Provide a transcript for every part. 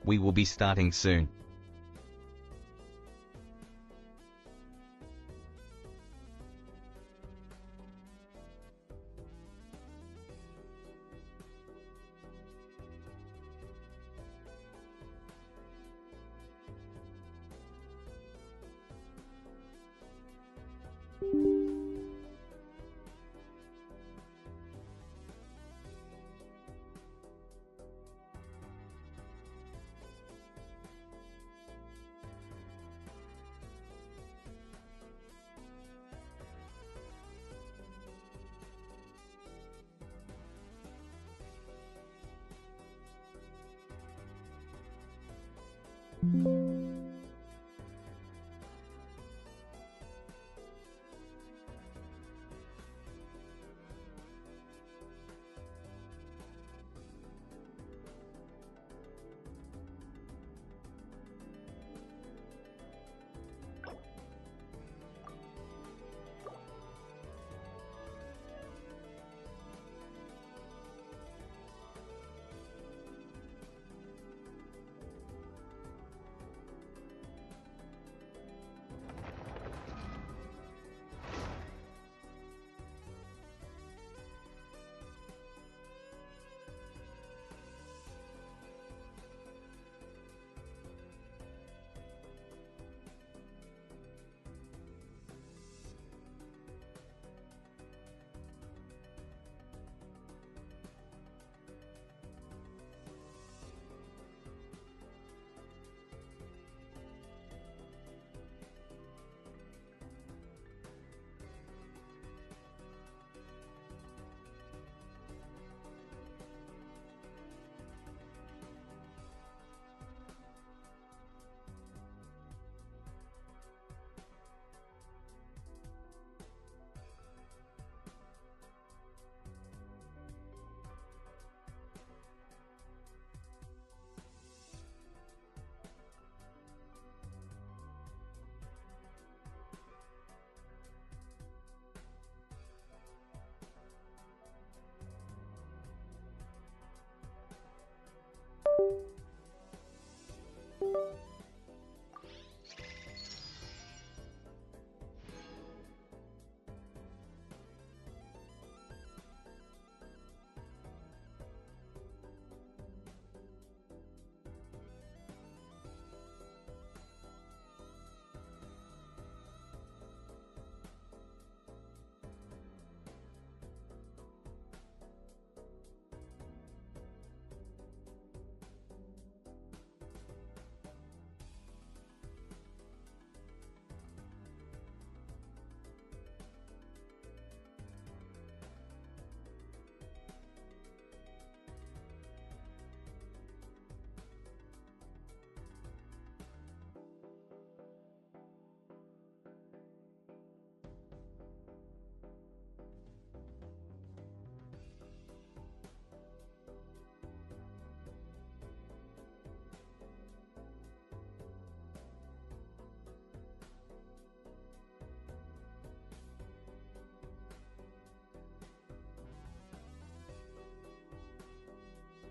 We will be starting soon.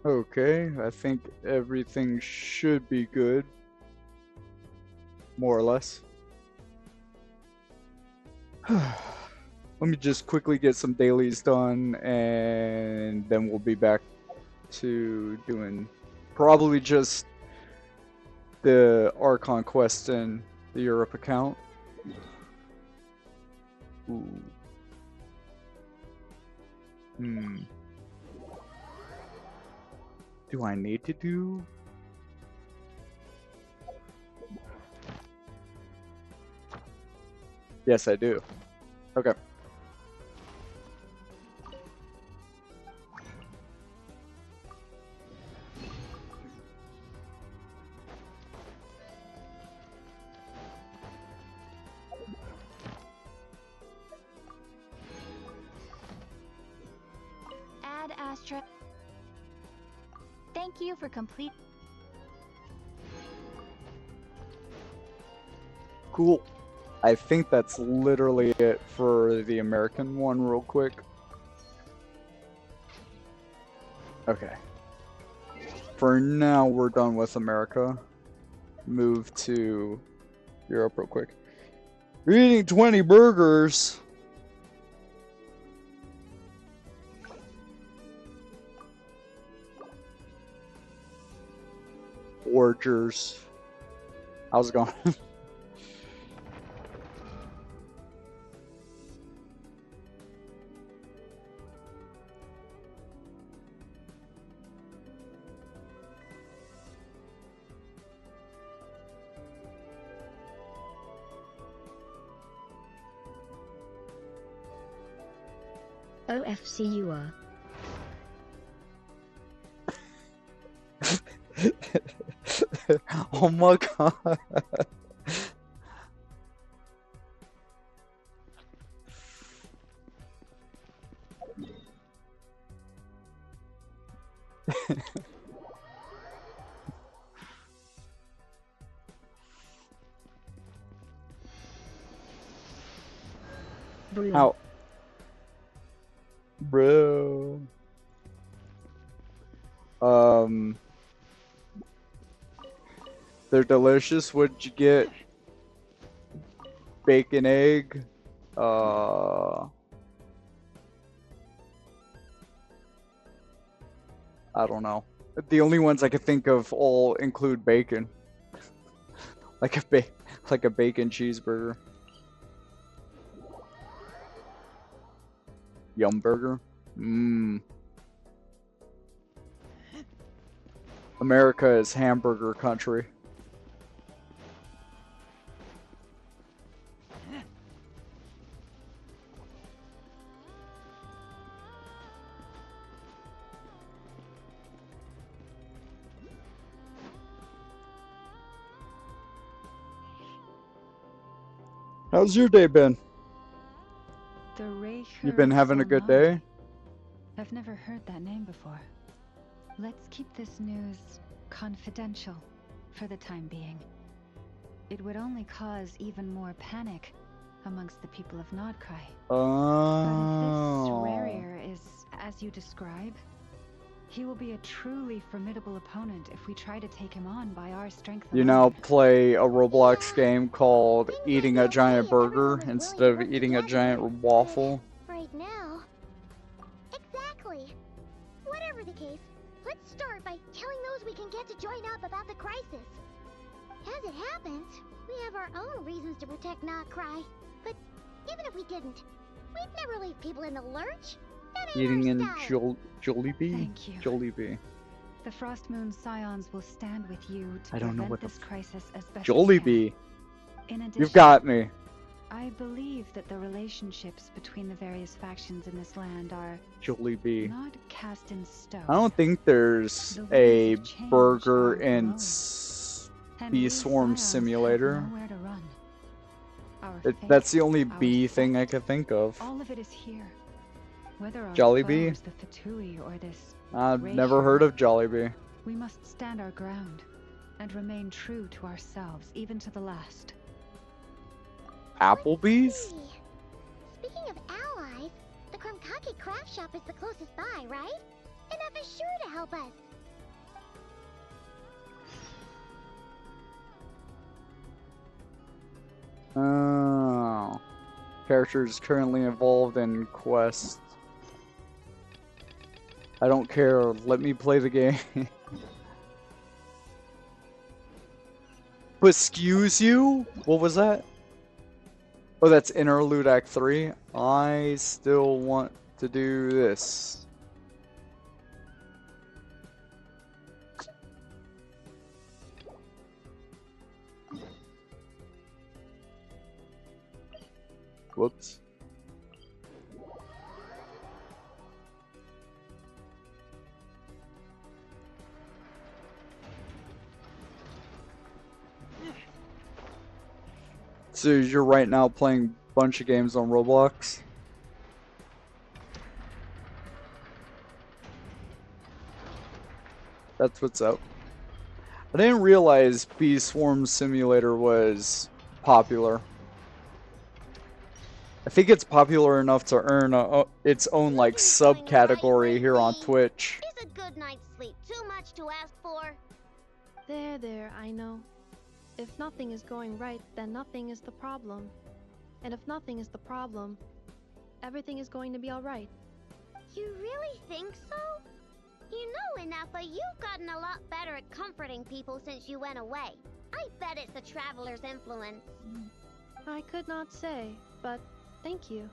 Okay, I think everything should be good. More or less. Let me just quickly get some dailies done, and then we'll be back to doing probably just the Archon quest and the Europe account. Ooh. Do I need to do? Yes, I do. Okay. Add Astra. Thank you for complete. Cool. I think that's literally it for the American one real quick. Okay. For now, we're done with America. Move to Europe real quick. You're eating 20 burgers. Forgers. How's it going? OFC you are. Oh my god. Brilliant. Ow. Bro. They're delicious. What'd you get? Bacon, egg. I don't know. The only ones I could think of all include bacon. like a bacon cheeseburger. Yum burger. Mmm. America is hamburger country. How's your day been? You been having a good day? I've never heard that name before. Let's keep this news confidential for the time being. It would only cause even more panic amongst the people of Nod Krai. But if this warrior is as you describe, he will be a truly formidable opponent if we try to take him on by our strength alone. You now play a Roblox game called Eating a Giant Burger instead of eating a giant waffle. Right now. Exactly. Whatever the case, let's start by telling those we can get to join up about the crisis. As it happens, we have our own reasons to protect Nod Krai. But even if we didn't, we'd never leave people in the lurch. That ain't Eating in our style. Jollibee? Thank you. Jollibee. The Frost Moon Scions will stand with you to I don't know prevent what the this crisis as best we can. Jollibee. In addition, You've got me. I believe that the relationships between the various factions in this land are Jollibee. not cast in stone. I don't think there's The winds a of change burger are in blowing, and Bee we Swarm Scions have Simulator. nowhere to run. Our That's fate, the only our bee thing threat, I could think of. all of it is here. Whether our Jollibee? foes, the Fatui, or this I've gray never heard herd, of Jollibee. we must stand our ground and remain true to ourselves, even to the last. Applebee's? Hey, speaking of allies, the Krumkake craft shop is the closest by, right? And that is sure to help us. Oh. Characters currently involved in quests. I don't care. Let me play the game. Excuse you? What was that? Oh, that's Interlude Act 3. I still want to do this. Whoops. So you're right now playing a bunch of games on Roblox? That's what's up. I didn't realize Bee Swarm Simulator was popular. I think it's popular enough to earn its own like Nothing's going right subcategory here on lately. Twitch. Is a good night's sleep too much to ask for? There, I know. If nothing is going right, then nothing is the problem. And if nothing is the problem, everything is going to be alright. You really think so? You know, Inappa, you've gotten a lot better at comforting people since you went away. I bet it's the Traveler's influence. I could not say, but thank you.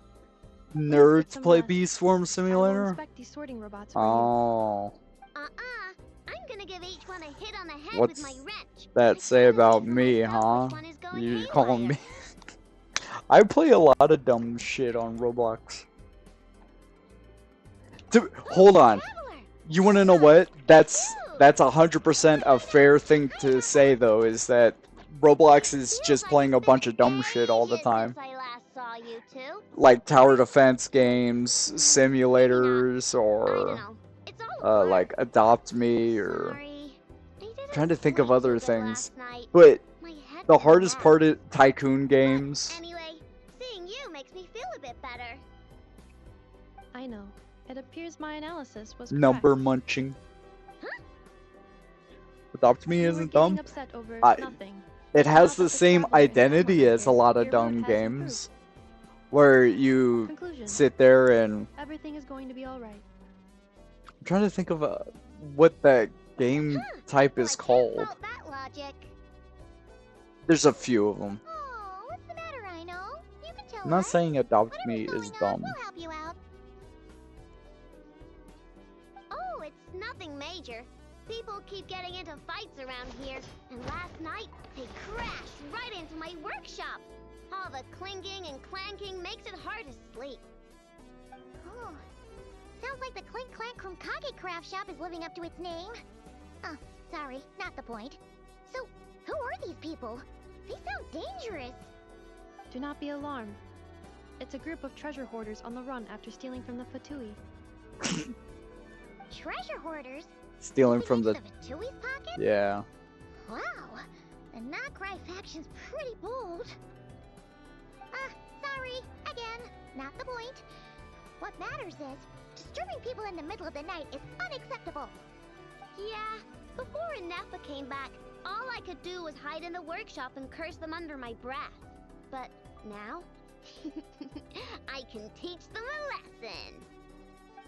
Nerds some play rest. Bee Swarm I will Simulator? inspect these sorting robots for you. Oh. I'm gonna give each one a hit on the head What's with my wrench. that I say can't about wait for me, myself huh? which one is going You calling me? haywire. I play a lot of dumb shit on Roblox. Dude, hold on. Traveler! You want to know what? That's 100% a fair thing to say though, is that Roblox is just playing a bunch of dumb shit all the time. Since I last saw you two. Like tower defense games, simulators, I don't or know. It's all a blur. like Adopt Me, or Sorry. I didn't trying to think of sleep other too good things. last night. But My head's the been hardest bad. part is Tycoon games. Anyway, seeing you makes me feel a bit better. I know. It appears my analysis was Number correct. munching. Huh? Adopt Me You were isn't getting dumb. upset over I- nothing. It has Not the that the same Traveler is identity complicated. as a lot of Your dumb mood has games, where you Conclusion. sit there and Everything is going to be alright. I'm trying to think of what that game type Well, is I can't called. fault that logic. There's a few of them. Oh, what's the matter, Rhino? You can tell I'm not us. saying Adopt Me Whatever's is going on, dumb. we'll help you out. Oh, it's nothing major. People keep getting into fights around here, and last night they crashed right into my workshop. All the clinking and clanking makes it hard to sleep. Oh, sounds like the clink clank from Kage Craft Shop is living up to its name. Oh, sorry, not the point. So, who are these people? They sound dangerous. Do not be alarmed. It's a group of treasure hoarders on the run after stealing from the Fatui. Treasure hoarders? Stealing Living from the into Fatui's pocket? yeah. Wow, the Nod Krai faction's pretty bold. Sorry, again, not the point. What matters is, disturbing people in the middle of the night is unacceptable. Yeah, before Inappa came back, all I could do was hide in the workshop and curse them under my breath. But now, I can teach them a lesson.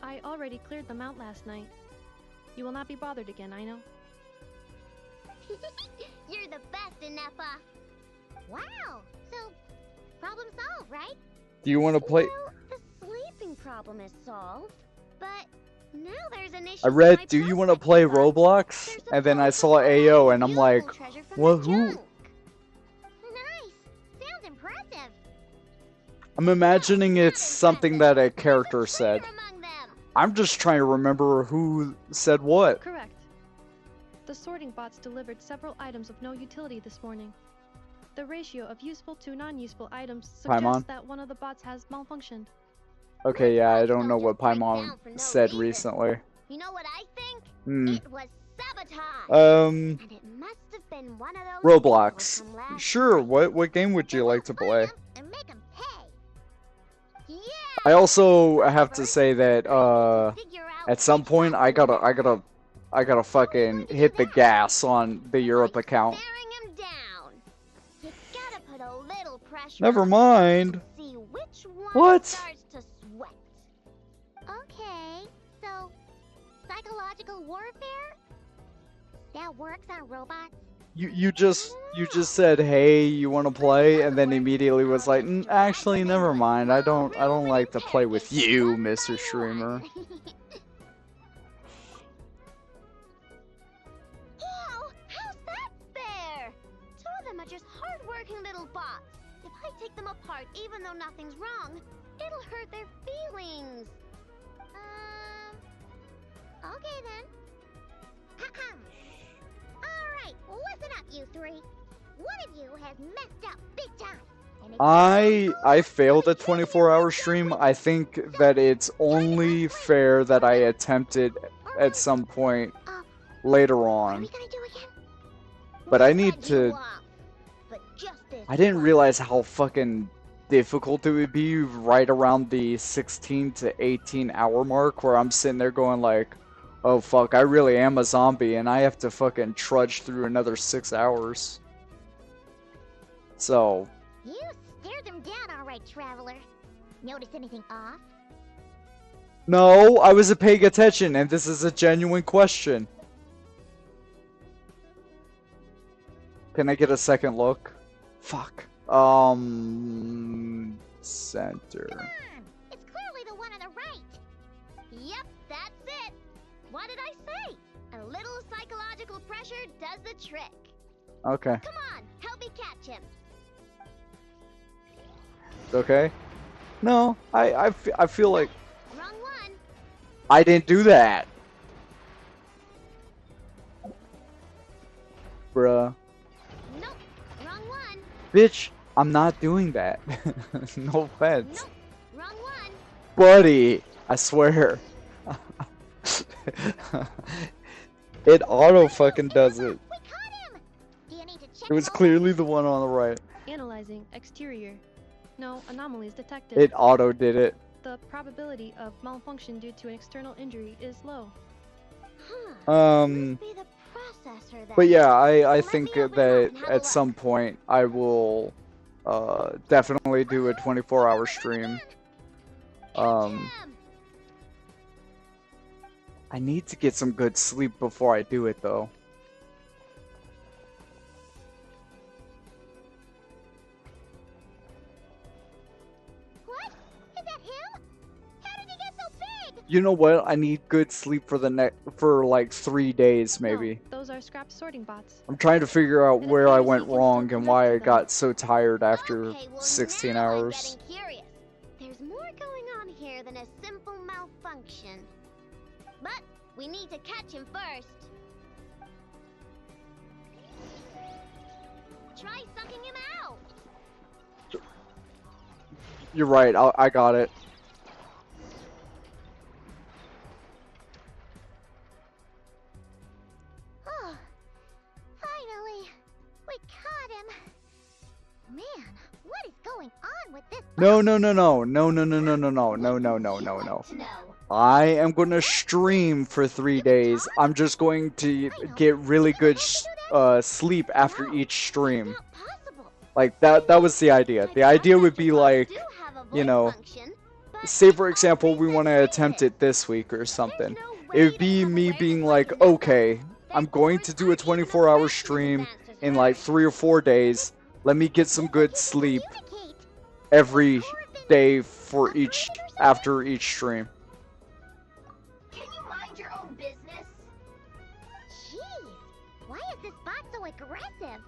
I already cleared them out last night. You will not be bothered again, I know. You're the best, Inappa. Wow, so problem solved, right? Do you want to play? Well, the sleeping problem is solved, but now there's an issue. I with read, my do you want to prospect play box. Roblox? There's And then I supposed saw to be AO and I'm like, valuable treasure from well, the who? junk. Nice. Sounds impressive. I'm imagining it's something that a character There's a said. traitor among them. I'm just trying to remember who said what. Correct. The sorting bots delivered several items of no utility this morning. The ratio of useful to non-useful items Paimon? suggests that one of the bots has malfunctioned. Okay, yeah, I don't know what Just break Paimon down for no said reason. recently. You know what I think? Hmm. It was sabotage. And it must have been one of those Roblox. people from last Sure, night. what game would you So like to we'll play? find 'em and make 'em pay. Yeah. I also have to say that Figure out at some which point bot I will gotta fucking hit the gas on the Europe account. Staring him down. You gotta put a little pressure Never on mind. him to see which one What? starts to sweat. Okay, so psychological warfare? That works on robots? You just said, hey, you want to play, and then immediately was like, actually, never mind. I don't like to play with you, Mr. Streamer. Wow, how's that fair? Two of them are just hard-working little bots. If I take them apart, even though nothing's wrong, it'll hurt their feelings. Okay then. Alright, listen up, you three. One of you has messed up big time. And if I failed a 24-hour stream. I think that it's only fair that I attempted at some point later what are on. we gonna do again? But I We need let you to. off, but just this I didn't once. realize how fucking difficult it would be right around the 16 to 18 hour mark where I'm sitting there going like, oh fuck, I really am a zombie and I have to fucking trudge through another 6 hours. So, You stared them down all right, traveler. Notice anything off? no, I wasn't paying attention and this is a genuine question. Can I get a second look? Fuck. Center. Come on! It's clearly the one on the right! Yep, that's it! What did I say? A little psychological pressure does the trick. Okay. Come on, help me catch him. Okay. No, I feel like Wrong one. I didn't do that. Bruh. Nope, wrong one. Bitch, I'm not doing that. No offense. Nope, wrong one. Buddy, I swear. It auto fucking does it. We caught him! Do you need to check It was him over? clearly the one on the right. Analyzing exterior. No anomalies detected. It auto did it. The probability of malfunction due to an external injury is low. Huh. Um, Must be the processor then. but yeah, I Let think me open it up that and have a at look. some point I will definitely do a 24-hour stream. Catch him! I need to get some good sleep before I do it though. What? Is that him? How did he get so big? You know what? I need good sleep for for like 3 days maybe. No, those are scrap sorting bots. I'm trying to figure out It where I appears went you can wrong still and why I connect to them. got so tired after Okay, well, 16 now hours. I'm getting curious. There's more going on here than a simple malfunction. But we need to catch him first. Try sucking him out. You're right, I got it. Oh, finally, we caught him. Man, what is going on with this? No, no, no, no, no, no, no, no, no, no, no, no, no, no, no. I am gonna stream for 3 days. I'm just going to get really good sleep after each stream. Not possible. Like that was the idea. The idea would be like, you know, say for example we want to attempt it this week or something. It would be me being like, okay, I'm going to do a 24-hour stream in like 3 or 4 days. Let me get some good sleep every day for after each stream. Can you mind your own business? Jeez, why is this bot so aggressive?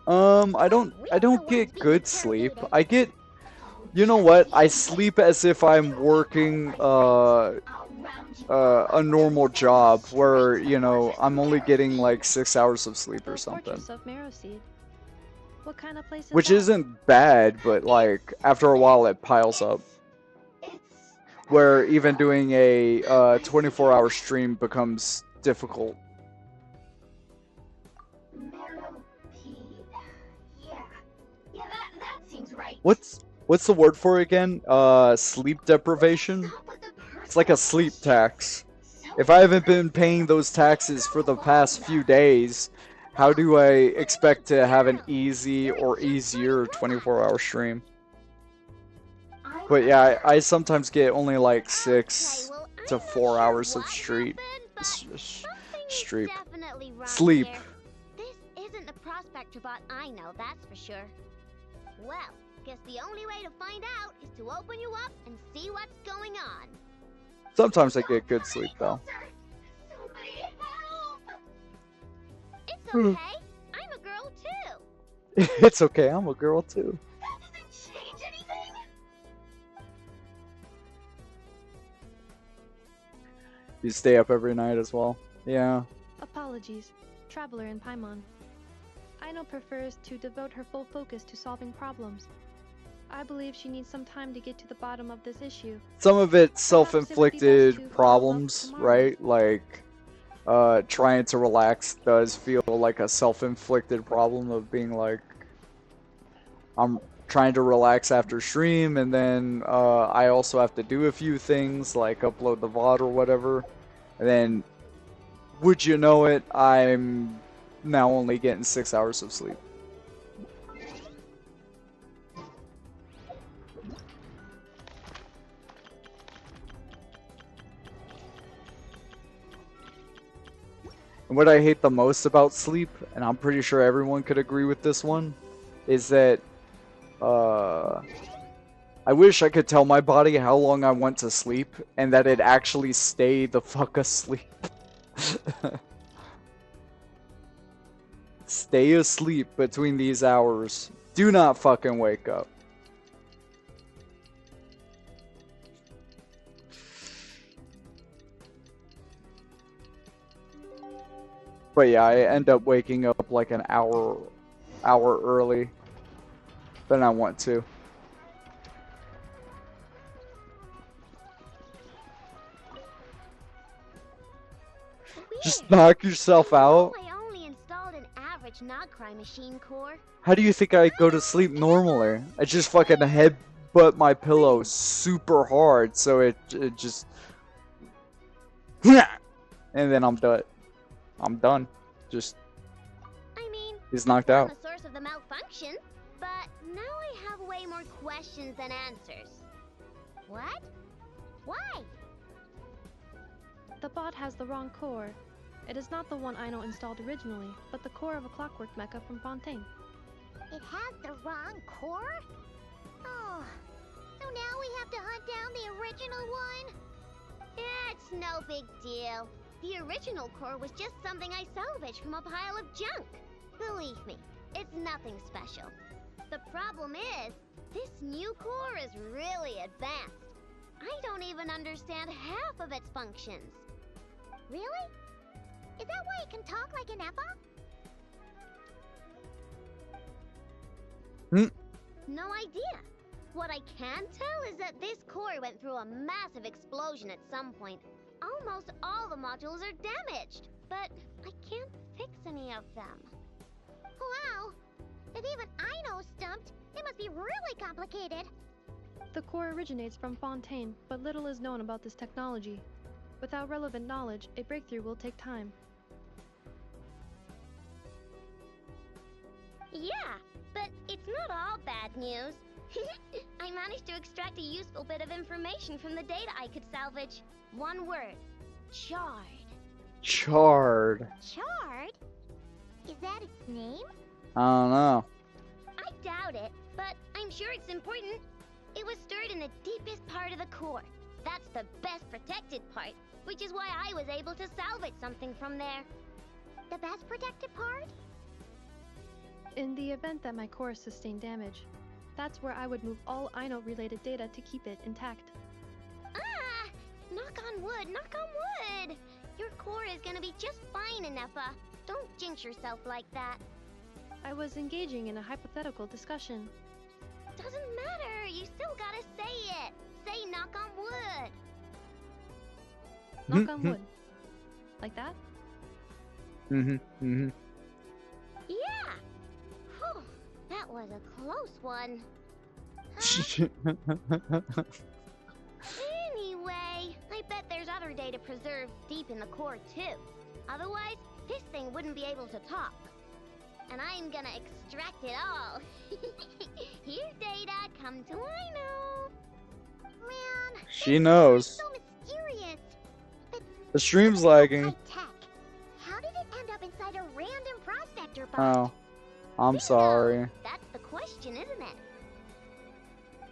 I don't get good sleep. I get, you know what? I sleep as if I'm working a normal job where, you know, I'm only getting like 6 hours of sleep or Those something. Fortress of Marrowseed. What kind of place is Which that? isn't bad, but like after a while it piles up. Where even doing a 24-hour stream becomes difficult. What's the word for it again? Sleep deprivation? It's like a sleep tax. If I haven't been paying those taxes for the past few days, how do I expect to have an easy or easier 24-hour stream? But yeah, I sometimes get only like 6 to 4 hours of sleep. Sleep. Sleep. This isn't the prospector bot I know, that's for sure. Well, guess the only way to find out is to open you up and see what's going on. Sometimes I get good sleep though. It's okay. I'm a girl too. It's okay, I'm a girl too. That doesn't change anything. You stay up every night as well. Yeah. Apologies. Traveler in Paimon. Aino prefers to devote her full focus to solving problems. I believe she needs some time to get to the bottom of this issue. Some of it's Perhaps it would be best to self-inflicted follow up problems, tomorrow. right? Like, trying to relax does feel like a self-inflicted problem of being like, trying to relax after stream, and then I also have to do a few things like upload the VOD or whatever. And then, would you know it, I'm now only getting 6 hours of sleep. And what I hate the most about sleep, and I'm pretty sure everyone could agree with this one, is that I wish I could tell my body how long I went to sleep and that it actually stay the fuck asleep. Stay asleep between these hours. Do not fucking wake up. But yeah, I end up waking up like an hour early than I want to. Just knock yourself out. I only installed an average Nod Krai machine core. How do you think I go to sleep normally? I just fucking headbutt my pillow super hard, so it just, and then I'm done. I'm done. Just, I mean, he's knocked out. the source of the malfunction, but now I have way more questions than answers. What? Why? The bot has the wrong core. It is not the one Ino installed originally, but the core of a clockwork mecha from Fontaine. It has the wrong core? Oh, so now we have to hunt down the original one? It's no big deal. The original core was just something I salvaged from a pile of junk. Believe me, it's nothing special. The problem is, this new core is really advanced. I don't even understand half of its functions. Really? Is that why it can talk like an Eppa? No idea. What I can tell is that this core went through a massive explosion at some point. Almost all the modules are damaged, but I can't fix any of them. Wow! If even I know stumped, it must be really complicated. The core originates from Fontaine, but little is known about this technology. Without relevant knowledge, a breakthrough will take time. Yeah, but it's not all bad news. I managed to extract a useful bit of information from the data I could salvage. One word. Charred. Charred. Charred? Is that its name? I don't know. I doubt it, but I'm sure it's important. It was stored in the deepest part of the core. That's the best protected part, which is why I was able to salvage something from there. The best protected part? In the event that my core sustained damage, that's where I would move all Ino-related data to keep it intact. Ah! Knock on wood, knock on wood! Your core is gonna be just fine, Inepa. Don't jinx yourself like that. I was engaging in a hypothetical discussion. Doesn't matter, you still gotta say it. Say knock on wood. Knock on wood. Like that? Yeah! Whew, that was a close one. Anyway, I bet there's other data preserved deep in the core too. Otherwise, this thing wouldn't be able to talk. And I'm gonna extract it all. Here's data, come to Ino. Man, She knows. so mysterious. But The stream's lagging. high-tech. How did it end up inside a random prospector bot? Oh, I'm sorry. That's the question, isn't it?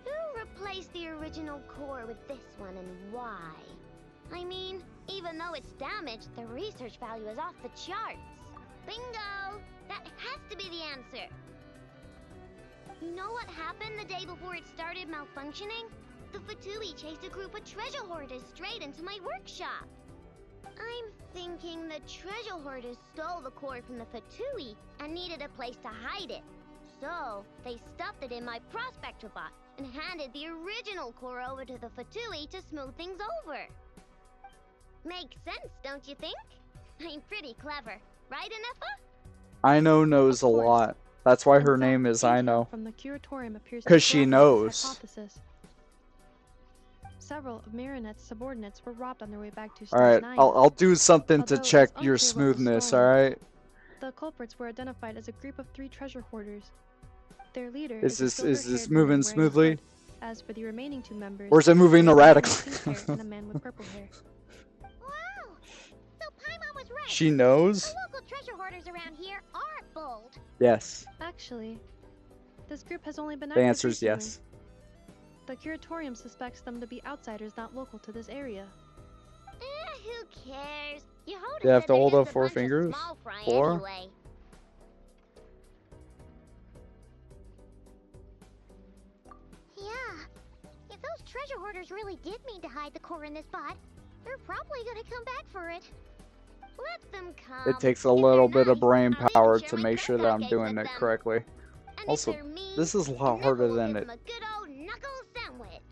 Who replaced the original core with this one and why? I mean, even though it's damaged, the research value is off the charts. Bingo! That has to be the answer. You know what happened the day before it started malfunctioning? The Fatui chased a group of treasure hoarders straight into my workshop. I'm thinking the treasure hoarders stole the core from the Fatui and needed a place to hide it. So, they stuffed it in my prospector bot and handed the original core over to the Fatui to smooth things over. Makes sense, don't you think? I'm pretty clever, right, Inepa? Ino knows a Of course. lot. That's why In her fact, name is I intel know. from the curatorium appears to 'Cause she corroborate this knows. hypothesis. Several of Marinette's subordinates were robbed on their way back to All right, Stage 9. I'll do something to Although it is check your unclear what was smoothness. All stolen. right. The culprits were identified as a group of 3 treasure hoarders. Their leader Is a this silver-haired moving woman wearing a smoothly? hood. As for the remaining 2 members, Or is it moving they were a man erratically? with pink hair and a man with purple hair. Wow! So Paimon was right. She knows? The local treasure hoarders around here aren't bold. Yes. Actually, this group has only been The active answer is recently. yes. The curatorium suspects them to be outsiders not local to this area. Who cares? Yehuda You have said to they're hold just up a 4 bunch of fingers? small fry 4? Anyway. Yeah. If those treasure hoarders really did mean to hide the core in this spot, they're probably gonna come back for it. Let them come. It takes a If they're little bit of nice, brain I'll even power share to my make sure that I'm cupcakes doing with it them. correctly. And Also, if they're mean, this is a lot Knuckle harder will than give it. them a good old knuckle sandwich.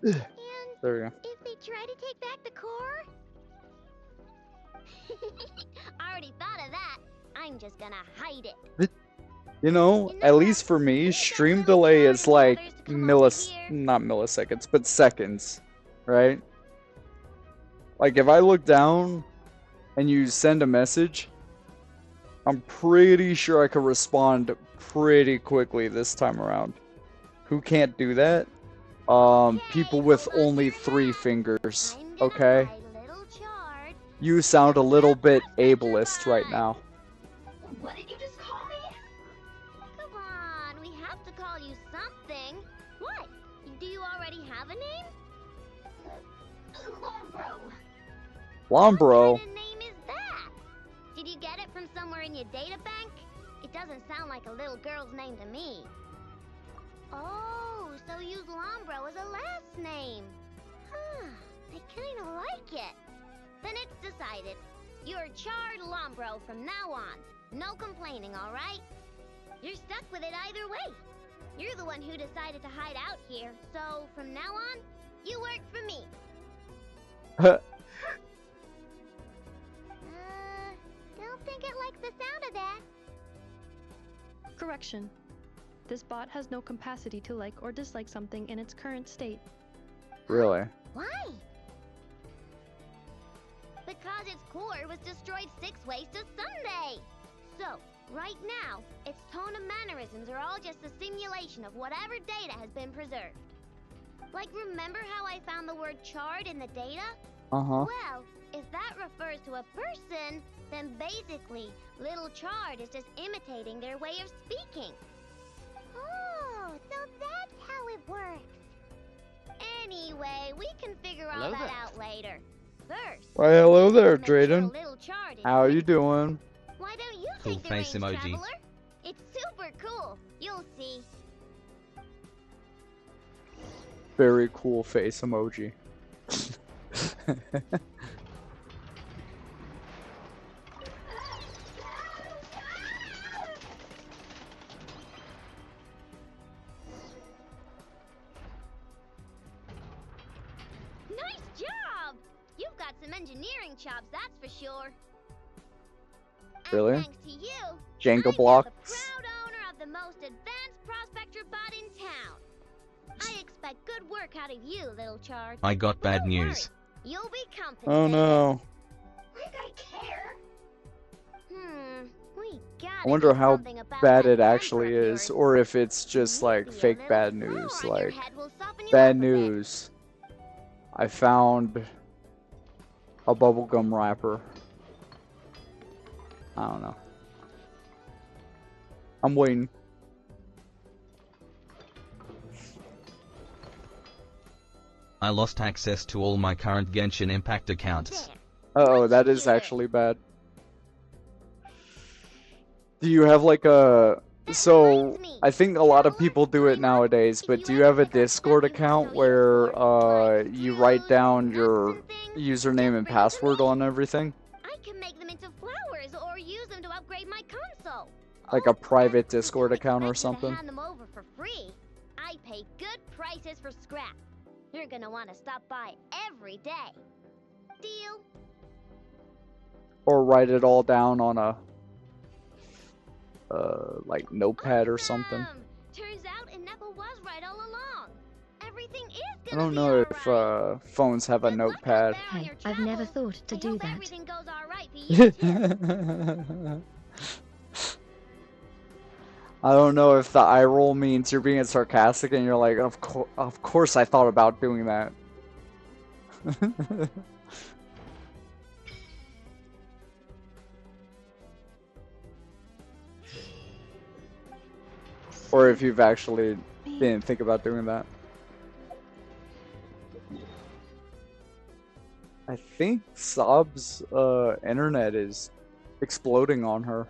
There And we go. if they try to take back the core? I already thought of that. I'm just gonna hide it. You know, at least for me, stream delay is like not milliseconds, but seconds, right? Like if I look down and you send a message, I'm pretty sure I could respond pretty quickly this time around. Who can't do that? People with only 3 fingers, okay? You sound a little bit ableist right now. What did you just call me? Come on, we have to call you something. What? Do you already have a name? Lombro. What kind of name is that? Did you get it from somewhere in your data bank? It doesn't sound like a little girl's name to me. Oh, so use Lombro as a last name. Huh, I kinda like it. Then it's decided. You're Charred Lombro from now on. No complaining, alright? You're stuck with it either way. You're the one who decided to hide out here, so from now on, you work for me. Don't think it likes the sound of that. Correction. This bot has no capacity to like or dislike something in its current state. Really? Why? Because its core was destroyed 6 ways to Sunday. So, right now, its tone and mannerisms are all just a simulation of whatever data has been preserved. Like, remember how I found the word charred in the data? Uh-huh. Well, if that refers to a person, then basically, Little Charred is just imitating their way of speaking. Oh, so that's how it works. Anyway, we can figure all that out later. First, Why, hello there, make sure Drayden. Little Charred is How you fixed. doing? Why don't you Cool take the face reins, emoji. Traveler? It's super cool. You'll see. Very cool face emoji. Nice job! You've got some engineering chops, that's for sure. And Really? thanks to you, Jenga I'm now blocks. the proud owner of the most advanced prospector bot in town. I expect good work out of you, Little Charred. I got But bad don't news. worry, you'll be compensated. Oh no. Like I care. We gotta I wonder do how something about bad that it temper actually of is, yours. or if it's just like Maybe a fake little bad flour news, on your like head will soften you bad up a bit. news. I found a bubblegum wrapper. I don't know. I'm waiting. I lost access to all my current Genshin Impact accounts. There. Uh-oh, that is actually bad. Do you have like a... So, I think a lot of people do it nowadays, but do you have a Discord account where you write down your username and password on everything? I can make them into flowers or use them to upgrade my console. Like a Oh, private and Discord don't account or expect you to something? hand them over for free. I pay good prices for scrap. You're gonna want to stop by every day. Deal? Or write it all down on a like notepad or something. Awesome! Turns out Ineppa was right all along. Everything is I gonna don't be know if alright. phones have a Good luck out notepad. there on Hey, your I've never travels. thought to I do hope that. everything goes alright for you too. I don't know if the eye roll means you're being sarcastic and you're like, of course I thought about doing that. Or if you've actually didn't think about doing that. I think Sob's internet is exploding on her.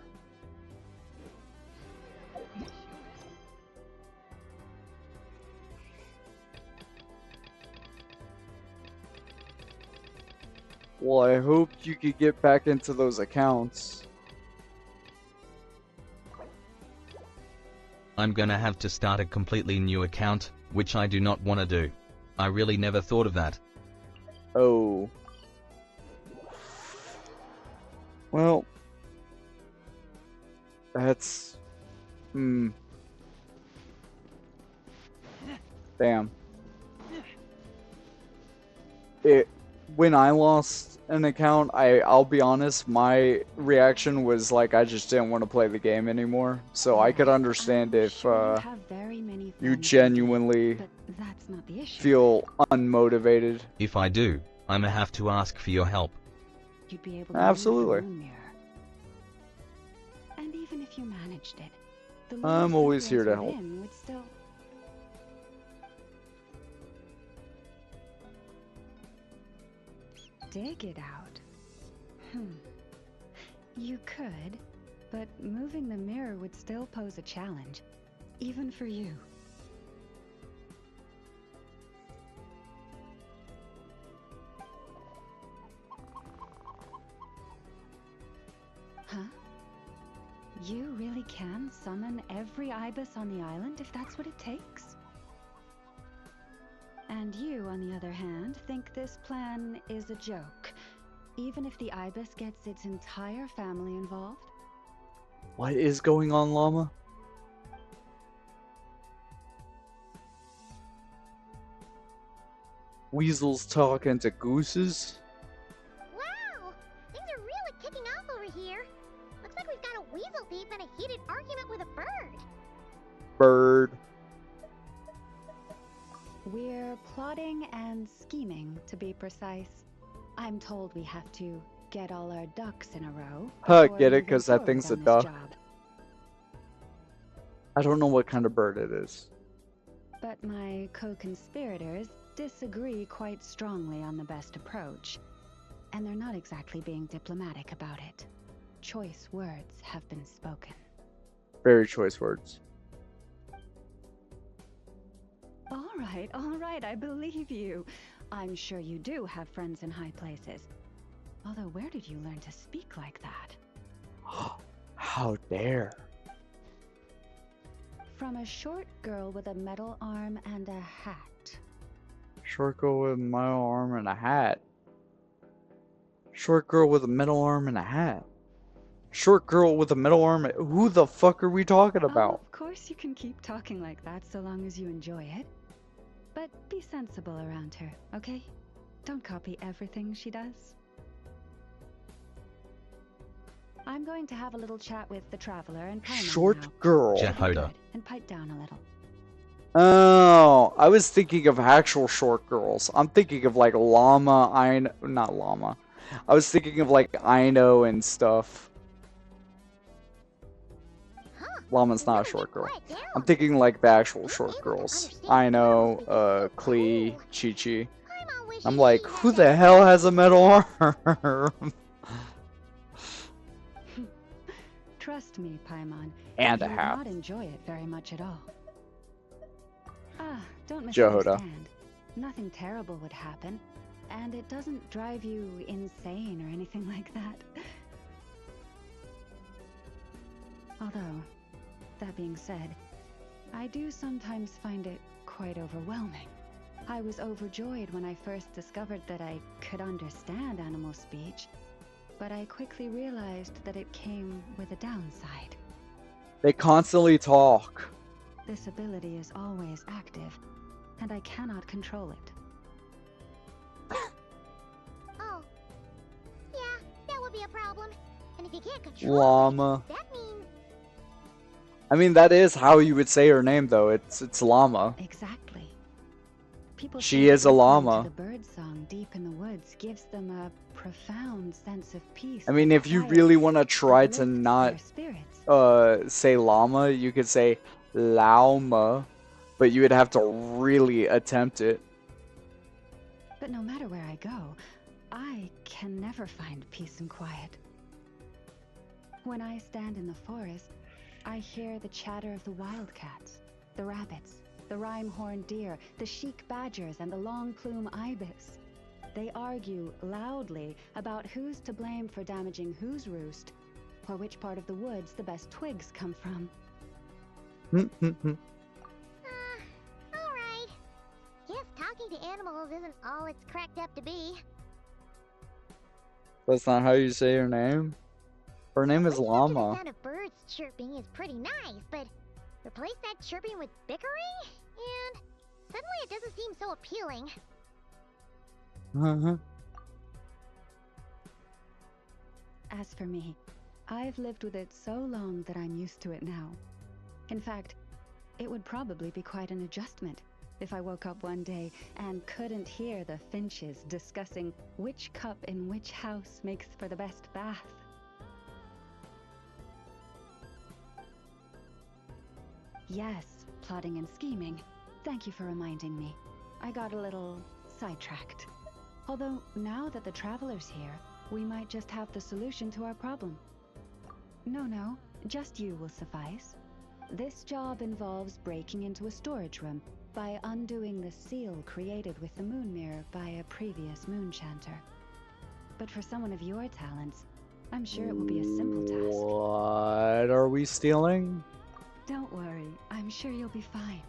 Well, I hope you could get back into those accounts. I'm gonna have to start a completely new account, which I do not want to do. I really never thought of that. Oh. Well. That's... Damn. When I lost an account, I'll be honest, my reaction was like I just didn't want to play the game anymore. So I could understand if Sure, you have very many you friends genuinely but that's not the issue. feel unmotivated. If I do, I'ma have to ask for your help. You'd be able to Absolutely. use the moon mirror. And even if you managed it, the I'm little always here to symbols help. within would still... Dig it out. You could, but moving the mirror would still pose a challenge, even for you. Huh? You really can summon every ibis on the island if that's what it takes? And you, on the other hand, think this plan is a joke, even if the ibis gets its entire family involved? What is going on, Llama? Weasels talking to gooses? Wow! Things are really kicking off over here. Looks like we've got a weasel thief and a heated argument with a bird. Bird. We're plotting and scheming, to be precise. I'm told we have to get all our ducks in a row. Huh, before get it? moving 'Cause that forward thing's a on this duck. job. I don't know what kind of bird it is. But my co-conspirators disagree quite strongly on the best approach. And they're not exactly being diplomatic about it. Choice words have been spoken. Very choice words. All right, I believe you. I'm sure you do have friends in high places. Although, where did you learn to speak like that? How dare. From a short girl with a metal arm and a hat. Short girl with a metal arm and a hat. Short girl with a metal arm and a hat. Short girl with a metal arm. Who the fuck are we talking Oh, about? of course you can keep talking like that so long as you enjoy it. But be sensible around her, okay? Don't copy everything she does. I'm going to have a little chat with the Traveler and Paimon Short now. girl. She'll be Jehoda. good, and pipe down a little. Oh, I was thinking of actual short girls. I'm thinking of like Llama, not Llama. I was thinking of like Aino and stuff. Huh. Llama's not a short girl. I'm thinking like the actual short girls. Aino, Klee, Chi-Chi. I'm like, who the hell has a metal arm? Trust me, Paimon. And a you would half. not enjoy it very much at all. Don't Jehoda. misunderstand. Nothing terrible would happen, and it doesn't drive you insane or anything like that. Although, that being said, I do sometimes find it quite overwhelming. I was overjoyed when I first discovered that I could understand animal speech, but I quickly realized that it came with a downside. They constantly talk. This ability is always active, and I cannot control it. Oh. Yeah, that would be a problem. And if you can't control Llama. it, that means... I mean, that is how you would say her name, though. It's Llama. Exactly. People She think is a listening llama. to the bird song deep in the woods gives them a profound sense of peace. I mean, and if you quiet really want to that try to lifts not their spirits. say llama, you could say llauma, but you would have to really attempt it. But no matter where I go, I can never find peace and quiet. When I stand in the forest, I hear the chatter of the wildcats, the rabbits, the rhyme-horned deer, the chic badgers, and the long-plume ibis. They argue loudly about who's to blame for damaging whose roost, or which part of the woods the best twigs come from. Alright. Guess talking to animals isn't all it's cracked up to be. That's not how you say her name. Her name is Listening to the Llama. sound of birds chirping is pretty nice, but replace that chirping with bickering, and suddenly it doesn't seem so appealing. As for me, I've lived with it so long that I'm used to it now. In fact, it would probably be quite an adjustment if I woke up one day and couldn't hear the finches discussing which cup in which house makes for the best bath. Yes, plotting and scheming. Thank you for reminding me. I got a little sidetracked. Although, now that the Traveler's here, we might just have the solution to our problem. No, just you will suffice. This job involves breaking into a storage room by undoing the seal created with the moon mirror by a previous moon chanter. But for someone of your talents, I'm sure it will be a simple task. What are we stealing? Don't worry, I'm sure you'll be fine.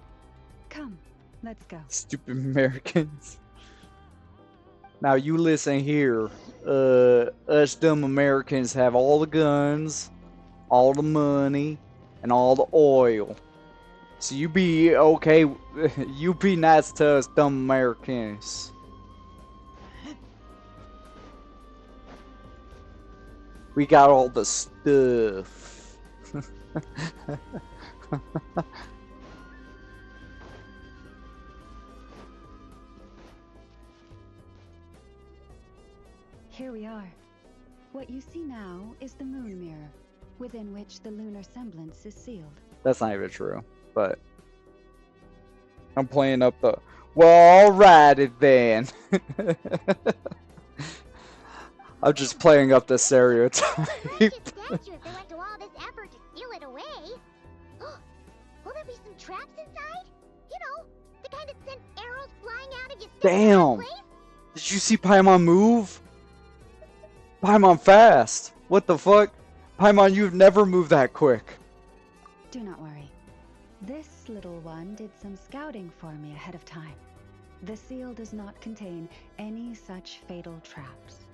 Come, let's go. Stupid Americans. Now you listen here. Us dumb Americans have all the guns, all the money, and all the oil. So you be okay. You be nice to us dumb Americans. We got all the stuff. Here we are. What you see now is the moon mirror, within which the lunar semblance is sealed. That's not even true, but I'm playing up the. Well, alrighty then. I'm just playing up the stereotype. Nice statue if they went to all this effort to steal it away. Will there be some traps inside? You know, the kind that send arrows flying out if you step in the wrong Damn! place? Did you see Paimon move? Paimon fast. What the fuck? Paimon, you've never moved that quick. Do not worry. This little one did some scouting for me ahead of time. The seal does not contain any such fatal traps.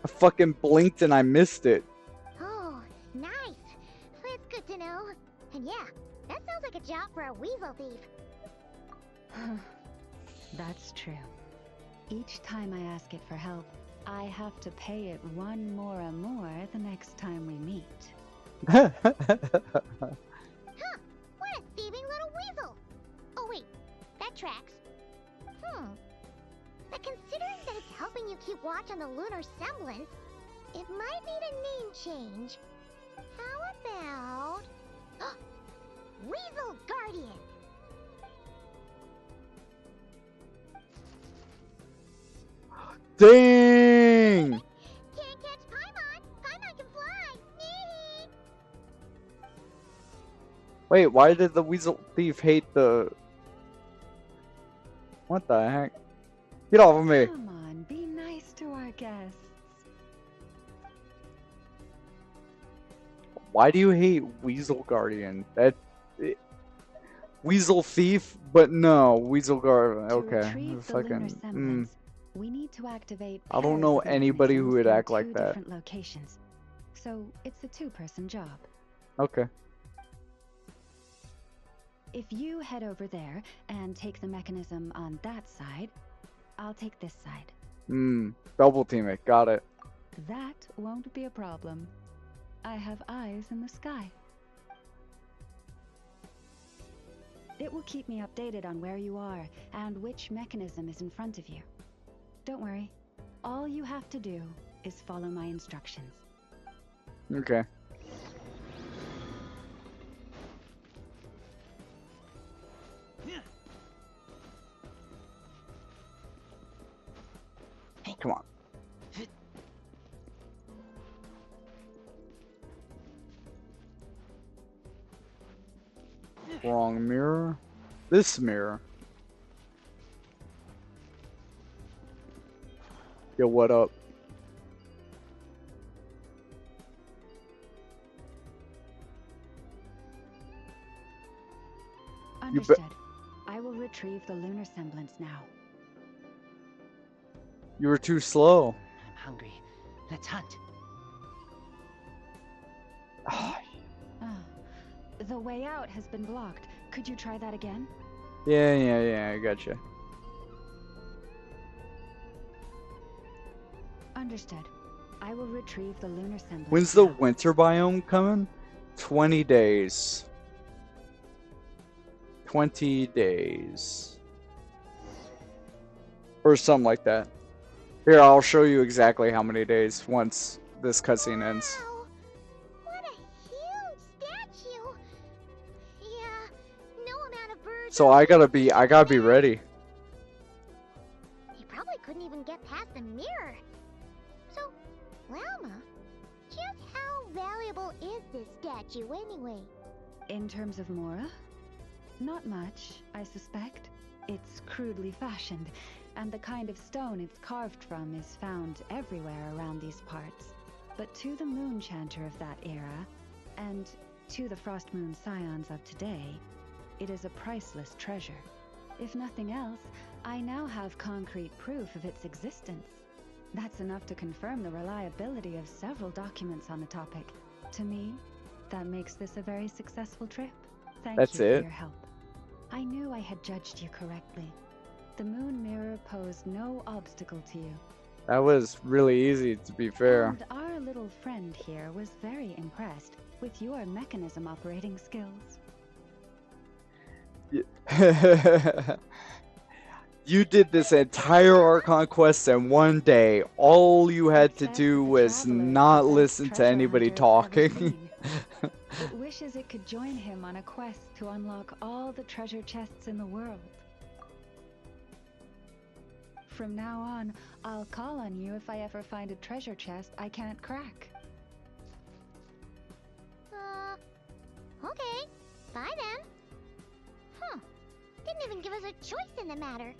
I fucking blinked and I missed it. Oh, nice. That's good to know. And yeah, that sounds like a job for a weasel thief. That's true. Each time I ask it for help, I have to pay it one more the next time we meet. Huh, what a thieving little weasel. Oh wait, that tracks. But considering that it's helping you keep watch on the lunar semblance, it might need a name change. How about... Weasel Guardian! Dang! Can't catch Paimon! Paimon can fly! Wait, why did the weasel thief hate the... What the heck? Get off of me! Come on, be nice to our guests. Why do you hate Weasel Guardian? Weasel Thief? But no, Weasel Guardian. To Okay. retrieve the lunar semblance, We need to activate I don't pairs know of anybody who would mechanisms in act like 2 that. different locations. So it's a 2-person job. Okay. If you head over there and take the mechanism on that side, I'll take this side. Double team it. Got it. That won't be a problem. I have eyes in the sky. It will keep me updated on where you are and which mechanism is in front of you. Don't worry. All you have to do is follow my instructions. Okay. Hey, come on. Wrong mirror. This mirror. Yo, what up? Understood. I will retrieve the lunar semblance now. You were too slow. I'm hungry. Let's hunt. Ah, the way out has been blocked. Could you try that again? Yeah, I gotcha. Understood. I will retrieve the lunar semblance. When's the now. winter biome coming? 20 days. 20 days. Or something like that. Here, I'll show you exactly how many days once this cutscene ends. Wow! What a huge statue! Yeah, no amount of birds. So I gotta be ready. He probably couldn't even get past the mirror. So, Llama, just how valuable is this statue anyway? In terms of Mora? Not much, I suspect. It's crudely fashioned, and the kind of stone it's carved from is found everywhere around these parts. But to the moon chanter of that era, and to the frost moon scions of today, it is a priceless treasure. If nothing else, I now have concrete proof of its existence. That's enough to confirm the reliability of several documents on the topic. To me, that makes this a very successful trip. Thank That's you it? for your help. I knew I had judged you correctly. The moon mirror posed no obstacle to you. That was really easy, to be fair. And our little friend here was very impressed with your mechanism operating skills. You did this entire Archon quest in one day. All you had to It says do that the was traveler is not the best listen to treasure anybody hunter it's ever talking. seen. It wishes it could join him on a quest to unlock all the treasure chests in the world. From now on, I'll call on you if I ever find a treasure chest I can't crack. Okay. Bye then. Huh. Didn't even give us a choice in the matter.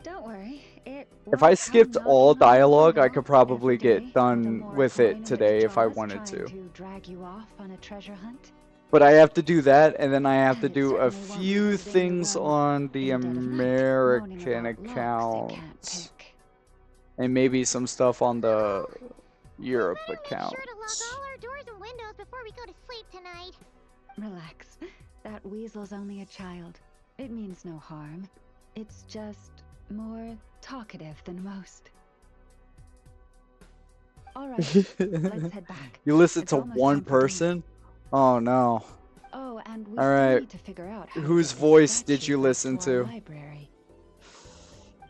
Don't worry, it If I won't skipped come all knocking on your dialogue, I door could probably every day get done more with coin it in today its if I jaws wanted trying to. drag you off on a treasure hunt. But I have to do that, and then I have to And it do a certainly won't be few visiting the things realm on the in the dead of night, moaning American about locks it account. can't pick. And maybe some stuff on the Europe Better make account. sure to lock all our doors and windows before we go to sleep tonight. Relax. That weasel's only a child. It means no harm. It's just more talkative than most. Alright, let's head back. You listen It's to almost one time for dinner. person? Oh no. Oh, and we All still right. need to figure out how to Whose get this voice did statue you back listen our to? library.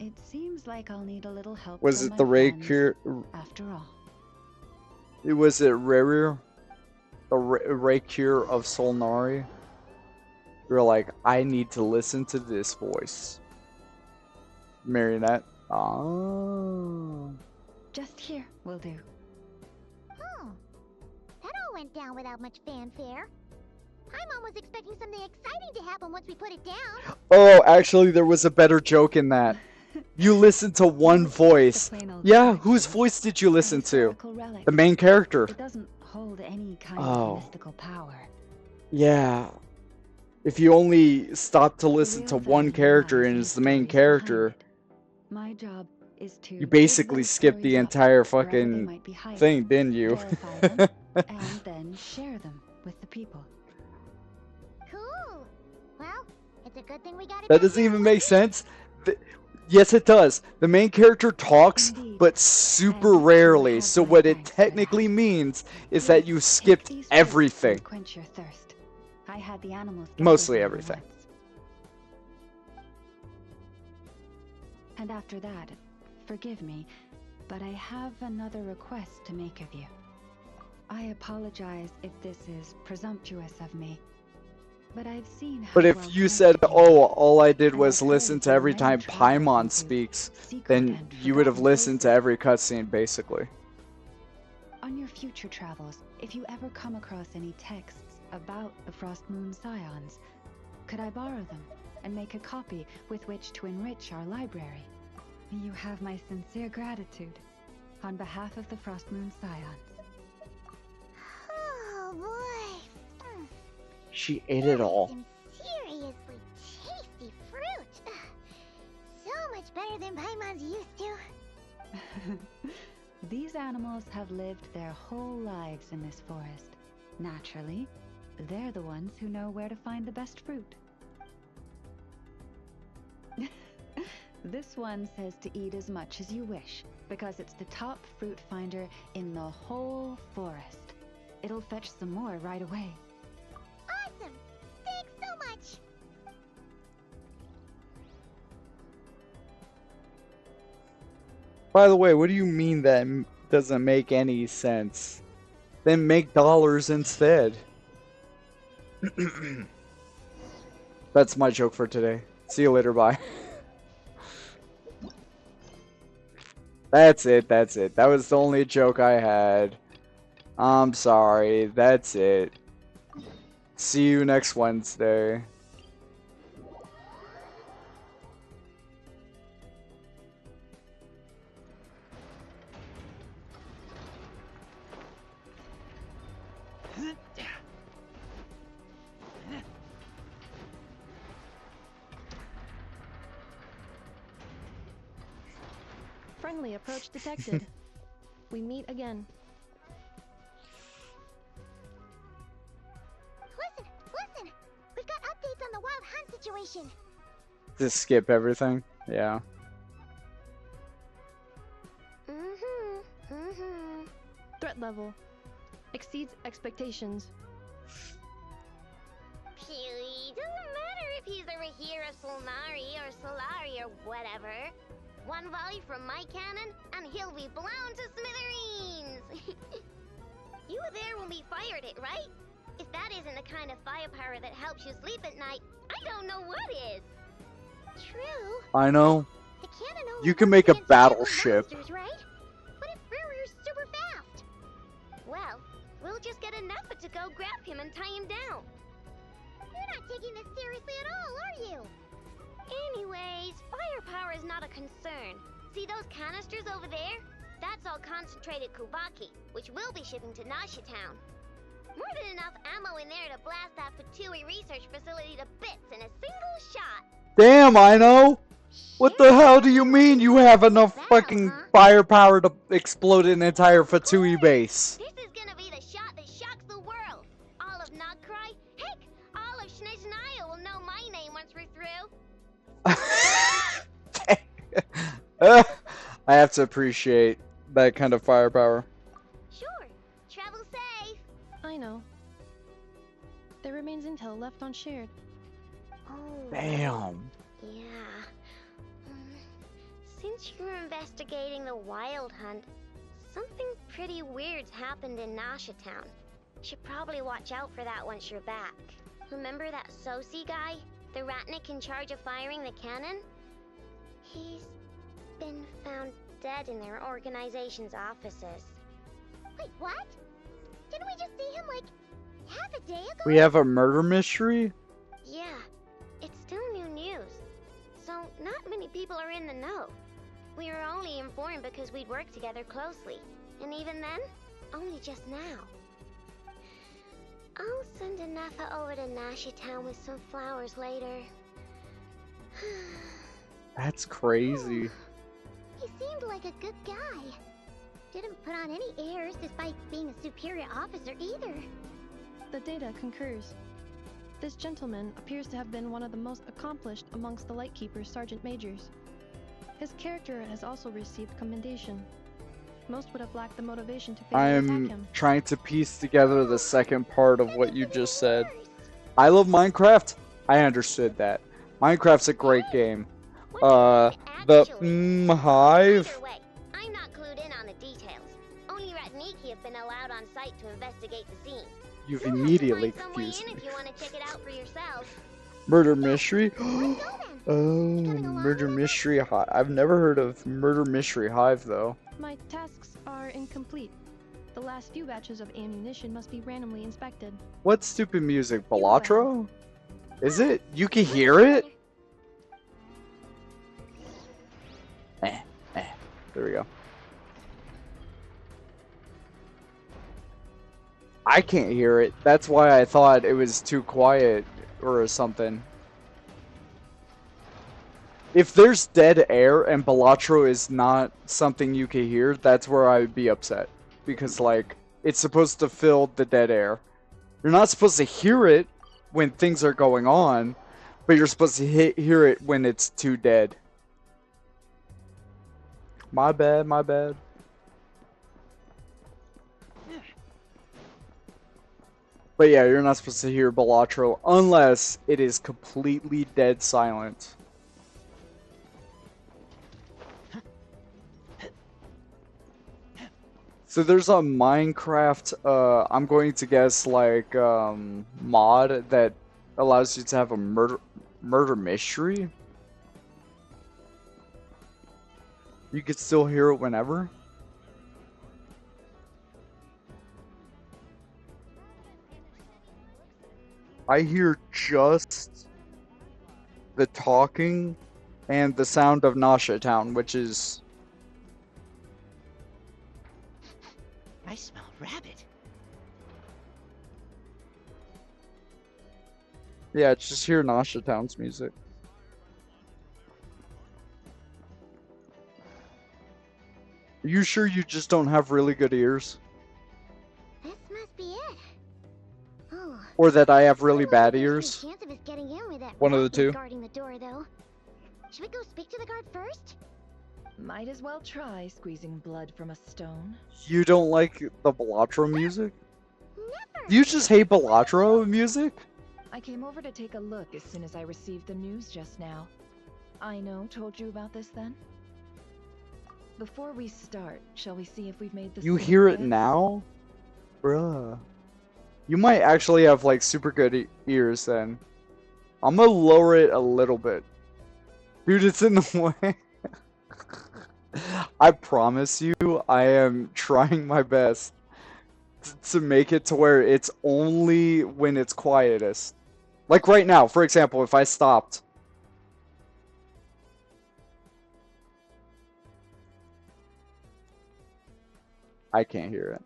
It seems like I'll need a little help Was from it my the Ray friends, Cure? after all. Was it Rerir? The Ray Cure of Solnari? You're like, I need to listen to this voice. Marionette. Oh. Just here will do. Oh. That all went down without much fanfare. Paimon was expecting something exciting to happen once we put it down. Oh, actually, there was a better joke in that. You listened to one voice. The plain old Yeah, statue, whose voice did you a listen to? historical relic. The main character. It doesn't hold any kind Oh. of mystical power. Yeah. If you only stop to The listen to real one value character lies and in it's the main stories behind character. it. My job is to You dig basically those skipped the stories up entire wherever they fucking might be hiding, thing, didn't you? verify them, and then share them with the people. Cool. Well, it's a good thing we got it That back doesn't here even in make one piece. sense. Yes, it does. The main character talks, Indeed. but I super used to rarely. have So my what it thanks for that. technically means is Here, that you take skipped these fruits everything. and quench your thirst. I had the animals gather Mostly them everything. once. And after that, forgive me, but I have another request to make of you. I apologize if this is presumptuous of me, but I've seen how But if well you said, connected you oh, are, all I did and was I've heard listen that to there are every many time travelers Paimon into speaks, secret then and you would have forgotten listened to places. every cutscene, basically. On your future travels, if you ever come across any texts about the Frost Moon Scions, could I borrow them and make a copy with which to enrich our library? You have my sincere gratitude on behalf of the Frost Moon Scions. Oh boy. She ate it all. Some seriously tasty fruit. So much better than Paimon's used to. These animals have lived their whole lives in this forest. Naturally, they're the ones who know where to find the best fruit. This one says to eat as much as you wish, because it's the top fruit finder in the whole forest. It'll fetch some more right away. Awesome. Thanks so much. By the way, what do you mean that doesn't make any sense? Then make dollars instead. That's my joke for today. See you later, bye. That's it, that's it. That was the only joke I had. I'm sorry, that's it. See you next Wednesday. Friendly approach detected. We meet again. Listen. We've got updates on the wild hunt situation. Just skip everything. Yeah. Threat level exceeds expectations. Phew, doesn't matter if he's a Rahira Solnari or Solari or whatever. One volley from my cannon, and he'll be blown to smithereens! You were there when we fired it, right? If that isn't the kind of firepower that helps you sleep at night, I don't know what is! True. I know. The cannon only You can works make a against deadly battleship. monsters, right? What if Ruru's super fast? Well, we'll just get enough to go grab him and tie him down. You're not taking this seriously at all, are you? Anyways, firepower is not a concern. See those canisters over there? That's all concentrated Kubaki, which we'll be shipping to Nasha Town. More than enough ammo in there to blast that Fatui research facility to bits in a single shot. Damn, I know. What the hell do you mean you have enough fucking firepower to explode an entire Fatui base? This is gonna be the shot that shocks the world. All of Nod Krai, heck, all of Shnezhnaya will know my name once we're through. I have to appreciate that kind of firepower. Sure, travel safe. I know. There remains intel left unshared. Oh. Damn. Yeah. Since you're investigating the wild hunt, something pretty weird's happened in Nasha Town. Should probably watch out for that once you're back. Remember that Sosi guy? The Ratnik in charge of firing the cannon? He's been found dead in their organization's offices. Wait, what? Didn't we just see him like half a day ago? We have a murder mystery? Yeah, it's still new news. So not many people are in the know. We were only informed because we'd worked together closely. And even then, only just now. I'll send Anafa over to Nasha Town with some flowers later. That's crazy. He seemed like a good guy. Didn't put on any airs despite being a superior officer either. The data concurs. This gentleman appears to have been one of the most accomplished amongst the Lightkeeper's sergeant majors. His character has also received commendation. Most would have lacked the motivation to fatally attack I'm him. trying to piece together the second part of what you just said. I love Minecraft. I understood that. Minecraft's a great game. The Hive. Either way, I'm not clued in on the details. Only Ratniki have been allowed on site to investigate the scene. You've You'll have to immediately find some way confused in me. if you want to check it out for yourselves. Murder Mystery? Let's go then. Oh, coming along Murder with us? Mystery Hive. I've never heard of Murder Mystery Hive, though. My tasks are incomplete. The last few batches of ammunition must be randomly inspected. What stupid music? will. Balatro? Is it? You can hear it? There we go. I can't hear it. That's why I thought it was too quiet or something. If there's dead air and Balatro is not something you can hear, that's where I would be upset. Because, like, it's supposed to fill the dead air. You're not supposed to hear it when things are going on, but you're supposed to hear it when it's too dead. My bad, my bad. But yeah, you're not supposed to hear Balatro unless it is completely dead silent. So there's a Minecraft, I'm going to guess, like, mod that allows you to have a murder mystery. You could still hear it whenever. I hear just the talking and the sound of Nasha Town, which is... I smell rabbit. Yeah, just hear Nasha Town's music. Are you sure you just don't have really good ears? This must be it. Oh. Or that I have really Seems like bad there's a ears? chance of us getting in with that One of the rat two. guarding the door, though. Should we go speak to the guard first? Might as well try squeezing blood from a stone. You don't like the Balatro music? Never. You just hate Balatro music? I came over to take a look as soon as I received the news just now. Aino told you about this then? Before we start, shall we see if we've made the You same hear it advance? now? Bruh. You might actually have, like, super good ears then. I'm gonna lower it a little bit. Dude, it's in the way. I promise you, I am trying my best to make it to where it's only when it's quietest. Like right now, for example, if I stopped. I can't hear it.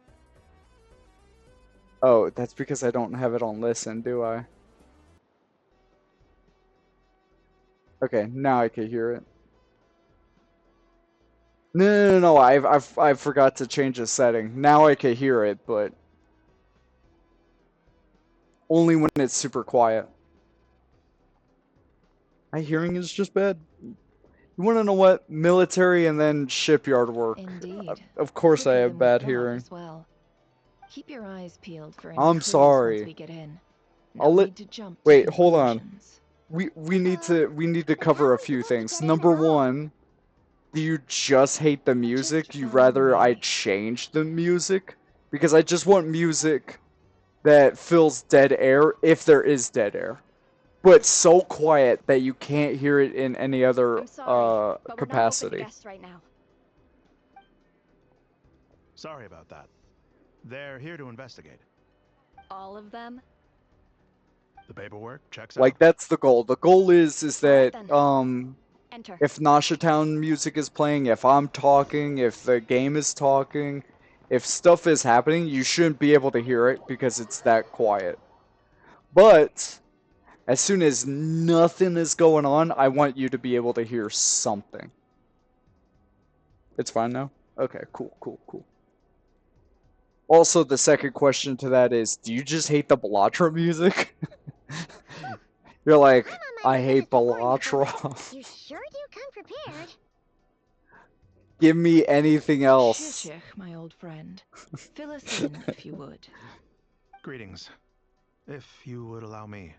Oh, that's because I don't have it on listen, do I? Okay, now I can hear it. No, I forgot to change the setting. Now I can hear it, but only when it's super quiet. My hearing is just bad. You want to know what? Military and then shipyard work. Indeed. Of course I Could be have them bad with that hearing. as well. Keep your eyes peeled for any I'm clues sorry. once we get in. I'll No let- need to jump to Wait, hold on. conclusions. We need to cover a few things. Number one, do you just hate the music? You rather I change the music? Because I just want music that fills dead air, if there is dead air. But so quiet that you can't hear it in any other I'm sorry, but capacity. we're not open to guests right now. Sorry about that. They're here to investigate. All of them? The paperwork checks out. Like, that's the goal. The goal is that, then. Enter. if Nasha Town music is playing, if I'm talking, if the game is talking, if stuff is happening, you shouldn't be able to hear it because it's that quiet. But as soon as nothing is going on, I want you to be able to hear something. It's fine now? Okay, cool, cool, cool. Also, the second question to that is, do you just hate the Bellatra music? You're like, I'm on my I hate bucket list before Bellatra. you sure do come prepared. Give me anything else. Shishich, my old friend. Fill us in, if you would. Greetings. If you would allow me.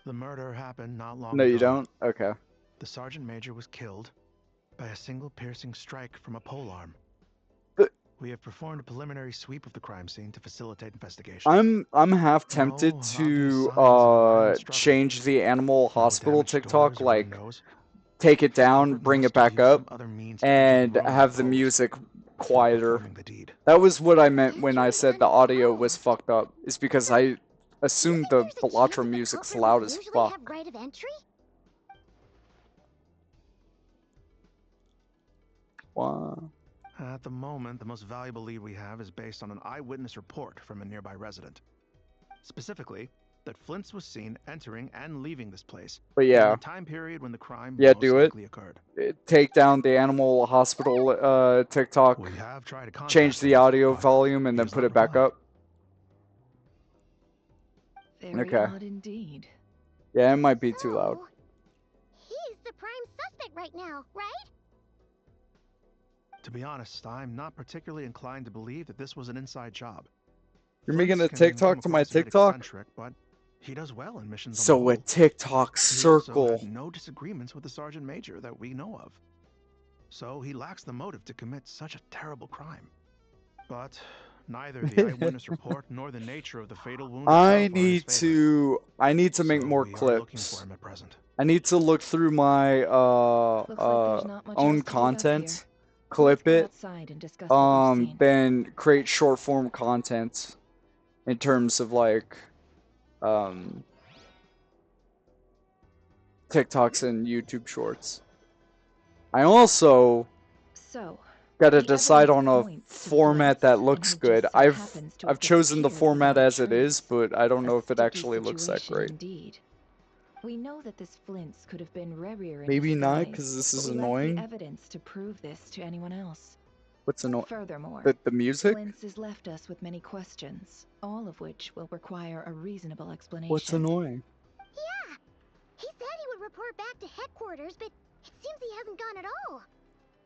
The murder happened not long No, ago. you don't? Okay. The Sergeant Major was killed by a single piercing strike from a polearm. But- We have performed a preliminary sweep of the crime scene to facilitate investigation. I'm half tempted No obvious to signs of violent struggle. change the animal No hospital damaged TikTok, doors or like windows. take it The down, culprit bring it must have back used some up, other means to enter the and room have the proposed music before quieter. performing the deed. That was what I meant when I Injured said the audio unknown. was fucked up. Is because I You assumed think the there's a chance Bellatra that the music's culprit loud would as usually fuck. have right of entry? Wow. At the moment, the most valuable lead we have is based on an eyewitness report from a nearby resident. Specifically, that Flint's was seen entering and leaving this place But during yeah, the time period when the crime Yeah, most do it. likely occurred. Take down the animal hospital TikTok, We have tried to contact change the him, audio but volume, and he then has put not it back replied. up. Very Okay. odd indeed. Yeah, it might be too loud. So, he's the prime suspect right now, right? To be honest, I'm not particularly inclined to believe that this was an inside job. You're making a Flint's can TikTok come to my across a bit TikTok? eccentric, but he does well in missions on the So whole. a TikTok He also circle. had no disagreements with the Sergeant Major that we know of. So he lacks the motive to commit such a terrible crime. But neither the eyewitness report nor the nature of the fatal wound itself I are in his need favor. to make So more we are looking clips. for him at present. I need to look through my Looks like there's not much own else to dig up here. content, clip Let's go it, outside and discuss what we've seen. then create short form content in terms of like TikToks and YouTube shorts. I also So, gotta the decide evidence on a points to format Flint's, that and looks he good. just so happens to have I've chosen the disappeared format without as it is, trace. but I don't know A if it sticky actually looks that situation great. Indeed. We know that this Flint's could have been rarer in Maybe not, disguise, because this but is we lack annoying. the evidence to prove this to anyone else. What's annoying? Furthermore, The music? Flint's has left us with many questions, all of which will require a reasonable explanation. What's annoying? Yeah. He said he would report back to headquarters, but it seems he hasn't gone at all.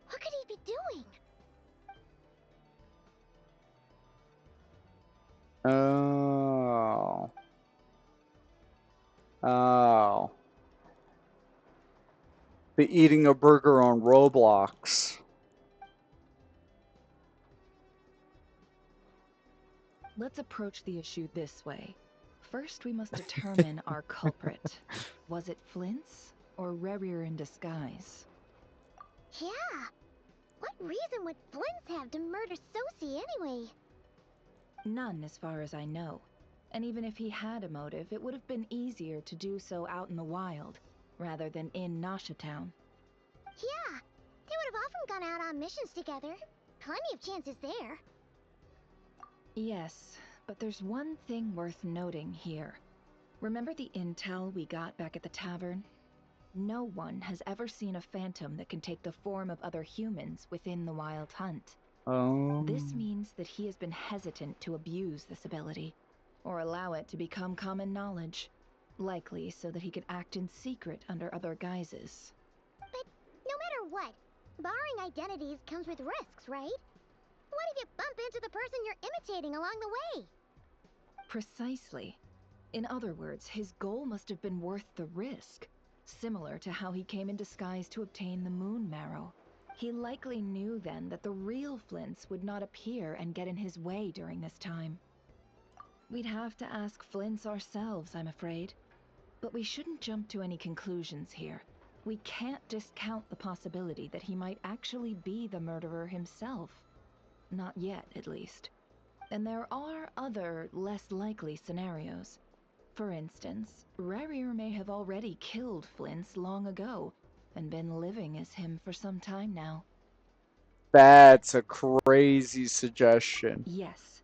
What could he be doing? Oh. Oh. The eating a burger on Roblox. Let's approach the issue this way. First, we must determine our culprit. Was it Flint's or Rerir in disguise? Yeah. What reason would Flint's have to murder Sosie anyway? None, as far as I know. And even if he had a motive, it would have been easier to do so out in the wild, rather than in Nasha Town. Yeah. They would have often gone out on missions together. Plenty of chances there. Yes, but there's one thing worth noting here. Remember the intel we got back at the tavern? No one has ever seen a phantom that can take the form of other humans within the Wild Hunt. Oh. This means that he has been hesitant to abuse this ability, or allow it to become common knowledge, likely so that he could act in secret under other guises. But no matter what, borrowing identities comes with risks, right? What if you bump into the person you're imitating along the way? Precisely. In other words, his goal must have been worth the risk, similar to how he came in disguise to obtain the moon marrow. He likely knew then that the real Flint's would not appear and get in his way during this time. We'd have to ask Flint's ourselves, I'm afraid. But we shouldn't jump to any conclusions here. We can't discount the possibility that he might actually be the murderer himself. Not yet, at least. And there are other, less likely scenarios. For instance, Rerir may have already killed Flint's long ago, and been living as him for some time now. That's a crazy suggestion. Yes,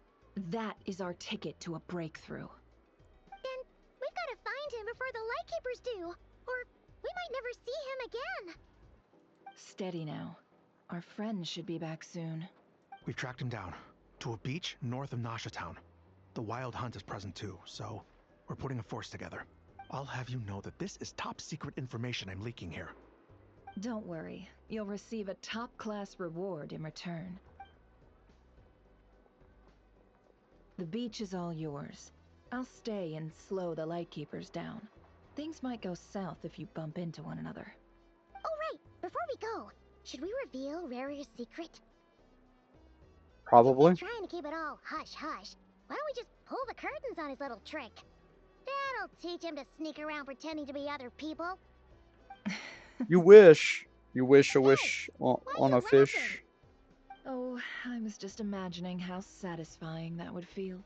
that is our ticket to a breakthrough. Then we've got to find him before the Lightkeepers do, or we might never see him again. Steady now. Our friend should be back soon. We've tracked him down to a beach north of Nasha Town. The Wild Hunt is present too, so we're putting a force together. I'll have you know that this is top secret information I'm leaking here. Don't worry. You'll receive a top-class reward in return. The beach is all yours. I'll stay and slow the Lightkeepers down. Things might go south if you bump into one another. Oh, right. Before we go, should we reveal Rarier's secret? Probably. He's trying to keep it all hush-hush. Why don't we just pull the curtains on his little trick? That'll teach him to sneak around pretending to be other people. You wish. You wish a wish on a fish. Oh, I was just imagining how satisfying that would feel.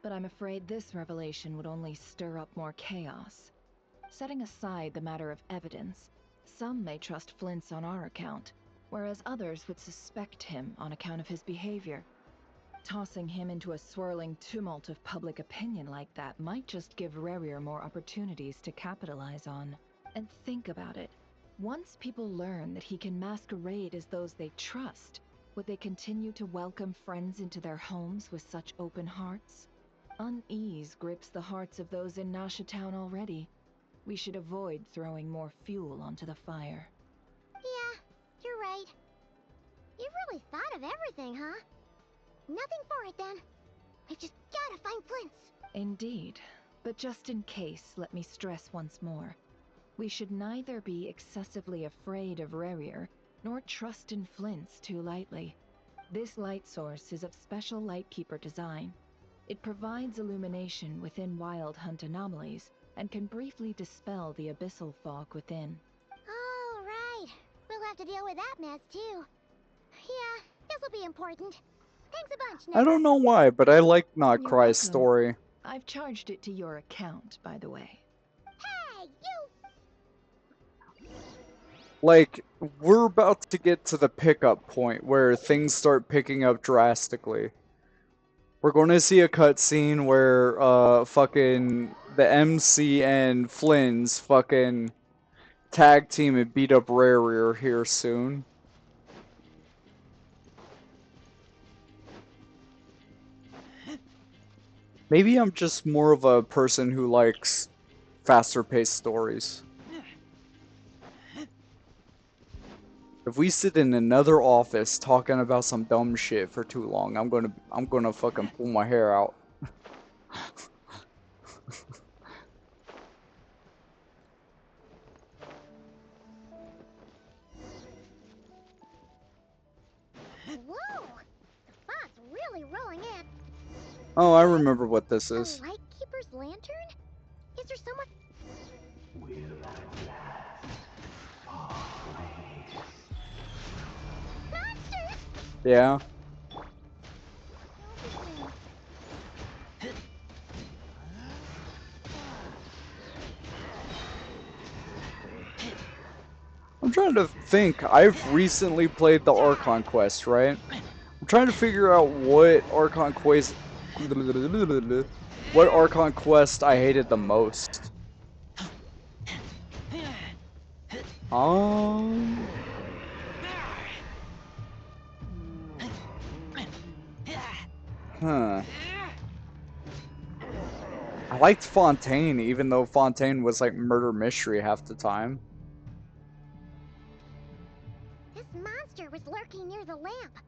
But I'm afraid this revelation would only stir up more chaos. Setting aside the matter of evidence, some may trust Flint's on our account, whereas others would suspect him on account of his behavior. Tossing him into a swirling tumult of public opinion like that might just give Rarier more opportunities to capitalize on. And think about it. Once people learn that he can masquerade as those they trust, would they continue to welcome friends into their homes with such open hearts? Unease grips the hearts of those in Nasha Town already. We should avoid throwing more fuel onto the fire. Yeah, you're right. You really thought of everything, huh? Nothing for it then. We've just gotta find Flint's. Indeed. But just in case, let me stress once more. We should neither be excessively afraid of Rarier, nor trust in Flint's too lightly. This light source is of special Lightkeeper design. It provides illumination within Wild Hunt anomalies, and can briefly dispel the abyssal fog within. Oh, right. We'll have to deal with that mess, too. Yeah, this'll be important. Thanks a bunch, Ned. I don't know why, but I like Nod You're Krai's welcome. story. I've charged it to your account, by the way. Hey, you! Like, we're about to get to the pickup point where things start picking up drastically. We're going to see a cutscene where, fucking the MC and Flynn's fucking tag team and beat up Rarier here soon. Maybe I'm just more of a person who likes faster-paced stories. If we sit in another office talking about some dumb shit for too long, I'm gonna fucking pull my hair out. Whoa! The fog's really rolling in. Oh, I remember what this is. A Lightkeeper's lantern? Is there someone... Monsters! Yeah. I'm trying to think. I've recently played the Archon quest, right? I'm trying to figure out what Archon quest I hated the most. Huh. I liked Fontaine, even though Fontaine was like murder mystery half the time. This monster was lurking near the lamp.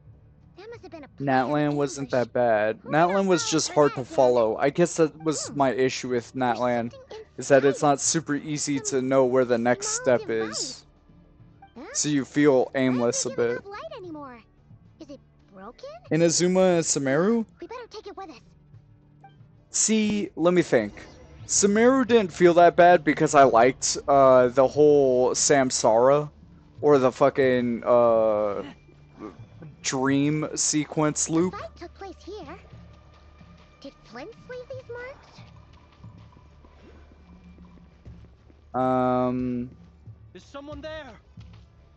That must have been a Natlan wasn't that bad. Natlan was just hard to follow. I guess that was my issue with Natlan, is that it's not super easy to know where the next step is. So you feel aimless a bit. Is it broken? Inazuma Sumeru? We better take it with us. See, let me think. Sumeru didn't feel that bad because I liked the whole Samsara, or the fucking dream sequence loop. The fight took place here. Did Flint leave these marks? Is someone there?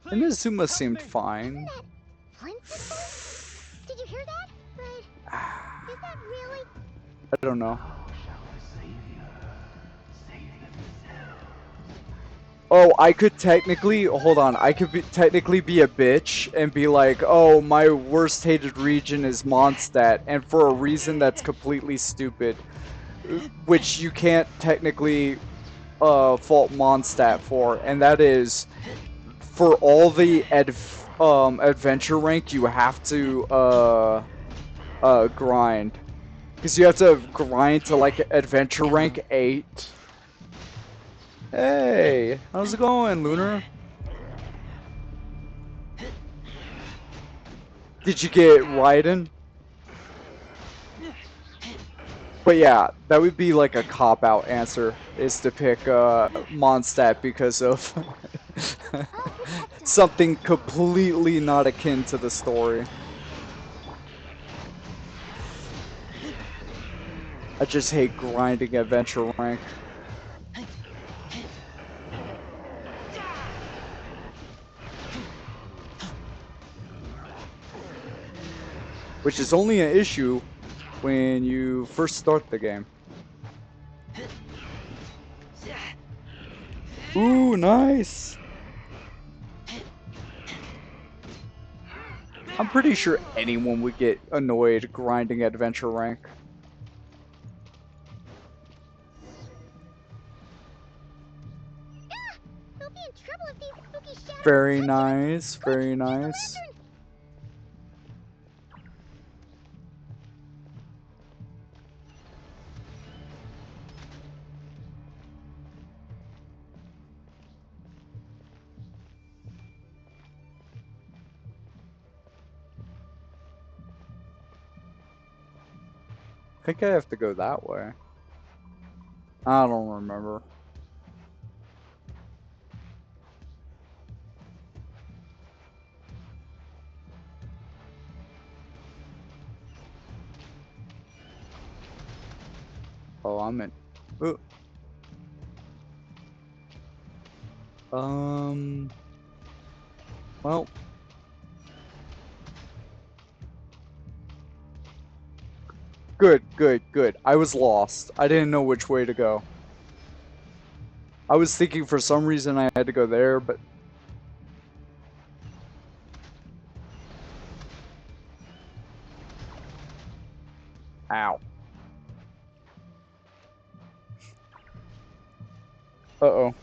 Inazuma seemed fine. Flint's symbol? Did you hear that? But is that really? I don't know. Oh, I could technically, hold on, I could technically be a bitch and be like, oh, my worst hated region is Mondstadt, and for a reason that's completely stupid, which you can't technically fault Mondstadt for, and that is, for all the adventure rank, you have to grind. Because you have to grind to like adventure rank 8. Hey, how's it going, Lunar? Did you get Raiden? But yeah, that would be like a cop-out answer, is to pick Mondstadt because of something completely not akin to the story. I just hate grinding adventure rank. Which is only an issue when you first start the game. Ooh, nice! I'm pretty sure anyone would get annoyed grinding adventure rank. We'll be in trouble if these spooky shadows Very touch us. nice, very Quick, get the nice. lantern. I think I have to go that way. I don't remember. Oh, I'm in. Ooh. Well. Good, good, good. I was lost. I didn't know which way to go. I was thinking for some reason I had to go there, but... Ow. Uh-oh.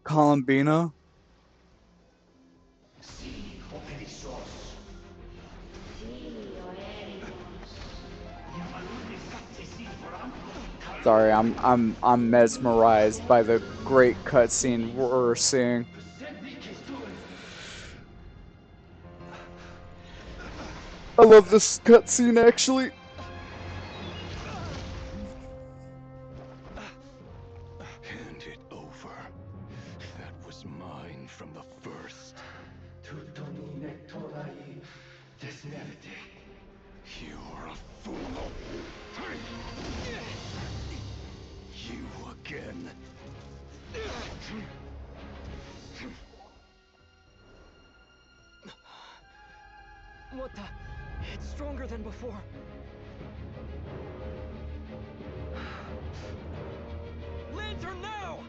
Columbina? Sorry, I'm mesmerized by the great cutscene we're seeing. I love this cutscene actually. Hand it over. That was mine from the first. You're a fool. You again. What the? It's stronger than before. Lantern now!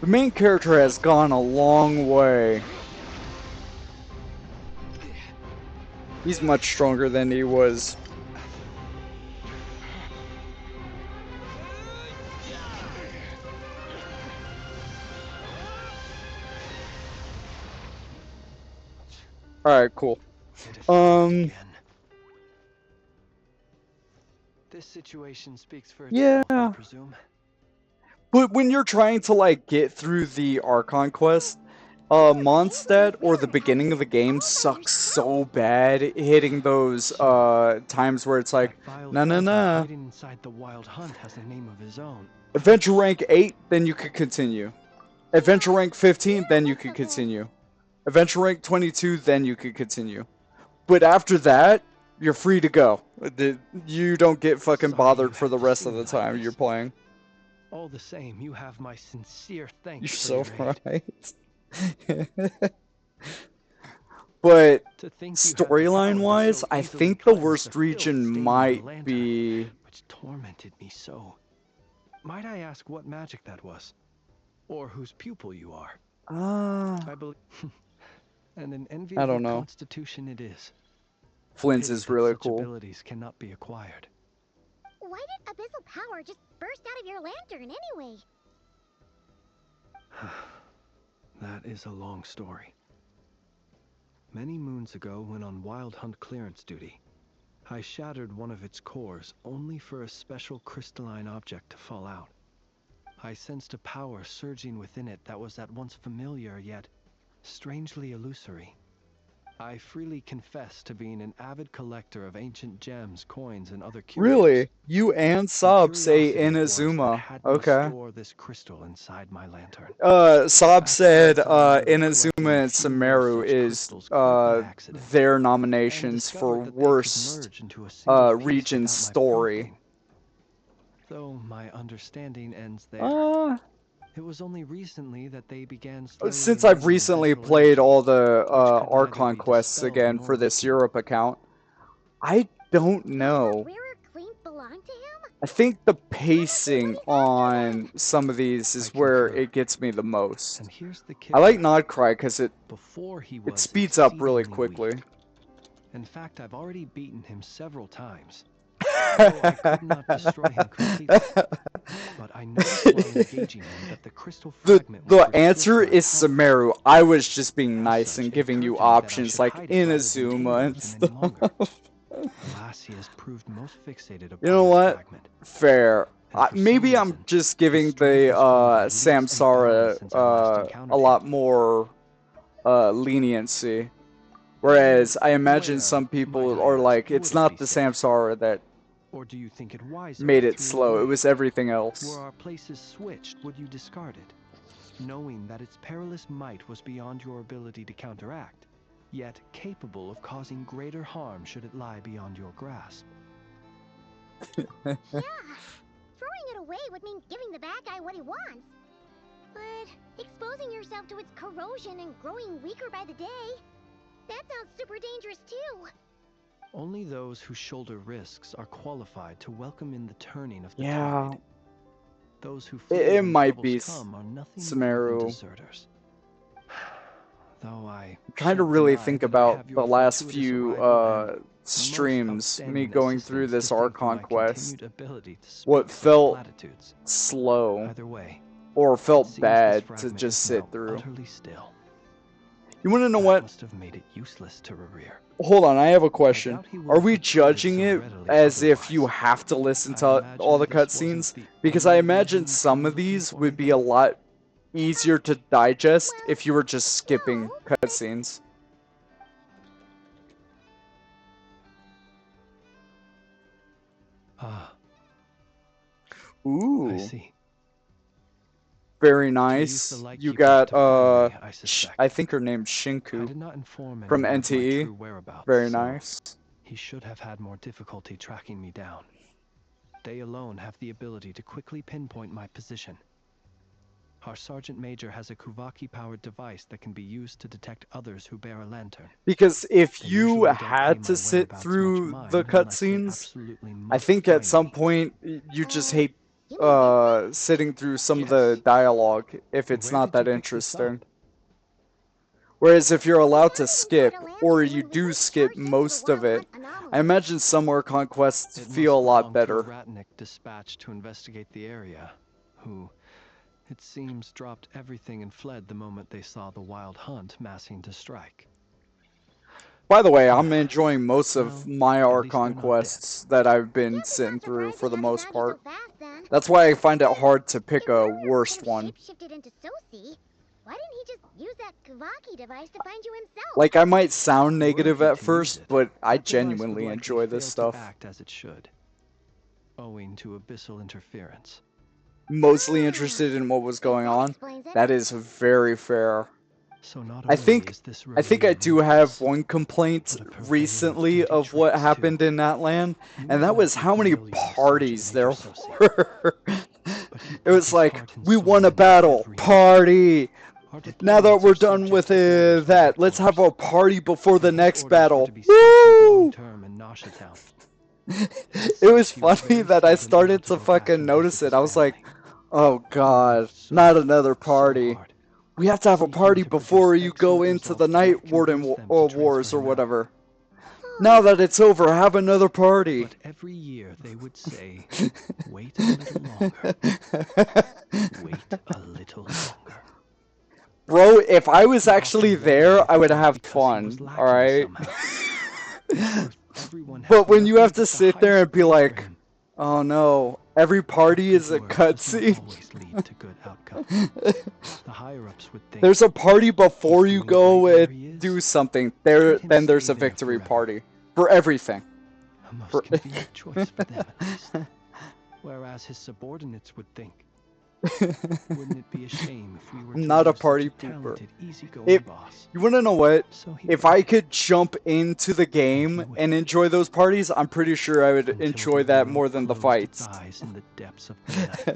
The main character has gone a long way. He's much stronger than he was. Alright, cool. This situation speaks for Yeah. itself, I presume. But when you're trying to like get through the Archon quest, Mondstadt or the beginning of the game sucks so bad, hitting those times where it's like, nah nah nah. Hiding inside the Wild Hunt has a name of his own. Adventure rank 8, then you could continue. Adventure rank 15, then you could continue. Adventure rank 22, then you could continue. But after that, you're free to go. You don't get fucking bothered for the rest of the time you're playing. All the same, you have my sincere thanks. You're for so your aid. right. But To think you had the storyline power to wise, so I easily think the cleanse worst filth region stained my might lantern, be... which tormented me so. Might I ask what magic that was? Or whose pupil you are? I believe... and an enviable know. constitution it is. Flynn's Pity is that really such cool. abilities cannot be acquired. Why did abyssal power just burst out of your lantern anyway? That is a long story. Many moons ago, when on Wild Hunt clearance duty, I shattered one of its cores only for a special crystalline object to fall out. I sensed a power surging within it that was at once familiar yet strangely illusory. I freely confess to being an avid collector of ancient gems, coins, and other curios. Really? You and Sob say Curiosity it was that Inazuma. had me Okay. store this crystal inside my lantern. Sob Fast said forward to when I was Inazuma collecting and a few more Sumeru such is crystals quite by accident, their and nominations for discovered that they could worst merge into a single piece region without my story. prompting. Though my understanding ends there. It was only recently that they began slowly Since I've emitting a recently visual played energy, all the which could neither Archon be quests dispelled again nor for this weakened. Europe account, I don't know. Rarer clink belong to him? I think the pacing on some of these is where it gets me the most. And here's the I like kicker. Nod Krai because it Before he it was speeds up really exceedingly quickly. weak. In fact, I've already beaten him several times. Though I could not destroy him completely. But I noticed while engaging him that the crystal fragment The would restrict answer my is power. Sumeru. I was just being nice such, and it giving you occurred to me that I options should like hide it rather than tangle Inazuma and with him any longer. stuff. Alas, he has proved most fixated upon You know this what? fragment. Fair. And for Maybe some I'm reason, just his giving strength the has proved at least Samsara unbalanced since I last encountered a him. lot more leniency. Whereas I imagine Where, some might people I are ask, like, would it's it not be the safe? Samsara that Or do you think it wiser made if it through slow. It away? was everything Were else. our places switched, would you discard it, knowing that its perilous might was beyond your ability to counteract, yet capable of causing greater harm should it lie beyond your grasp? Yeah. Throwing it away would mean giving the bad guy what he wants. But exposing yourself to its corrosion and growing weaker by the day, that sounds super dangerous too. Only those who shoulder risks are qualified to welcome in the turning of the Yeah. tide. Those who flee It when might troubles be come are nothing more Sumeru. than deserters. Though I I'm trying to shan't really deny think that I about have the your last fortuitous few arrival and streams, most me outstanding going through assistance this to think for Archon my quest. continued ability to speak What such felt platitudes. slow Either way, or it felt seems this bad to fragment just is sit now through. utterly still. You want to know That what? must have made it useless to rear. Hold on, I have a question. doubt he would Are have we retreated judging so it readily as if you otherwise. have to listen I to imagine all the this wasn't cutscenes? the Because I only imagine reason he some came of looking these for would me, be a though. lot easier to digest if you were just skipping cutscenes. Ah, Ooh. I see. Very To use nice. the light You keepers got, to find me, I suspect. I think her name's I Shinku did not inform from anyone of my NTE. true whereabouts, Very so nice. he should have had more difficulty tracking me down. They alone have the ability to quickly pinpoint my position. Our Sergeant Major has a Kuvaki-powered device that can be used to detect others who bear a lantern. Because if They you usually don't pay had my to sit whereabouts through much the mind unless they cutscenes, absolutely I must think at find some me. point you just hate You mean that? sitting through some of Yes. the dialogue if it's Where not did that you pick this up? interesting. Whereas if you're allowed to Yeah, we skip, bought a or lantern you when we do first skip charged into the most of Wild it, Hunt anomaly. I imagine some Archon quests It feel a must lot belong to a better. Ratnik dispatched to investigate the area, who, it seems, dropped everything and fled the moment they saw the Wild Hunt massing to strike. By the way, I'm enjoying most of Well, my at least Archon they're not quests that I've been Guess it's sitting not through surprising for the I most found you so part. fast, then. That's why I find it hard to pick The a couriers worst could have one. shapeshifted into Sosi, Why didn't he just use that Kavaki device to find you himself? Like, I might sound negative Worthy at to use first, it, but I that device would genuinely likely enjoy this fail stuff. to act as it should, owing to abyssal interference. Mostly interested in what was going on. Explains it. That is very fair. So not I only think is this I think I review do have ruthless, one complaint but a purveyor of recently dirty of what tricks, happened too. in that land, You and may that not was be how many familiar with parties Sergeant there Major Associate, were. but he It put was his like, heart and we soul won a into battle, every party. Our Now that deployments we're are done with subject to orders from that, let's have a headquarters. party before the And his next orders were battle. to be stationed Woo! long-term in Nasha Town. As It was such, he was funny very that I seldom able started to to go back fucking and notice visit it. his I was like, family. oh He god, worked so, not another so party. hard, We have to have a seeking party to produce before you go excellent into the results that Night Warden convinced them to transfer Wars or him out. whatever. Now that it's over, have another party. But every year they would say, wait a little longer. Wait a little longer. Bro, if I was He actually often there, wondered I if would it was have because he was fun, lacking alright? somehow. In truth, everyone had But when you nothing have to but the sit there highest and be praise for like, him. oh no, every party But is a good work does not cutscene. always lead to good outcomes. The higher-ups would think, There's a party before he's you doing go great where and he is. do something. Let him Then there's stay a there victory forever. party. For everything. A most For- convenient choice for them, at least. Whereas his subordinates would think, wouldn't it be a shame if we were to Not a lose party such a pooper. talented, easygoing If boss? you want to know what? So he If I waited, could jump into the game waited. and enjoy those parties, I'm pretty sure I would until enjoy the that world more than the closed its fights. eyes in the depths of the night.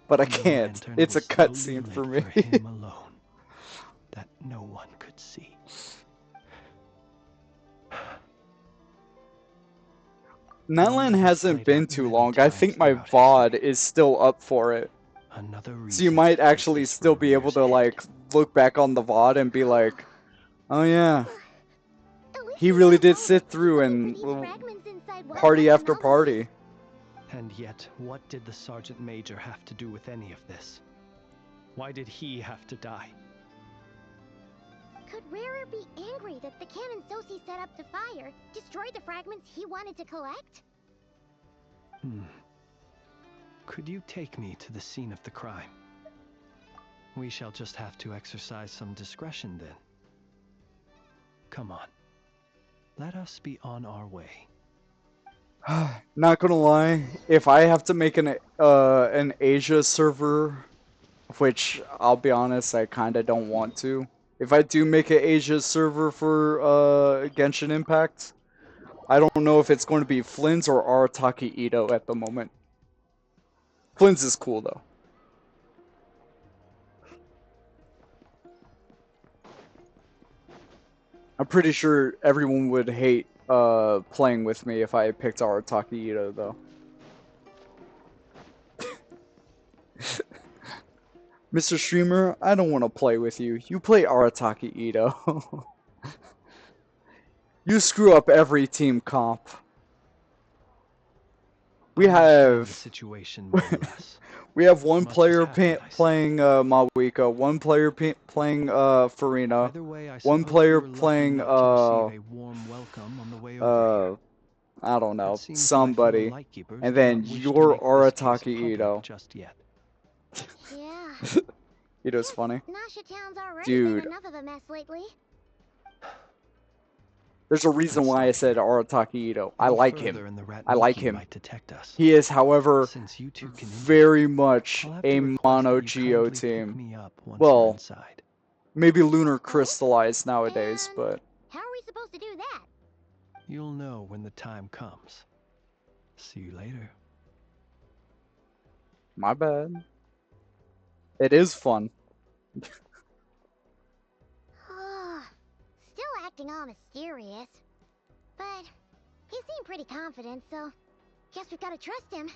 But I And the can't. lantern It's a was slowly cutscene lit for me. him alone, that no one could see. Nightland This hasn't played been out too many long. I times think my throughout VOD history. is still up for it. Another So you reason might to keep actually this still be able revere's to head. like look back on the VOD and be like, oh yeah, At least he we really now did know sit that through looking and for these fragments inside Wild party Hunt's after mouthpiece. party. And yet, what did the Sergeant Major have to do with any of this? Why did he have to die? Could Rarer be angry that the cannon Sosi set up to fire destroyed the fragments he wanted to collect? Could you take me to the scene of the crime? We shall just have to exercise some discretion then. Come on. Let us be on our way. Not gonna lie, if I have to make an Asia server, which I'll be honest, I kinda don't want to. If I do make an Asia server for Genshin Impact, I don't know if it's going to be Flynn's or Arataki Ito at the moment. Flynn's is cool though. I'm pretty sure everyone would hate playing with me if I picked Arataki Ito though. Mr. Streamer, I don't want to play with you. You play Arataki Ito. You screw up every team comp. We have situation more or less. we have one Much player has happened, I see. playing Mawika, one player playing Farina, Either way, I one suppose player we were lucky playing enough to receive a warm welcome on the way over here. I don't know, It seems somebody, my fellow lightkeepers and do then not wish to your make this case Arataki public Ito. just yet. Yeah. Ito's funny. Nasha Town's already Dude. been enough of a mess lately. There's a reason why I said Arataki Ito. I Any like further him. and the rat I like monkey him. might detect us. He is, however, Since you two can very much I'll have a to request mono that you geo kindly pick team. me up once Well, you're inside. maybe lunar crystallized nowadays, And but how are we supposed to do that? You'll know when the time comes. See you later. my bad. It is fun. Still acting all mysterious. But he seemed pretty confident, so guess we've got to trust him.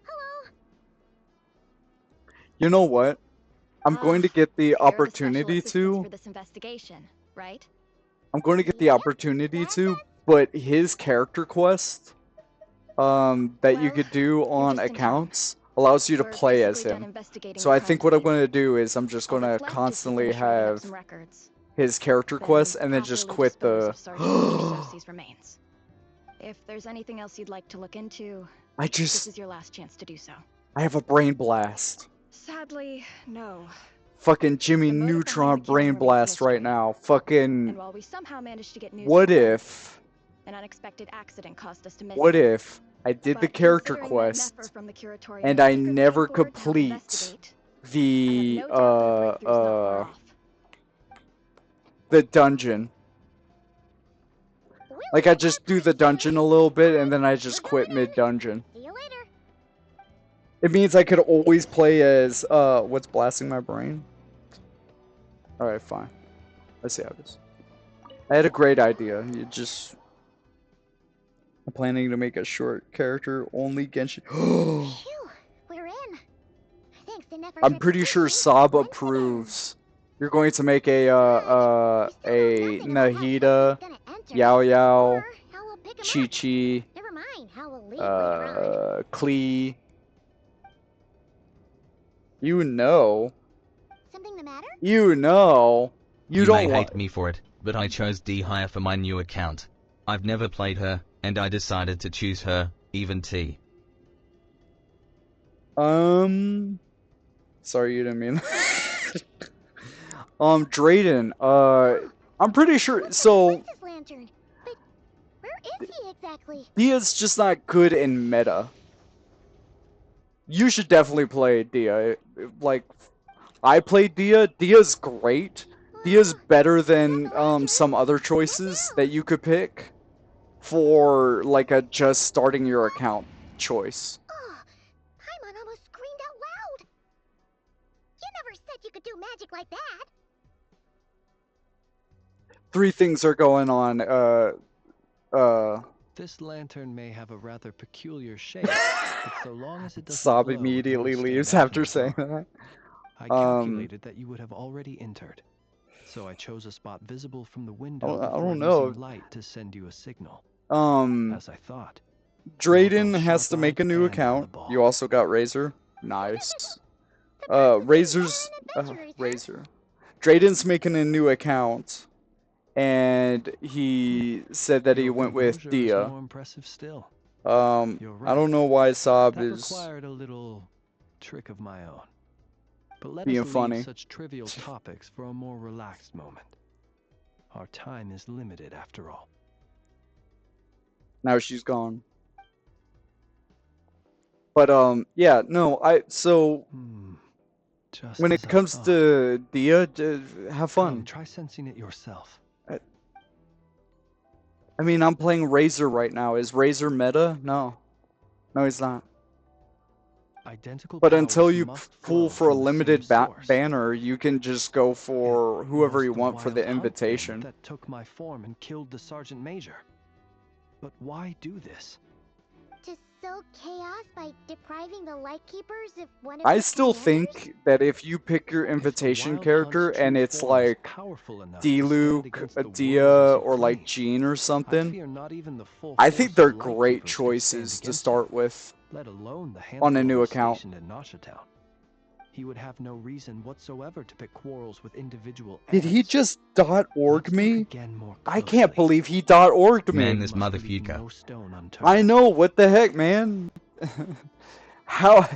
Hello? You know what? I'm going to get the You're the special opportunity assistant to. for this investigation, right? I'm going to get the Yep, opportunity that's to, it. but his character quest, that you Well, could do on just in time. accounts allows you to We're play as basically done him. investigating So the I crime think what I'm scene. going to do is I'm just All going to that's left is to constantly ensure we have some records. his character Then quest and then just properly quit dispose the. of Sergeant Major Sosi's remains. If there's anything else you'd like to look into, This is your last chance to do so. I have a brain blast. Sadly, no. Fucking Jimmy The motive Neutron behind the killing brain remains a blast right mystery. now. Fucking. And while we somehow managed to get news What from home, if? an unexpected accident caused us to miss What him. if I did the But character considering that quest Nefer from the Curatorium and I secretly never came forward to help complete investigate, the I have no doubt that a breakthrough's not far off. the dungeon? Like I just do the dungeon a little bit and then I just quit mid-dungeon. See you later. It means I could always play as what's blasting my brain? Alright, fine. Let's see how it is. I had a great idea. I'm planning to make a short character only Genshin. Phew, we're in. Thanks to Nefer I'm pretty sure Sob approves. You're going to make a Nahida, Yao Yao, Chi Chi, Never mind how we'll leave later on. Klee. You know. Something the matter? You know. You don't may want. hate me for it, but I chose D-Hire for my new account. I've never played her, and I decided to choose her, even T. Sorry, you didn't mean that. Drayden, I'm pretty sure, so... What's this lantern? But where is he exactly? Dia's just not good in meta. You should definitely play Dia. Like, I played Dia. Dia's great. Dia's better than, some other choices that you could pick for, like, a just starting your account choice. Oh, Paimon almost screamed out loud. You never said you could do magic like that. 3 things are going on, This lantern may have a rather peculiar shape, but so long as it doesn't Sob glow, it immediately won't stand leaves out after in the saying dark. that. I calculated that you would have already entered, so I chose a spot visible from the window I before don't know. using light to send you a signal. As I thought. Drayden has to make a new account. You also got Razor. Nice. Razor's... Razor. Drayden's making a new account. And he said that he went with Dia. More impressive still. I don't know why Sob That is required a little trick of my own. But let being us leave funny. such trivial topics for a more relaxed moment. Our time is limited after all. Now she's gone. But yeah, no, Just when as it I comes thought. to Dia, have fun. Come, try sensing it yourself. I mean, I'm playing Razor right now. Is Razor meta? No. No, he's not. Identical But until powers you must pull flow for a from the limited same source. banner, you can just go for whoever Was you the want for the wild hunt then invitation. that took my form and killed the Sergeant Major. But why do this? To sow chaos by depriving the Lightkeepers of one of I their still commanders? think that if you pick your invitation Wild character Hunt's and true it's form is like powerful enough to stand D-Luke, against the Dia, world as you or like claim. Jean or I something, fear not even the full I force think of they're the great Lightkeepers could stand choices to against start him, with let alone the on a handful new of us account. stationed in Nashatown. He would have no reason whatsoever to pick quarrels with individual Did he ants. just .org Let's look me? again more I can't closely. believe he .org'd Man, me. this Must leave motherfucker. no stone unturned. I know, what the heck, man? How...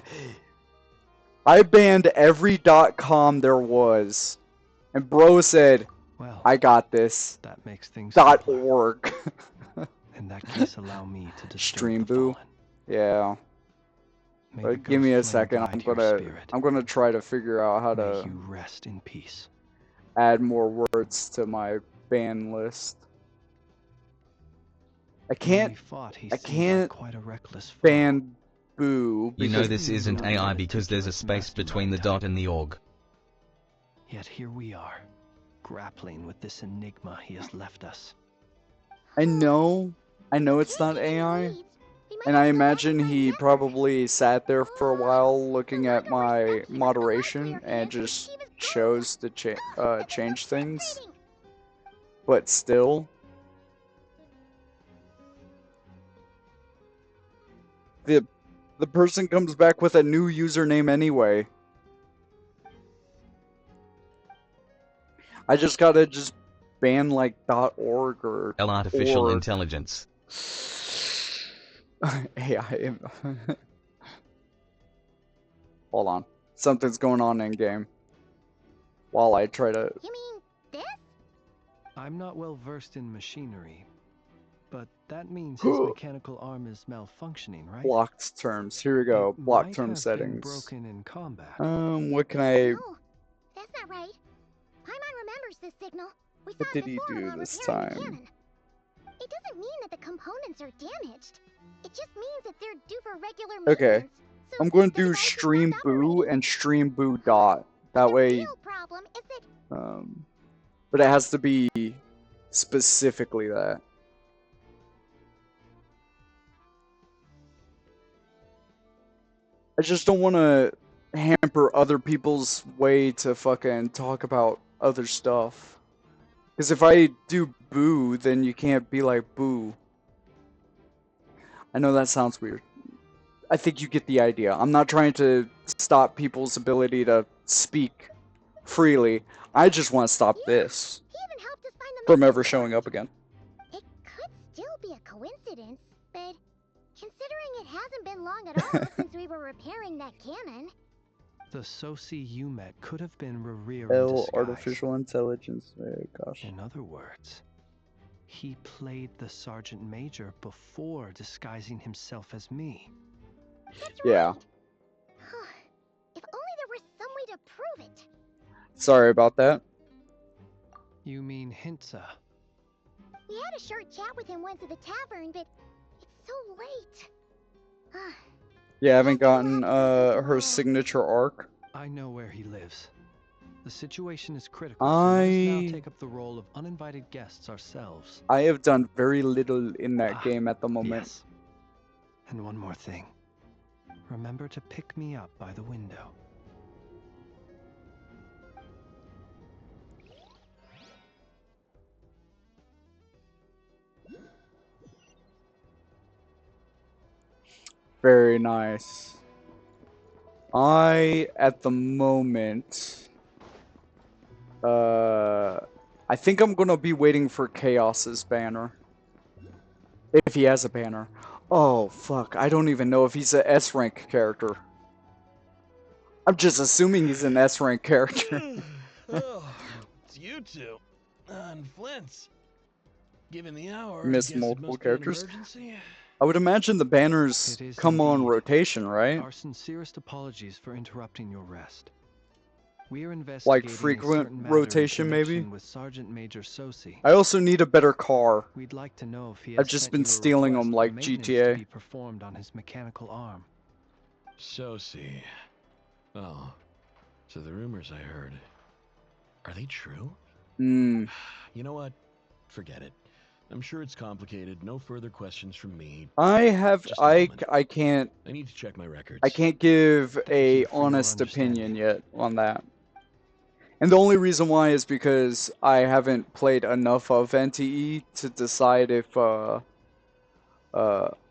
I banned every .com there was. And bro said, Well, I got this. that makes things simpler. .org. In that case, allow me to disturb Stream the boo. fallen. Yeah. May But the give me a ghost flame second. guide your spirit. I'm gonna try to figure out how May to you rest in peace. add more words to my ban list. I When we can't fought, he I seemed can't like quite a reckless foe. ban Boo You know because this isn't Not AI a because there's a meticulous space between the mastermind dot and the org. Yet here we are, grappling with this enigma he has left us. I know it's not AI, and I imagine he probably sat there for a while looking at my moderation and just chose to change things. But still, the person comes back with a new username anyway. I just gotta ban like .org or Artificial or. intelligence. AI. Hold on. Something's going on in game. While I try to. You mean this? I'm not well versed in machinery, but that means his mechanical arm is malfunctioning, right? Blocked terms. Here we go. It Block might term have been settings. broken in combat. What can I? No, that's not right. Paimon remembers this signal. We saw What it did he before do while this repairing the time? cannon. It doesn't mean that the components are damaged. It just means that they're due for regular maintenance. Okay. So I'm going to the do device is stream not boo operating. and stream boo dot. But That the way. real problem is that But it has to be specifically that. I just don't want to hamper other people's way to fucking talk about other stuff. Because if I do boo, then you can't be like boo. I know that sounds weird. I think you get the idea. I'm not trying to stop people's ability to speak freely. I just want to stop this he even helped us find the from missing ever showing part. up again. It could still be a coincidence, but considering it hasn't been long at all since we were repairing that cannon. The Soci you met could have been Rerir in L disguise. artificial intelligence. Gosh. In other words, he played the Sergeant Major before disguising himself as me. That's Yeah. right. If only there were some way to prove it. Sorry about that. You mean Hintsa? We had a short chat with him once at the tavern, but it's so late. Yeah, I haven't gotten her signature arc. I know where he lives. The situation is critical. So let us now take up the role of uninvited guests ourselves. I have done very little in that game at the moment. Yes. And one more thing. Remember to pick me up by the window. Very nice. At the moment, I think I'm gonna be waiting for Chaos's banner. If he has a banner. Oh, fuck. I don't even know if he's a S-rank character. I'm just assuming he's an S-rank character. Oh, it's you two. And Flint's. Given the hour, Miss I guess multiple it must be an characters. emergency. I would imagine the banners It is come on indeed. rotation, right? Our sincerest apologies for interrupting your rest. We are Like investigating frequent a certain matter rotation, in maybe? connection with Sergeant Major Soci. I also need a better car. We'd like to know if he has I've just sent been you a stealing request them for like maintenance GTA. to be performed on his mechanical arm. Soci. Oh, so the rumors I heard, are they true? Hmm. You know what? Forget it. I'm sure it's complicated. No further questions from me. I can't I need to check my records. I can't give Thank a you for your honest understanding. opinion yet on that. And the only reason why is because I haven't played enough of NTE to decide if I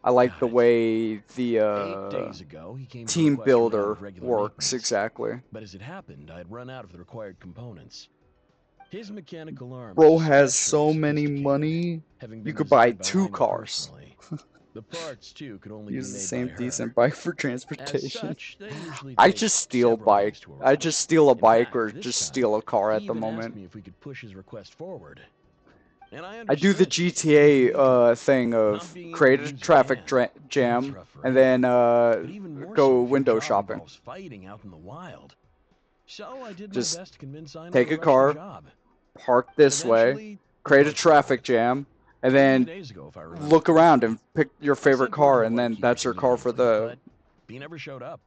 like Got the it. way 8 the days ago, he came to team request a round builder of regular works maintenance. exactly. But as it happened, I had run out of the required components. His mechanical arm Bro is has especially so many sophisticated, money, having you been could buy designed by 2 Hyman cars. personally. The parts too could only Use be the made same by her. decent bike for As transportation. such, they usually I take just steal several days bike. to I arrive. just steal a In bike fact, or this just time, steal a car he at the even asked moment. me if we could push his request forward. And I I do the understood. GTA thing Not of being able create to a use traffic van, that's jam rough for and anyone. then But even more go so if your window job shopping. involves fighting out in the wild. So I did Just my best to convince Aina take to a rush the car, job. park And this way, eventually, the create a parts arrived. traffic jam, and 2 then days ago, if I remember look around and correctly. pick your I favorite sent word car, to and the then lightkeepers that's your car for immediately, the but he never showed up.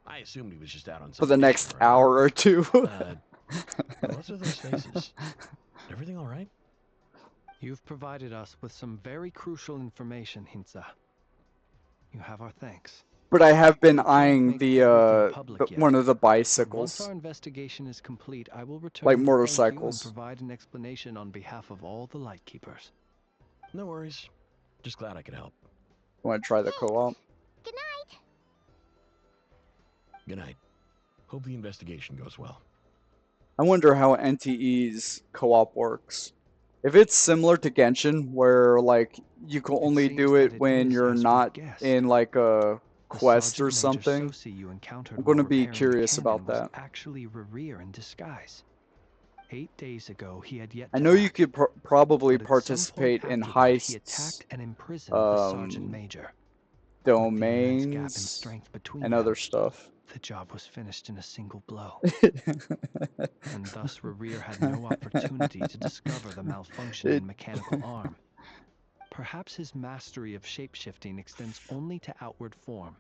I assumed he was just out on for some the mission next or another. hour or two. What are those faces? Everything all right? You've provided us with some very crucial information, Hintsa. You have our thanks. But I have been We can't eyeing make everything public yet, one of the but once our bicycles, investigation is complete, I will return like to thank you and motorcycles. provide an explanation on behalf of all the Lightkeepers. No worries. Just glad I could help. Want to try the co-op? Good night. Good night. Hope the investigation goes well. I wonder how NTE's co-op works. If it's similar to Genshin, where like you can only seems do that it it when is you're as we've not guessed. in like a The quest or Sergeant Major something, Sosi you encountered I'm while going to be repairing the curious cannon about was that. actually Rerir in disguise. 8 days ago, he had yet I to know you act, could probably but at some point participate in after that, he heists, attacked and imprisoned the Sergeant Major. With the immense gap in domains, strength between and them, other stuff. the job was finished in a single blow. And thus Rerir had no opportunity to discover the malfunctioning mechanical arm. Perhaps his mastery of shapeshifting extends only to outward form,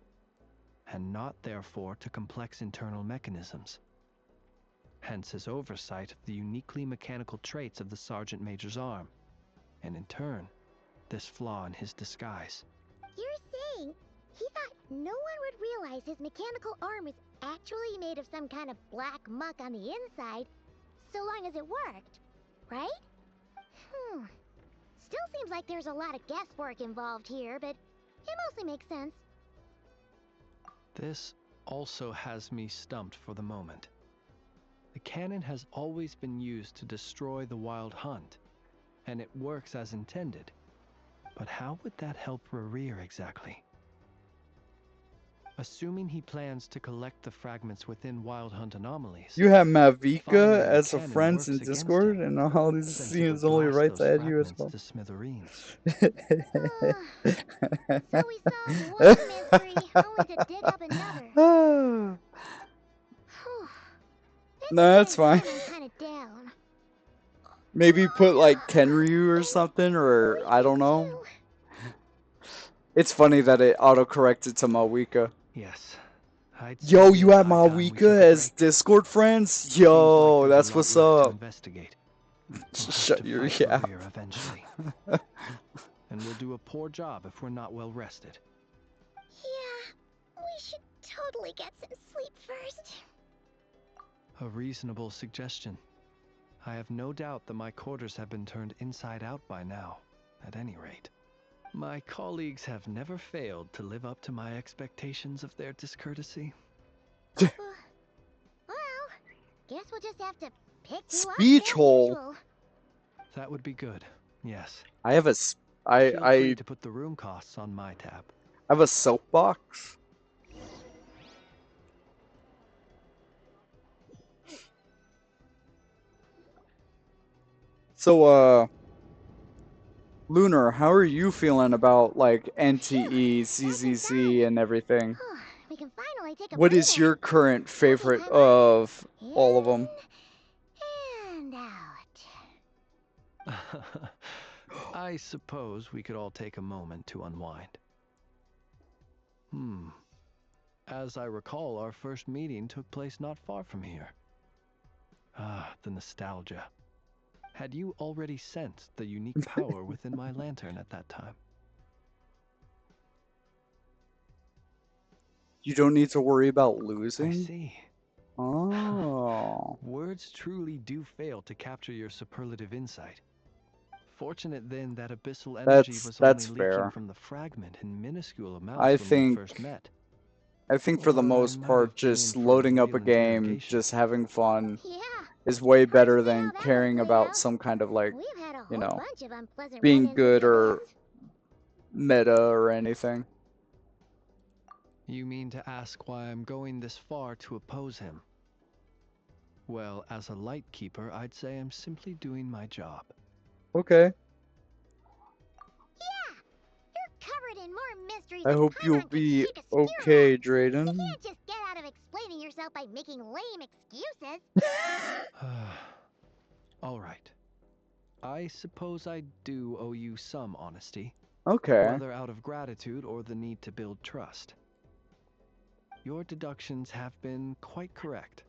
and not therefore to complex internal mechanisms. Hence his oversight of the uniquely mechanical traits of the Sergeant Major's arm, and in turn, this flaw in his disguise. You're saying he thought no one would realize his mechanical arm is actually made of some kind of black muck on the inside, so long as it worked, right? Still seems like there's a lot of guesswork involved here, but it mostly makes sense. This also has me stumped for the moment. The cannon has always been used to destroy the Wild Hunt, and it works as intended. But how would that help Rerir exactly? Assuming he plans to collect the fragments within Wild Hunt anomalies. You have finding Mavika the as a cannon friend works in against Discord, him, and all these since it scenes would only blast right those ahead you as fragments well. to smithereens. So we solved one mystery, only to dig up another. No, that's fine. I'm kind of down. Maybe put like Kenryu or something, or I don't know. It's funny that it autocorrected to Mawika. Yes. Yo, you have Mawika as Discord friends? Yo, that's what's up. Shut your yap. Eventually. And we'll do a poor job if we're not well rested. Yeah, we should totally get some sleep first. A reasonable suggestion. I have no doubt that my quarters have been turned inside out by now, at any rate. My colleagues have never failed to live up to my expectations of their discourtesy. Well, guess we'll just have to pick you Speech up hole. usual. That would be good. Yes. I have a Feel free to put the room costs on my tab. I have a soapbox. So, Lunar, how are you feeling about like NTE, CZC, and everything? We can finally take a What is your current favorite of all of them? and out. I suppose we could all take a moment to unwind. As I recall, our first meeting took place not far from here. Ah, the nostalgia. Had you already sensed the unique power within my lantern at that time? You don't need to worry about losing? I see. Oh. Words truly do fail to capture your superlative insight. Fortunate then that abyssal energy was only leaking fair. from the fragment in minuscule amounts I when we first met. think for the most part, just loading up a game, just having fun, is way better than caring about some kind of like, you know, being good or meta or anything. You mean to ask why I'm going this far to oppose him? Well, as a light keeper, I'd say I'm simply doing my job. Okay. Yeah, you're covered in more mysteries. I hope you'll be okay, Drayden. You can't just get out of explaining yourself by making lame excuses. All right. I suppose I do owe you some honesty. Okay. Whether out of gratitude or the need to build trust. Your deductions have been quite correct.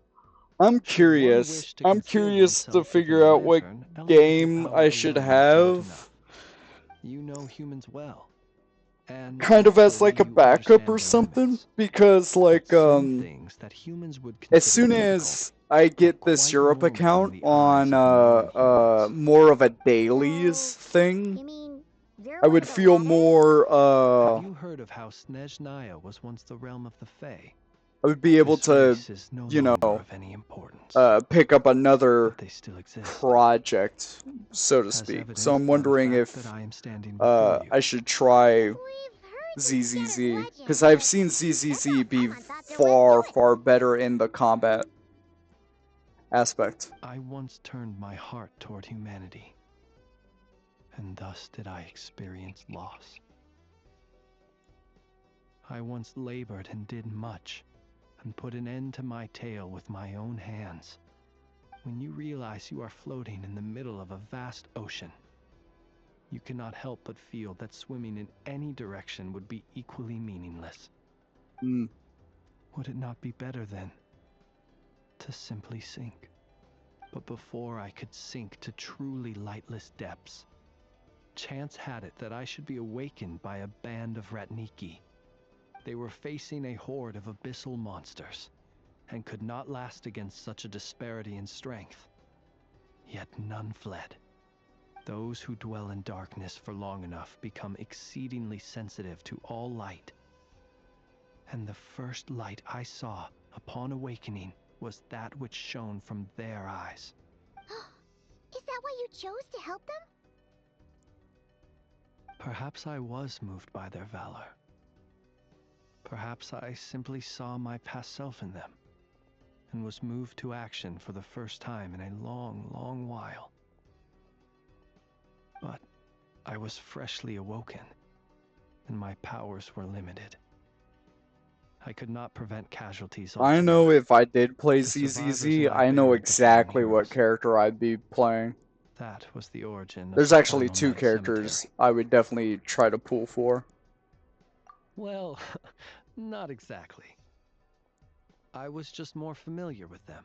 I'm curious. I'm curious to figure out what game I should have. You know humans well. And kind of as like a backup or something, because like as soon as I get this Europe account on more of a dailies thing, I would feel more Have you heard of how Snezhnaya was once the realm of the Fae? I would be able This to, race is no you know, longer of any importance, pick up another but they still exist. project, so to As speak. evidenced So I'm by the wondering fact if that I am standing before you. I should try We've heard ZZZ, legend, because I've but seen that's ZZZ how be Paimon thought there was to it. far better in the combat aspect. I once turned my heart toward humanity, and thus did I experience loss. I once labored and did much, and put an end to my tale with my own hands. When you realize you are floating in the middle of a vast ocean, you cannot help but feel that swimming in any direction would be equally meaningless. Mm. Would it not be better then to simply sink? But before I could sink to truly lightless depths, chance had it that I should be awakened by a band of Ratniki. They were facing a horde of abyssal monsters, and could not last against such a disparity in strength. Yet none fled. Those who dwell in darkness for long enough become exceedingly sensitive to all light. And the first light I saw upon awakening was that which shone from their eyes. Is that why you chose to help them? Perhaps I was moved by their valor. Perhaps I simply saw my past self in them, and was moved to action for the first time in a long, long while. But I was freshly awoken, and my powers were limited. I could not prevent casualties I altogether. know if I did play The survivors ZZZ, and I I know buried the fallen exactly what heroes. character I'd be playing. That was the origin of There's the actually final 2 night characters cemetery. I would definitely try to pull for. Well, not exactly. I was just more familiar with them.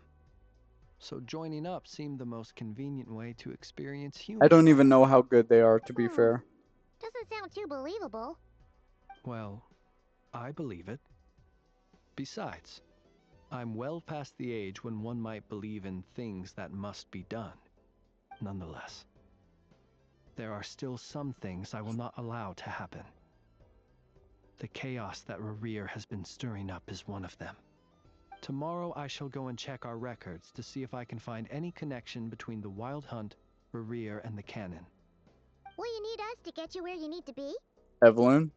So joining up seemed the most convenient way to experience human. I don't even know how good they are, to be fair. Doesn't sound too believable. Well, I believe it. Besides, I'm well past the age when one might believe in things that must be done. Nonetheless, there are still some things I will not allow to happen. The chaos that Rerir has been stirring up is one of them. Tomorrow I shall go and check our records to see if I can find any connection between the Wild Hunt, Rerir, and the Cannon. Will you need us to get you where you need to be? Evelyn?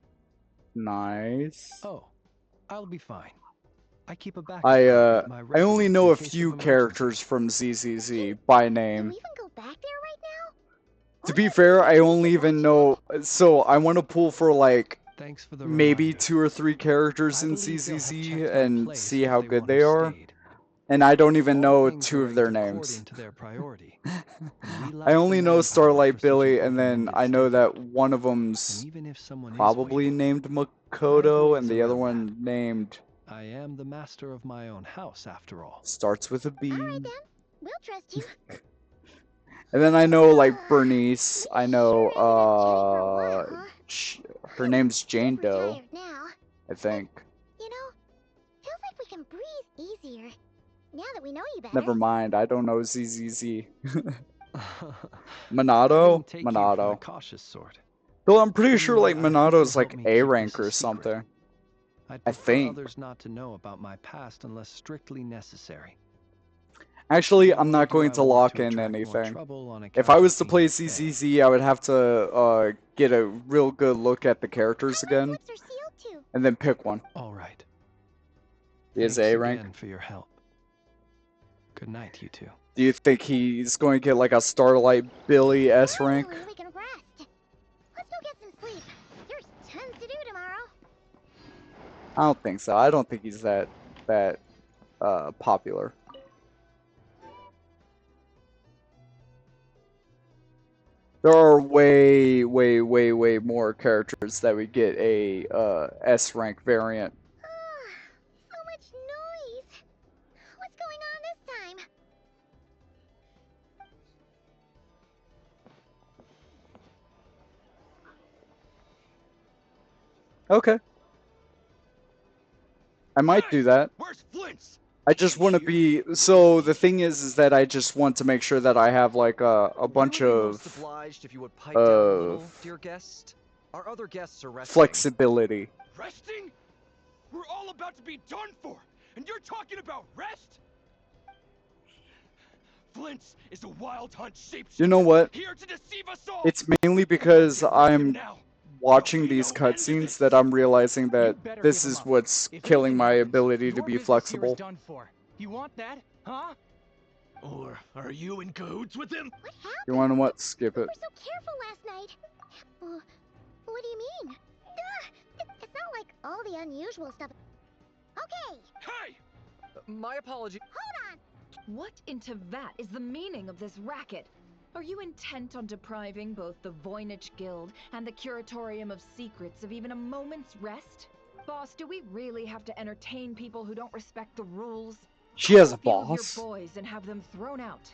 Nice. Oh, I'll be fine. I keep a backup I copy at my I only residence know in a case few of characters from ZZZ by Can name. we even go back there right now? To be fair, I only even know, so I want to pull for like Thanks for the maybe reminder. 2 or 3 characters I in believe they'll have ZZZ checked my and place see if how they good want they to are. stayed. And I don't even All know things 2 of their arranged names. according to their priority. And we I lack only the know manpower Starlight for such Billy, an and then open-ended I know schedule. that one of And them's even if someone probably is waiting, named I have Makoto, ways and the other around one named I am the master of my own house, after all. starts with a B. Alright then, we'll trust you. And then I know like Bernice. I know Sure ended up chatting for a while, huh? her name's Jane You've Doe, retired now. I think. You know, feels like we can breathe easier. Now that we know you better. Never mind, I don't know ZZZ. I Minato? didn't take you for the Minato. cautious sort. Though I'm pretty sure Anyway, like I hope you'll Minato's help like me A keep rank this a or secret. something. I'd I prefer think. others not to know about my past unless strictly necessary. Actually, I'm Nor not do going I to want lock to in attract more anything. trouble on If account I of was to being play a fae. ZZZ, I would have to get a real good look at the characters again, Lips are sealed too. and then pick one. All right. He is Thanks A rank. again for your help. Good night, you two. Do you think he's going to get like a Starlight Billy S rank? Finally, we can rest. Let's go get some sleep. There's tons to do tomorrow. I don't think so. I don't think he's that popular. There are way more characters that would get a S rank variant. So much noise. What's going on this time? Okay. I might do that. Where's Flint's? I just want to be, so the thing is that I just want to make sure that I have like a bunch We would be most of obliged if you would pipe down a little, dear guest. Our other guests are resting. flexibility. Resting? We're all about to be done for. and you're talking about rest? Flint's is a wild hunt shapeshifter. You know what? Here to deceive us all. It's mainly because I'm watching these cutscenes that I'm realizing that this is what's killing my ability to be flexible. Done for. You want that, huh? Or are you in cahoots with him? What happened? You wanna what? Skip We it. were so careful last night. What do you mean? It's not like all the unusual stuff. Okay. Hey! My apology. Hold on. What in Tevat is the meaning of this racket? Are you intent on depriving both the Voynich Guild and the Curatorium of Secrets of even a moment's rest? Boss, do we really have to entertain people who don't respect the rules? She has a Few of your boss. boys and have them thrown out.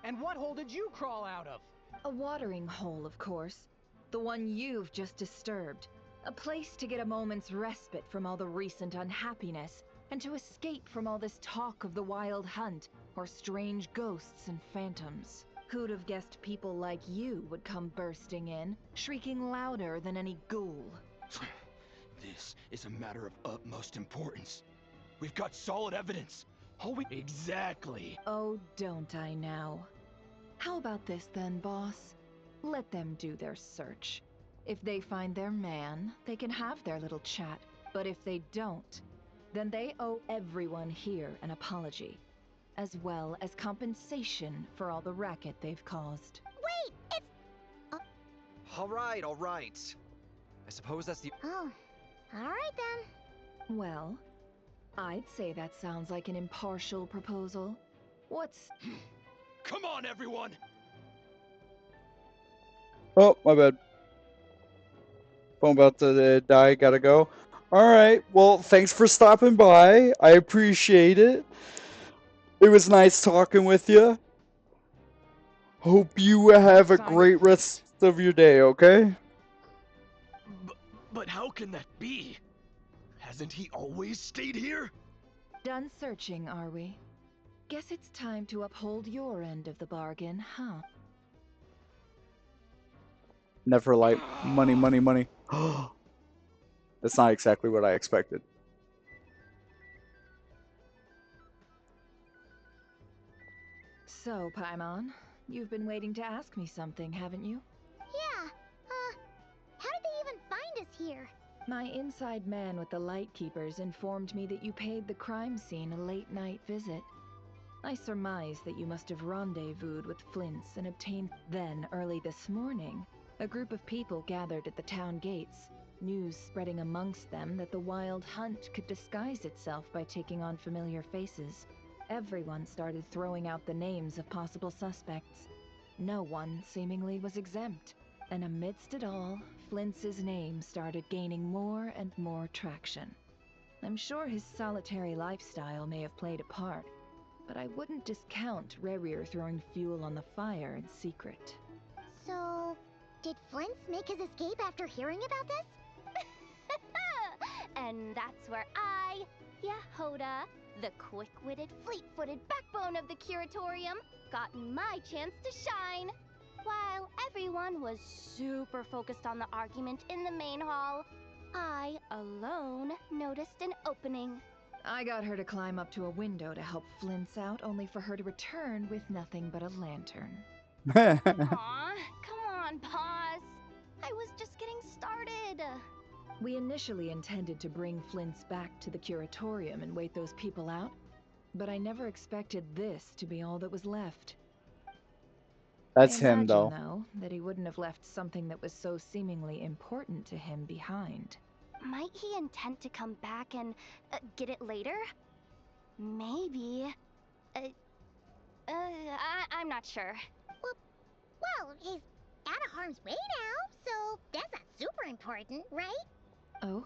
And what hole did you crawl out of? A watering hole, of course. The one you've just disturbed. A place to get a moment's respite from all the recent unhappiness, and to escape from all this talk of the wild hunt, or strange ghosts and phantoms. Who'd have guessed people like you would come bursting in, shrieking louder than any ghoul? This is a matter of utmost importance. We've got solid evidence. All we... Exactly. Oh, don't I now? How about this then, boss? Let them do their search. If they find their man, they can have their little chat. But if they don't, then they owe everyone here an apology, as well as compensation for all the racket they've caused. Wait, it's... All right. I suppose that's the... Oh, all right then. Well, I'd say that sounds like an impartial proposal. What's... Come on, everyone! Oh, my bad. Phone about to die, gotta go. Alright, well, thanks for stopping by. I appreciate it. It was nice talking with you. Hope you have a great rest of your day, okay? But how can that be? Hasn't he always stayed here? Done searching, are we? Guess it's time to uphold your end of the bargain, huh? Never like money, money, money. That's not exactly what I expected. So, Paimon, you've been waiting to ask me something, haven't you? Yeah, how did they even find us here? My inside man with the Lightkeepers informed me that you paid the crime scene a late-night visit. I surmise that you must have rendezvoused with Flint's and obtained... Then, early this morning, a group of people gathered at the town gates, news spreading amongst them that the wild hunt could disguise itself by taking on familiar faces. Everyone started throwing out the names of possible suspects. No one, seemingly, was exempt. And amidst it all, Flint's name started gaining more and more traction. I'm sure his solitary lifestyle may have played a part, but I wouldn't discount Rerir throwing fuel on the fire in secret. So, did Flint's make his escape after hearing about this? And that's where I, Yehoda, the quick-witted, fleet-footed backbone of the Curatorium, got my chance to shine. While everyone was super focused on the argument in the main hall, I alone noticed an opening. I got her to climb up to a window to help Flint's out, only for her to return with nothing but a lantern. Aw, come on, boss. I was just getting started. We initially intended to bring Flint's back to the Curatorium and wait those people out, but I never expected this to be all that was left. That's I him, though. imagine, though, that he wouldn't have left something that was so seemingly important to him behind. Might he intend to come back and get it later? Maybe. I'm not sure. Well, he's out of harm's way now, so that's not super important, right? Oh?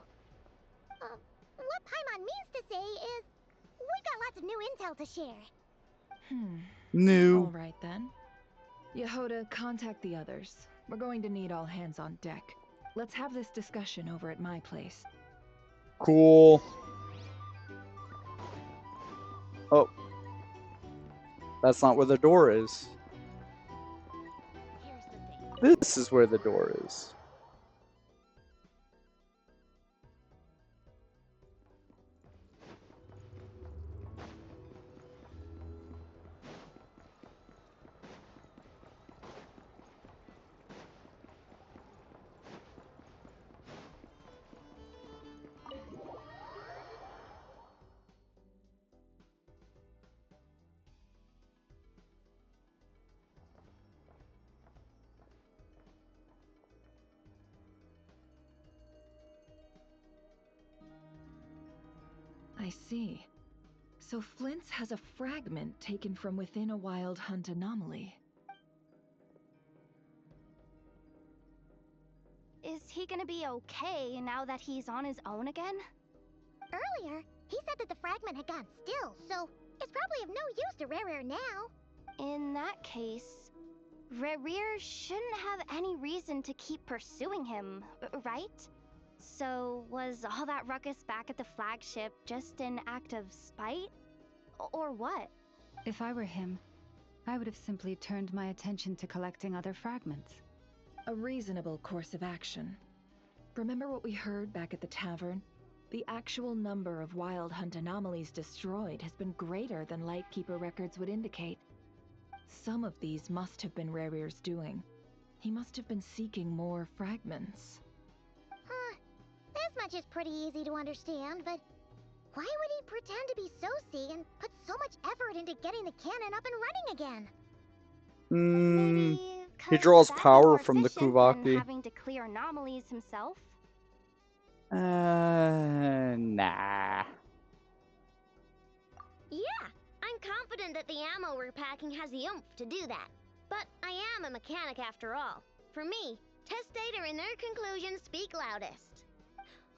What Paimon means to say is, we've got lots of new intel to share. New. All right, then. Yehoda, contact the others. We're going to need all hands on deck. Let's have this discussion over at my place. Cool. Oh. That's not where the door is. This is where the door is. I see. So Flint's has a fragment taken from within a wild hunt anomaly. Is he gonna be okay now that he's on his own again? Earlier, he said that the fragment had gone still, so it's probably of no use to Rare now. In that case, Rare shouldn't have any reason to keep pursuing him, right? So was all that ruckus back at the flagship just an act of spite? Or what? If I were him, I would have simply turned my attention to collecting other fragments. A reasonable course of action. Remember what we heard back at the tavern? The actual number of wild hunt anomalies destroyed has been greater than Lightkeeper records would indicate. Some of these must have been Rare's doing. He must have been seeking more fragments. This much is pretty easy to understand, but why would he pretend to be Sosi and put so much effort into getting the cannon up and running again? He draws That'd be power more from the efficient than Kuvaki. having to clear anomalies himself. Nah. Yeah, I'm confident that the ammo we're packing has the oomph to do that. But I am a mechanic after all. For me, test data and their conclusions speak loudest.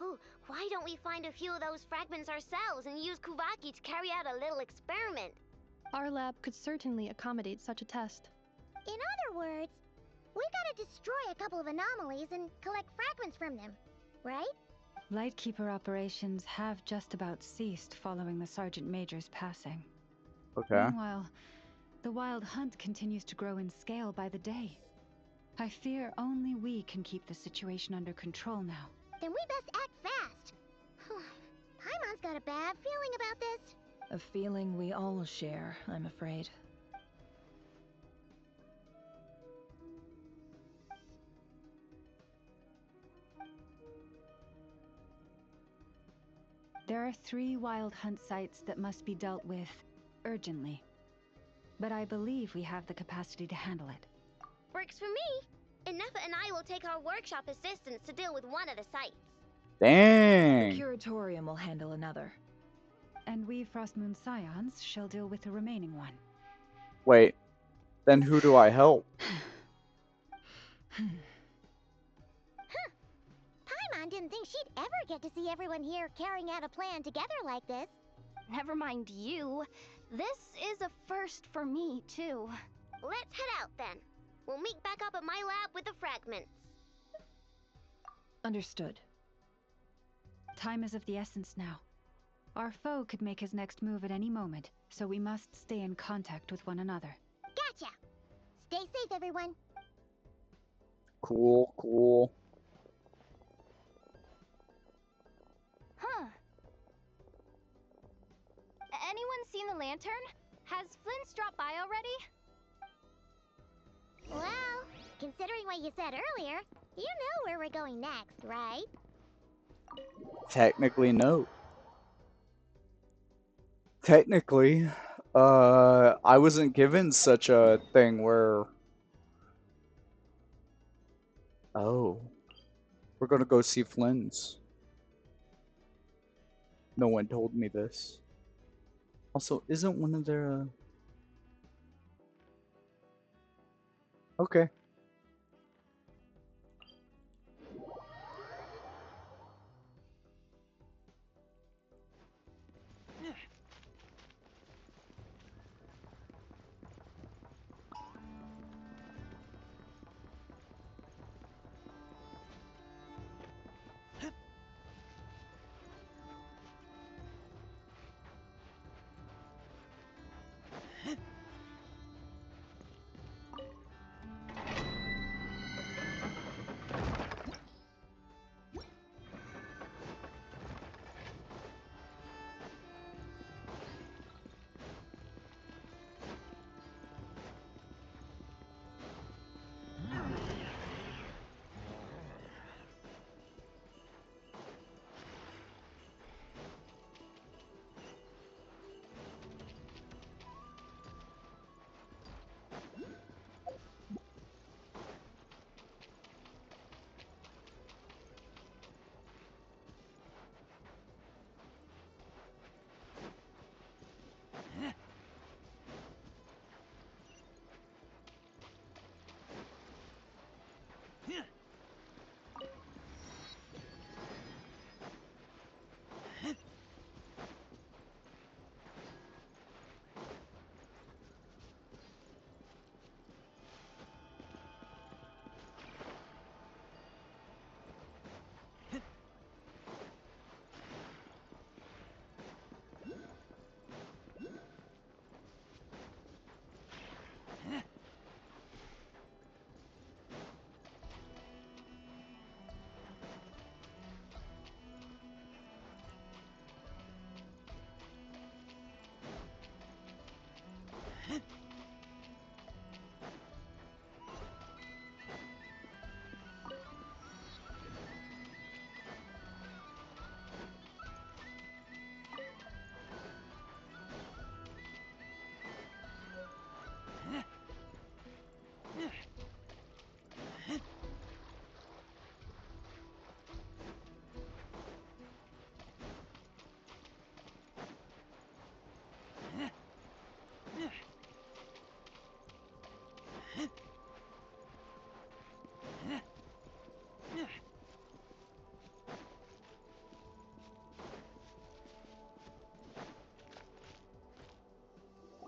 Ooh, why don't we find a few of those fragments ourselves and use Kuvaki to carry out a little experiment? Our lab could certainly accommodate such a test. In other words, we gotta destroy a couple of anomalies and collect fragments from them, right? Lightkeeper operations have just about ceased following the Sergeant Major's passing. Okay. Meanwhile, the wild hunt continues to grow in scale by the day. I fear only we can keep the situation under control now. Then we best act fast. Paimon's got a bad feeling about this. A feeling we all share, I'm afraid. There are 3 wild hunt sites that must be dealt with urgently. But I believe we have the capacity to handle it. Works for me. Nefa and I will take our workshop assistants to deal with one of the sites. Dang. The Curatorium will handle another. And we Frostmoon Scions shall deal with the remaining one. Wait. Then who do I help? Paimon didn't think she'd ever get to see everyone here carrying out a plan together like this. Never mind you. This is a first for me, too. Let's head out then. We'll meet back up at my lab with the fragments. Understood. Time is of the essence now. Our foe could make his next move at any moment, so we must stay in contact with one another. Gotcha! Stay safe, everyone. Cool, cool. Huh. Anyone seen the lantern? Has Flint's dropped by already? Well, considering what you said earlier, you know where we're going next, right? Technically, no. Technically, I wasn't given such a thing where... Oh. We're gonna go see Flynn's. No one told me this. Also, isn't one of their... Okay.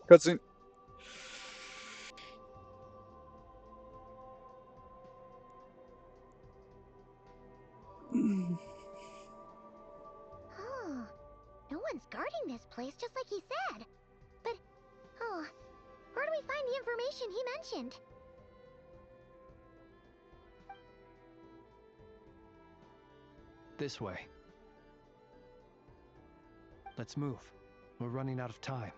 Cutscene. Oh, no one's guarding this place, just like he said. But, oh, where do we find the information he mentioned? This way. Let's move. We're running out of time.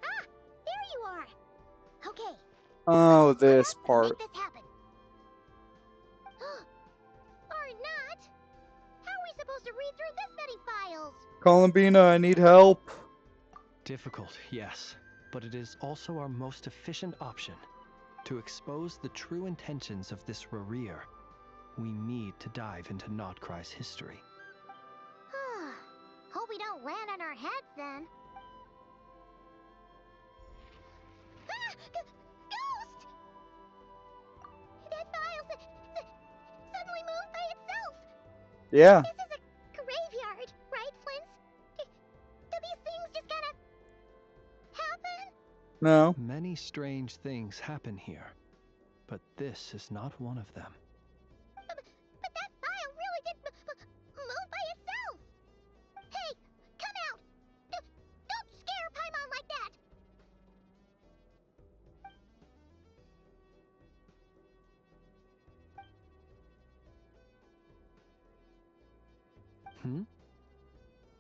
Ah! There you are! Okay. Oh, this part. Make this happen. Or not! How are we supposed to read through this many files? Columbina, I need help. Difficult, yes, but it is also our most efficient option. To expose the true intentions of this Rarir, we need to dive into Nod Krai's history. Hope we don't land on our heads then. Ah! Ghost! That file suddenly moved by itself. Yeah. This is a graveyard, right, Flint? Do these things just kind of happen? No. Many strange things happen here, but this is not one of them. But that file really did move by itself. Hey, come out! Don't scare Paimon like that!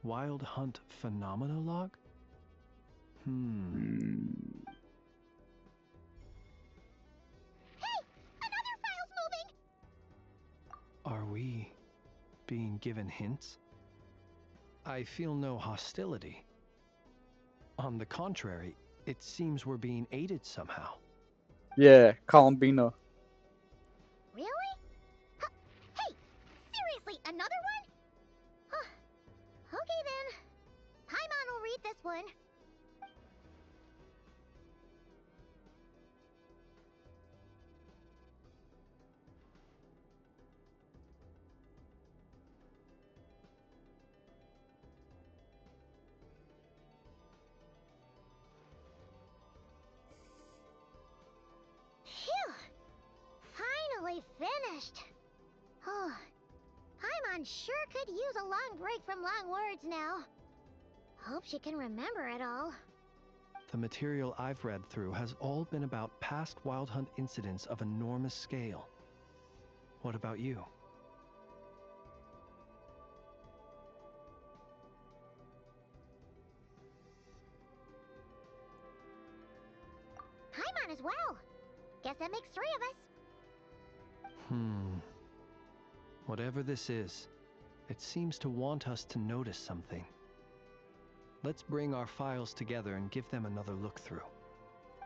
Wild Hunt Phenomenolog? Hey! Another file's moving! Are we being given hints? I feel no hostility. On the contrary, it seems we're being aided somehow. Yeah, Columbina. Really? Hey! Seriously, another one? Okay then. Paimon will read this one. Phew! Finally finished. Oh, Paimon sure could use a long break from long words now. Hope she can remember it all. The material I've read through has all been about past Wild Hunt incidents of enormous scale. What about you? Paimon as well. Guess that makes 3 of us. Whatever this is, it seems to want us to notice something. Let's bring our files together and give them another look through.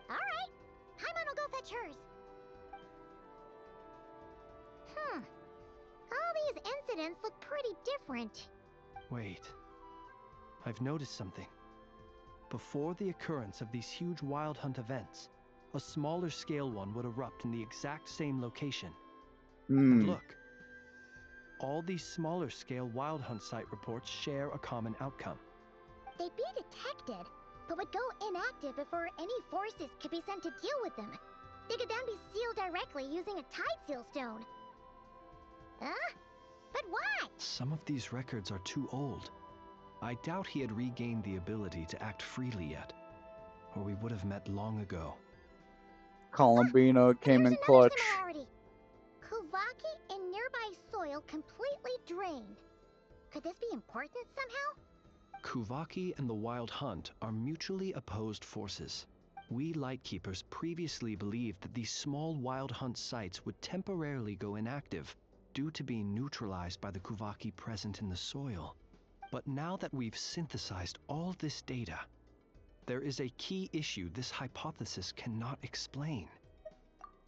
Alright. Paimon will go fetch hers. All these incidents look pretty different. Wait. I've noticed something. Before the occurrence of these huge Wild Hunt events, a smaller scale one would erupt in the exact same location. And look. All these smaller scale Wild Hunt site reports share a common outcome. They'd be detected, but would go inactive before any forces could be sent to deal with them. They could then be sealed directly using a tide seal stone. Huh? But why? Some of these records are too old. I doubt he had regained the ability to act freely yet, or we would have met long ago. Columbina came in clutch. Similarity. Kuvaki and nearby soil completely drained. Could this be important somehow? Kuvaki and the Wild Hunt are mutually opposed forces. We Lightkeepers previously believed that these small Wild Hunt sites would temporarily go inactive due to being neutralized by the Kuvaki present in the soil. But now that we've synthesized all this data, there is a key issue this hypothesis cannot explain.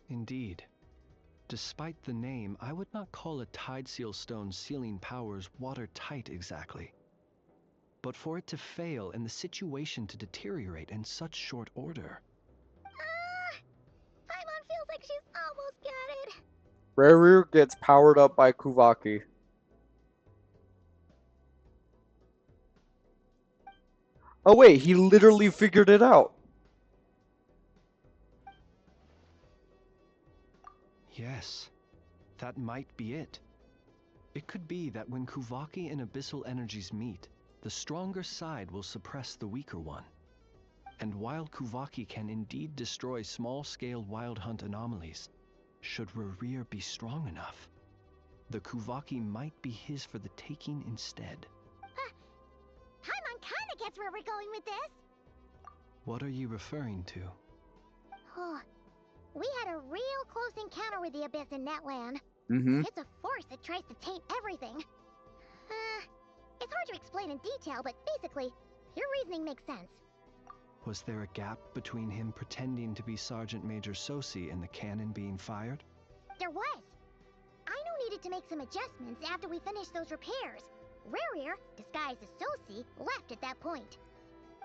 Indeed, Despite the name, I would not call a Tide Seal Stone's sealing powers watertight exactly. But for it to fail and the situation to deteriorate in such short order... Paimon feels like she's almost got it. Rareware gets powered up by Kuvaki. Oh wait, he literally figured it out. Yes, that might be it. It could be that when Kuvaki and Abyssal energies meet, the stronger side will suppress the weaker one. And while Kuvaki can indeed destroy small-scale wild hunt anomalies, should Rareware be strong enough, the Kuvaki might be his for the taking instead. Paimon kinda gets where we're going with this. What are you referring to? Oh, we had a real close encounter with the Abyss in Netland. Mm-hmm. It's a force that tries to taint everything. It's hard to explain in detail, but basically, your reasoning makes sense. Was there a gap between him pretending to be Sergeant Major Sosi and the cannon being fired? There was. Aino needed to make some adjustments after we finished those repairs. Rareware, disguised as Sosi, left at that point,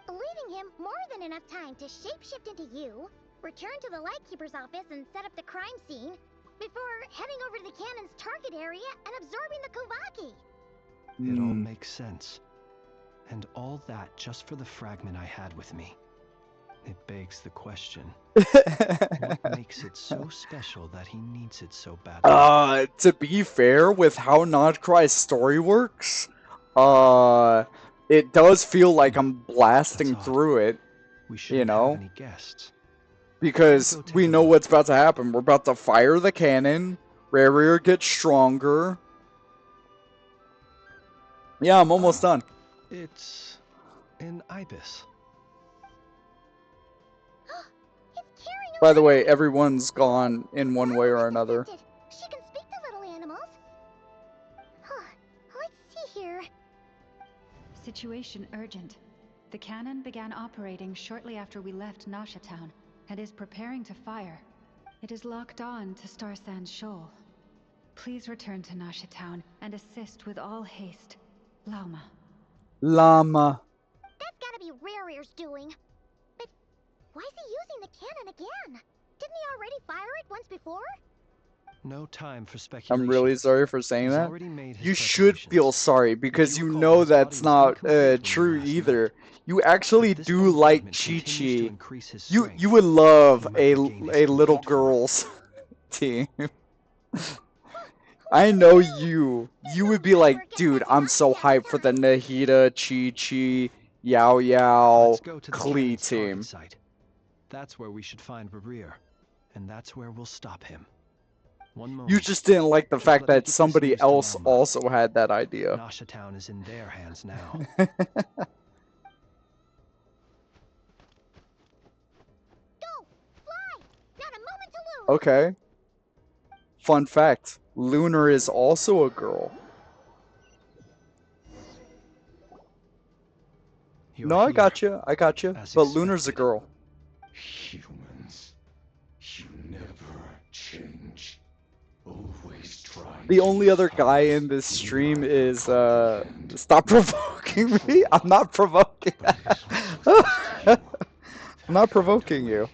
leaving him more than enough time to shapeshift into you, return to the Lightkeeper's office and set up the crime scene, before heading over to the cannon's target area and absorbing the Kuvaki. It all makes sense. And all that just for the fragment I had with me. It begs the question, what makes it so special that he needs it so badly? To be fair, with how Nod Krai's story works, it does feel like I'm blasting through it, you know? Have any guests? Because we know what's about to happen. We're about to fire the cannon, Rareware gets stronger. Yeah, I'm almost done. It's an ibis. By the way, everyone's gone in one way or another. She can speak to little animals. Let's see here. Situation urgent. The cannon began operating shortly after we left Nasha Town and is preparing to fire. It is locked on to Star Sand Shoal. Please return to Nasha Town and assist with all haste. Lama. Llama. That's gotta be Rareware's doing. But why is he using the cannon again? Didn't he already fire it once before? No time for speculation. I'm really sorry for saying He's that. already made his You should feel sorry because you know that's not true either. You actually do like Chi-Chi. You would love a little girls team. I know you. You would be like, dude, I'm so hyped for the Nahida, Chi-Chi, Yao Yao, Klee team. Site. That's where we should find Rareware, and that's where we'll stop him. One moment. You just didn't like the fact that somebody else also had that idea. Nasha Town is in their hands now. Go! Fly! Not a moment to lose! Okay. Fun fact, Lunar is also a girl. No, I got you. But Lunar's a girl. Humans, you never change. Always try. The only other guy in this stream is stop provoking me. I'm not provoking. I'm not provoking you.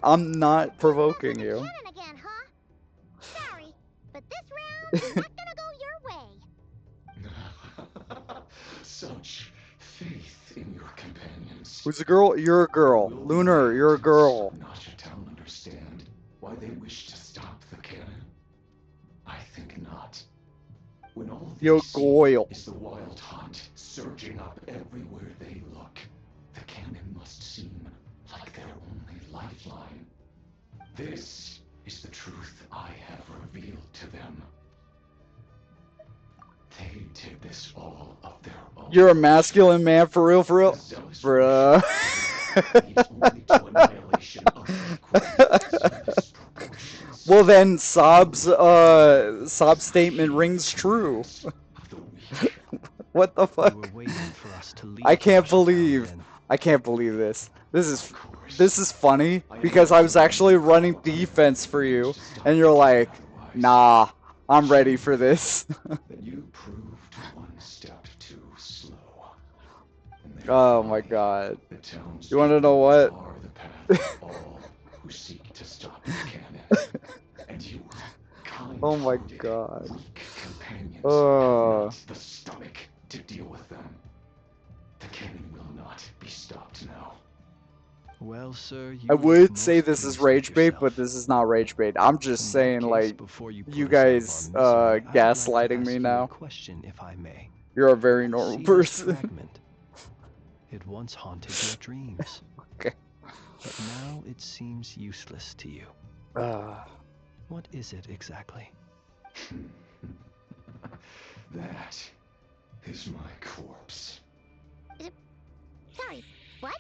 I'm not provoking you. Again, huh? Sorry, but this round is not gonna go your way. Such faith in your companions. Who's a girl? You're a girl. Lunar, you're a girl. Nasha Town understand why they wish to stop the cannon? I think not. When all they Yo, see Goyle. is the wild hunt surging up everywhere they look, the cannon must seem like their only lifeline. This is the truth I have revealed to them. They did this all of their own. You're a masculine man for real, bruh. Well then, Sob's statement rings true. What the fuck? I can't believe this. This is this is funny because I was actually running defense for you, and you're like, nah, I'm ready for this. You proved one step too slow. Oh my god. The town's You want to know what? are the path of all who seek to stop the cannon. And you, Oh my kind-hearted, god. weak companions, have not the stomach to deal with them. The cannon will not be stopped now. Well, sir, you I look would most say this is pleased with rage bait, yourself. but this is not rage bait. I'm just In that saying, case, like, before you you put us out of guys our misery, I'd like to gaslighting me ask you now. a question, if I may. You're a very normal See person. this fragment? It once haunted your dreams. Okay. But now it seems useless to you. What is it exactly? That is my corpse. Sorry, what?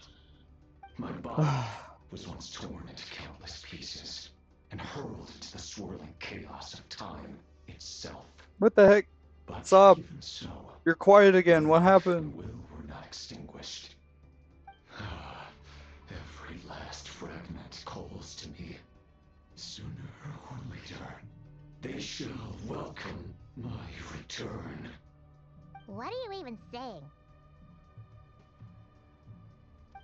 My body was once torn into countless pieces and hurled into the swirling chaos of time itself. What the heck? What's up? Even so, You're quiet again. What happened? will were not extinguished. Every last fragment calls to me. Sooner or later, they shall welcome my return. What are you even saying?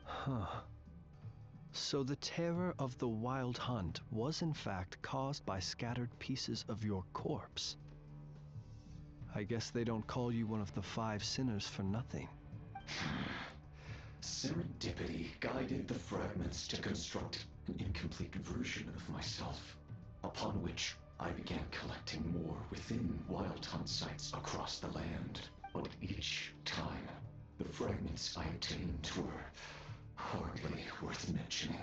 Huh. So the terror of the wild hunt was in fact caused by scattered pieces of your corpse. I guess they don't call you one of the 5 sinners for nothing. Serendipity guided the fragments to construct an incomplete version of myself, upon which I began collecting more within wild hunt sites across the land. But each time, the fragments I obtained were hardly worth mentioning,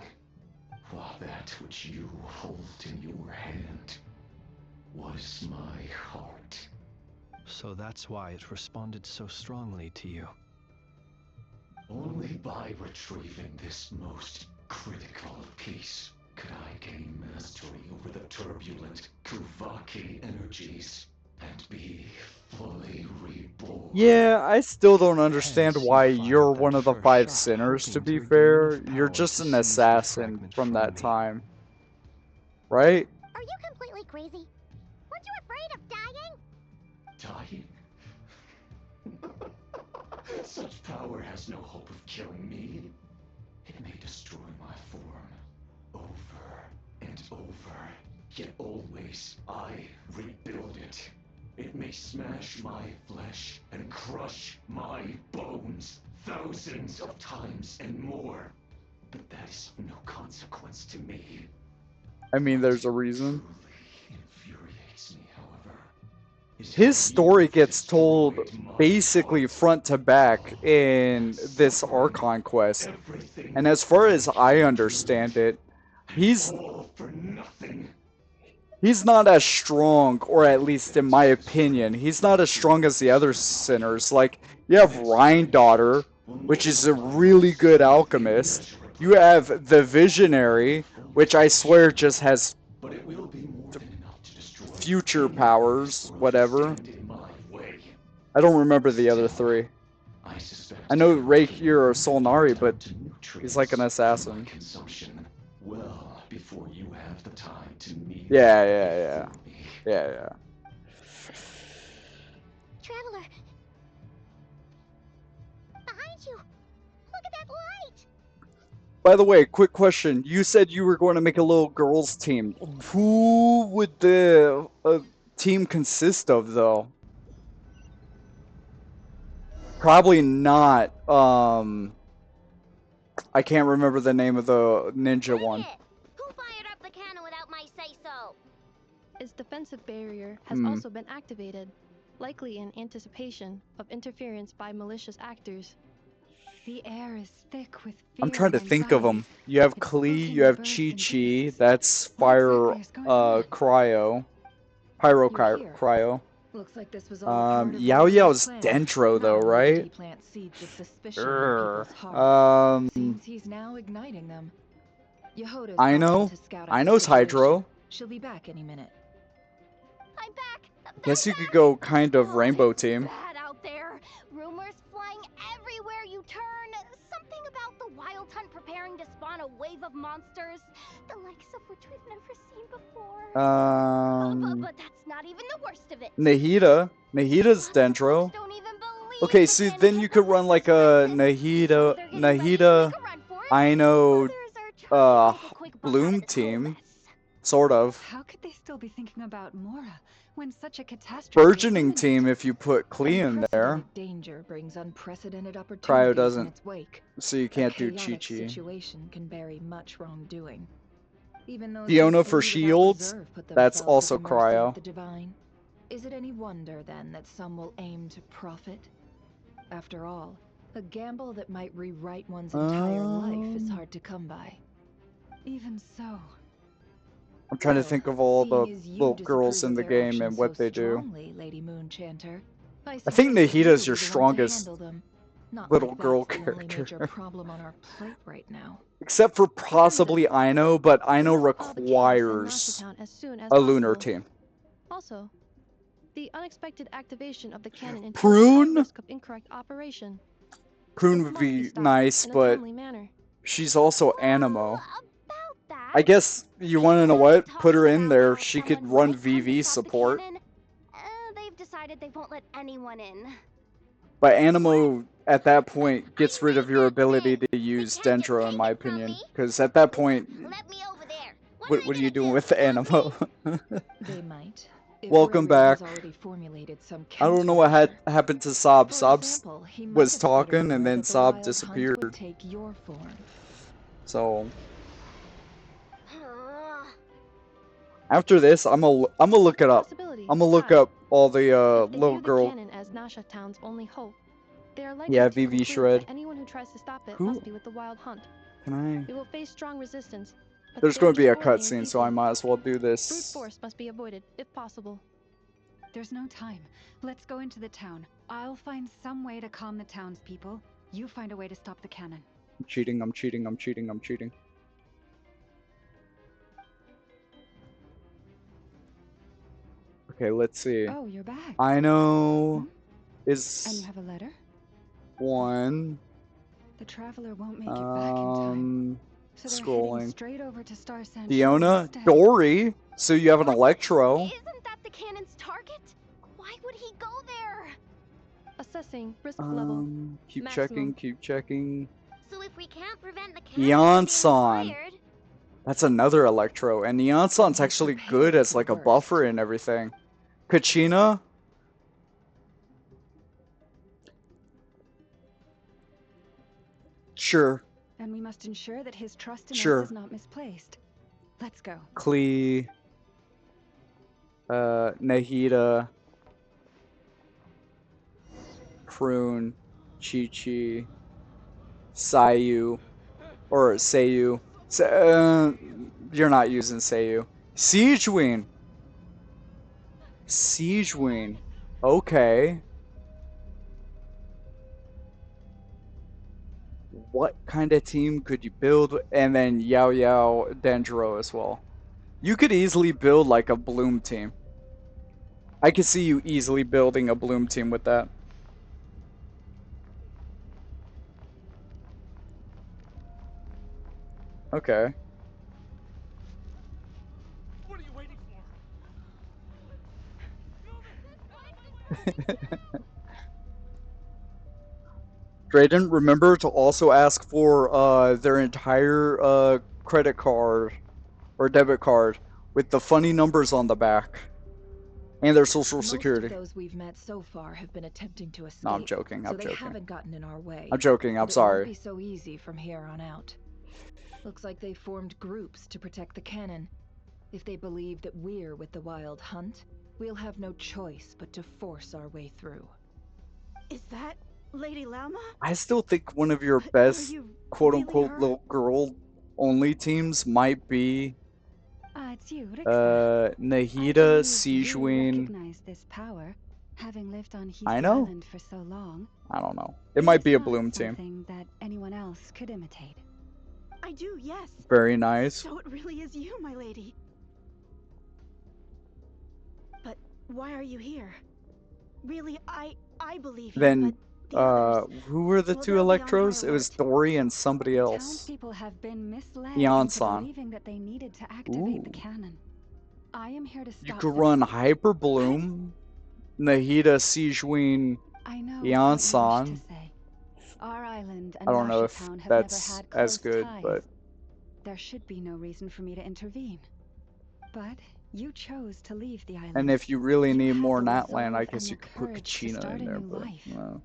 while that which you hold in your hand was my heart. So that's why it responded so strongly to you. Only by retrieving this most critical piece could I gain mastery over the turbulent Kuvaki energies and be fully reborn. Yeah, I still don't understand Hence, you why fired you're that one of the first 5 shot, sinners, to hoping be to regain fair. enough You're power just to an seize that assassin fragment from that me. time. Right? Are you completely crazy? Weren't you afraid of dying? Dying? Such power has no hope of killing me. It may destroy my form over and over, yet always I rebuild it. It may smash my flesh and crush my bones thousands of times and more, but that is of no consequence to me. I mean, there's a reason. Infuriates me, however, is His how story you gets told destroyed my basically heart. front to back in this Archon quest. And as far as I understand it, he's All for nothing. not as strong, or at least in my opinion, he's not as strong as the other sinners. Like, you have Daughter, which is a really good alchemist. You have the Visionary, which I swear just has But it will be more than enough to destroy future any powers, world whatever. stand in my way. I don't remember the other 3. I suspect I know you are Reiki or Solnari, but to he's like an nutrients for my assassin. consumption well before you have the time to meet Yeah. Yeah. Traveler! Behind you! Look at that light! By the way, quick question. You said you were going to make a little girls team. Who would the team consist of, though? Probably not, I can't remember the name of the ninja one. Who fired up the cannon without my say-so? Its defensive barrier has also been activated, likely in anticipation of interference by malicious actors. The air is thick with fear I'm trying to and think of anxiety. them. You have It's Klee, spoken you have births and Chi-Chi, beasts. that's What Fire, exactly is going on? Cryo. You're here. Cryo. Looks like this was all part of Yao Roger's Yao's plan. Dendro, though, Not only did he right? plant seeds of suspicion in people's hearts, seems he's now igniting them. Yehoda's I gone know. to scout out I the know's situation. Hydro. She'll be back any minute. I'm back! Guess you could go kind of rainbow team. Bad out there. Rumors flying everywhere you turn. Something about about the wild hunt preparing to spawn a wave of monsters, the likes of which we've never seen before. But that's not even the worst of it. Nahita's Dendro. Okay, so then you could run like a Nahita, Ino, Bloom team, sort of. How could they still be thinking about Mora when such a catastrophe? Burgeoning team if you put Klee in there. Unprecedented danger brings unprecedented Cryo opportunities doesn't, in its wake. so you can't A do chaotic Chi-Chi. situation can bury much wrongdoing. Even those Fiona who for flee without shields, reserve put that's themselves also at the mercy of Cryo. the divine. Is it any wonder then that some will aim to profit? After all, a gamble that might rewrite one's entire life is hard to come by. Even so. I'm trying to think of all the Seeing as you little girls disapprove in of the their game and actions what so they do. strongly, Lady Moonchanter, I I think suggest that you Nahita's be your the one to strongest handle them. Not little like girl that's the only major character. problem on our plate right now. Except for possibly Ino, but Ino requires Town as soon as a lunar possible. team. Also, the unexpected activation of the cannon entails Prune? a risk of incorrect operation. Prune It would must be be stopped nice, in a but timely manner. she's also Animo. I guess you want to know what? Put her in there. She could run VV support. They've decided they won't let anyone in. But Animo, at that point, gets rid of your ability to use Dendro, in my opinion. Because at that point, what are you doing with Animo? They might. If Welcome Gregory has back. already formulated some I don't know what happened to Sob. For Sob example, he might was have told talking, and Aurora then that the Sob wild hunt disappeared. would take your form. So after this, I'm gonna look it up. I'm gonna look up all the If they little view the girl. cannon as Nasha Town's only hope, they are likely Yeah, to VV conclude Shred. that anyone who tries to stop it Who- must be with the wild hunt. Can I? We will face strong resistance. But There's they going are to be a just ordinary cutscene, so I people. might as well do Brute this. force must be avoided, if possible. There's no time. Let's go into the town. I'll find some way to calm the townspeople. You find a way to stop the cannon. I'm cheating. I'm cheating. I'm cheating. I'm cheating. Okay, let's see. Oh, you're back. I know. And Is you have a letter? one. The traveler won't make it back in time. So they're heading Scrolling. straight over to Star San Fiona, instead. Dory. So you have an Electro. Isn't that the cannon's target? Why would he go there? Assessing risk level. Keep Maximum. checking. Keep checking. So if we can't prevent the cannon from being Neonson. fired, That's another Electro, and Neonson's actually good as like a buffer and everything. Kachina. Sure. And we must ensure that his trust in Sure. us is not misplaced. Let's go. Klee. Nahida. Prune. Chi-Chi. Sayu. Or Seiyu. You're not using Seiyu. Siegewing. Siegewing. Okay. What kind of team could you build? And then Yao Yao Dendro as well. You could easily build like a Bloom team. I could see you easily building a Bloom team with that. Okay. What are you waiting Drayden, remember to also ask for their entire credit card or debit card with the funny numbers on the back and their social security. Most of those we've met so far have been attempting to escape. No, I'm joking. So I'm they joking. haven't gotten in our way. I'm joking. I'm But it sorry. won't be so easy from here on out. Looks like they formed groups to protect the cannon. If they believe that we're with the wild hunt, we'll have no choice but to force our way through. Is that Lady Lama? I still think one of your best you quote-unquote her? little girl-only teams might be It's you, Rixa. Nahida, You Siegewing. recognize this power, having lived on Heath I know. Island for so long. I don't know. It might be a It's not Bloom team. something that anyone else could imitate. I do, yes. Very nice. So it really is you, my lady. But why are you here? Really, I believe you, Then but who were the two Electros? It was Dory and somebody else. Townspeople have been misled Ian into San. believing that they needed to activate the Ooh. cannon. I am here to stop You could this. run Hyper Bloom, Nahida Sijuin, I know Ian what you wish San. to say. Our island and I don't know if Town have that's never had as close good, ties. but There should be no reason for me to intervene. But you chose to leave the island. and if you really You need had more the Natland, I resolve guess and you the could put courage to Kachina start in a there, new but life. no.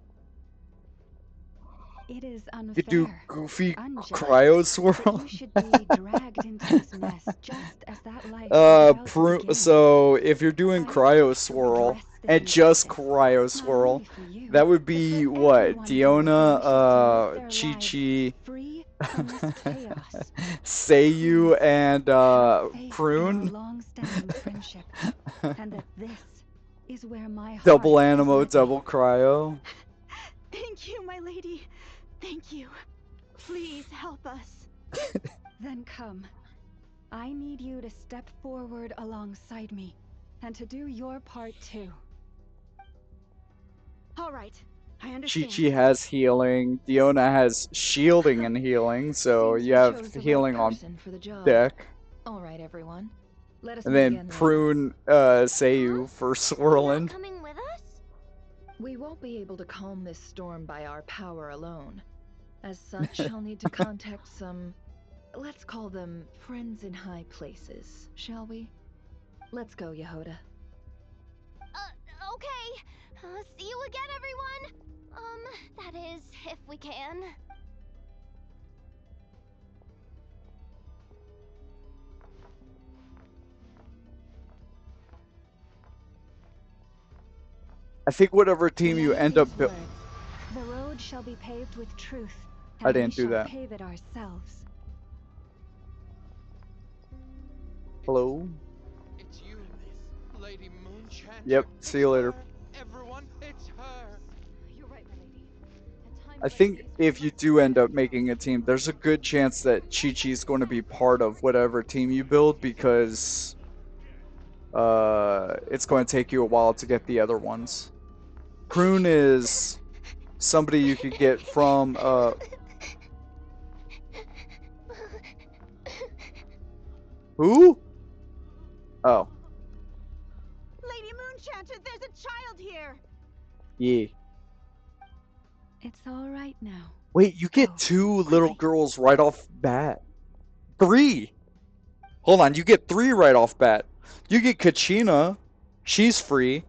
It is You could do unfair, Goofy unjust, Cryo that Swirl. you should be dragged into this mess just as that life was about to begin. So if you're doing Cryo Swirl redress this and just injustice, Cryo not Swirl, only for you, that would but be for what? everyone who Diona, wishes to live their Chi-Chi, lives free from this chaos. Seiyu, Please, and have faith in our Prune. long-standing friendship, and that this is where my heart Double has Animo, led me. double Cryo. Thank you, my lady. Thank you. Please help us. Then come. I need you to step forward alongside me, and to do your part too. All right, I understand. Chi-Chi has healing. Diona has shielding and healing, so Seems you we have chose the healing right on person for the job. deck. All right, everyone. Let us And meet then again later. Prune, Seiyu for swirling. Coming with us? We won't be able to calm this storm by our power alone. As such, I'll need to contact some, let's call them friends in high places, shall we? Let's go, Yehoda. Okay. See you again, everyone. That is, if we can. I think whatever team you end up These words, the road shall be paved with truth, I and we didn't do shall that. pave it ourselves. Hello? It's you, Lady Moonchanter. Yep, see you later. Everyone, it's her. You're right, my lady. I think if you do end up making a team, there's a good chance that Chi-Chi's going to be part of whatever team you build because it's going to take you a while to get the other ones. Prune is somebody you could get from who? Oh, Lady Moonchanter, there's a child here. yeah. It's all right now. Wait, you get two little girls right off bat. 3. Hold on, you get 3 right off bat. You get Kachina, she's free.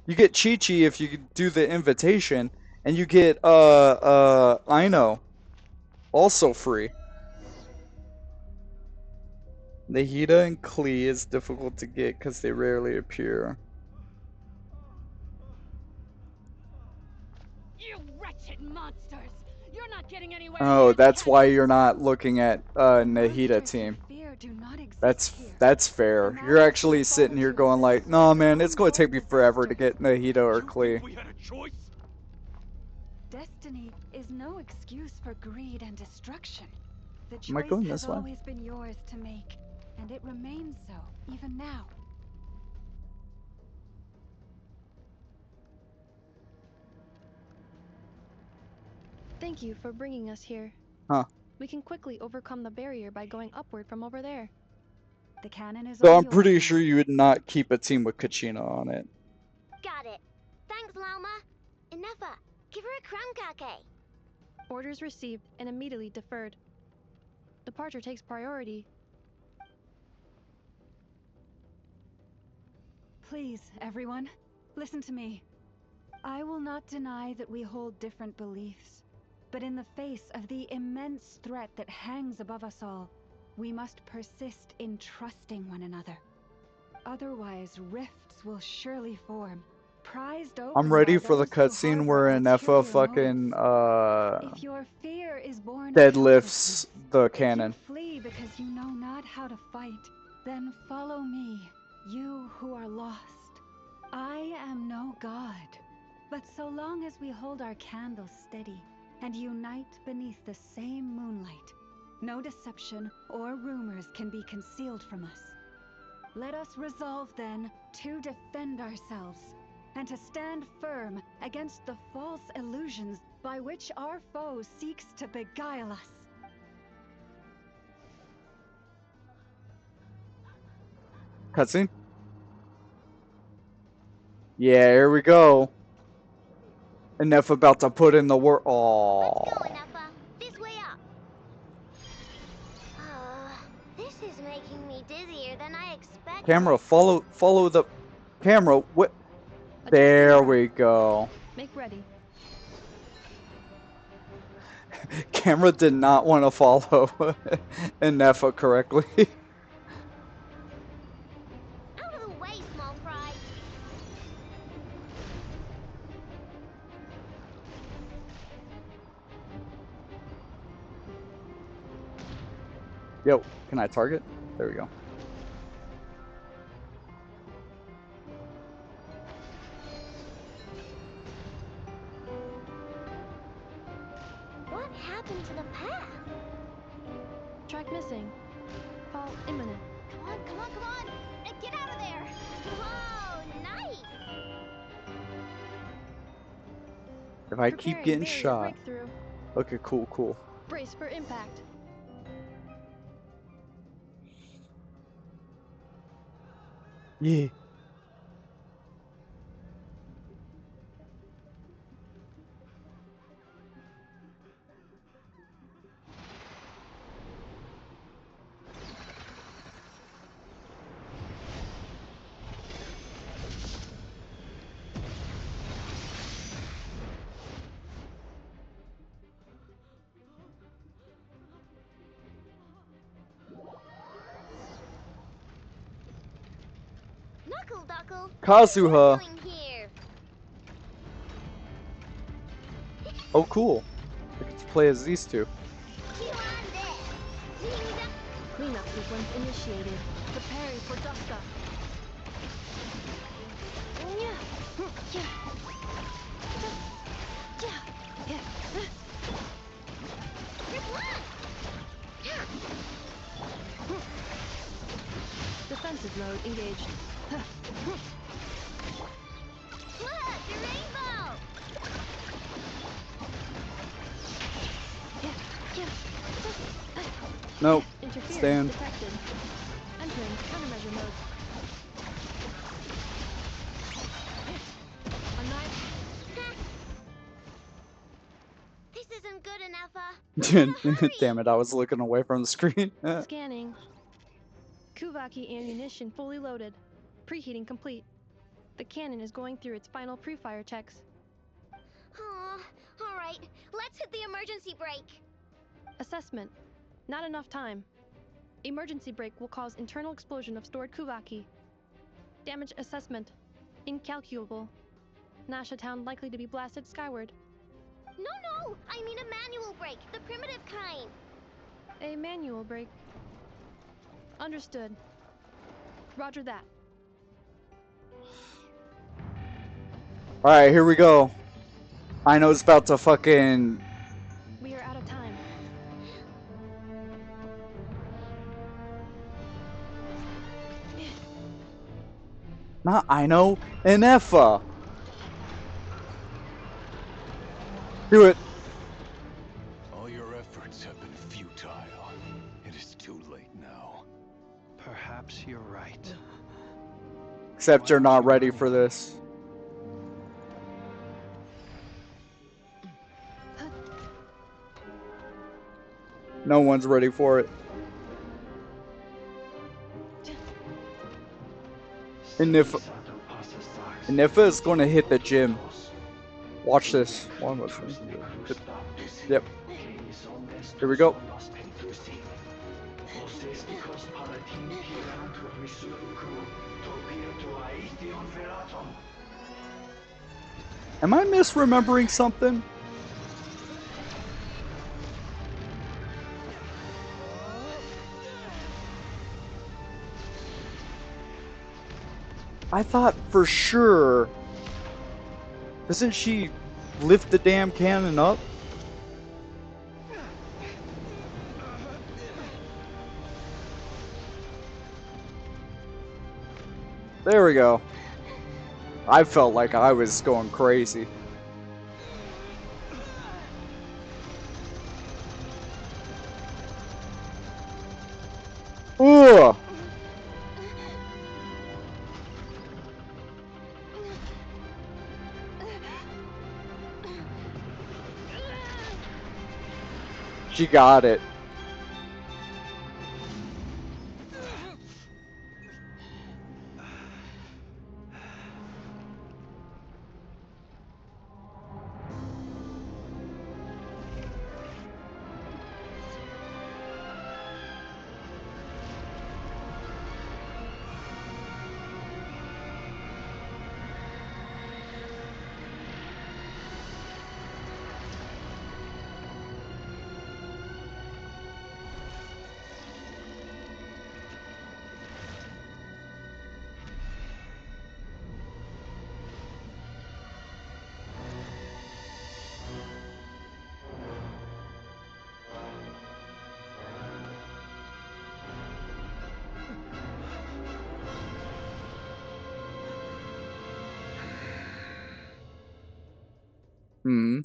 You get Chi-Chi if you do the invitation, and you get Aino, also free. Nahida and Klee is difficult to get because they rarely appear. You wretched monsters! You're not getting anywhere. Oh, that's why you're not looking at Nahida team. That's fair. You're actually sitting here going like, "No, man, it's going to take me forever to get Nahida or Klee." We had a choice. Destiny is no excuse for greed and destruction. The Am I choice going has this way? always been yours to make, and it remains so, even now. Thank you for bringing us here. Huh. We can quickly overcome the barrier by going upward from over there. The cannon is So all I'm pretty yours sure you would not keep a team with Kachina on it. Got it. Thanks, Lauma. Enougha, give her a crown kake. Orders received and immediately deferred. Departure takes priority. Please, everyone, listen to me. I will not deny that we hold different beliefs, but in the face of the immense threat that hangs above us all, we must persist in trusting one another. Otherwise, rifts will surely form. Prized open I'm ready by for the those who cutscene harbor where ulterior Nefa fucking If your fear is born of deadlifts the If cannon. you flee because you know not how to fight, then follow me, you who are lost. I am no god, but so long as we hold our candles steady and unite beneath the same moonlight, no deception or rumors can be concealed from us. Let us resolve then to defend ourselves. and to stand firm against the false illusions by which our foe seeks to beguile us. Cutscene? Yeah, here we go. Enough about to put in the work. Oh. This way up. This is making me dizzier than I expected. Camera, follow the camera. What? There we go. Make ready. Camera did not want to follow Nefa correctly. Out of the way, small fry. Yo, can I target? There we go. What happened to the path? Track missing. Fall imminent. Come on, come on, come on! Get out of there! Whoa, nice! If I keep Preparing getting barrier shot. breakthrough. Okay, cool. Brace for impact. Yeah. Knuckle Duckle. Kazuha. What are you doing here? Oh, cool. I get to play as these two. Cleanup sequence initiated. Preparing for dust-up. Defensive mode engaged. Look, your rainbow! Nope. Interference Stand. detected. Entering countermeasure mode. A knife. This isn't good enough, Damn it, I was looking away from the screen. Scanning. Kuvaki ammunition fully loaded. Preheating complete. The cannon is going through its final pre-fire checks. Alright, let's hit the emergency brake. Assessment. Not enough time. Emergency brake will cause internal explosion of stored Kuvaki. Damage assessment. Incalculable. Nasha Town likely to be blasted skyward. No, I mean a manual brake, the primitive kind. A manual brake. Understood. Roger that. Alright, here we go. I know it's about to fucking... We are out of time. Not I know, Nefa. Do it. All your efforts have been futile. It is too late now. Perhaps you're right. Except you're not ready for this. No one's ready for it. And Nefa is going to hit the gym. Watch this. Yep. Here we go. Am I misremembering something? I thought for sure. Doesn't she lift the damn cannon up? There we go. I felt like I was going crazy. Ooh! She got it. Hmm.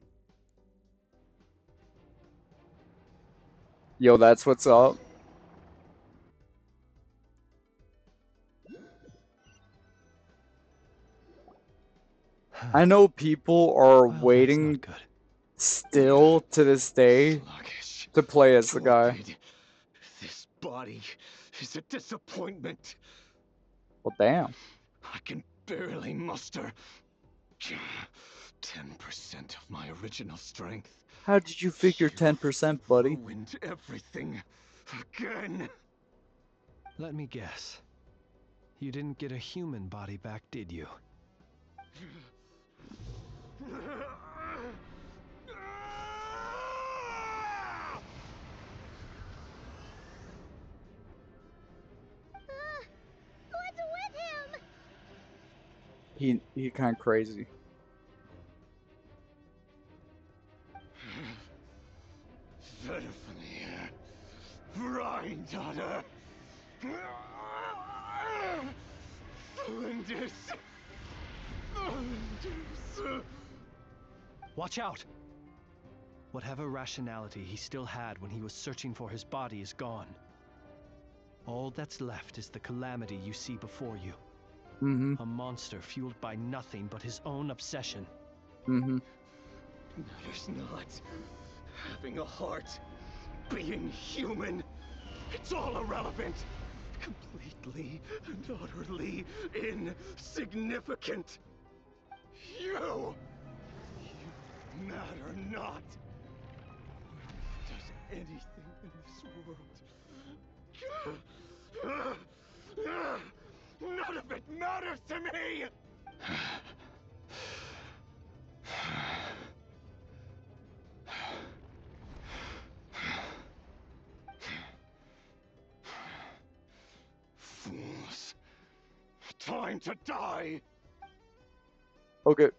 Yo, that's what's up. I know people are waiting still to this day to play as the guy. This body is a disappointment. Well, damn. I can barely muster 10% of my original strength. How did you figure 10%, buddy? Ruined everything again. Let me guess. You didn't get a human body back, did you? What's with him? He kind of crazy. Daughter. Watch out! Whatever rationality he still had when he was searching for his body is gone. All that's left is the calamity you see before you. Mm-hmm. A monster fueled by nothing but his own obsession. Mm-hmm. Matters not. Having a heart. Being human. It's all irrelevant. Completely and utterly insignificant. You matter not. Does anything in this world. None of it matters to me! Fools. Time to die! Okay.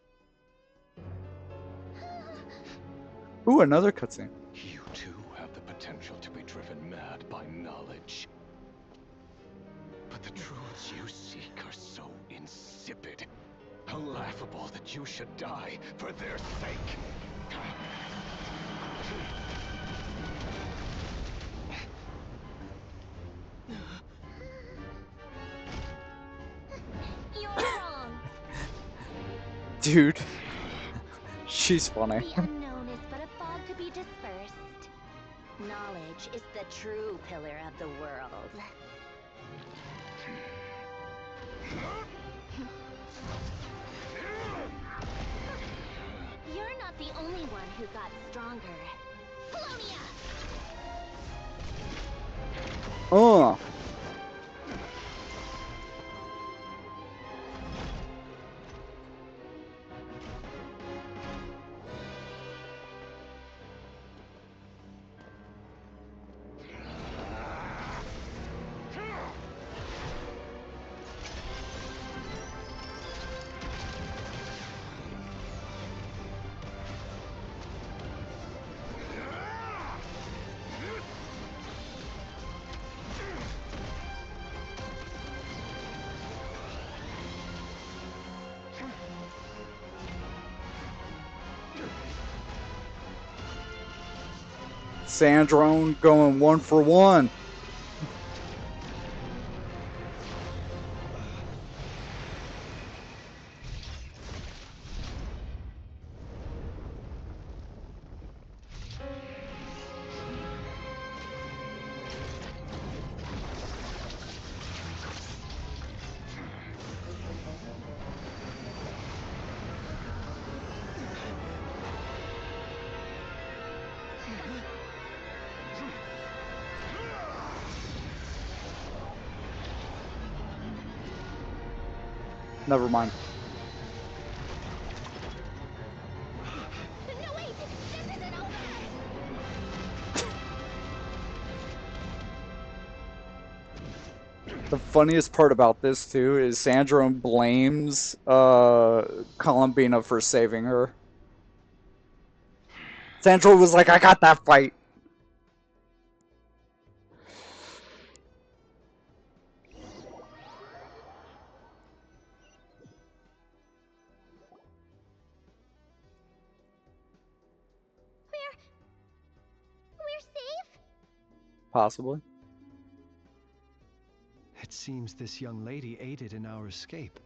Ooh, another cutscene. You too have the potential to be driven mad by knowledge. But the truths you seek are so insipid. How laughable that you should die for their sake. You're wrong. Dude. She's funny. The unknown is but a fog to be dispersed. Knowledge is the true pillar of the world. You're not the only one who got stronger. Polonia! Oh. Sandrone going 1 for 1. Never mind. No, wait! This isn't over! The funniest part about this too is Sandra blames Columbina for saving her. Sandra was like, I got that fight. We're safe? Possibly. It seems this young lady aided in our escape.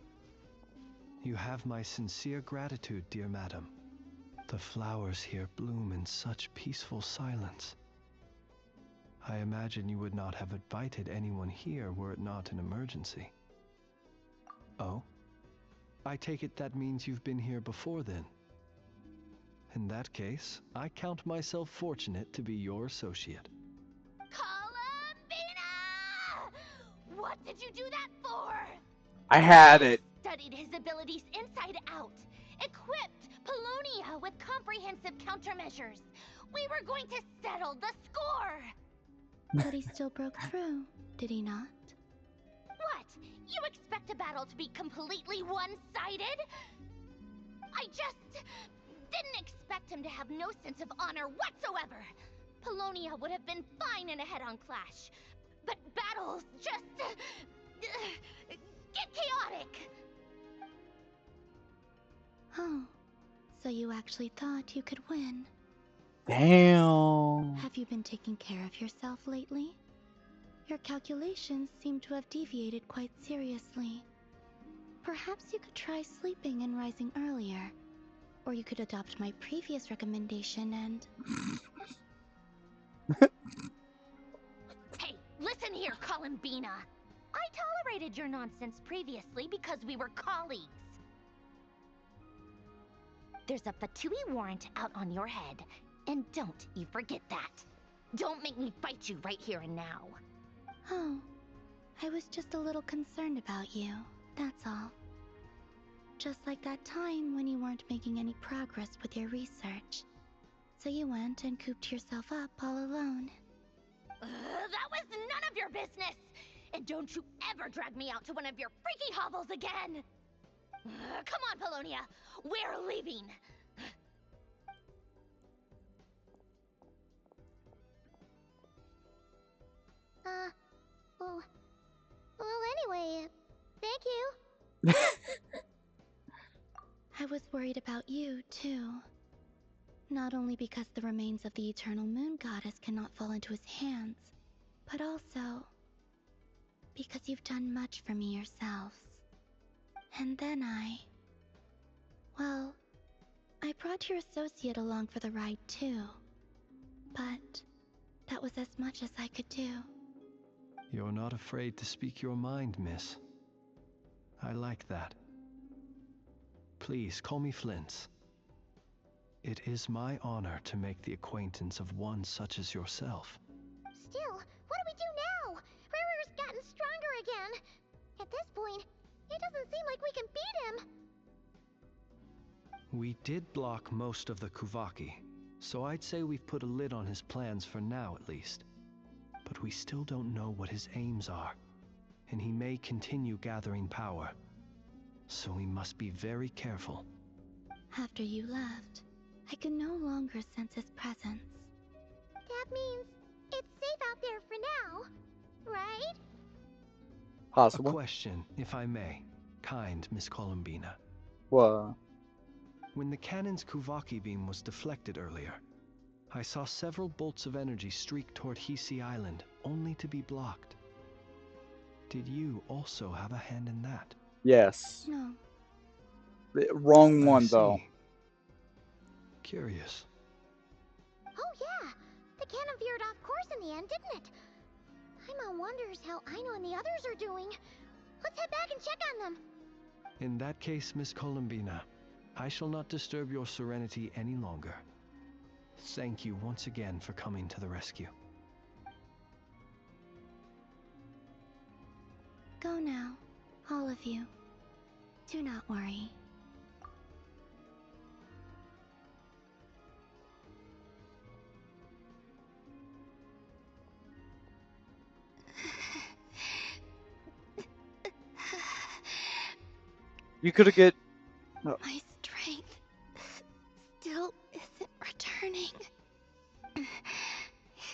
You have my sincere gratitude, dear madam. The flowers here bloom in such peaceful silence. I imagine you would not have invited anyone here were it not an emergency. Oh? I take it that means you've been here before then. In that case, I count myself fortunate to be your associate. Columbina! What did you do that for? I had it. Studied his abilities inside out. Equipped Polonia with comprehensive countermeasures. We were going to settle the score. But he still broke through, did he not? What? You expect a battle to be completely one-sided? I just didn't expect him to have no sense of honor whatsoever. Polonia would have been fine in a head-on clash. But battles just get chaotic. Oh, so you actually thought you could win? Damn. Have you been taking care of yourself lately? Your calculations seem to have deviated quite seriously. Perhaps you could try sleeping and rising earlier. Or you could adopt my previous recommendation and... Hey, listen here, Columbina. I tolerated your nonsense previously because we were colleagues. There's a Fatui warrant out on your head, and don't you forget that. Don't make me fight you right here and now. Oh, I was just a little concerned about you, that's all. Just like that time when you weren't making any progress with your research. So you went and cooped yourself up all alone. That was none of your business! And don't you ever drag me out to one of your freaky hovels again! Come on, Polonia! We're leaving! Well, anyway, thank you. I was worried about you, too. Not only because the remains of the Eternal Moon Goddess cannot fall into his hands, but also because you've done much for me yourselves. And then well, I brought your associate along for the ride, too. But that was as much as I could do. You're not afraid to speak your mind, miss. I like that. Please, call me Flint's. It is my honor to make the acquaintance of one such as yourself. Still, what do we do now? Riri's gotten stronger again. At this point, it doesn't seem like we can beat him. We did block most of the Kuvaki, so I'd say we've put a lid on his plans for now at least. But we still don't know what his aims are, and he may continue gathering power. So we must be very careful. After you left, I could no longer sense his presence. That means it's safe out there for now, right? Possible. A question, if I may, kind Miss Columbina. What? When the cannon's Kuvaki beam was deflected earlier, I saw several bolts of energy streak toward Hisi Island, only to be blocked. Did you also have a hand in that? Yes. No. Wrong I one, though. see. Curious. Oh yeah, the cannon veered off course in the end, didn't it? Paimon wonders how Aino and the others are doing. Let's head back and check on them. In that case, Miss Columbina, I shall not disturb your serenity any longer. Thank you once again for coming to the rescue. Go now, all of you. Do not worry. You could have get. My strength still isn't returning.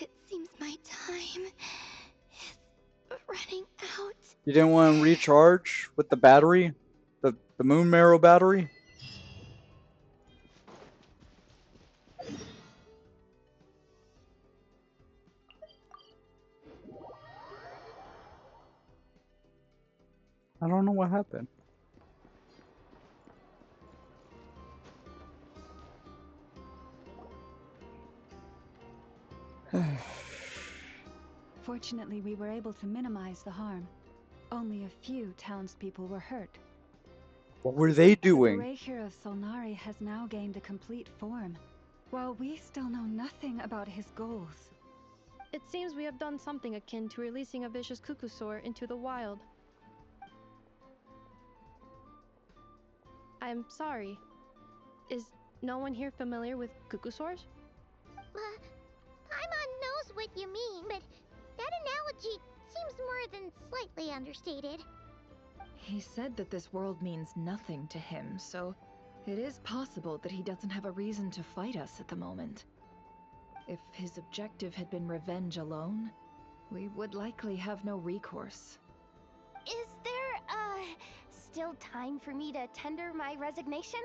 It seems my time is running out. You didn't want to recharge with the battery, the moon marrow battery. I don't know what happened. Fortunately, we were able to minimize the harm. Only a few townspeople were hurt. What were they The doing? Grey Hero Solnari has now gained a complete form, while we still know nothing about his goals. It seems we have done something akin to releasing a vicious Kukusaur into the wild. I'm sorry. Is no one here familiar with Kukusaurs? Paimon knows what you mean, but that analogy seems more than slightly understated. He said that this world means nothing to him, so it is possible that he doesn't have a reason to fight us at the moment. If his objective had been revenge alone, we would likely have no recourse. Is there, still time for me to tender my resignation?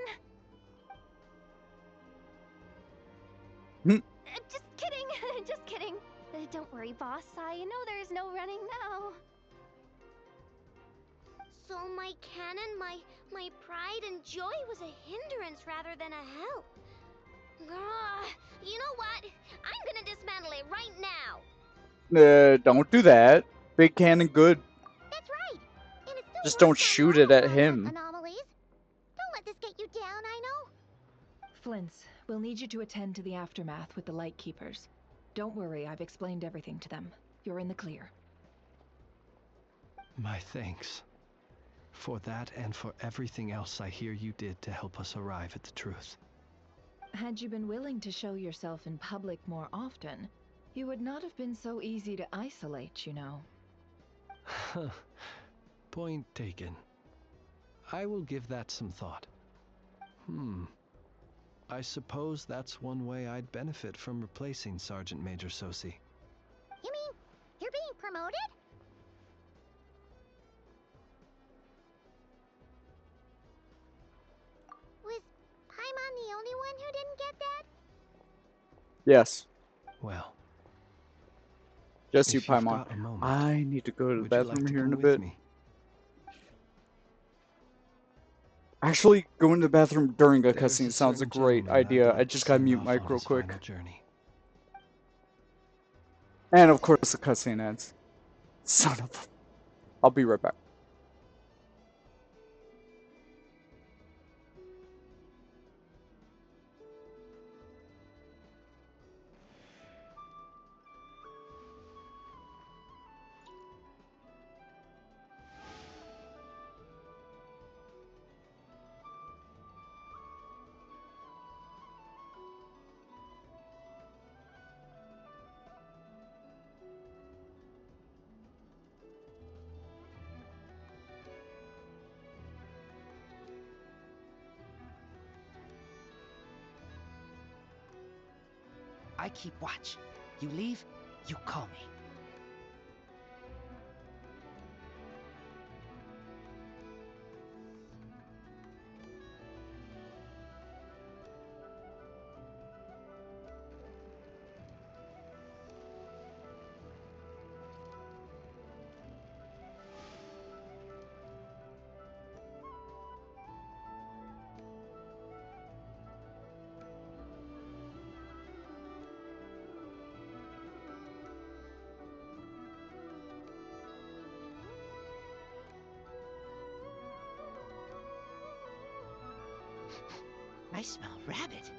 Just kidding, just kidding. Don't worry, boss. I know there's no running now. So my cannon, my pride and joy was a hindrance rather than a help. You know what? I'm gonna dismantle it right now. Don't do that. Big cannon, good. That's right. And it still Just works don't on shoot it at normal him. anomalies. Don't let this get you down, I know. Flint's, we'll need you to attend to the aftermath with the Light Keepers. Don't worry, I've explained everything to them. You're in the clear. My thanks. For that and for everything else I hear you did to help us arrive at the truth. Had you been willing to show yourself in public more often, you would not have been so easy to isolate, you know. Point taken. I will give that some thought. I suppose that's one way I'd benefit from replacing Sergeant Major Sosi. You mean you're being promoted? Was Paimon the only one who didn't get that? Yes. Well, just you, if you've Paimon. got a moment, I need to go to the would you bathroom like to here in come a with bit. me? Actually, going to the bathroom during a There's cutscene a sounds a certain great gentleman I'd idea. I like just to gotta send mute off mic on real his quick. final journey. And of course the cutscene ends. Son of a... I'll be right back. I keep watch. You leave, you call me. I smell rabbit.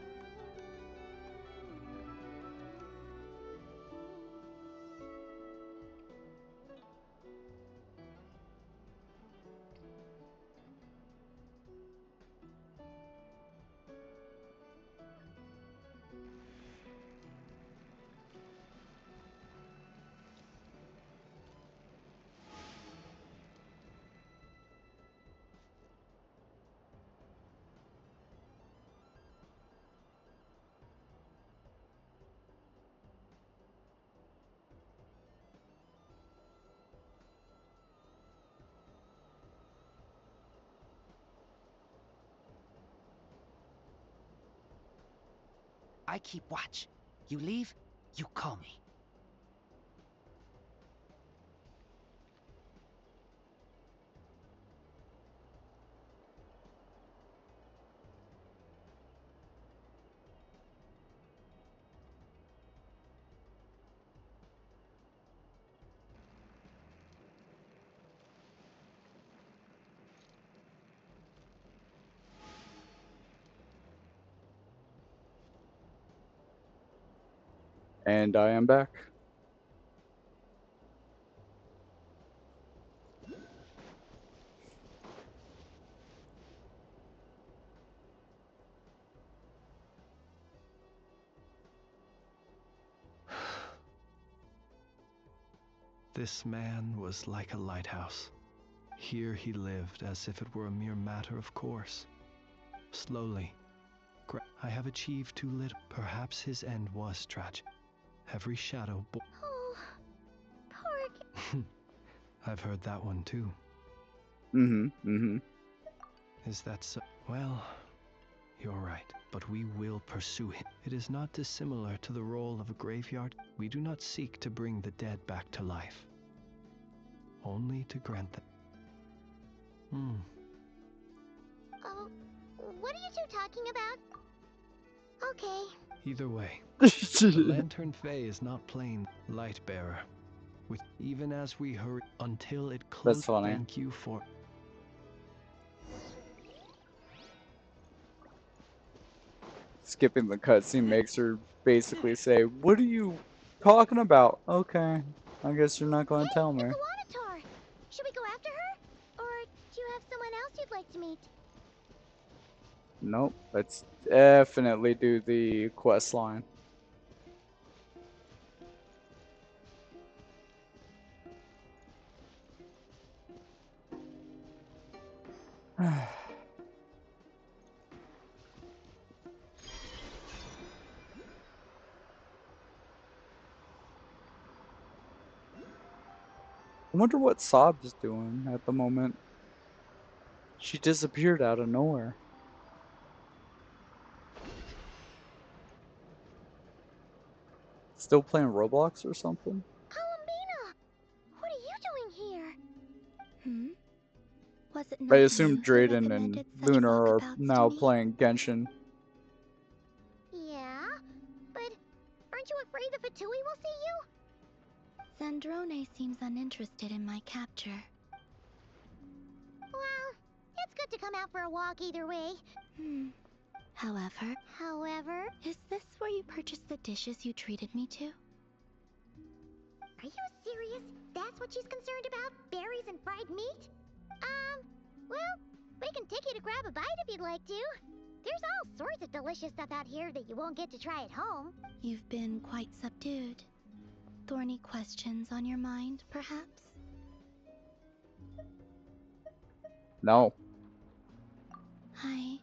I keep watch. You leave, you call me. And I am back. This man was like a lighthouse. Here he lived as if it were a mere matter of course. Slowly, I have achieved too little. Perhaps his end was tragic. Every shadow Oh, poor... I've heard that one too. Is that so? Well, you're right. But we will pursue him. It is not dissimilar to the role of a graveyard. We do not seek to bring the dead back to life, only to grant them. Oh, what are you two talking about? Okay. Either way, the Lantern Fae is not plain light bearer. With even as we hurry until it closes. That's funny. Thank you for. Skipping the cutscene makes her basically say, "What are you talking about?" Okay, I guess you're not going to tell me. It's Alot. Should we go after her? Or do you have someone else you'd like to meet? Nope, let's definitely do the quest line. I wonder what Sob's doing at the moment. She disappeared out of nowhere. Still playing Roblox or something? Columbina! What are you doing here? Was it I not assume you who Drayden and recommended such Luna are walkabouts now to me? playing Genshin. Yeah, but aren't you afraid the Fatui will see you? Zandrone seems uninterested in my capture. Well, it's good to come out for a walk either way. However, is this where you purchased the dishes you treated me to? Are you serious? That's what she's concerned about? Berries and fried meat? Well, we can take you to grab a bite if you'd like to. There's all sorts of delicious stuff out here that you won't get to try at home. You've been quite subdued. Thorny questions on your mind, perhaps? No. I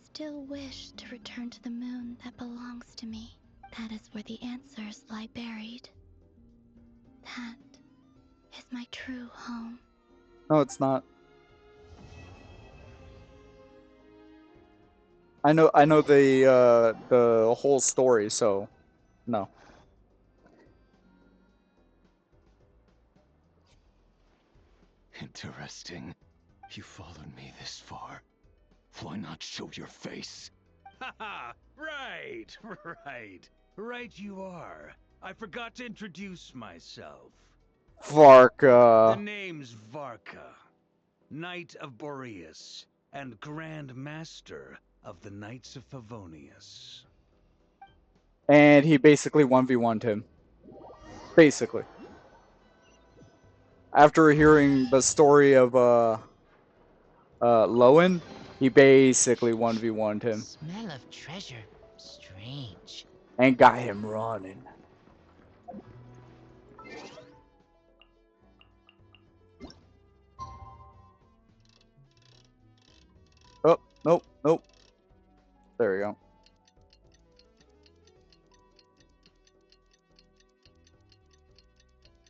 still wish to return to the moon that belongs to me. That is where the answers lie buried. That is my true home. No, it's not. I know the whole story, so no. Interesting. You followed me this far. Why not show your face? Haha! Right, right. Right you are. I forgot to introduce myself. Varka. The name's Varka, Knight of Boreas, and Grand Master of the Knights of Favonius. And he basically 1v1'd him. Basically. After hearing the story of Lowen, he basically 1v1'd him. Smell of treasure. Strange. And got him running. Oh, nope, nope. There we go.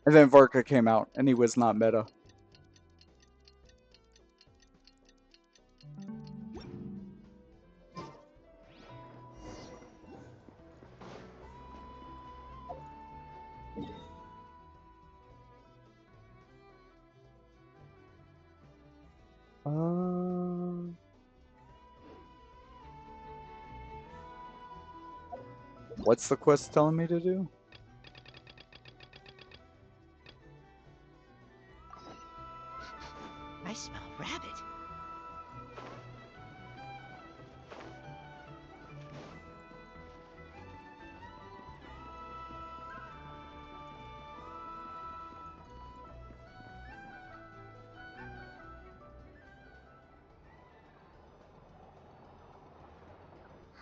And then Varka came out, and he was not meta. What's the quest telling me to do? I smell rabbit.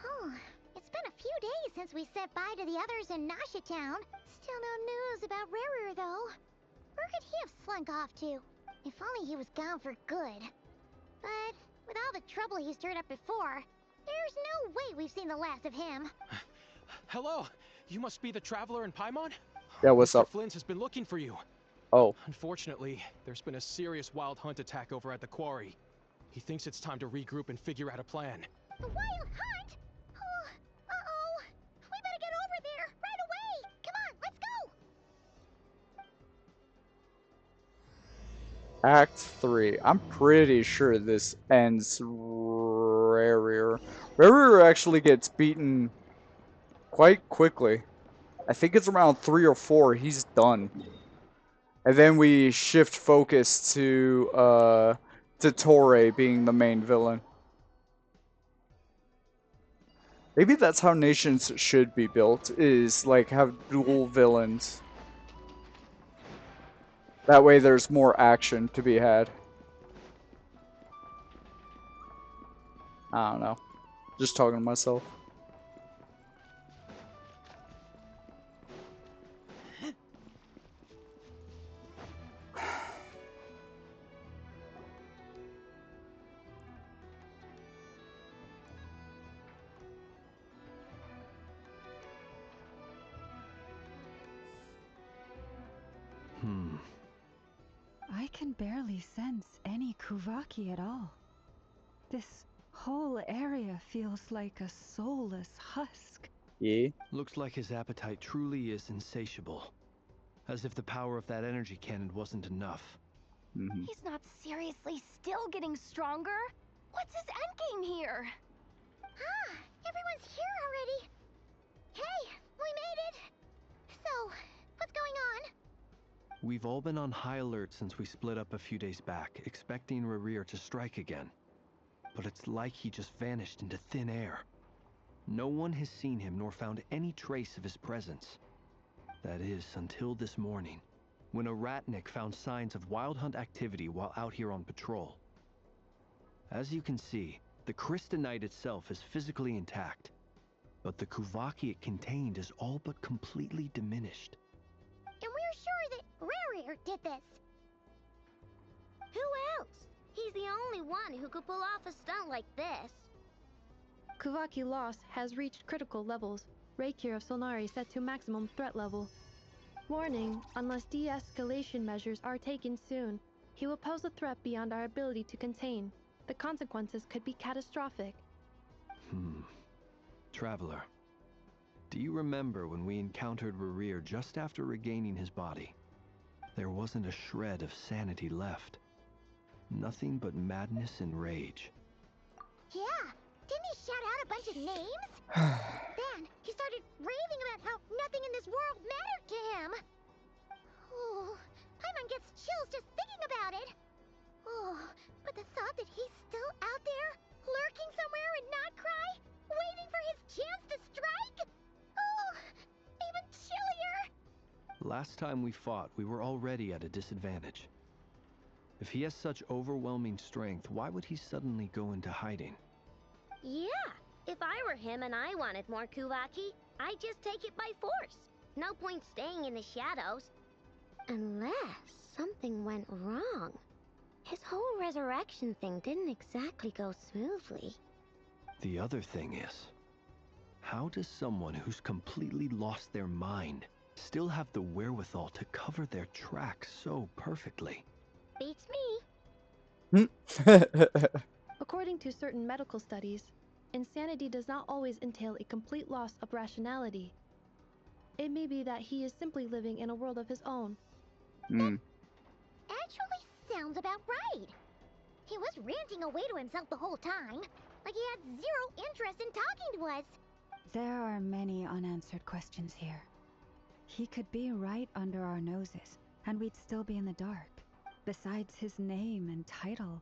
Oh, it's been a few days since we said bye to the others in Nasha Town. Still no news about Rarer, though. Where could he have slunk off to? If only he was gone for good. But with all the trouble he stirred up before, there's no way we've seen the last of him. Hello, you must be the traveler in Paimon? Yeah, what's Mr. up? Flint has been looking for you. Oh. Unfortunately, there's been a serious wild hunt attack over at the quarry. He thinks it's time to regroup and figure out a plan. The wild hunt? Oh, uh-oh. We better get over there right away. Come on, let's go. Act 3. I'm pretty sure this ends Rarer. Rarer actually gets beaten quite quickly. I think it's around 3 or 4. He's done. And then we shift focus to Torre being the main villain. Maybe that's how nations should be built, is like have dual villains. That way there's more action to be had. I don't know. Just talking to myself. I can barely sense any Kuvaki at all. This whole area feels like a soulless husk. Yeah. Looks like his appetite truly is insatiable. As if the power of that energy cannon wasn't enough. He's not seriously still getting stronger? What's his endgame here? Ah, everyone's here already. Hey, we made it. So, what's going on? We've all been on high alert since we split up a few days back, expecting Rarir to strike again. But it's like he just vanished into thin air. No one has seen him nor found any trace of his presence. That is, until this morning, when a ratnik found signs of wild hunt activity while out here on patrol. As you can see, the Crystonite itself is physically intact, but the Kuvaki it contained is all but completely diminished. And we're sure that Rarir did this. Who else? He's the only one who could pull off a stunt like this. Kuvaki loss has reached critical levels. Reikir of Solnari set to maximum threat level. Warning, unless de-escalation measures are taken soon, he will pose a threat beyond our ability to contain. The consequences could be catastrophic. Traveler, do you remember when we encountered Rarir just after regaining his body? There wasn't a shred of sanity left. Nothing but madness and rage. Yeah, didn't he shout out a bunch of names? Then he started raving about how nothing in this world mattered to him. Oh, Paimon gets chills just thinking about it. Oh, but the thought that he's still out there, lurking somewhere in Nod Krai, Last time we fought, we were already at a disadvantage. If he has such overwhelming strength, why would he suddenly go into hiding? Yeah, if I were him and I wanted more Kuvaki, I'd just take it by force. No point staying in the shadows. Unless something went wrong. His whole resurrection thing didn't exactly go smoothly. The other thing is, how does someone who's completely lost their mind still have the wherewithal to cover their tracks so perfectly? Beats me. According to certain medical studies, insanity does not always entail a complete loss of rationality. It may be that he is simply living in a world of his own. Actually sounds about right. He was ranting away to himself the whole time, like he had zero interest in talking to us. There are many unanswered questions here. He could be right under our noses, and we'd still be in the dark. Besides his name and title,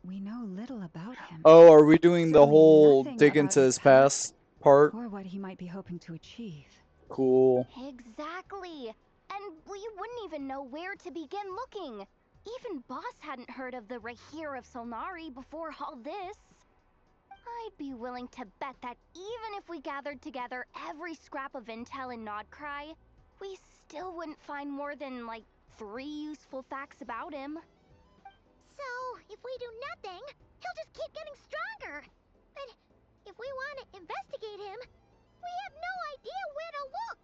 we know little about him. Oh, are we doing the Certainly whole nothing dig about into his past part? or what he might be hoping to achieve. Cool. Exactly. And we wouldn't even know where to begin looking. Even Boss hadn't heard of the Rahir of Solnari before all this. I'd be willing to bet that even if we gathered together every scrap of intel in Nod Krai, we still wouldn't find more than, like, 3 useful facts about him. So, if we do nothing, he'll just keep getting stronger. But if we want to investigate him, we have no idea where to look.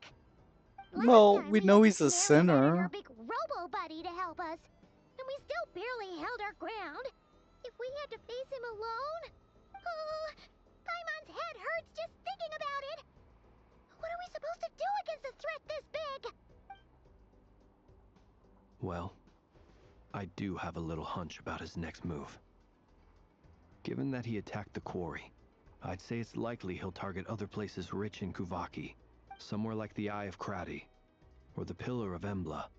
Well, we know he's a Our sinner. big robo buddy to help us, and we still barely held our ground. If we had to face him alone, oh, Paimon's head hurts just thinking about it. What are we supposed to do against a threat this big? Well, I do have a little hunch about his next move. Given that he attacked the quarry, I'd say it's likely he'll target other places rich in Kuvaki, somewhere like the Eye of Krati, or the Pillar of Embla.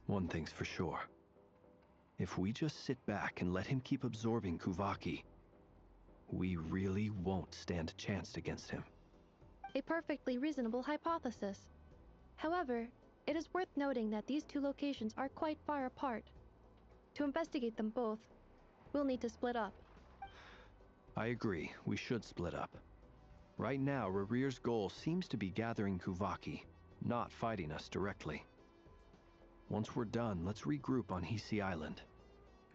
One thing's for sure. If we just sit back and let him keep absorbing Kuvaki, we really won't stand a chance against him. A perfectly reasonable hypothesis. However, it is worth noting that these two locations are quite far apart. To investigate them both, we'll need to split up. I agree, we should split up. Right now, Rarir's goal seems to be gathering Kuvaki, not fighting us directly. Once we're done, let's regroup on Hisi Island.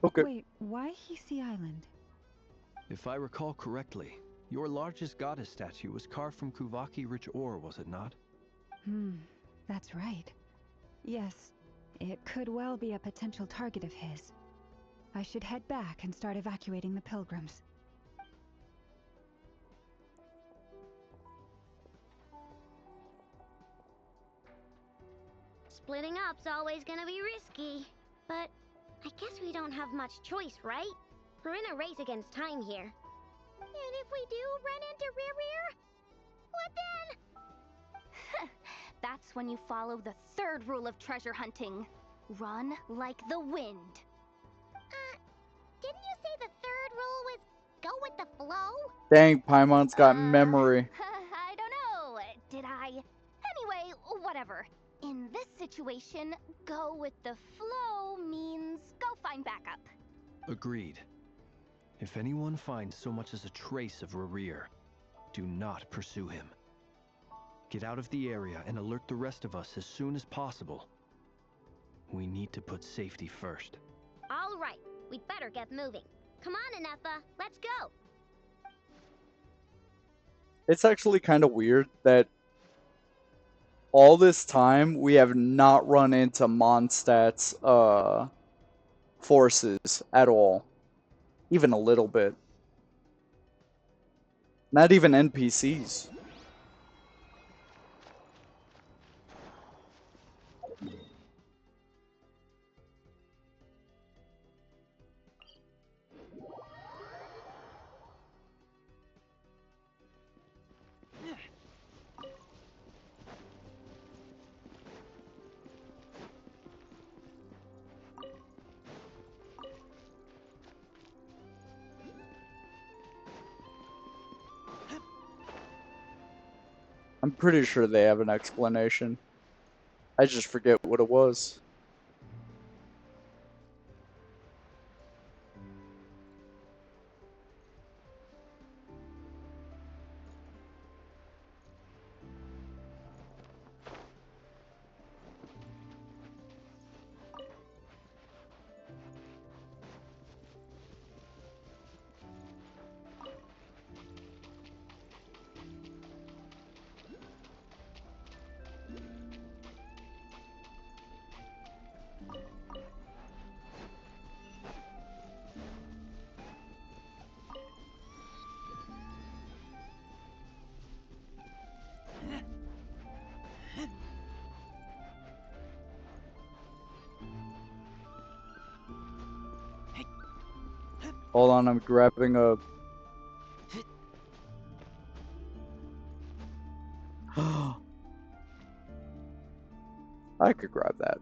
Okay. Wait, why Hisi Island? If I recall correctly, your largest goddess statue was carved from Kuvaki-rich ore, was it not? That's right. Yes, it could well be a potential target of his. I should head back and start evacuating the pilgrims. Splitting up's always gonna be risky, but I guess we don't have much choice, right? We're in a race against time here. And if we do run into Rarir, what then? That's when you follow the 3rd rule of treasure hunting. Run like the wind. Didn't you say the 3rd rule was go with the flow? Dang, Paimon's got memory. I don't know. Did I? Anyway, whatever. In this situation, go with the flow means go find backup. Agreed. If anyone finds so much as a trace of Rarir, do not pursue him. Get out of the area and alert the rest of us as soon as possible. We need to put safety first. All right, we'd better get moving. Come on, Anefa, let's go. It's actually kind of weird that all this time we have not run into Mondstadt's forces at all. Even a little bit. Not even NPCs. I'm pretty sure they have an explanation. I just forget what it was. Hold on, I'm grabbing a... I could grab that.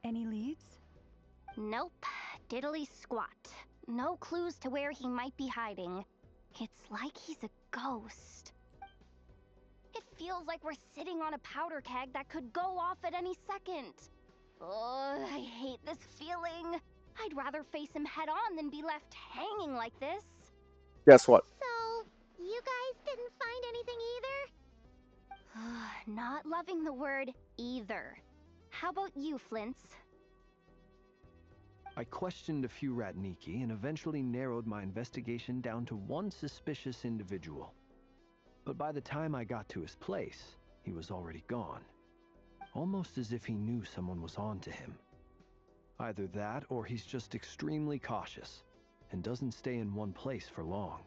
Any leads? Nope. Diddly squat. No clues to where he might be hiding. It's like he's a ghost. It feels like we're sitting on a powder keg that could go off at any second. Oh, I hate this feeling. I'd rather face him head on than be left hanging like this. Guess what? So, you guys didn't find anything either? Not loving the word either. How about you, Flints? I questioned a few Ratniki and eventually narrowed my investigation down to one suspicious individual. But by the time I got to his place, he was already gone. Almost as if he knew someone was on to him. Either that or he's just extremely cautious and doesn't stay in one place for long.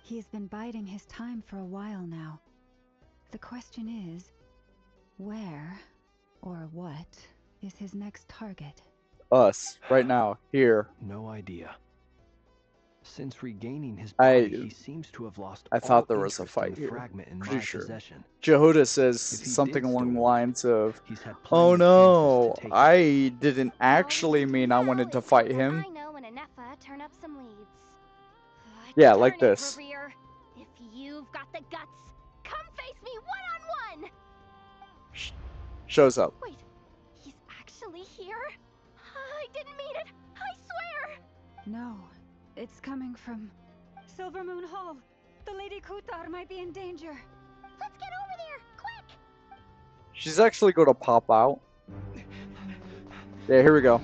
He's been biding his time for a while now. The question is, where or what is his next target? Us, right now, here. No idea. Since regaining his body, he seems to have lost I thought there all was a interest in fight the here. fragment in Pretty my sure. possession. Jehoda says If he something did along the stow it, lines of, he's had plenty "Oh of no, chances to take it." I didn't actually mean I wanted to fight him." I know and Anefa turn up some leads. Yeah, like Darn it, this. Revere. If you've got the guts, come face me one-on-one! Shows up. Wait, he's actually here? I didn't mean it, I swear! No, it's coming from Silver Moon Hall. The Lady Kutar might be in danger. Let's get over there, quick! She's actually going to pop out. Yeah, here we go.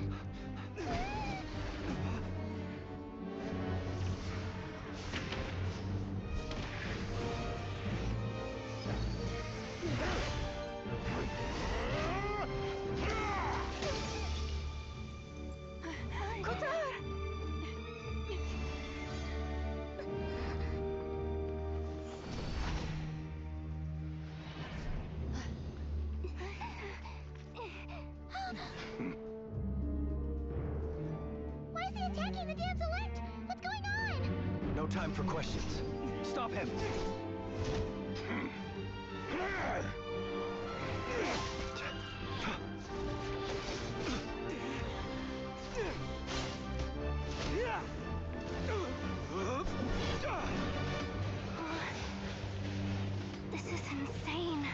Why is he attacking the damn select? What's going on? No time for questions. Stop him! This is insane.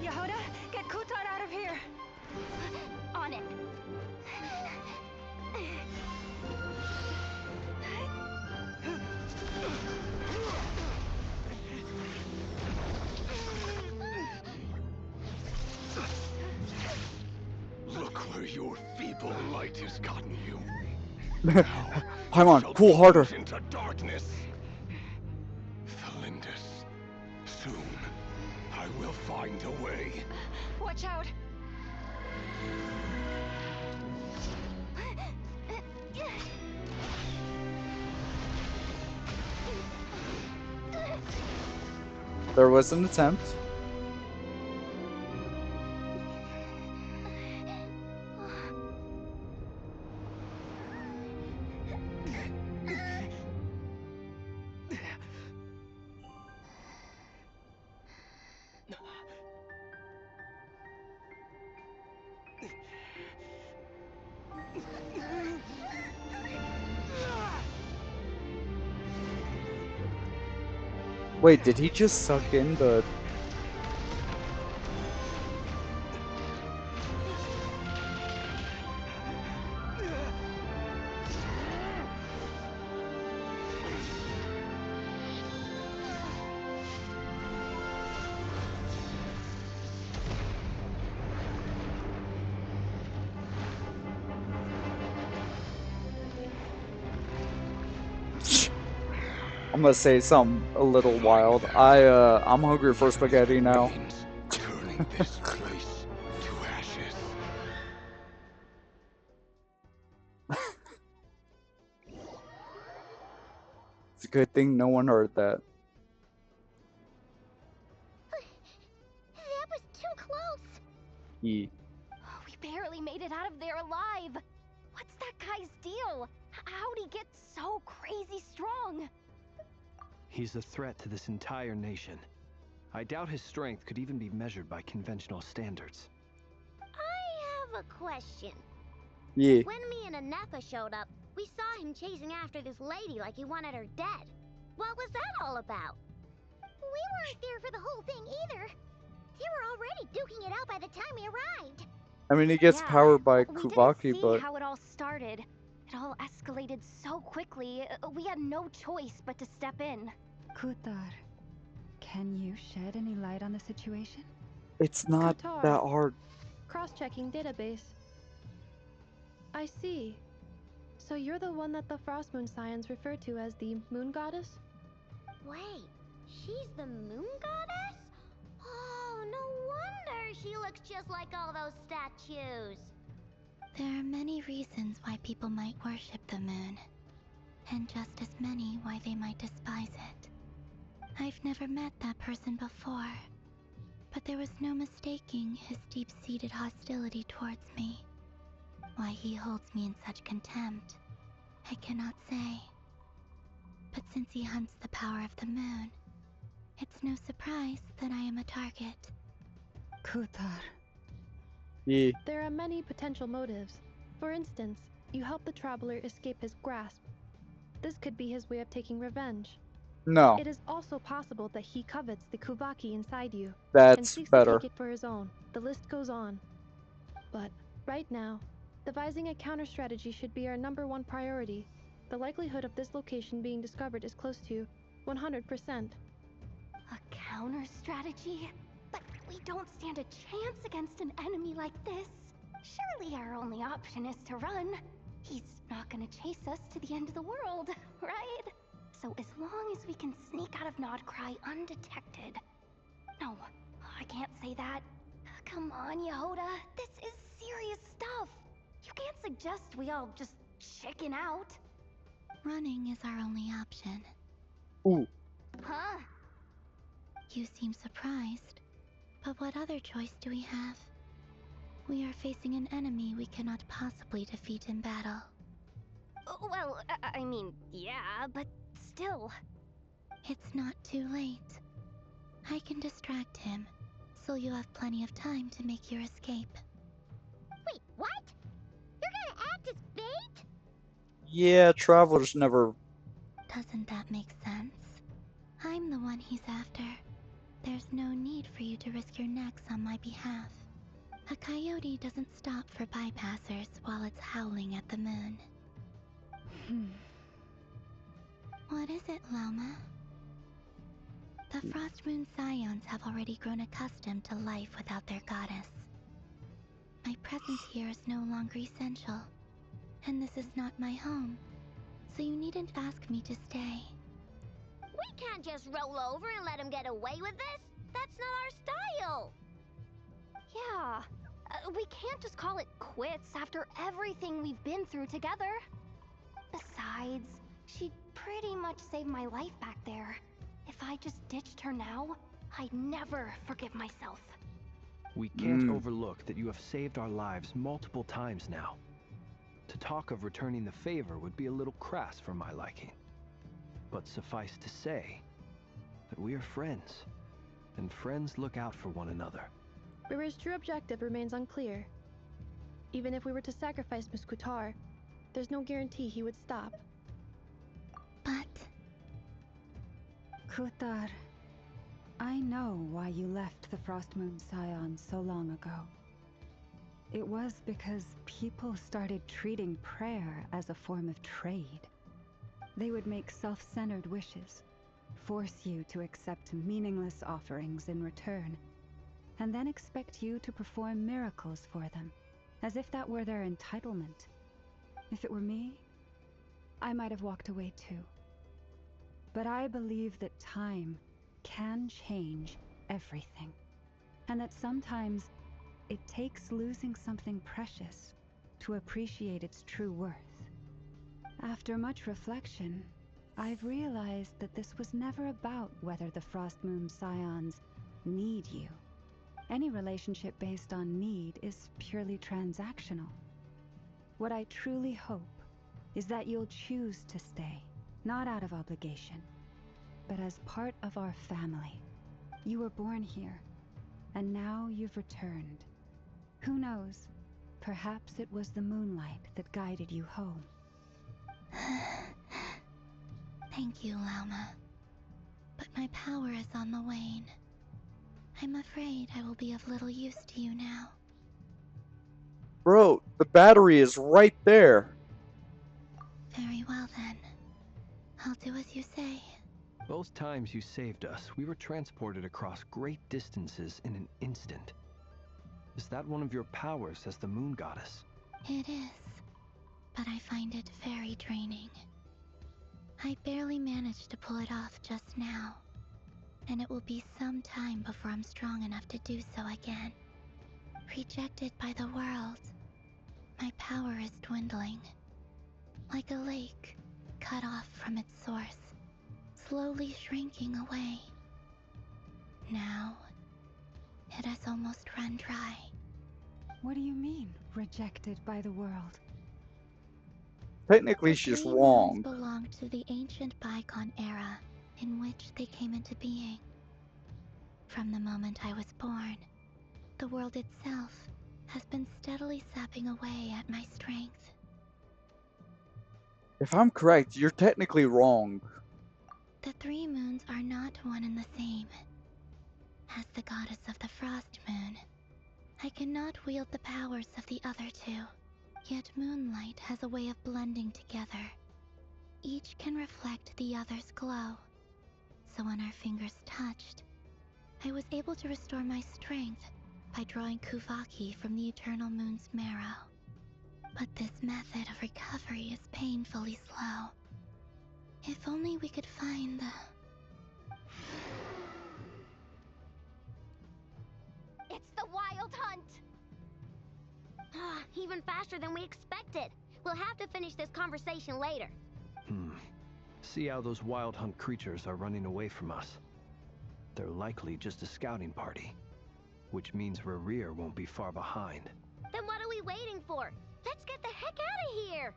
Yehoda, get Kutar out of here! On it. Look where your feeble light has gotten you. Hang on, cool harder. Into darkness. Thalindus, soon I will find a way. Watch out! There was an attempt. Wait, did he just suck in the... I'm gonna say something a little wild. I'm hungry for spaghetti now. Turning this place to ashes. It's a good thing no one heard that. That was too close. Yeah. We barely made it out of there alive. What's that guy's deal? How'd he get so crazy strong? He's a threat to this entire nation. I doubt his strength could even be measured by conventional standards. I have a question. Yeah. When me and Anefa showed up, we saw him chasing after this lady like he wanted her dead. What was that all about? We weren't there for the whole thing either. They were already duking it out by the time we arrived. I mean, he gets powered by We Kuvaki, didn't see but... how it all started. It all escalated so quickly. We had no choice but to step in. Kutar, can you shed any light on the situation? It's not Kutar. that hard. Cross-checking database. I see. So you're the one that the Frost Moon Scions refer to as the Moon Goddess? Wait, she's the moon goddess? Oh, no wonder she looks just like all those statues. There are many reasons why people might worship the moon, and just as many why they might despise it. I've never met that person before, but there was no mistaking his deep-seated hostility towards me. Why he holds me in such contempt, I cannot say. But since he hunts the power of the moon, it's no surprise that I am a target. Kutar. Yeah. There are many potential motives. For instance, you help the traveler escape his grasp. This could be his way of taking revenge. No. It is also possible that he covets the Kuvaki inside you and That's seeks better. to take it for his own. The list goes on. But right now, devising a counter strategy should be our #1 priority. The likelihood of this location being discovered is close to 100%. A counter strategy? But we don't stand a chance against an enemy like this. Surely our only option is to run. He's not gonna chase us to the end of the world, right? So as long as we can sneak out of Nod Krai undetected. No, I can't say that. Come on, Yehoda. This is serious stuff. You can't suggest we all just chicken out. Running is our only option. Ooh. Huh? You seem surprised. But what other choice do we have? We are facing an enemy we cannot possibly defeat in battle. Well, I mean, yeah, but still. It's not too late. I can distract him, so you'll have plenty of time to make your escape. Wait, what? You're gonna act as bait? Yeah, travelers never... Doesn't that make sense? I'm the one he's after. There's no need for you to risk your necks on my behalf. A coyote doesn't stop for bypassers while it's howling at the moon. What is it, Loma? The Frost Moon Scions have already grown accustomed to life without their goddess. My presence here is no longer essential, and this is not my home, so you needn't ask me to stay. We can't just roll over and let him get away with this. That's not our style. Yeah, we can't just call it quits after everything we've been through together. Besides, she pretty much saved my life back there. If I just ditched her now, I'd never forgive myself. We can't overlook that you have saved our lives multiple times now. To talk of returning the favor would be a little crass for my liking. But suffice to say that we are friends, and friends look out for one another. River's true objective remains unclear. Even if we were to sacrifice Miss Kutar, there's no guarantee he would stop. But... Kutar, I know why you left the Frostmoon Scion so long ago. It was because people started treating prayer as a form of trade. They would make self-centered wishes, force you to accept meaningless offerings in return, and then expect you to perform miracles for them, as if that were their entitlement. If it were me, I might have walked away too. But I believe that time can change everything, and that sometimes it takes losing something precious to appreciate its true worth. After much reflection, I've realized that this was never about whether the Frostmoon Scions need you. Any relationship based on need is purely transactional. What I truly hope is that you'll choose to stay, not out of obligation, but as part of our family. You were born here, and now you've returned. Who knows? Perhaps it was the moonlight that guided you home. Thank you, Lauma. But my power is on the wane. I'm afraid I will be of little use to you now. Bro, the battery is right there. Very well then. I'll do as you say. Both times you saved us, we were transported across great distances in an instant. Is that one of your powers as the moon goddess? It is, but I find it very draining. I barely managed to pull it off just now, and it will be some time before I'm strong enough to do so again. Rejected by the world, my power is dwindling. Like a lake, cut off from its source, slowly shrinking away. Now, it has almost run dry. What do you mean, rejected by the world? Technically, The she's three wrong. moons belong to the ancient bygone era in which they came into being. From the moment I was born, the world itself has been steadily sapping away at my strength. If I'm correct, you're technically wrong. The three moons are not one and the same. As the goddess of the Frost Moon, I cannot wield the powers of the other two. Yet moonlight has a way of blending together. Each can reflect the other's glow. So when our fingers touched, I was able to restore my strength by drawing Kuvaki from the eternal moon's marrow. But this method of recovery is painfully slow. If only we could find the... It's the Wild Hunt! Even faster than we expected. We'll have to finish this conversation later. See how those wild hunt creatures are running away from us. They're likely just a scouting party, which means Rerir won't be far behind. Then what are we waiting for? Let's get the heck out of here!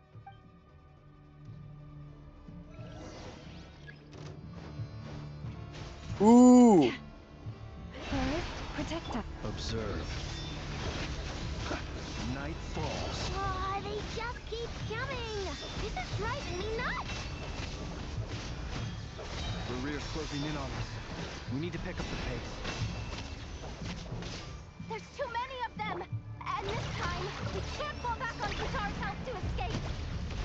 Ooh! Forest, protect us. Observe. Night falls. Oh, they just keep coming! This is driving me nuts! Rerir's closing in on us. We need to pick up the pace. There's too many of them! And this time, we can't fall back on Qatar's help to escape.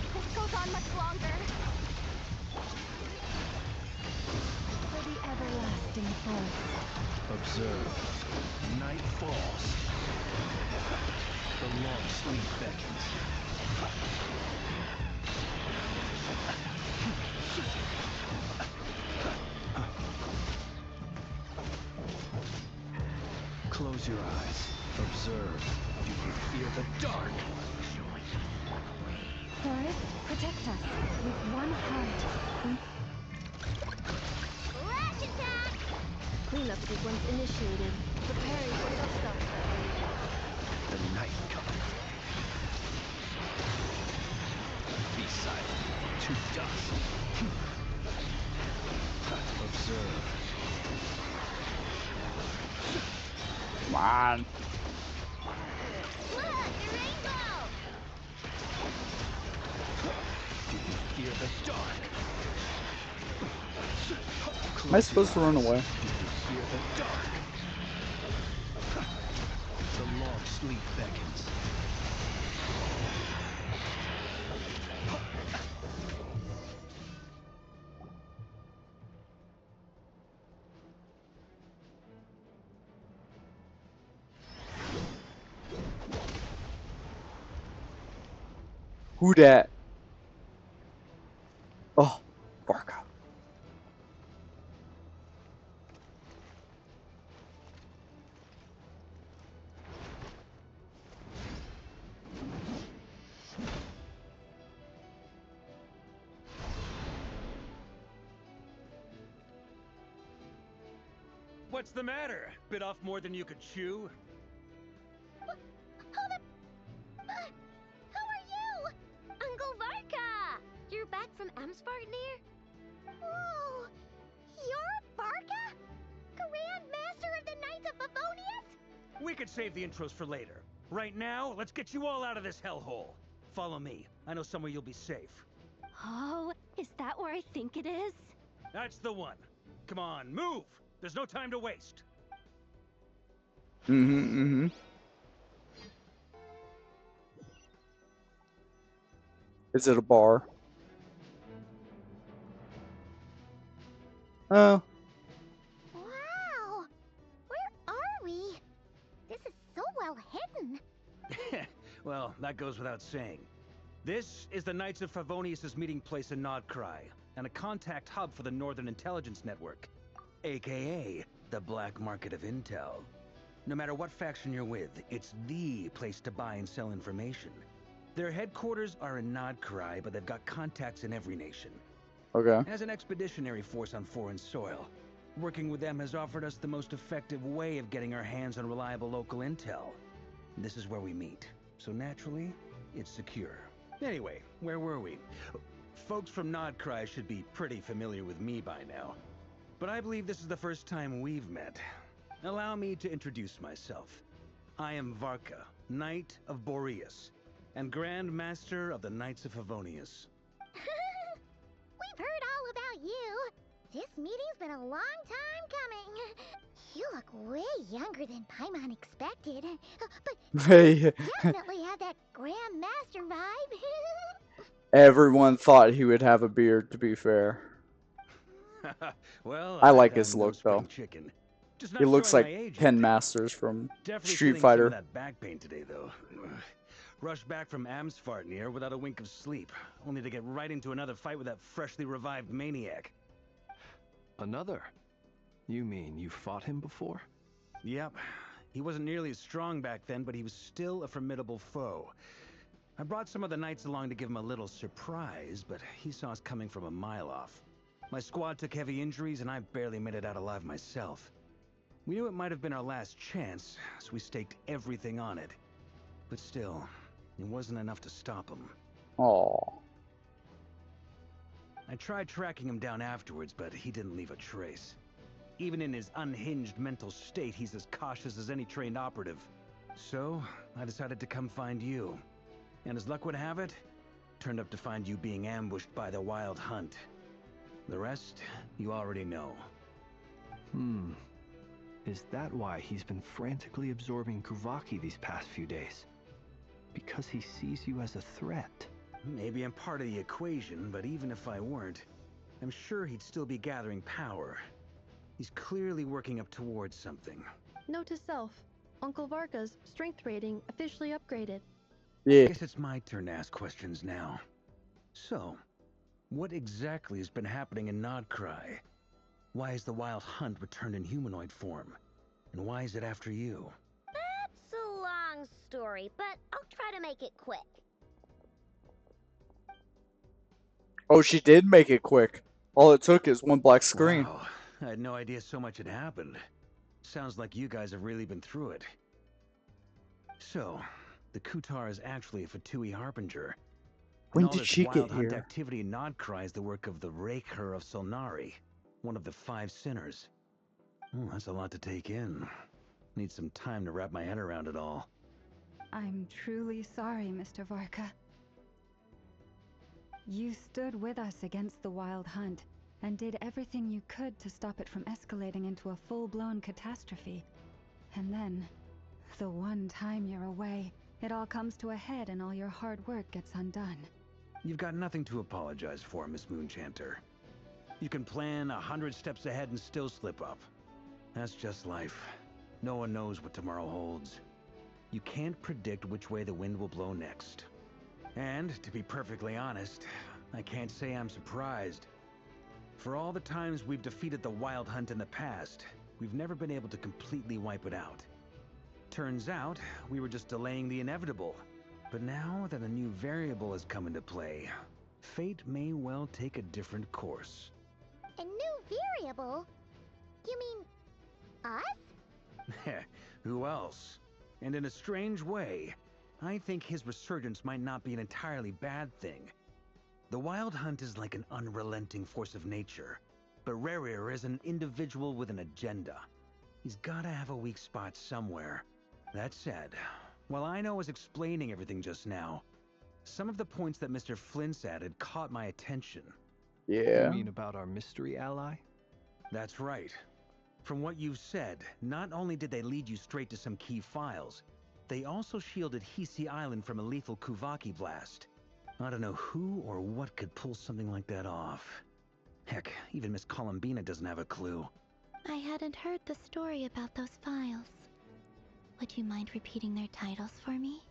If this goes on much longer. For the everlasting forest. Observe. Night falls. The long sleep beckons. Close your eyes. Observe. You can fear the dark. Forest, protect us. With one heart. Lash attack! Cleanup sequence initiated. Preparing for dust-up. The night cometh. Be silent. To dust. Observe. Come on. Look, the rainbow! You can fear the dark. Am I supposed to run away? You can fear the dark. The long sleep beckons. Who dat? Oh, Varka. What's the matter? Bit off more than you could chew? Hold up! Who are you? Uncle Varka! You're back from Amspartnir? Whoa! You're Varka? Grand Master of the Knights of Favonius? We could save the intros for later. Right now, let's get you all out of this hellhole. Follow me. I know somewhere you'll be safe. Oh, is that where I think it is? That's the one. Come on, move! There's no time to waste. Is it a bar? Oh. Wow! Where are we? This is so well hidden. Well, that goes without saying. This is the Knights of Favonius' meeting place in Nod Krai, and a contact hub for the Northern Intelligence Network, aka the Black Market of Intel. No matter what faction you're with, it's the place to buy and sell information. Their headquarters are in Nod Krai, but they've got contacts in every nation. Okay. As an expeditionary force on foreign soil, working with them has offered us the most effective way of getting our hands on reliable local intel. This is where we meet, so naturally, it's secure. Anyway, where were we? Folks from Nod Krai should be pretty familiar with me by now, but I believe this is the first time we've met. Allow me to introduce myself. I am Varka, Knight of Boreas, and Grand Master of the Knights of Favonius. We've heard all about you. This meeting's been a long time coming. You look way younger than Paimon expected. But Hey. you definitely have that Grand Master vibe. Everyone thought he would have a beard, to be fair. Well, I like I'm his no look, spring though. Chicken. Just He not looks showing like my age Ken yet. Masters from Definitely Street feeling some Fighter. of that back pain today, though. Rushed back from Amsfartnir without a wink of sleep, only to get right into another fight with that freshly revived maniac. Another? You mean you fought him before? Yep. He wasn't nearly as strong back then, but he was still a formidable foe. I brought some of the knights along to give him a little surprise, but he saw us coming from a mile off. My squad took heavy injuries, and I barely made it out alive myself. We knew it might have been our last chance, so we staked everything on it. But still, it wasn't enough to stop him. Aww. I tried tracking him down afterwards, but he didn't leave a trace. Even in his unhinged mental state, he's as cautious as any trained operative. So, I decided to come find you. And as luck would have it, turned up to find you being ambushed by the Wild Hunt. The rest, you already know. Is that why he's been frantically absorbing Kuvaki these past few days? Because he sees you as a threat? Maybe I'm part of the equation, but even if I weren't, I'm sure he'd still be gathering power. He's clearly working up towards something. Note to self, Uncle Varka's strength rating officially upgraded. Yeah. Guess it's my turn to ask questions now. So, what exactly has been happening in Nod Krai? Why has the Wild Hunt returned in humanoid form? And why is it after you? That's a long story, but I'll try to make it quick. Oh, she did make it quick. All it took is one black screen. Wow, I had no idea so much had happened. Sounds like you guys have really been through it. So, the Kutar is actually a Fatui Harbinger. When And all did this she wild get hunt here? activity in Nod Krai is the work of the Raker of Solnari, one of the 5 sinners. Oh, that's a lot to take in. Need some time to wrap my head around it all. I'm truly sorry, Mr. Varka. You stood with us against the Wild Hunt, and did everything you could to stop it from escalating into a full-blown catastrophe. And then, the one time you're away, it all comes to a head and all your hard work gets undone. You've got nothing to apologize for, Miss Moonchanter. You can plan 100 steps ahead and still slip up. That's just life. No one knows what tomorrow holds. You can't predict which way the wind will blow next. And, to be perfectly honest, I can't say I'm surprised. For all the times we've defeated the Wild Hunt in the past, we've never been able to completely wipe it out. Turns out, we were just delaying the inevitable. But now that a new variable has come into play, fate may well take a different course. A new variable? You mean us? Who else? And in a strange way, I think his resurgence might not be an entirely bad thing. The Wild Hunt is like an unrelenting force of nature, but Rerir is an individual with an agenda. He's gotta have a weak spot somewhere. That said, while I was explaining everything just now, some of the points that Mr. Flint's added caught my attention. Yeah. You mean about our mystery ally? That's right. From what you've said, not only did they lead you straight to some key files, they also shielded Hisi Island from a lethal Kuvaki blast. I don't know who or what could pull something like that off. Heck, even Miss Columbina doesn't have a clue. I hadn't heard the story about those files. Would you mind repeating their titles for me?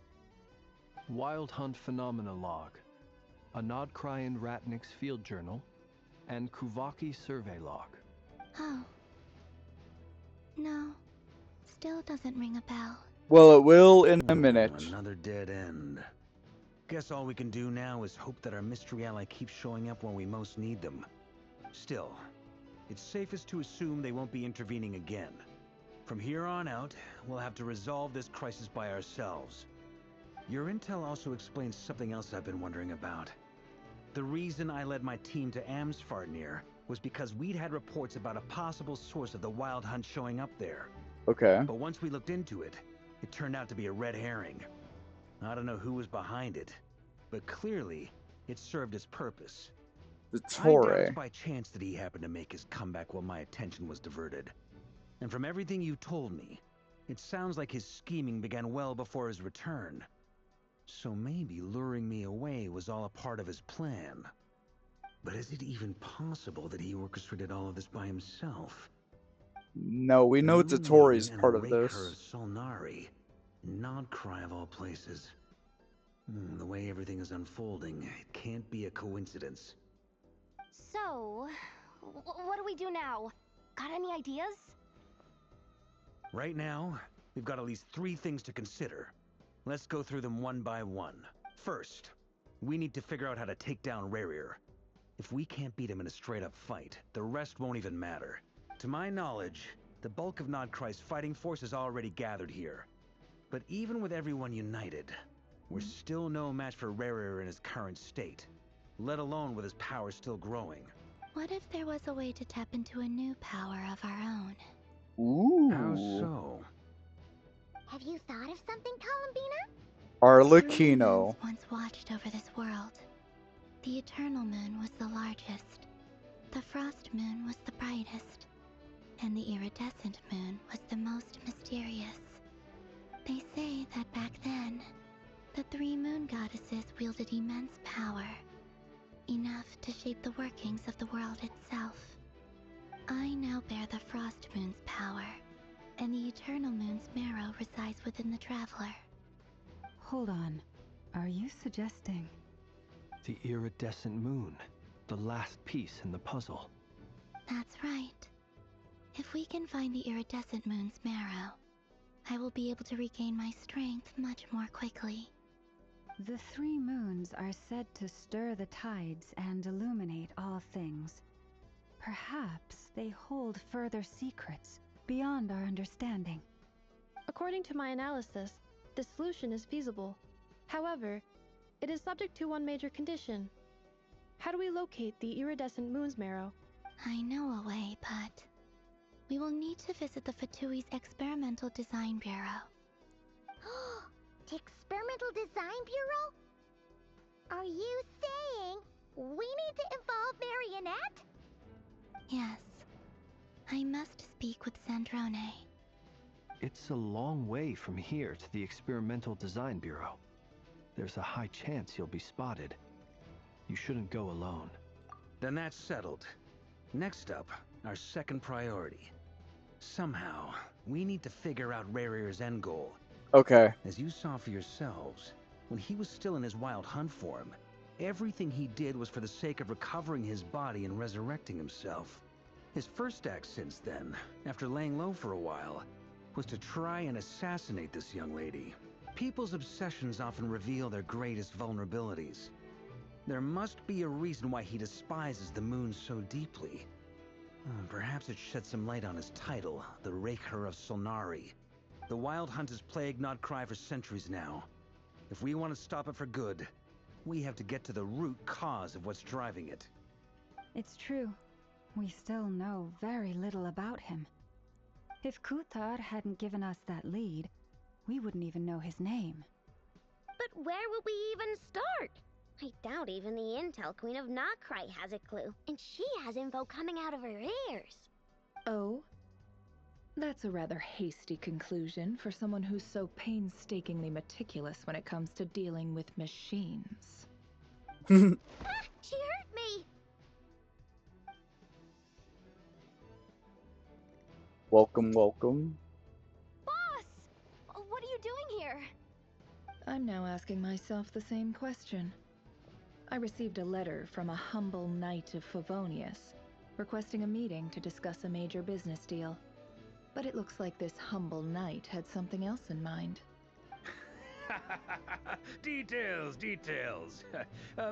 Wild Hunt Phenomena Log, a Nod Krai and Ratnik's Field Journal, and Kuvaki Survey Log. Oh. No. Still doesn't ring a bell. Well, it will in a minute. Another dead end. Guess all we can do now is hope that our mystery ally keeps showing up when we most need them. Still, it's safest to assume they won't be intervening again. From here on out, we'll have to resolve this crisis by ourselves. Your intel also explains something else I've been wondering about. The reason I led my team to Amsfarnir was because we'd had reports about a possible source of the Wild Hunt showing up there. Okay. But once we looked into it, it turned out to be a red herring. I don't know who was behind it, but clearly, it served its purpose. The I doubt Torre. it's by chance that he happened to make his comeback while my attention was diverted. And from everything you told me, it sounds like his scheming began well before his return. So maybe luring me away was all a part of his plan. But is it even possible that he orchestrated all of this by himself? No, we know The Torre's Moon part and of the Raker this. of Solnari. Nod Krai of all places. The way everything is unfolding, it can't be a coincidence. So, what do we do now? Got any ideas? Right now, we've got at least 3 things to consider. Let's go through them one by one. First, we need to figure out how to take down Rerir. If we can't beat him in a straight-up fight, the rest won't even matter. To my knowledge, the bulk of Nod Krai's fighting force is already gathered here. But even with everyone united, we're still no match for Rerir in his current state, let alone with his power still growing. What if there was a way to tap into a new power of our own? Ooh. How so? Have you thought of something, Columbina? Arlecchino. Moons once watched over this world. The Eternal Moon was the largest. The Frost Moon was the brightest. And the Iridescent Moon was the most mysterious. They say that back then, the 3 moon goddesses wielded immense power. Enough to shape the workings of the world itself. I now bear the Frost Moon's power, and the Eternal Moon's marrow resides within the Traveler. Hold on. Are you suggesting? The Iridescent Moon, the last piece in the puzzle. That's right. If we can find the Iridescent Moon's marrow, I will be able to regain my strength much more quickly. The 3 moons are said to stir the tides and illuminate all things. Perhaps they hold further secrets beyond our understanding. According to my analysis, this solution is feasible. However, it is subject to one major condition. How do we locate the Iridescent Moon's marrow? I know a way, but we will need to visit the Fatui's Experimental Design Bureau. The Experimental Design Bureau? Are you saying we need to involve Marionette? Yes. I must speak with Sandrone. It's a long way from here to the Experimental Design Bureau. There's a high chance you'll be spotted. You shouldn't go alone. Then that's settled. Next up, our second priority. Somehow, we need to figure out Rarear's end goal. Okay. As you saw for yourselves, when he was still in his wild hunt form, everything he did was for the sake of recovering his body and resurrecting himself. His first act since then, after laying low for a while, was to try and assassinate this young lady. People's obsessions often reveal their greatest vulnerabilities. There must be a reason why he despises the moon so deeply. Perhaps it sheds some light on his title, the Raker of Solnari. The Wild Hunt has plagued Nod Krai for centuries now. If we want to stop it for good, we have to get to the root cause of what's driving it. It's true. We still know very little about him. If Kuthar hadn't given us that lead, we wouldn't even know his name. But where would we even start? I doubt even the Intel Queen of Nod Krai has a clue, and she has info coming out of her ears. Oh? That's a rather hasty conclusion for someone who's so painstakingly meticulous when it comes to dealing with machines. She hurt me! Welcome, welcome. Boss! What are you doing here? I'm now asking myself the same question. I received a letter from a humble knight of Favonius, requesting a meeting to discuss a major business deal. But it looks like this humble knight had something else in mind. Details, details.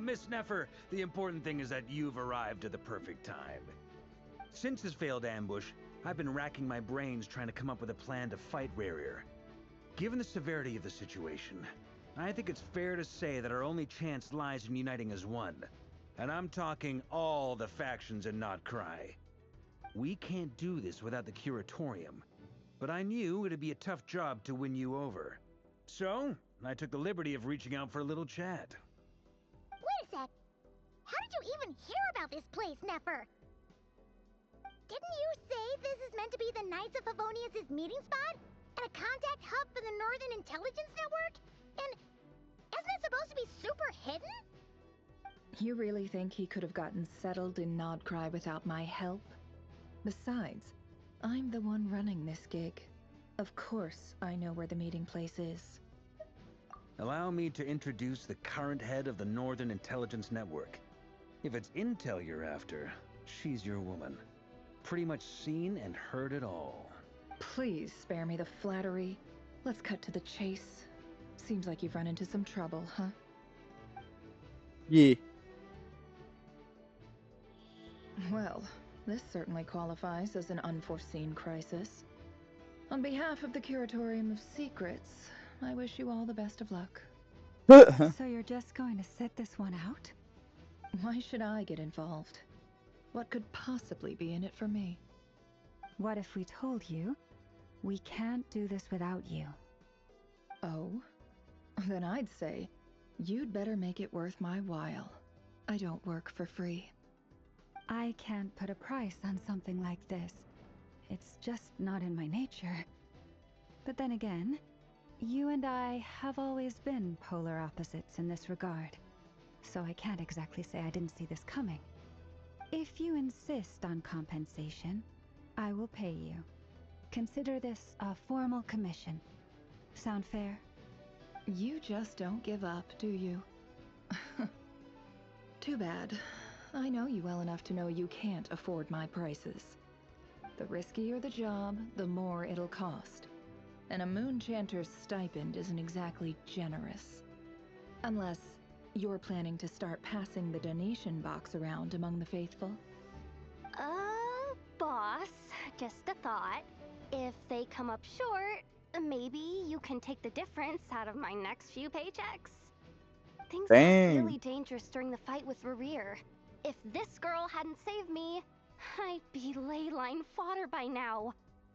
Miss Neffer, the important thing is that you've arrived at the perfect time. Since his failed ambush, I've been racking my brains trying to come up with a plan to fight Rarear. Given the severity of the situation, I think it's fair to say that our only chance lies in uniting as one. And I'm talking all the factions in Nod Krai. We can't do this without the Curatorium, but I knew it'd be a tough job to win you over. So, I took the liberty of reaching out for a little chat. Wait a sec! How did you even hear about this place, Neffer? Didn't you say this is meant to be the Knights of Favonius' meeting spot? And a contact hub for the Northern Intelligence Network? And isn't it supposed to be super hidden? You really think he could have gotten settled in Nod Krai without my help? Besides, I'm the one running this gig. Of course I know where the meeting place is. Allow me to introduce the current head of the Northern Intelligence Network. If it's intel you're after, she's your woman. Pretty much seen and heard it all. Please spare me the flattery. Let's cut to the chase. Seems like you've run into some trouble, huh? Yeah. Well, this certainly qualifies as an unforeseen crisis. On behalf of the Curatorium of Secrets, I wish you all the best of luck. So you're just going to sit this one out? Why should I get involved? What could possibly be in it for me? What if we told you we can't do this without you? Oh? Then I'd say you'd better make it worth my while. I don't work for free. I can't put a price on something like this. It's just not in my nature. But then again, you and I have always been polar opposites in this regard. So I can't exactly say I didn't see this coming. If you insist on compensation, I will pay you. Consider this a formal commission. Sound fair? You just don't give up, do you? Too bad. I know you well enough to know you can't afford my prices. The riskier the job, the more it'll cost. And a moon chanter's stipend isn't exactly generous. Unless you're planning to start passing the donation box around among the faithful. Boss, just a thought. If they come up short, maybe you can take the difference out of my next few paychecks. Things got really dangerous during the fight with Rarear. If this girl hadn't saved me, I'd be ley line fodder by now.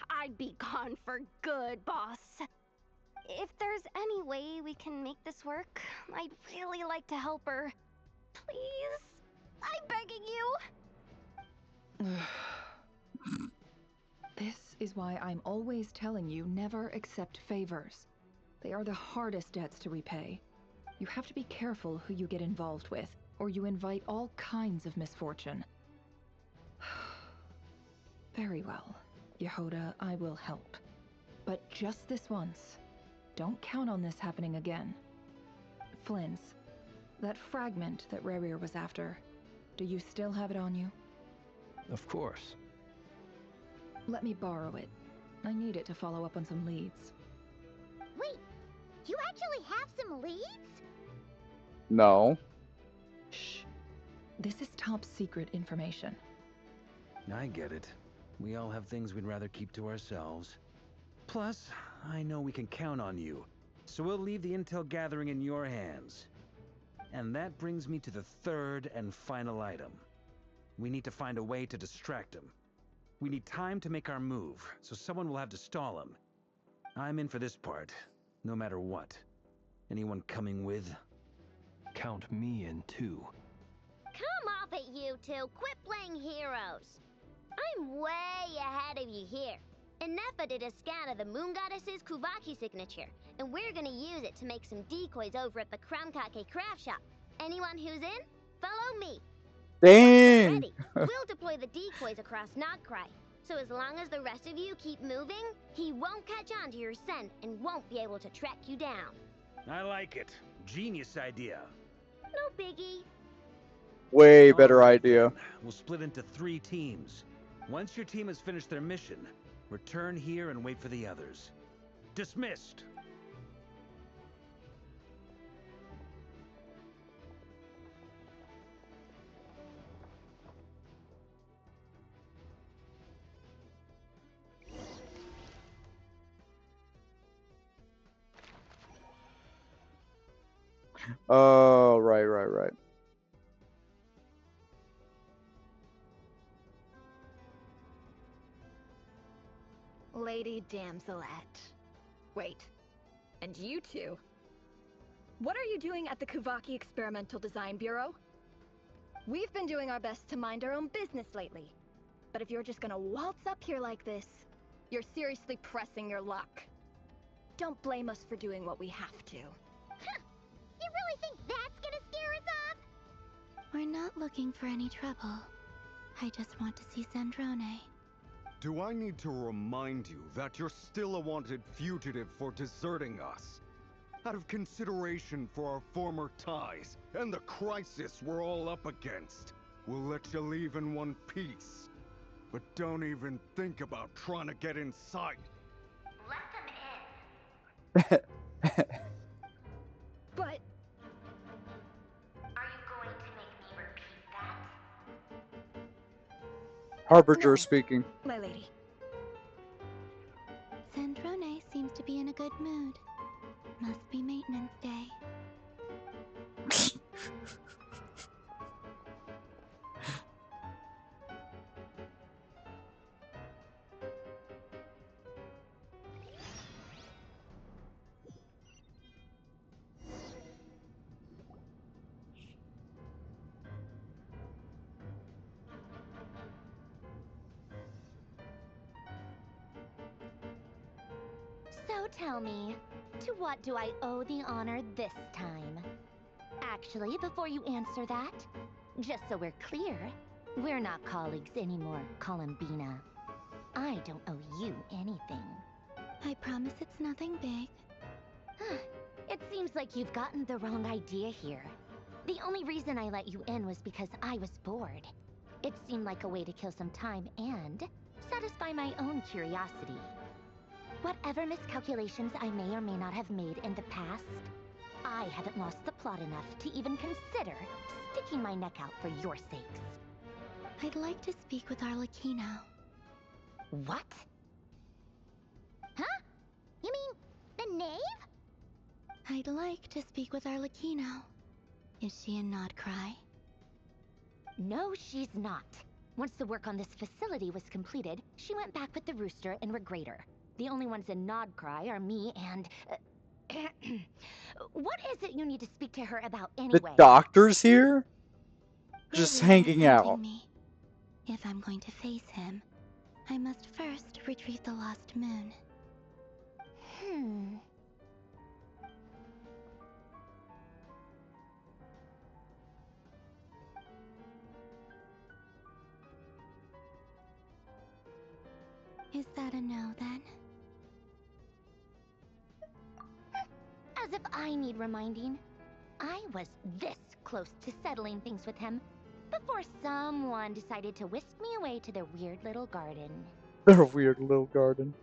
I'd be gone for good, boss. If there's any way we can make this work, I'd really like to help her. Please? I'm begging you. is why I'm always telling you never accept favors. They are the hardest debts to repay. You have to be careful who you get involved with, or you invite all kinds of misfortune. Very well, Yehoda, I will help. But just this once. Don't count on this happening again. Flins, that fragment that Rerir was after, do you still have it on you? Of course. Let me borrow it. I need it to follow up on some leads. Wait, you actually have some leads? No. Shh. This is top secret information. I get it. We all have things we'd rather keep to ourselves. Plus, I know we can count on you, so we'll leave the intel gathering in your hands. And that brings me to the third and final item. We need to find a way to distract him. We need time to make our move, so someone will have to stall him. I'm in for this part, no matter what. Anyone coming with? Count me in too. Come off it, you two. Quit playing heroes. I'm way ahead of you here. Nefa did a scan of the Moon Goddess's Kuvaki signature, and we're gonna use it to make some decoys over at the Kramkake craft shop. Anyone who's in, follow me. Dang! Ready. We'll deploy the decoys across Nod Krai. So as long as the rest of you keep moving, he won't catch on to your scent and won't be able to track you down. I like it. Genius idea. No biggie. Way better idea. We'll split into 3 teams. Once your team has finished their mission, return here and wait for the others. Dismissed! Oh, right. Lady Damselette. Wait, and you two? What are you doing at the Kuvaki Experimental Design Bureau? We've been doing our best to mind our own business lately. But if you're just gonna waltz up here like this, you're seriously pressing your luck. Don't blame us for doing what we have to. You really think that's gonna scare us off? We're not looking for any trouble. I just want to see Sandrone. Do I need to remind you that you're still a wanted fugitive for deserting us? Out of consideration for our former ties and the crisis we're all up against, we'll let you leave in one piece. But don't even think about trying to get inside. Let them in. But... Are you going to make me repeat that? Harbinger speaking. My lady. Sandrone seems to be in a good mood. Must be maintenance day. So tell me, to what do I owe the honor this time? Actually, before you answer that, just so we're clear, we're not colleagues anymore, Columbina. I don't owe you anything. I promise it's nothing big. It seems like you've gotten the wrong idea here. The only reason I let you in was because I was bored. It seemed like a way to kill some time and satisfy my own curiosity. Whatever miscalculations I may or may not have made in the past, I haven't lost the plot enough to even consider sticking my neck out for your sakes. I'd like to speak with Arlecchino. What? Huh? You mean the knave? I'd like to speak with Arlecchino. Is she in Nod Krai? No, she's not. Once the work on this facility was completed, she went back with the Rooster and Regrator. The only ones in Nod Krai are me and... what is it you need to speak to her about anyway? The doctor's here? Just Rerir hanging is out. hunting me. If I'm going to face him, I must first retrieve the lost moon. Is that a no, then? As if I need reminding. I was this close to settling things with him before someone decided to whisk me away to their weird little garden. Their weird little garden.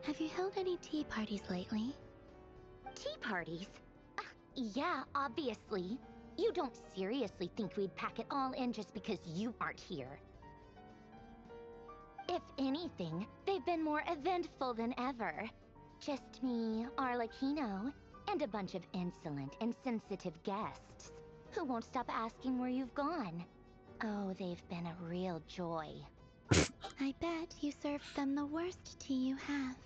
Have you held any tea parties lately? Tea parties? Yeah, obviously. You don't seriously think we'd pack it all in just because you aren't here. If anything, they've been more eventful than ever. Just me, Arlecchino, and a bunch of insolent, insensitive guests who won't stop asking where you've gone. Oh, they've been a real joy. I bet you served them the worst tea you have.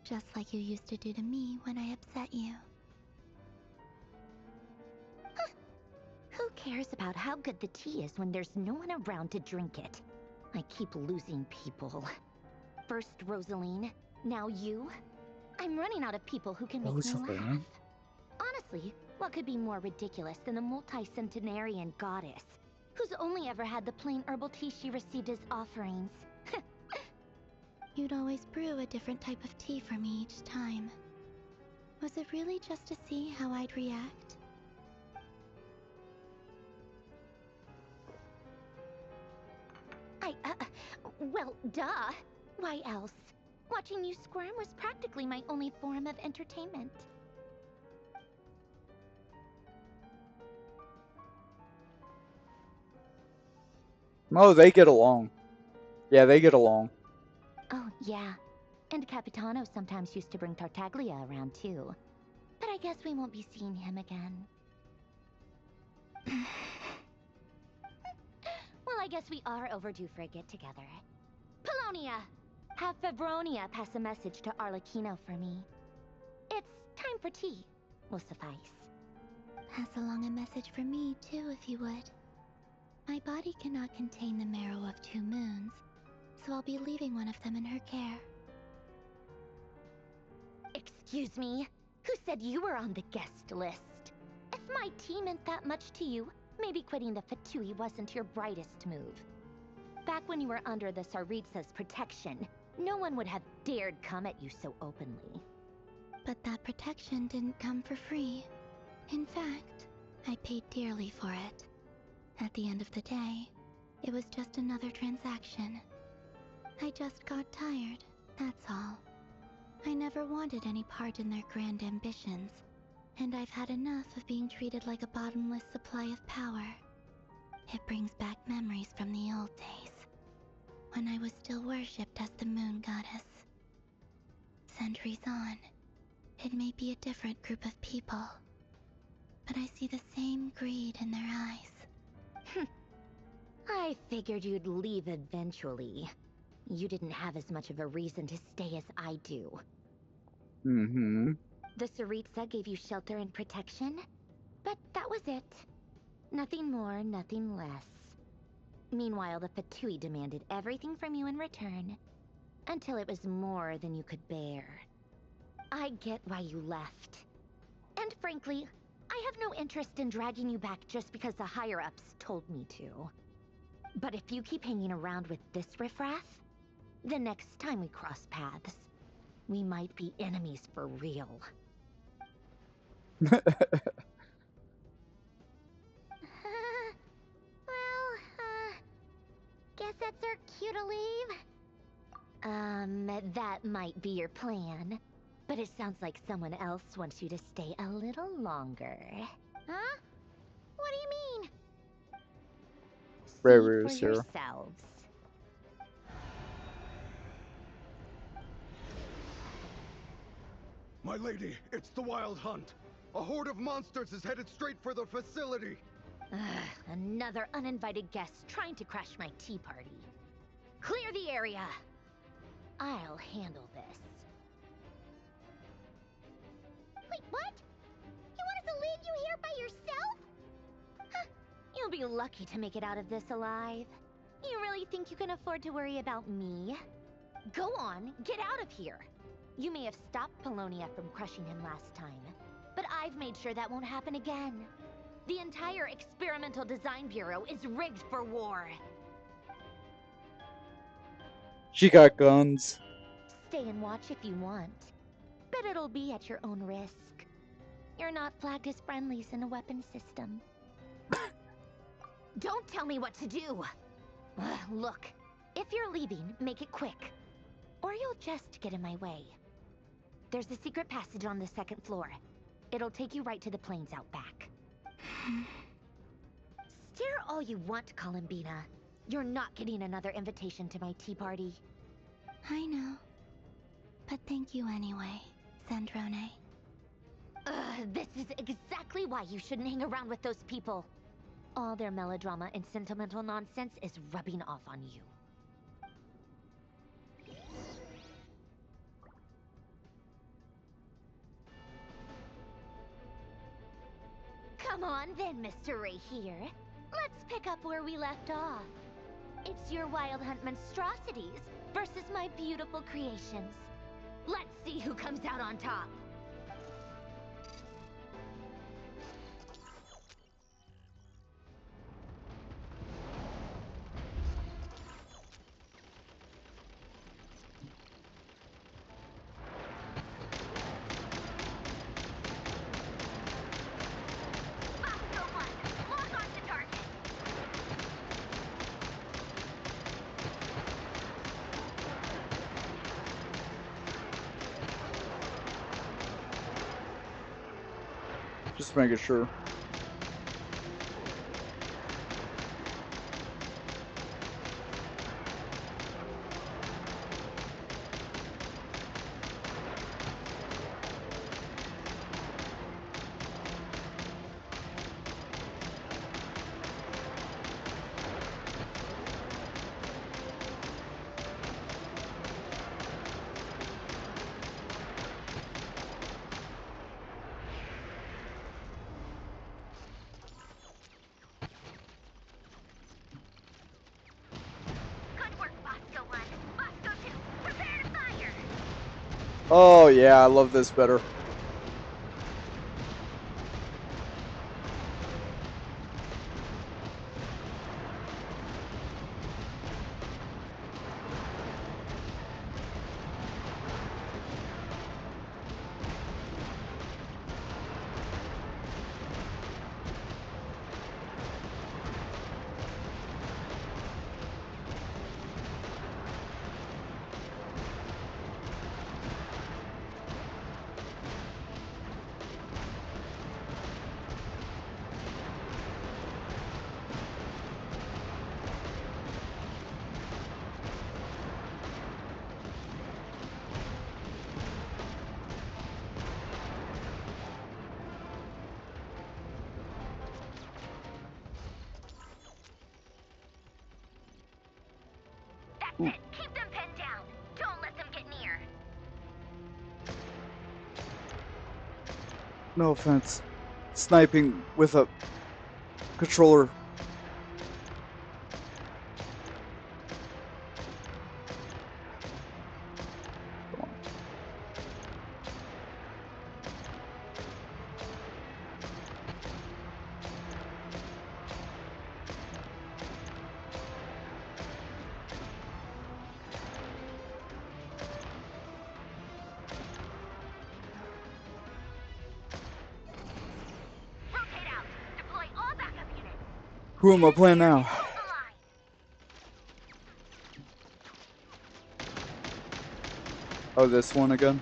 Just like you used to do to me when I upset you. Who cares about how good the tea is when there's no one around to drink it? I keep losing people. First Rosaline, now you. I'm running out of people who can make me laugh. Honestly, what could be more ridiculous than a multi-centenarian goddess who's only ever had the plain herbal tea she received as offerings? You'd always brew a different type of tea for me each time. Was it really just to see how I'd react? Well, duh. Why else? Watching you squirm was practically my only form of entertainment. Oh, they get along. Yeah, they get along. Oh, yeah. And Capitano sometimes used to bring Tartaglia around, too. But I guess we won't be seeing him again. Well, I guess we are overdue for a get-together. Polonia! Have Febronia pass a message to Arlecchino for me. It's time for tea. Will suffice. Pass along a message for me, too, if you would. My body cannot contain the marrow of 2 moons, so I'll be leaving one of them in her care. Excuse me? Who said you were on the guest list? If my tea meant that much to you, maybe quitting the Fatui wasn't your brightest move. Back when you were under the Tsaritsa's protection, no one would have dared come at you so openly. But that protection didn't come for free. In fact, I paid dearly for it. At the end of the day, it was just another transaction. I just got tired, that's all. I never wanted any part in their grand ambitions, and I've had enough of being treated like a bottomless supply of power. It brings back memories from the old days, when I was still worshipped as the moon goddess. Centuries on, it may be a different group of people, but I see the same greed in their eyes. I figured you'd leave eventually. You didn't have as much of a reason to stay as I do. Mm-hmm. The Tsaritsa gave you shelter and protection, but that was it. Nothing more, nothing less. Meanwhile, the Fatui demanded everything from you in return, until it was more than you could bear. I get why you left. And frankly, I have no interest in dragging you back just because the higher-ups told me to. But if you keep hanging around with this riffraff, the next time we cross paths, we might be enemies for real. Guess that's our cue to leave. That might be your plan. But it sounds like someone else wants you to stay a little longer. Huh? What do you mean? See for Rarest here. yourselves. My lady, it's the Wild Hunt. A horde of monsters is headed straight for the facility. Another uninvited guest trying to crash my tea party. Clear the area. I'll handle this. Wait, what? You want us to leave you here by yourself? You'll be lucky to make it out of this alive. really think you can afford to worry about me? Go on, get out of here. You may have stopped Polonia from crushing him last time, but I've made sure that won't happen again. The entire Experimental Design Bureau is rigged for war. She got guns. Stay and watch if you want, but it'll be at your own risk. You're not flagged as friendlies in a weapon system. Don't tell me what to do! Look, if you're leaving, make it quick. Or you'll just get in my way. There's a secret passage on the second floor. It'll take you right to the plains out back. Stare all you want, Columbina. You're not getting another invitation to my tea party. I know. But thank you anyway, Sandrone. This is exactly why you shouldn't hang around with those people. All their melodrama and sentimental nonsense is rubbing off on you. Come on then, Mr. Ray here. Let's pick up where we left off. It's your Wild Hunt monstrosities versus my beautiful creations. Let's see who comes out on top. Just making sure. Oh yeah, I love this better. That's it. Keep them pinned down. Don't let them get near. No offense. Sniping with a controller. Who am I playing now? Oh, this one again?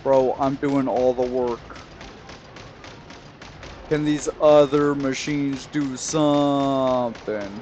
Bro, I'm doing all the work. Can these other machines do something?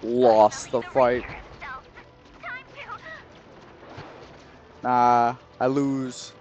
lost the fight. Nah, I lose.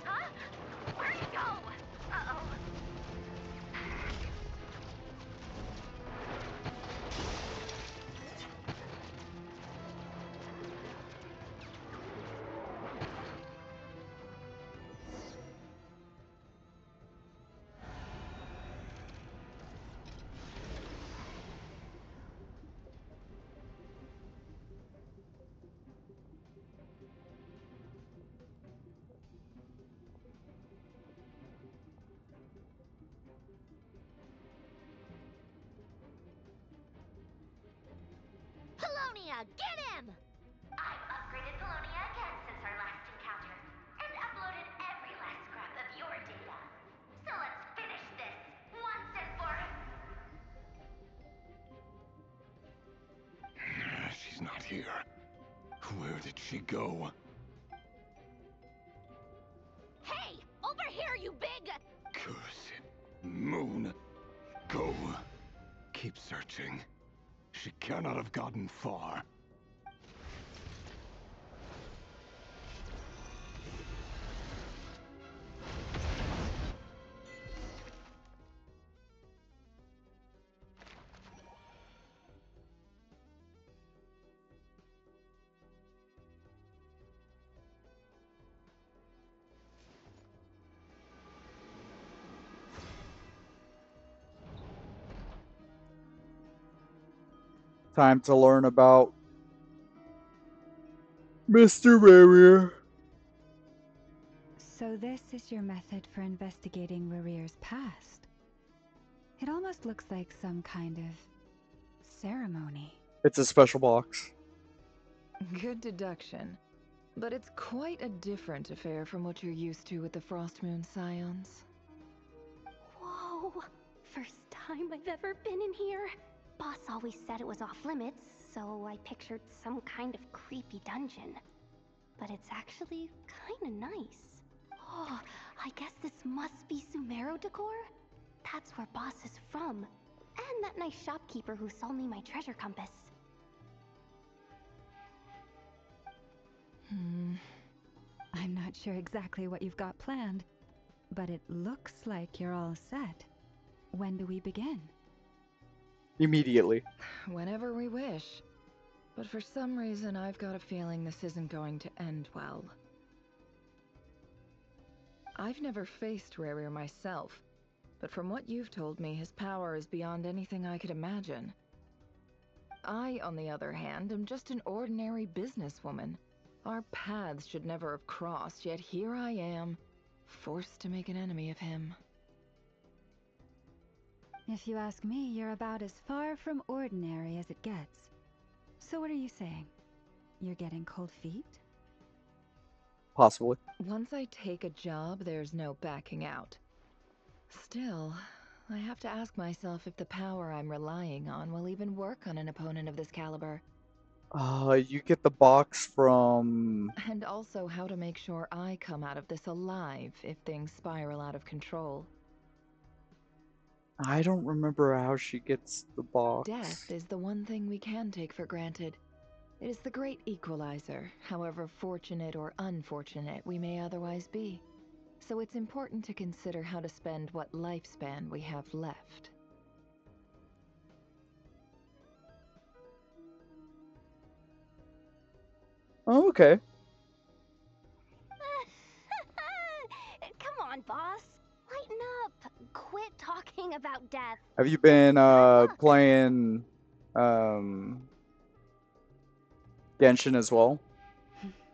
Polonia, get him! I've upgraded Polonia again since our last encounter, and uploaded every last scrap of your data. So let's finish this, once and for... She's not here. Where did she go? Hey! Over here, you big... Curse it. Moon. Go. Keep searching. She cannot have gotten far. Time to learn about Mr. Barrier. So this is your method for investigating Rarir's past. It almost looks like some kind of ceremony. It's a special box. Good deduction. But it's quite a different affair from what you're used to with the Frostmoon Scions. Whoa! First time I've ever been in here. Boss always said it was off limits, so I pictured some kind of creepy dungeon. But it's actually kinda nice. Oh, I guess this must be Sumero decor? That's where Boss is from. And that nice shopkeeper who sold me my treasure compass. I'm not sure exactly what you've got planned, but it looks like you're all set. When do we begin? Immediately. Whenever we wish. But for some reason, I've got a feeling this isn't going to end well. I've never faced Rarir myself, but from what you've told me, his power is beyond anything I could imagine. I, on the other hand, am just an ordinary businesswoman. Our paths should never have crossed, yet here I am, forced to make an enemy of him. If you ask me, you're about as far from ordinary as it gets. So what are you saying? You're getting cold feet? Possibly. Once I take a job, there's no backing out. Still, I have to ask myself if the power I'm relying on will even work on an opponent of this caliber. You get the box from... And also how to make sure I come out of this alive if things spiral out of control. I don't remember how she gets the box. Death is the one thing we can take for granted. It is the great equalizer, however fortunate or unfortunate we may otherwise be. So it's important to consider how to spend what lifespan we have left. Oh, okay. Come on, boss. Lighten up. Quit talking about death. Have you been playing Genshin as well?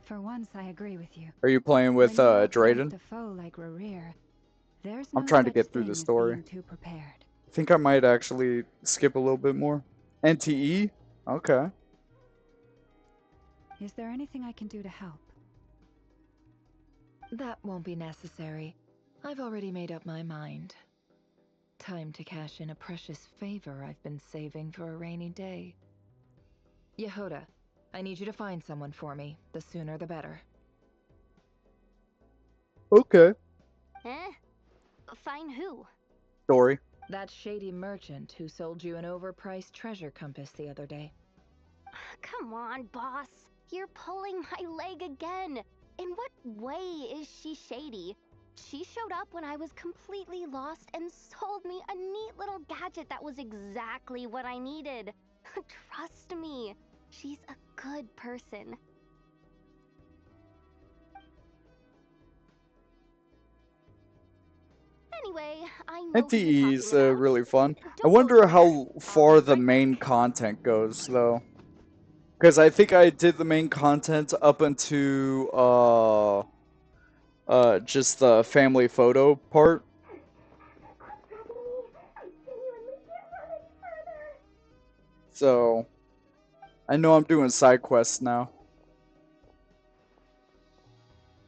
For once, I agree with you. Are you playing with When you're up Drayden? against a foe like Rarir, there's I'm no trying to such get through thing the as story. being too prepared. I think I might actually skip a little bit more. NTE? Okay. Is there anything I can do to help? That won't be necessary. I've already made up my mind. Time to cash in a precious favor I've been saving for a rainy day. Yehoda, I need you to find someone for me. The sooner the better. Okay. Find who? Dory. That shady merchant who sold you an overpriced treasure compass the other day. Come on, boss. You're pulling my leg again. In what way is she shady? She showed up when I was completely lost and sold me a neat little gadget that was exactly what I needed. Trust me, she's a good person. Anyway, I know who you're NTE is talking about. really fun. I Don't go wonder how anywhere. far the main content goes, though. Because I think I did the main content up into just the family photo part. So I know I'm doing side quests now.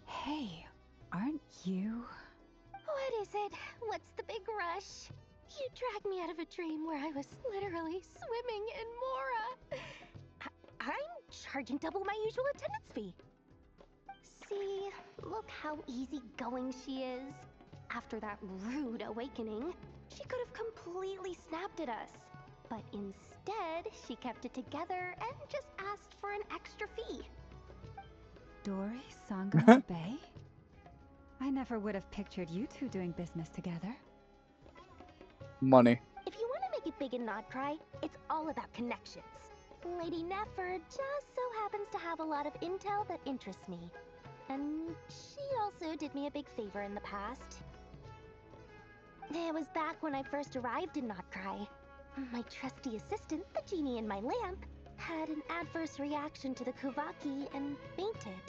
Hey, aren't you? What is it? What's the big rush? You dragged me out of a dream where I was literally swimming in Mora. I'm charging double my usual attendance fee. See, look how easygoing she is. After that rude awakening, she could have completely snapped at us. But instead, she kept it together and just asked for an extra fee. Dori, Sangam, and Bay? I never would have pictured you two doing business together. Money. If you want to make it big in Nod Krai, it's all about connections. Lady Nefer just so happens to have a lot of intel that interests me. And she also did me a big favor in the past. It was back when I first arrived in Nod Krai. My trusty assistant, the genie in my lamp, had an adverse reaction to the Kuvaki and fainted.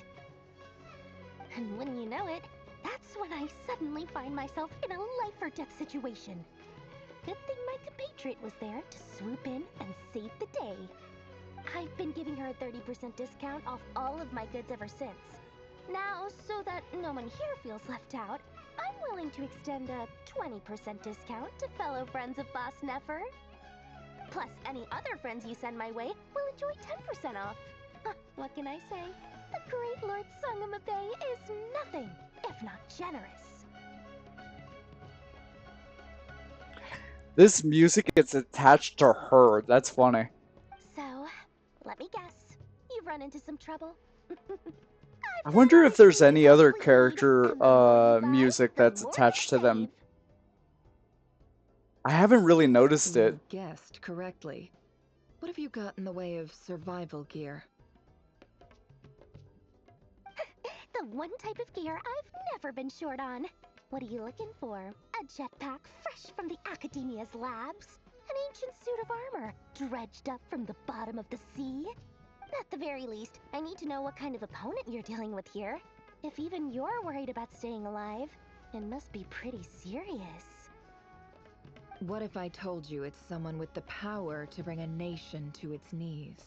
And wouldn't you know it, that's when I suddenly find myself in a life-or-death situation. Good thing my compatriot was there to swoop in and save the day. I've been giving her a 30% discount off all of my goods ever since. Now, so that no one here feels left out, I'm willing to extend a 20% discount to fellow friends of Boss Nefer. Plus, any other friends you send my way will enjoy 10% off. What can I say? The great Lord Sangam Bay is nothing if not generous. This music is attached to her. That's funny. So, let me guess. You've run into some trouble? I wonder if there's any other character music that's attached to them. I haven't really noticed it. You guessed correctly. What have you got in the way of survival gear? The one type of gear I've never been short on. What are you looking for? A jetpack fresh from the Academia's labs? An ancient suit of armor dredged up from the bottom of the sea? At the very least, I need to know what kind of opponent you're dealing with here. If even you're worried about staying alive, it must be pretty serious. What if I told you it's someone with the power to bring a nation to its knees?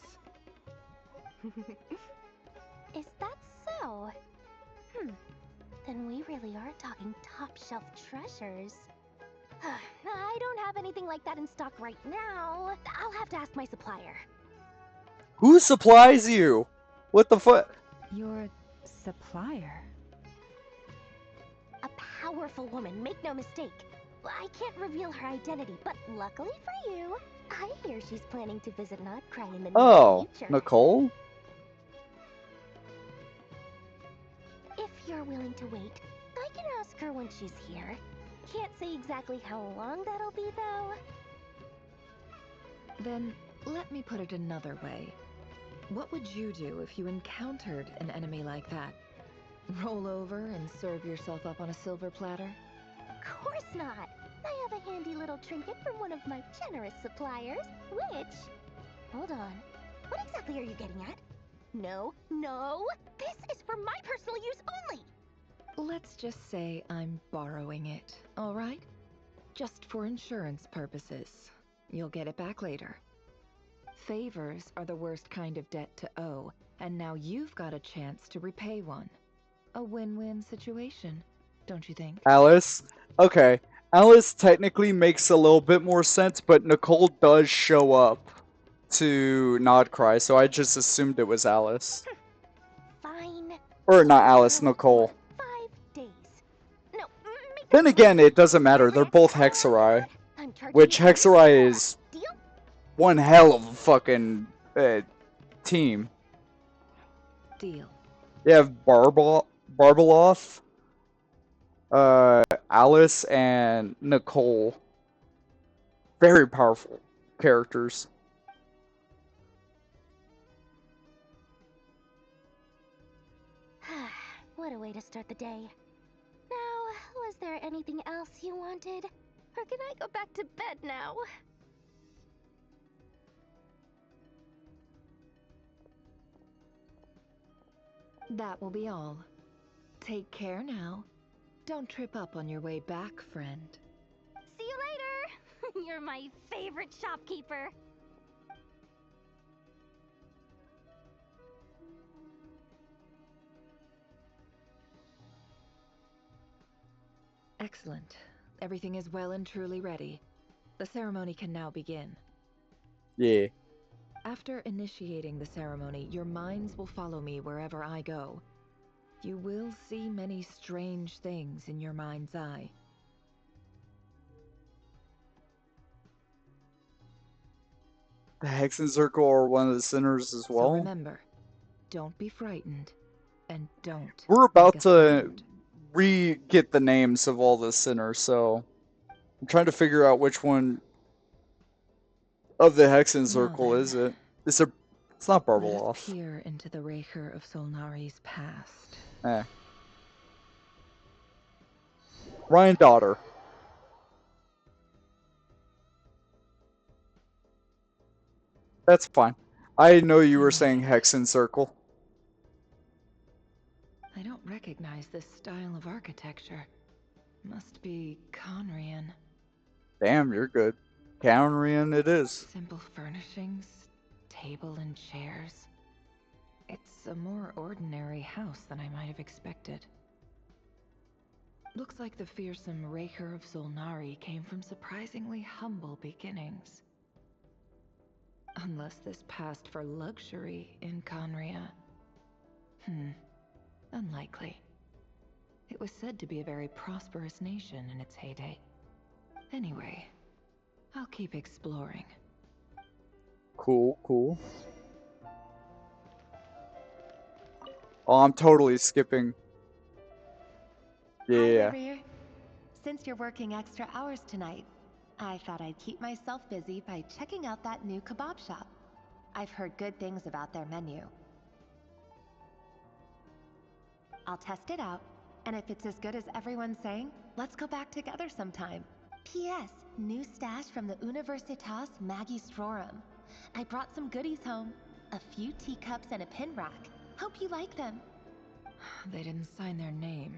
Is that so? Then we really are talking top-shelf treasures. I don't have anything like that in stock right now. I'll have to ask my supplier. Who supplies you? What the fuck? Your supplier? A powerful woman, make no mistake. I can't reveal her identity, but luckily for you, I hear she's planning to visit Nod Krai in the near future. Nicole? If you're willing to wait, I can ask her when she's here. Can't say exactly how long that'll be, though. Then, let me put it another way. What would you do if you encountered an enemy like that? Roll over and serve yourself up on a silver platter? Of course not! I have a handy little trinket from one of my generous suppliers, which... Hold on. What exactly are you getting at? No, no! This is for my personal use only! Let's just say I'm borrowing it, alright? Just for insurance purposes. You'll get it back later. Favors are the worst kind of debt to owe, and now you've got a chance to repay one. A win-win situation, don't you think? Alice? Okay. Alice technically makes a little bit more sense, but Nicole does show up to Nod Krai, so I just assumed it was Alice. Fine. Or not Alice, Nicole. 5 days. No, Then again, it doesn't matter. They're both Hexerai. Which Hexerai is one hell of a fucking team. Deal. You have Barbeloth, Alice, and Nicole. Very powerful characters. What a way to start the day. Now, was there anything else you wanted? Or can I go back to bed now? That will be all. Take care now. Don't trip up on your way back, friend. See you later! You're my favorite shopkeeper. Excellent. Everything is well and truly ready. The ceremony can now begin. Yeah. After initiating the ceremony, your minds will follow me wherever I go. You will see many strange things in your mind's eye. The Hexen Circle are one of the sinners as well. So remember, don't be frightened, and don't. We're about to re-get the names of all the sinners, so I'm trying to figure out which one of the Hexen Circle is it. It's not Let us Barbeloth. peer into the Raker of Solnari's past. Ryan Daughter. That's fine. I know you were saying Hexen Circle. I don't recognize this style of architecture. Must be Conrian. Damn, you're good. Cameron it is. Simple furnishings, table and chairs. It's a more ordinary house than I might have expected. Looks like the fearsome Raker of Solnari came from surprisingly humble beginnings. Unless this passed for luxury in Conria. Unlikely. It was said to be a very prosperous nation in its heyday. Anyway, I'll keep exploring. Cool, cool. Oh, I'm totally skipping. Yeah. Hi, since you're working extra hours tonight, I thought I'd keep myself busy by checking out that new kebab shop. I've heard good things about their menu. I'll test it out, and if it's as good as everyone's saying, let's go back together sometime. P.S. New stash from the Universitas Magistrorum. I brought some goodies home. A few teacups and a pin rack. Hope you like them. They didn't sign their name,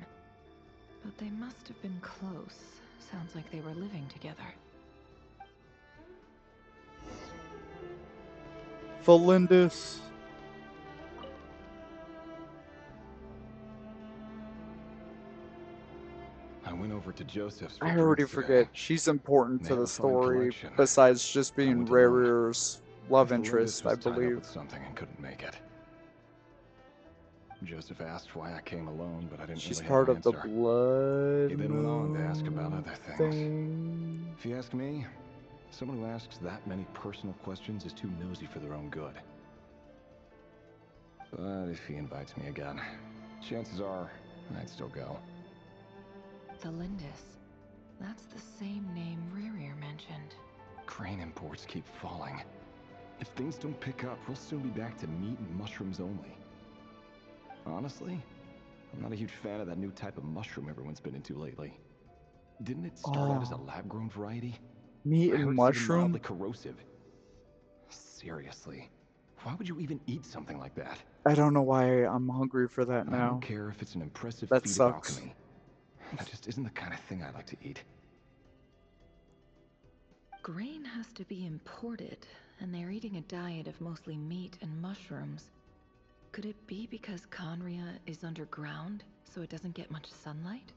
but they must have been close. Sounds like they were living together. Felindus. I went over to Joseph's. I already forget. She's important to the story, besides just being Rare's love interest, I believe. Something and couldn't make it. Joseph asked why I came alone, but I didn't She's really part have of an the answer. blood. He then went on to ask about other things. If you ask me, someone who asks that many personal questions is too nosy for their own good. But if he invites me again, chances are I'd still go. Felindus. That's the same name Rerir mentioned. Crane imports keep falling. If things don't pick up, we'll soon be back to meat and mushrooms only. Honestly, I'm not a huge fan of that new type of mushroom everyone's been into lately. Didn't it start out as a lab-grown variety? Meat and mushroom? Mildly corrosive. Seriously, why would you even eat something like that? I don't know why I'm hungry for that now. I don't care if it's an impressive that feat sucks. of alchemy. That just isn't the kind of thing I like to eat. Grain has to be imported, and they're eating a diet of mostly meat and mushrooms. Could it be because Conria is underground, so it doesn't get much sunlight?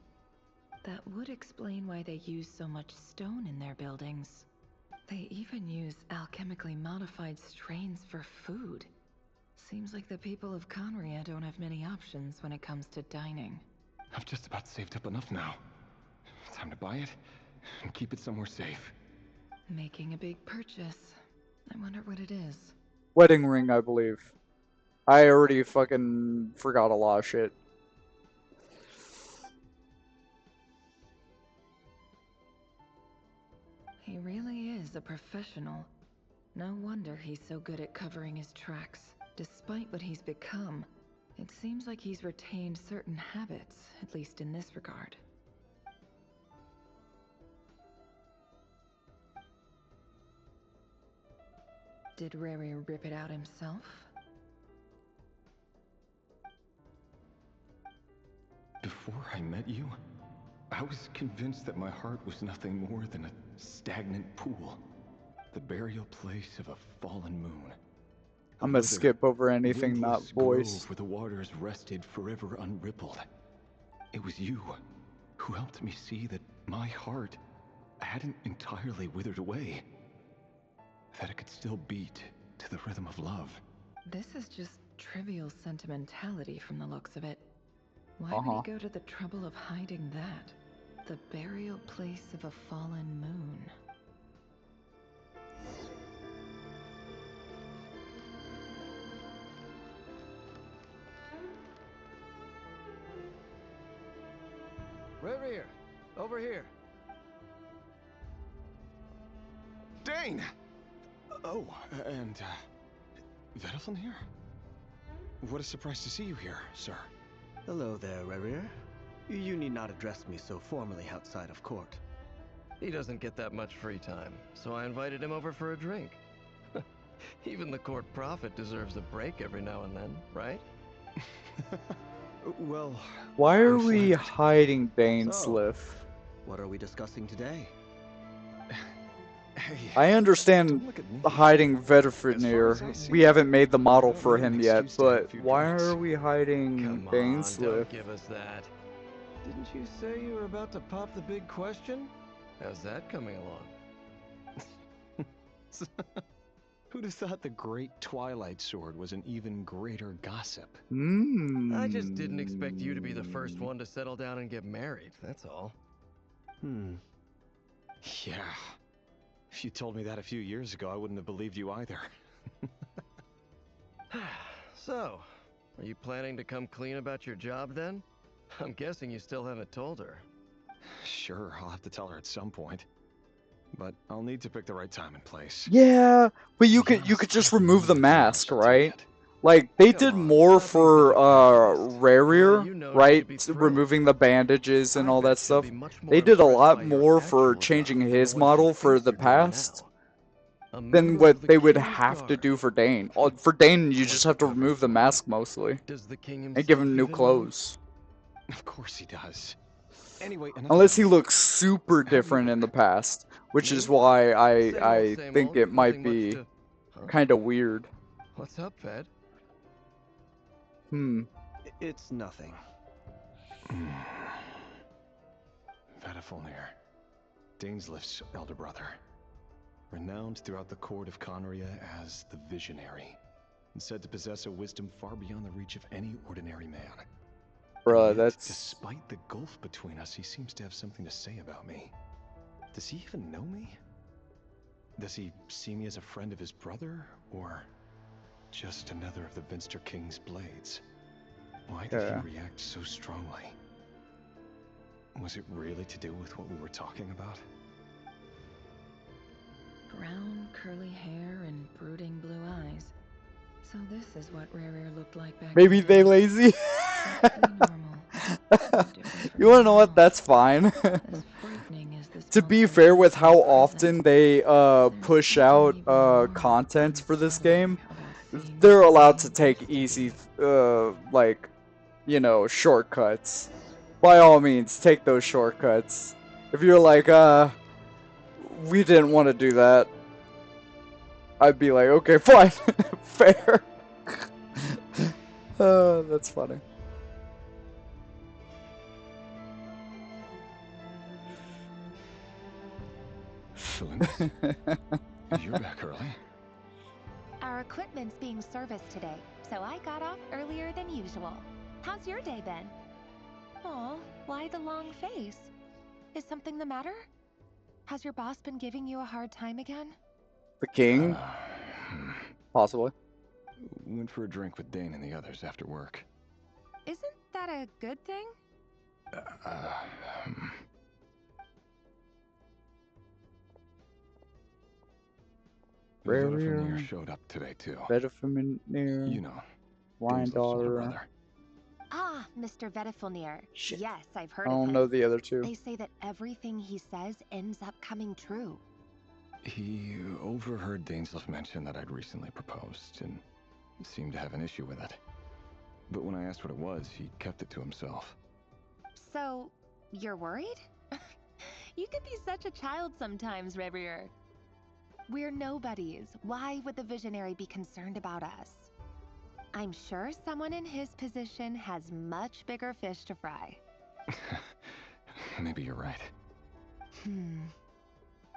That would explain why they use so much stone in their buildings. They even use alchemically modified strains for food. Seems like the people of Conria don't have many options when it comes to dining. I've just about saved up enough now. Time to buy it and keep it somewhere safe. Making a big purchase. I wonder what it is. Wedding ring, I believe. I already fucking forgot a lot of shit. He really is a professional. No wonder he's so good at covering his tracks. Despite what he's become, it seems like he's retained certain habits, at least in this regard. Did Rary rip it out himself? Before I met you, I was convinced that my heart was nothing more than a stagnant pool. The burial place of a fallen moon. I'm gonna skip over anything not voiced. Where the waters rested forever unrippled. It was you who helped me see that my heart hadn't entirely withered away. That it could still beat to the rhythm of love. This is just trivial sentimentality from the looks of it. Why would he go to the trouble of hiding that? The burial place of a fallen moon. Rare, over here. Dane! Oh, and, Vedalfin here? What a surprise to see you here, sir. Hello there, Rarier. You need not address me so formally outside of court. He doesn't get that much free time, so I invited him over for a drink. Even the court prophet deserves a break every now and then, right? Well... Why are we hiding Bainsliff? What are we discussing today? I understand hiding Vedalfin. We haven't made the model for him yet, but why are we hiding Bainsliff? Don't give us that. Didn't you say you were about to pop the big question? How's that coming along? Who'd have thought the great Twilight Sword was an even greater gossip? I just didn't expect you to be the first one to settle down and get married, that's all. Yeah. If you told me that a few years ago, I wouldn't have believed you either. So, are you planning to come clean about your job then? I'm guessing you still haven't told her. Sure, I'll have to tell her at some point. But I'll need to pick the right time and place. Yeah, but you could just remove the mask, right? Like, they did more for Rarier, right? Removing the bandages and all that stuff. They did a lot more for changing his model for the past than what they would have to do for Dane. For Dane, you just have to remove the mask mostly and give him new clothes. Of course he does. Anyway, unless he looks super different in the past, which is why I think it might be kind of weird. What's up, Ved? It's nothing. Vedalfin, Dainsliff's elder brother. Renowned throughout the court of Conria as the Visionary, and said to possess a wisdom far beyond the reach of any ordinary man. Bruh, that's... Despite the gulf between us, he seems to have something to say about me. Does he even know me? Does he see me as a friend of his brother, or just another of the Vinster King's blades? Why did he react so strongly? Was it really to do with what we were talking about? Brown, curly hair and brooding blue eyes. So this is what Rarier looked like back Maybe they lazy. You wanna know what? That's fine. To be fair with how often they push out content for this game, they're allowed to take easy like, you know, shortcuts. By all means, take those shortcuts. If you're like, we didn't want to do that, I'd be like, okay, fine. Fair. That's funny. You're back early. Our equipment's being serviced today, so I got off earlier than usual. How's your day been? Aw, why the long face? Is something the matter? Has your boss been giving you a hard time again? The king? Possibly. Went for a drink with Dane and the others after work. Isn't that a good thing? Vedifamir showed up today too. Vedifamir. You know, Wine Dane's little daughter. brother. Ah, Mr. Vedifamir. Shit. Yes, I've I heard of don't him. know the other two. They say that everything he says ends up coming true. He overheard Dainsleif mention that I'd recently proposed and seemed to have an issue with it. But when I asked what it was, he kept it to himself. So, you're worried? You can be such a child sometimes, Revier. We're nobodies. Why would the Visionary be concerned about us? I'm sure someone in his position has much bigger fish to fry. Maybe you're right.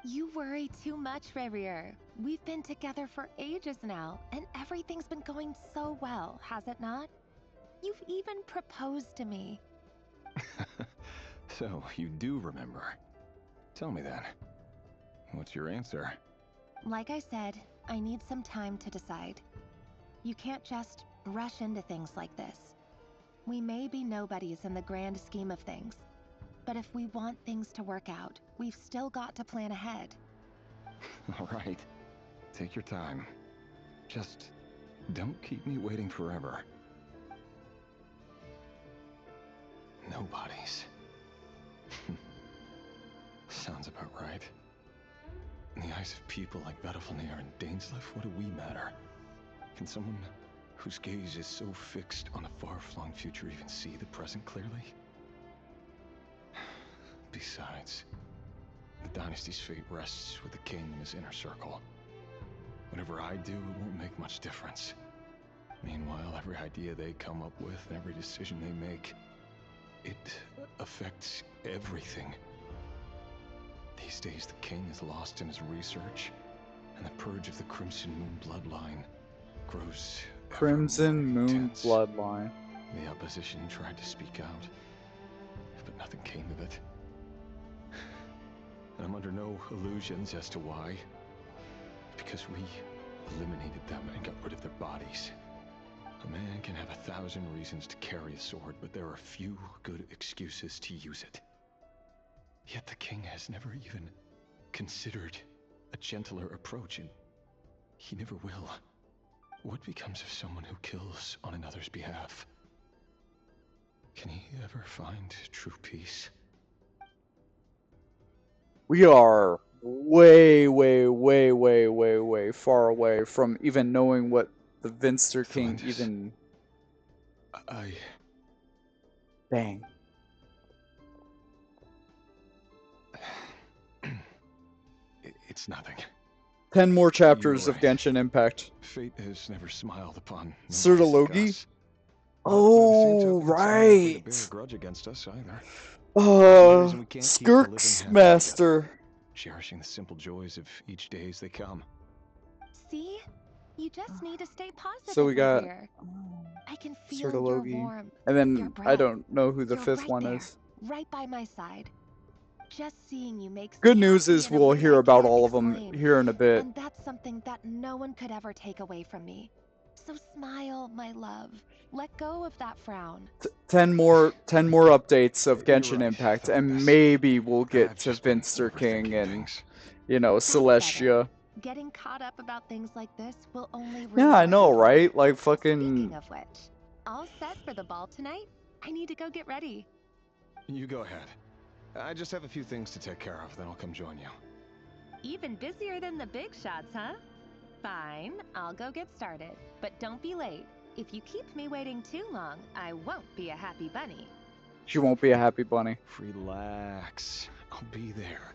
You worry too much, Revier. We've been together for ages now, and everything's been going so well, has it not? You've even proposed to me. So, you do remember. Tell me then. What's your answer? Like I said, I need some time to decide. You can't just rush into things like this. We may be nobodies in the grand scheme of things, but if we want things to work out, we've still got to plan ahead. All right. Take your time. Just don't keep me waiting forever. Nobodies. Sounds about right. In the eyes of people like Vedifamir and Dainsleif, what do we matter? Can someone whose gaze is so fixed on a far-flung future even see the present clearly? Besides, the dynasty's fate rests with the king and his inner circle. Whatever I do, it won't make much difference. Meanwhile, every idea they come up with, every decision they make, it affects everything. These days, the king is lost in his research, and the purge of the Crimson Moon bloodline grows Crimson Moon intense. bloodline. The opposition tried to speak out, but nothing came of it. And I'm under no illusions as to why. Because we eliminated them and got rid of their bodies. A man can have 1,000 reasons to carry a sword, but there are few good excuses to use it. Yet the king has never even considered a gentler approach, and he never will. What becomes of someone who kills on another's behalf? Can he ever find true peace? We are way far away from even knowing what the Vinster King even... Dang. It's nothing. 10 more chapters You're of right. Genshin Impact. Fate has never smiled upon Sertologi? By the Oh, same token, it's not likely right. to bear a grudge against us either. No reason we can't keep to living Skirk's happily Master. together, cherishing the simple joys of each day as they come. See? You just need to stay positive, So we got Revier. I can feel your Sertologi. warmth, And your then breath. I don't know who the You're 5th right one there, is. right by my side. Just seeing you makes Good me news happy is in a we'll way hear I about can't all of them explain. here in a bit. And that's something that no one could ever take away from me. So smile, my love. Let go of that frown. 10 more updates of Genshin right, Impact, and maybe we'll get to Vinster King and, you know, Celestia. Getting caught up about things like this will only ruin Yeah, I our know, meeting. right? Like Speaking fucking... of which, all set for the ball tonight? I need to go get ready. You go ahead. I just have a few things to take care of, then I'll come join you. Even busier than the big shots, huh? Fine, I'll go get started. But don't be late. If you keep me waiting too long, I won't be a happy bunny. She won't be a happy bunny. Relax. I'll be there.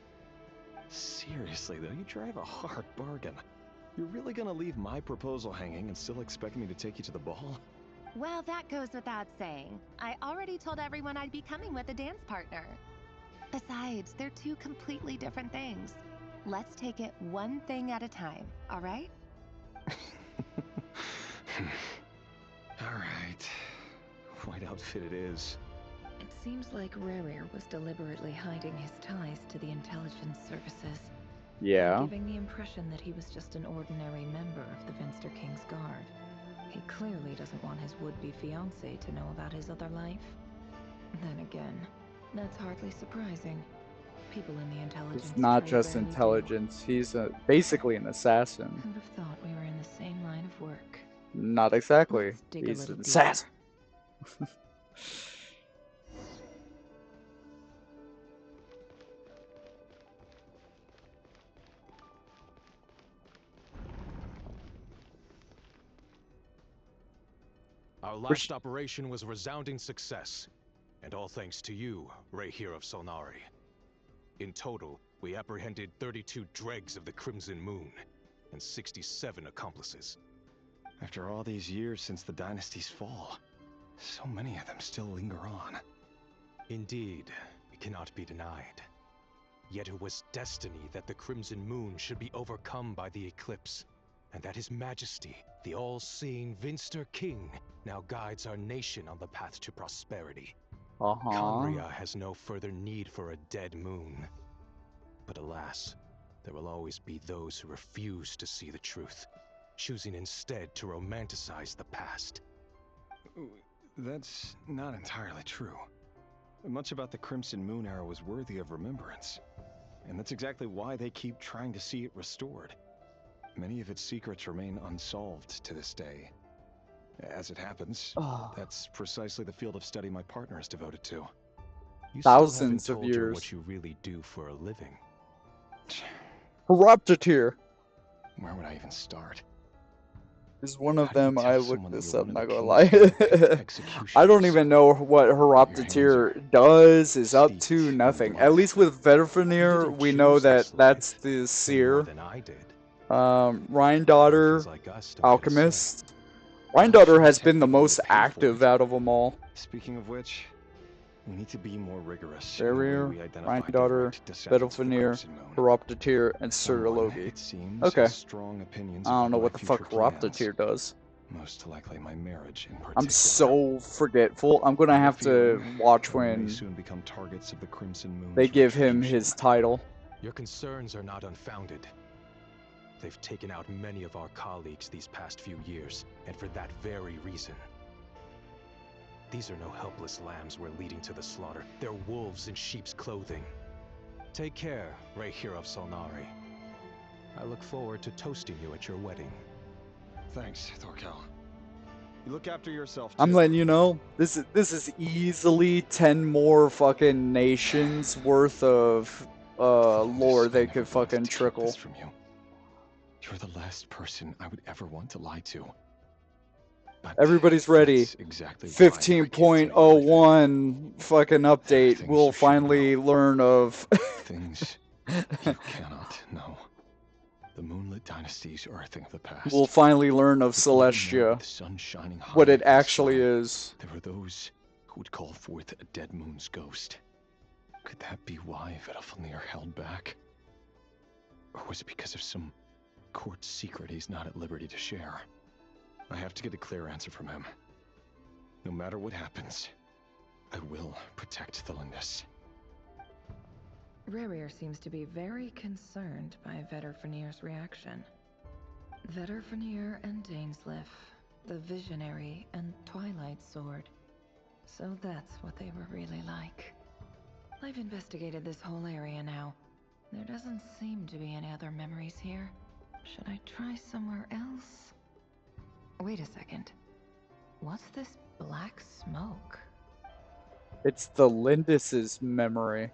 Seriously, though, you drive a hard bargain. You're really gonna leave my proposal hanging and still expect me to take you to the ball? Well, that goes without saying. I already told everyone I'd be coming with a dance partner. Besides, they're two completely different things. Let's take it one thing at a time, all right? All right. White outfit it is. It seems like Rerir was deliberately hiding his ties to the intelligence services. Yeah. Giving the impression that he was just an ordinary member of the Vinster King's Guard. He clearly doesn't want his would-be fiancée to know about his other life. Then again, that's hardly surprising. People in the intelligence It's not trade just rarely do. intelligence. He's basically an assassin. Who'd have thought we were in the same line of work? Not exactly. Let's dig a He's little an deeper. assassin. Our last operation was a resounding success, and all thanks to you, Ray here of Solnari. In total, we apprehended 32 dregs of the Crimson Moon, and 67 accomplices. After all these years since the dynasty's fall, so many of them still linger on. Indeed, it cannot be denied. Yet it was destiny that the Crimson Moon should be overcome by the eclipse, and that His Majesty, the all-seeing Vinster King, now guides our nation on the path to prosperity. Conria has no further need for a dead moon. But alas, there will always be those who refuse to see the truth, choosing instead to romanticize the past. That's not entirely true. Much about the Crimson Moon era was worthy of remembrance, and that's exactly why they keep trying to see it restored. Many of its secrets remain unsolved to this day. As it happens, that's precisely the field of study my partner is devoted to. You Thousands still of haven't told her years. what you really do for a living. Corruptiteer Where would I even start? is one of them. I looked this up, one not of gonna the lie. king's favorite I don't executioners? even know what Horoptiteer does, is up to, nothing. At least with Vedderfanir, we know that that's the seer. Than I did. Rhine-Daughter, Like us don't get a say. Alchemist. Rhine-Daughter has been the most active out of them all. Speaking of which, we need to be more rigorous. Barrier, Rhine-Daughter, Vedderfanir, Horoptiteer, and Surologi. It seems Okay. has strong opinions I don't about know my what the fuck future plans. Horoptiteer does. Most likely my marriage in particular. I'm so forgetful. I'm gonna have to watch We may when soon become targets of the Crimson Moon's they give him retribution. his title. Your concerns are not unfounded. They've taken out many of our colleagues these past few years, and for that very reason. These are no helpless lambs we're leading to the slaughter. They're wolves in sheep's clothing. Take care, Ray here of Solnari. I look forward to toasting you at your wedding. Thanks, Thorkel. You look after yourself, I'm too. letting you know, this is easily 10 more fucking nations worth of lore they could fucking trickle. From you. You're the last person I would ever want to lie to. But Everybody's ready. that's exactly why I 15.01 fucking update. We'll finally learn of things you cannot know. The moonlit dynasties are a thing of the past. we'll finally learn of But even now, Celestia. with the sun shining high What it in the actually sky, is. There are those who would call forth a dead moon's ghost. Could that be why Vedderfanir held back? Or was it because of some court secret he's not at liberty to share? I have to get a clear answer from him. No matter what happens, I will protect the Lindis. Rarier seems to be very concerned by Vedderfanir's reaction. Vedderfanir and Dainsleif, the Visionary and Twilight Sword. So that's what they were really like. I've investigated this whole area now. There doesn't seem to be any other memories here. Should I try somewhere else? Wait a second. What's this black smoke? It's the Lindis's memory.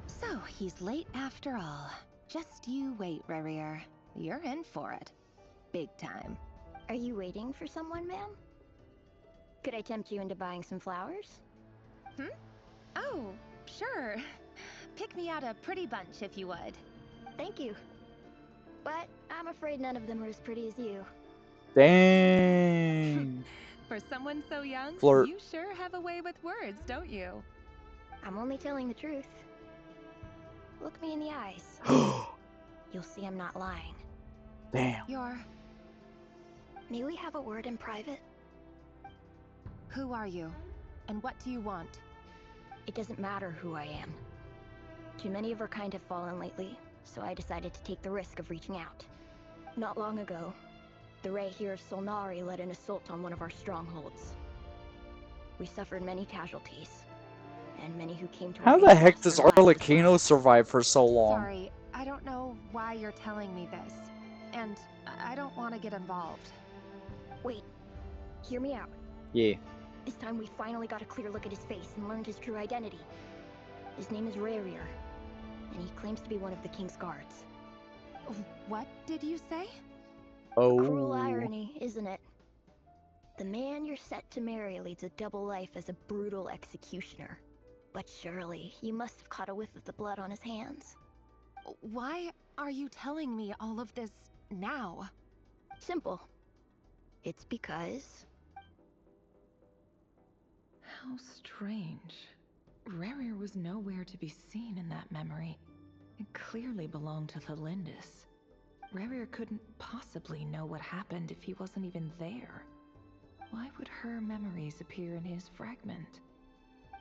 So, he's late after all. Just you wait, Rarier. You're in for it. Big time. Are you waiting for someone, ma'am? Could I tempt you into buying some flowers? Oh, sure. Pick me out a pretty bunch if you would. Thank you. But I'm afraid none of them are as pretty as you. Dang. For someone so young, Flirt. you sure have a way with words, don't you? I'm only telling the truth. Look me in the eyes. You'll see I'm not lying. Damn. May we have a word in private? Who are you? And what do you want? It doesn't matter who I am. Too many of our kind have fallen lately, so I decided to take the risk of reaching out. Not long ago, the Ray here of Solnari led an assault on one of our strongholds. We suffered many casualties, and many who came to How our the aid heck lost does their lives as Arlecchino well. survive for so long? Sorry, I don't know why you're telling me this. And I don't want to get involved. Wait, hear me out. Yeah. This time we finally got a clear look at his face and learned his true identity. His name is Rarier, and he claims to be one of the King's guards. What did you say? Oh. Cruel irony, isn't it? The man you're set to marry leads a double life as a brutal executioner. But surely, you must have caught a whiff of the blood on his hands. Why are you telling me all of this now? Simple. It's because... How strange. Rarier was nowhere to be seen in that memory. It clearly belonged to the Lindis. Rarier couldn't possibly know what happened if he wasn't even there. Why would her memories appear in his fragment?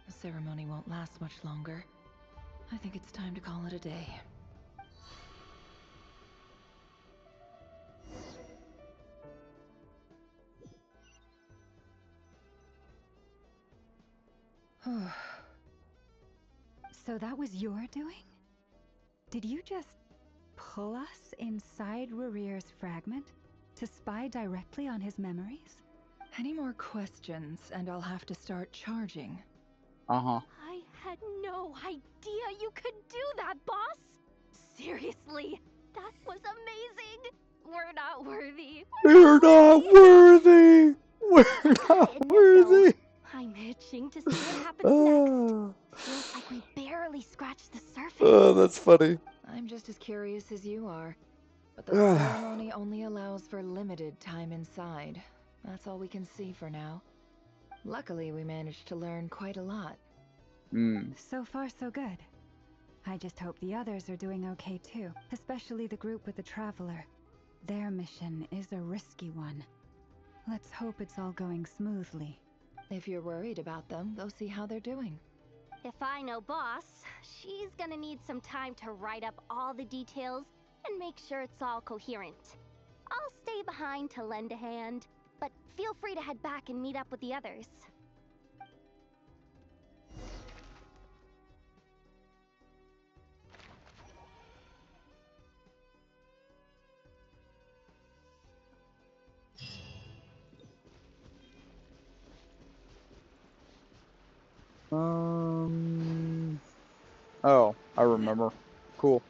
The ceremony won't last much longer. I think it's time to call it a day. So that was your doing? Did you just pull us inside Rarier's fragment to spy directly on his memories? Any more questions, and I'll have to start charging. Uh-huh. I had no idea you could do that, boss! Seriously, that was amazing! We're not worthy. We're not worthy! We're not worthy! I'm itching to see what happens next. Feels like we barely scratched the surface. Oh, that's funny. I'm just as curious as you are. But the ceremony only allows for limited time inside. That's all we can see for now. Luckily, we managed to learn quite a lot. So far, so good. I just hope the others are doing okay too, especially the group with the Traveler. Their mission is a risky one. Let's hope it's all going smoothly. If you're worried about them, go see how they're doing. If I know boss, she's gonna need some time to write up all the details and make sure it's all coherent. I'll stay behind to lend a hand, but feel free to head back and meet up with the others. Oh, I remember. Cool.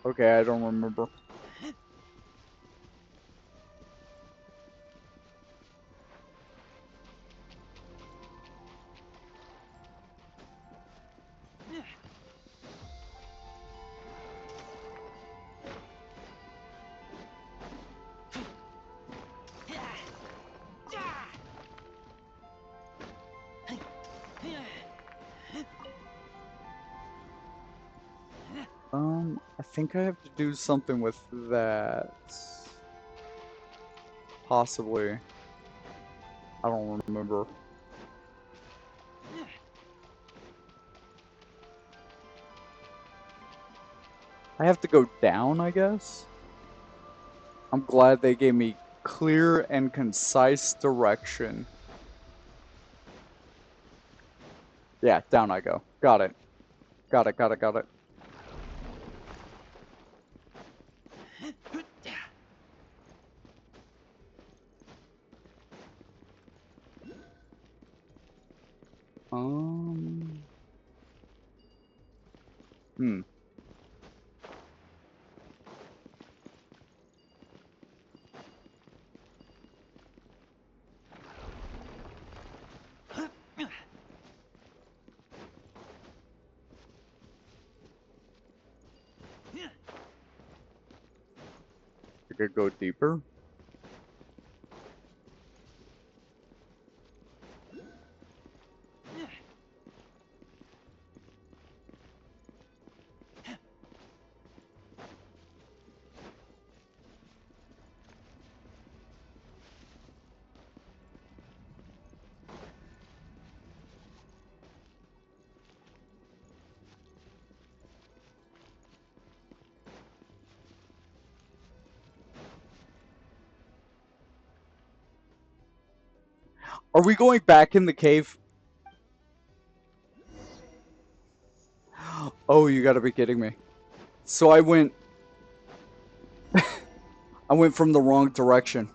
Okay, I don't remember. I think I have to do something with that. Possibly. I don't remember. I have to go down, I guess? I'm glad they gave me clear and concise direction. Yeah, down I go. Got it. Got it, got it, got it. I could go deeper. Are we going back in the cave? Oh, you gotta be kidding me. So I went... I went from the wrong direction.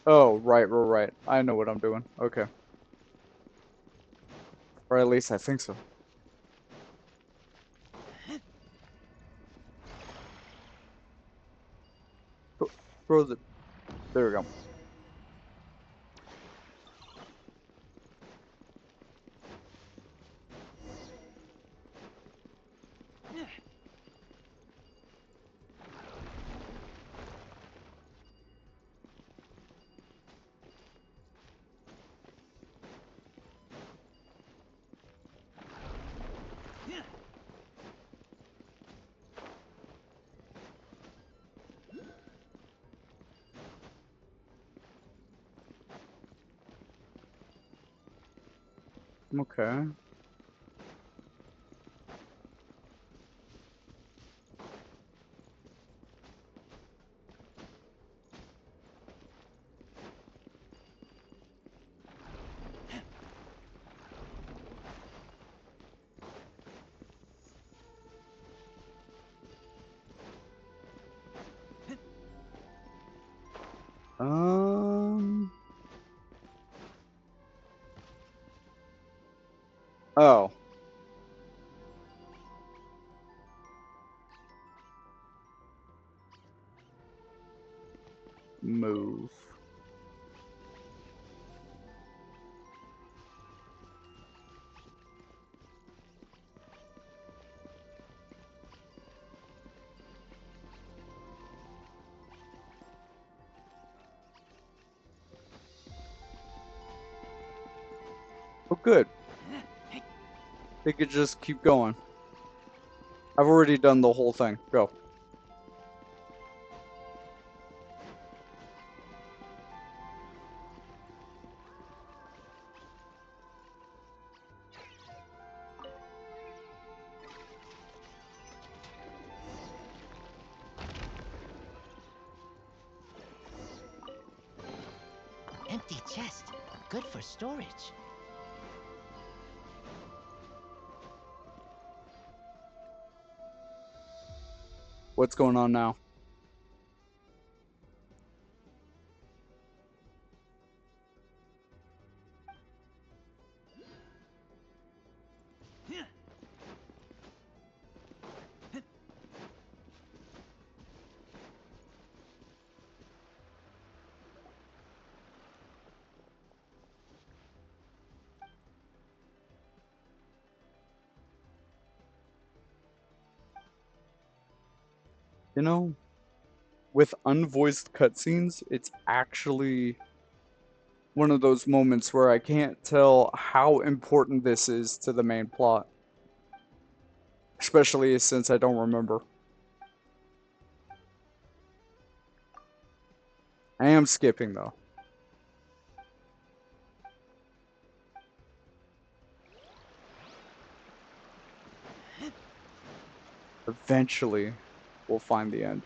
Oh, right. I know what I'm doing. Okay. Or at least I think so. Throw the... There we go. Okay. Oh. Move. Oh, good. They could just keep going. I've already done the whole thing. Go. Empty chest. Good for storage. What's going on now? You know, with unvoiced cutscenes, it's actually one of those moments where I can't tell how important this is to the main plot. Especially since I don't remember. I am skipping, though. Eventually. we'll find the end.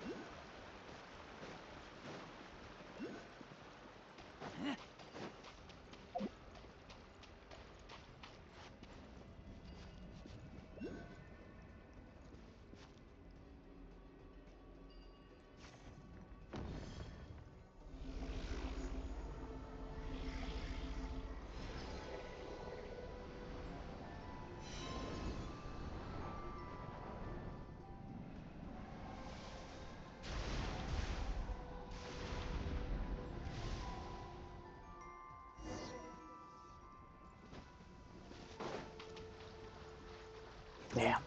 Damn.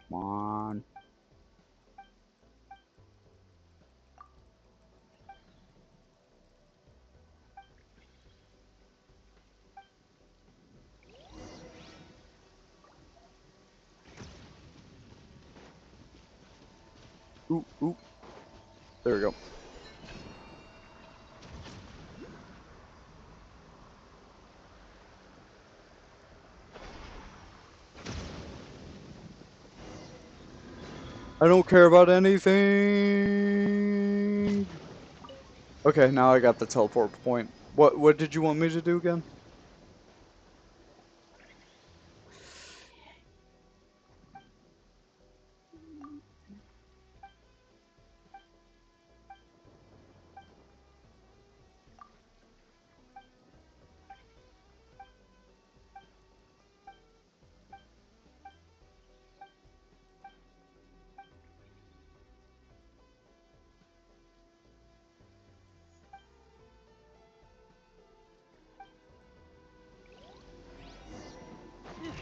Come on. Ooh, ooh. There we go. I don't care about anything. Okay, now I got the teleport point. What did you want me to do again?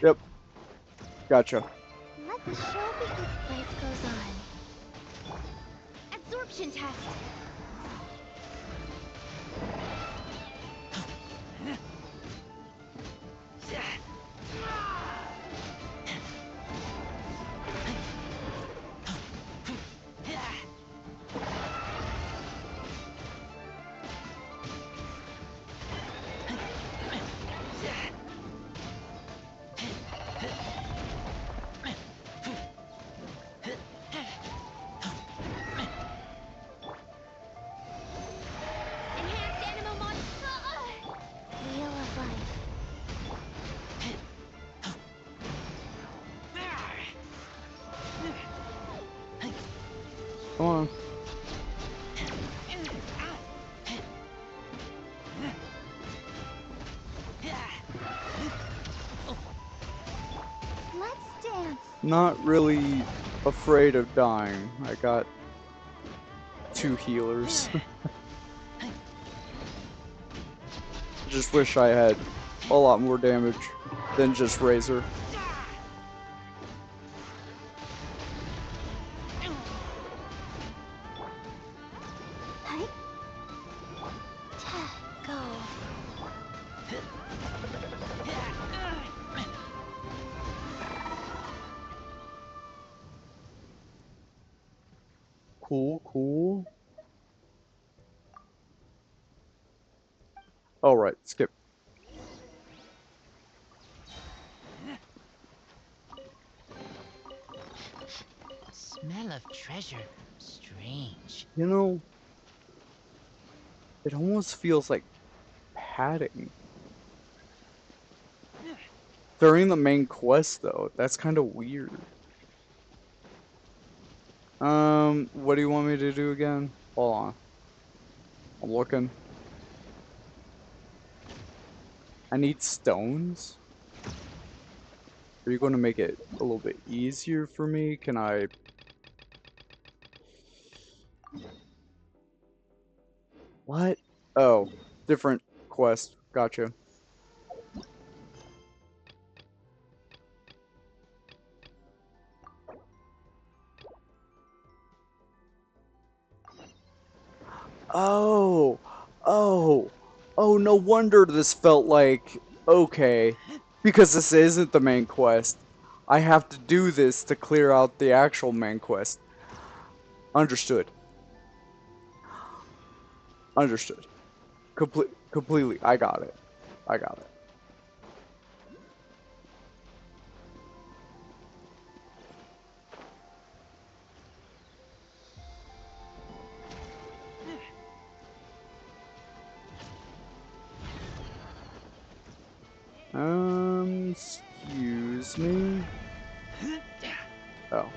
Yep. Gotcha. Let the show begin. Life goes on. Absorption test. Come on. Let's dance. Not really afraid of dying. I got 2 healers. Just wish I had a lot more damage than just Razor. Go. Cool, cool. Alright, skip. Smell of treasure. Strange. You know, it almost feels like padding. During the main quest, though, that's kind of weird. What do you want me to do again? Hold on. I'm looking. I need stones? Are you going to make it a little bit easier for me? Can I... What? Oh, different quest. Gotcha. Oh, oh, no wonder this felt like, okay, because this isn't the main quest. I have to do this to clear out the actual main quest. Understood. Understood. Completely. I got it. I got it. Excuse me? Oh.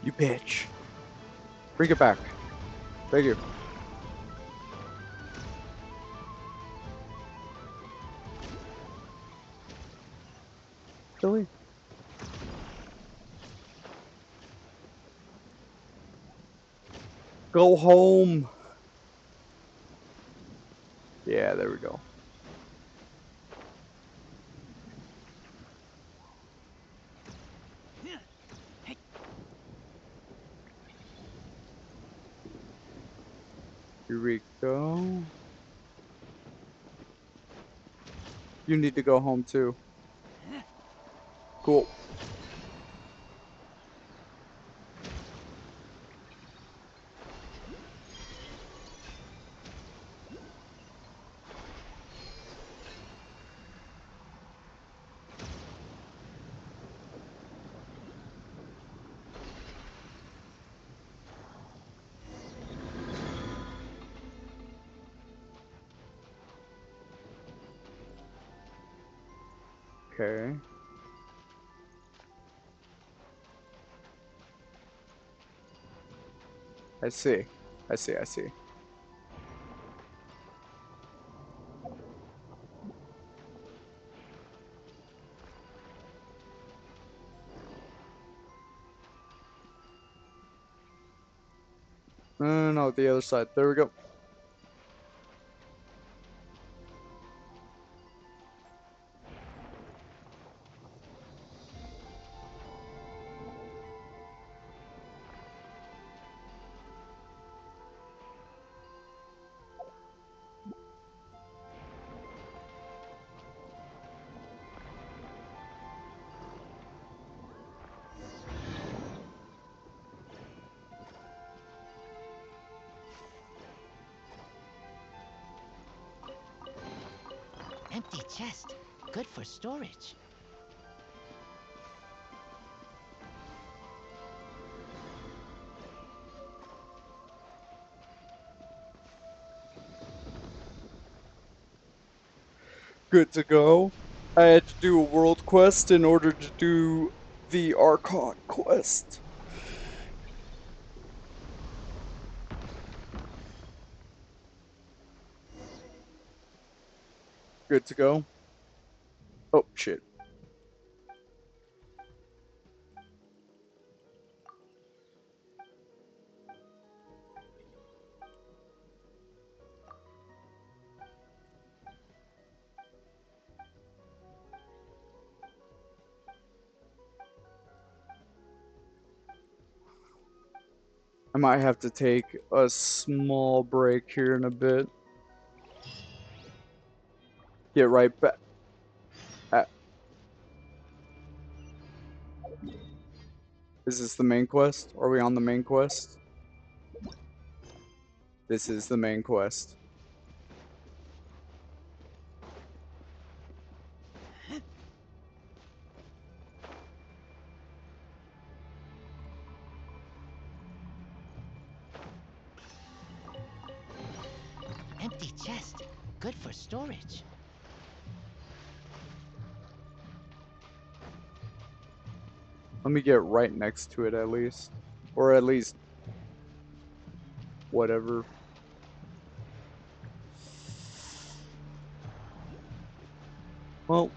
You bitch. Bring it back. Thank you. Really? Go home. Yeah, there we go. Here we go. You need to go home too. Cool. Okay. I see. I see. I see. No, the other side. There we go. Empty chest. Good for storage. Good to go. I had to do a world quest in order to do the archon quest. Good to go. Oh, shit. I might have to take a small break here in a bit. Get right back. Is this the main quest? Are we on the main quest? This is the main quest. chest. Good for storage. Let me get right next to it at least. Or at least whatever. Well,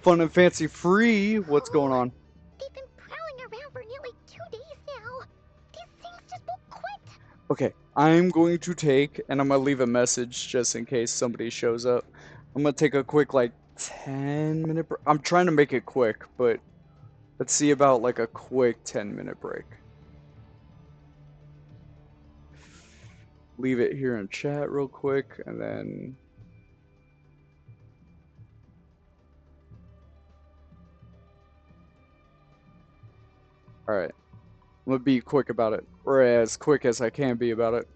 Fun and Fancy Free, what's going on? They've been prowling around for nearly 2 days now. These things just won't quit. Okay, I'm going to take, and I'm going to leave a message just in case somebody shows up. I'm going to take a quick, like, 10-minute break. I'm trying to make it quick, but let's see about, like, a quick 10-minute break. Leave it here in chat real quick, and then... Alright. I'm going to be quick about it, or as quick as I can be about it.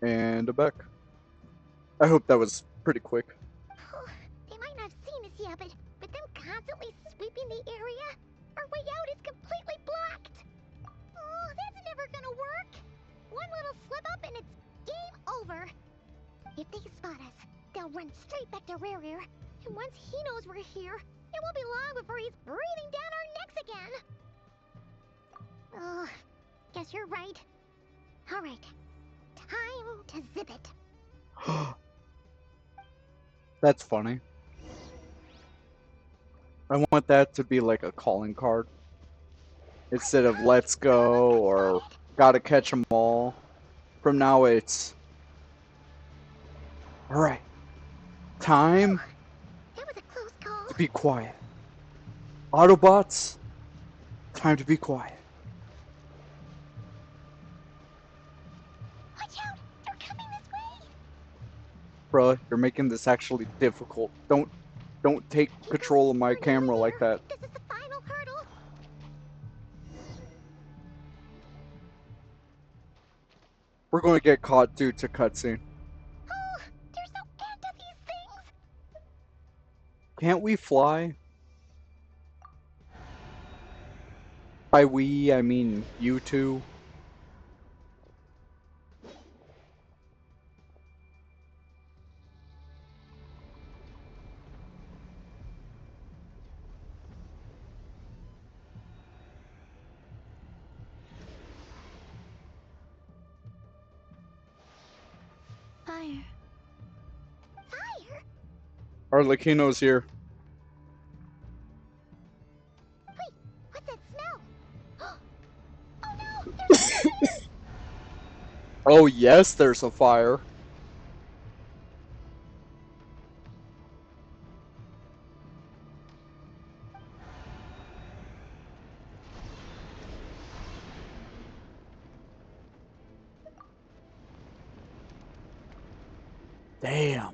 And back. I hope that was pretty quick. They might not have seen us yet, but them constantly sweeping the area, our way out is completely blocked. Oh, that's never gonna work. One little slip up and it's game over. If they spot us, they'll run straight back to Rare. And once he knows we're here, it won't be long before he's breathing down our necks again. Oh, guess you're right. All right, time to zip it. That's funny. I want that to be like a calling card. Instead of let's go or gotta catch 'em all. From now it's... Alright. Time to be quiet. Autobots, time to be quiet. Watch out! They're coming this way! Bruh, you're making this actually difficult. Don't take control of my camera like that. This is the final hurdle. We're going to get caught due to cutscene. Oh, they're so into these things. Can't we fly? By we, I mean you two. Fire. Fire? Arlecchino's here. Wait, what's that smell? Oh no, there's a fire! Oh yes, there's a fire. Damn.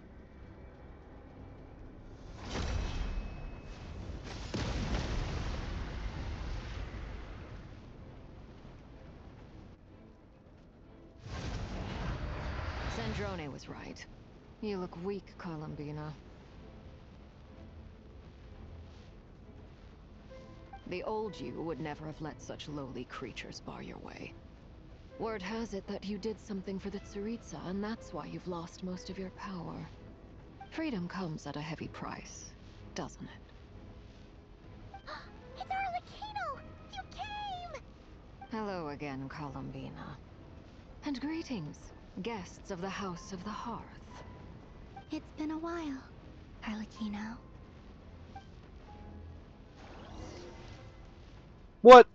Sandrone was right. You look weak, Columbina. The old you would never have let such lowly creatures bar your way. Word has it that you did something for the Tsaritsa, and that's why you've lost most of your power. Freedom comes at a heavy price, doesn't it? It's Arlecchino! You came! Hello again, Columbina. And greetings, guests of the House of the Hearth. It's been a while, Arlecchino. What?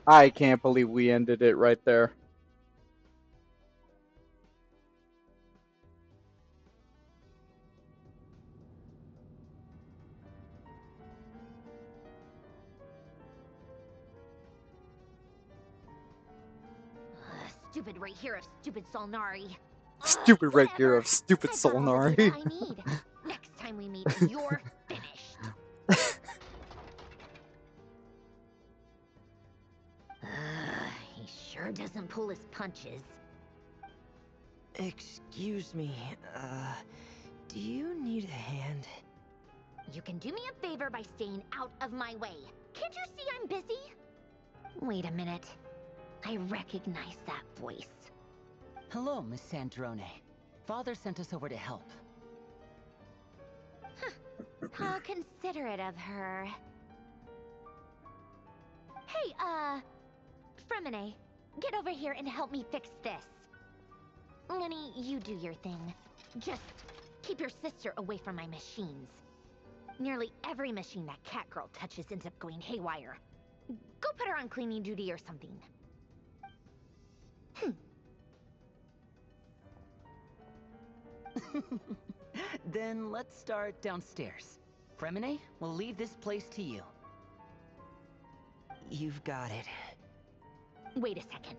I can't believe we ended it right there. Stupid right here of stupid Solnari. Stupid right here of stupid I've got all the Solnari. data I need. Next time we meet, you're finished. He sure doesn't pull his punches. Excuse me, do you need a hand? You can do me a favor by staying out of my way. Can't you see I'm busy? Wait a minute. I recognize that voice. Hello, Miss Sandrone. Father sent us over to help. How considerate of her. Hey, Fremine, get over here and help me fix this. Lenny, you do your thing. Just keep your sister away from my machines. Nearly every machine that Catgirl touches ends up going haywire. Go put her on cleaning duty or something. Then let's start downstairs. Fremine, we'll leave this place to you. You've got it. Wait a second.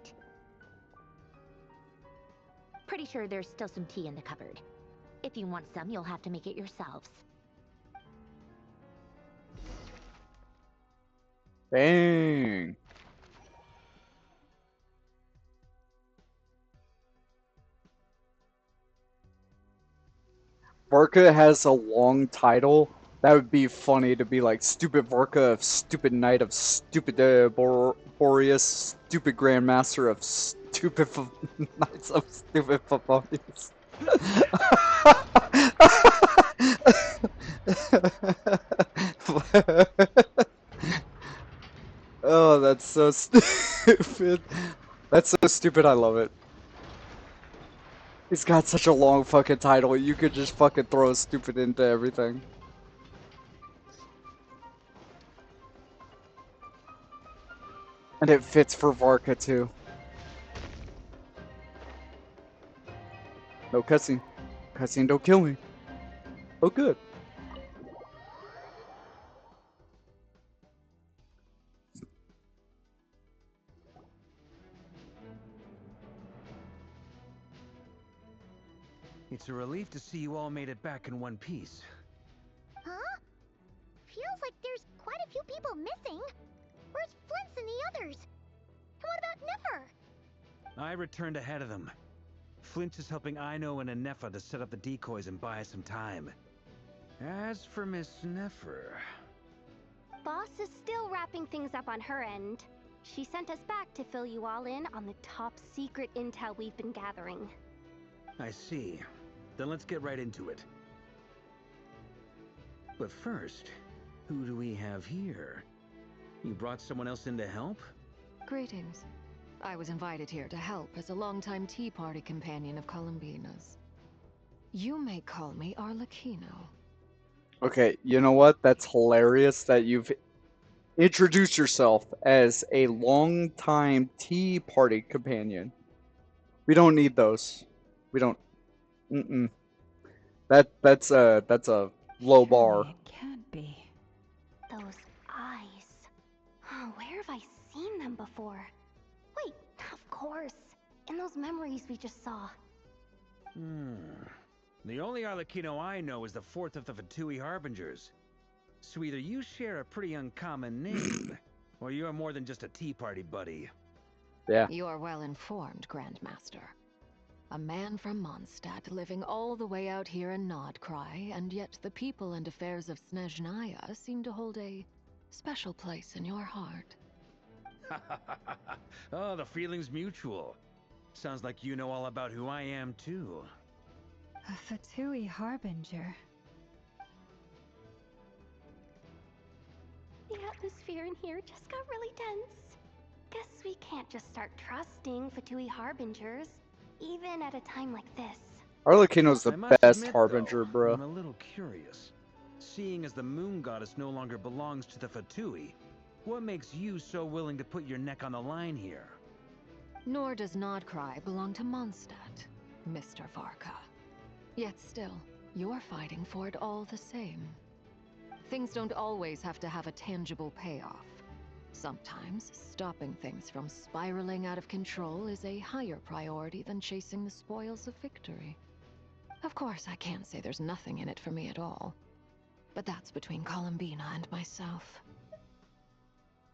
Pretty sure there's still some tea in the cupboard. If you want some, you'll have to make it yourselves. Dang. 。Varka has a long title, that would be funny to be like Stupid Varka of Stupid Knight of Stupid Boreas, Stupid Grandmaster of Stupid Knights of Stupid Favonius. Oh, that's so stupid. That's so stupid, I love it. He's got such a long fucking title, you could just fucking throw stupid into everything. And it fits for Varka too. No cutscene. Cutscene don't kill me. Oh good. It's a relief to see you all made it back in one piece. Huh? Feels like there's quite a few people missing. Where's Flint's and the others? And what about Niffer? I returned ahead of them. Flint is helping Aino and Anefa to set up the decoys and buy us some time. As for Miss Neffer... Boss is still wrapping things up on her end. She sent us back to fill you all in on the top secret intel we've been gathering. I see. Then let's get right into it. But first, who do we have here? You brought someone else in to help? Greetings. I was invited here to help as a longtime Tea Party companion of Columbina's. You may call me Arlecchino. Okay, you know what? That's hilarious that you've introduced yourself as a longtime Tea Party companion. We don't need those. We don't. That's a low bar. It can't be. Those eyes. Oh, where have I seen them before? Wait, of course. In those memories we just saw. The only Arlecchino I know is the fourth of the Fatui Harbingers. So either you share a pretty uncommon name, or you're more than just a Tea Party buddy. Yeah. You are well informed, Grandmaster. A man from Mondstadt living all the way out here in Nod Krai, and yet the people and affairs of Snezhnaya seem to hold a special place in your heart. Oh, the feeling's mutual. Sounds like you know all about who I am, too. A Fatui Harbinger. The atmosphere in here just got really tense. Guess we can't just start trusting Fatui Harbingers, even at a time like this. Arlecchino's the I must best admit, harbinger, though, bro. I'm a little curious. Seeing as the moon goddess no longer belongs to the Fatui, what makes you so willing to put your neck on the line here? Nor does Nod Krai belong to Mondstadt, Mr. Varka. Yet still, you're fighting for it all the same. Things don't always have to have a tangible payoff. Sometimes, stopping things from spiraling out of control is a higher priority than chasing the spoils of victory. Of course, I can't say there's nothing in it for me at all. But that's between Columbina and myself.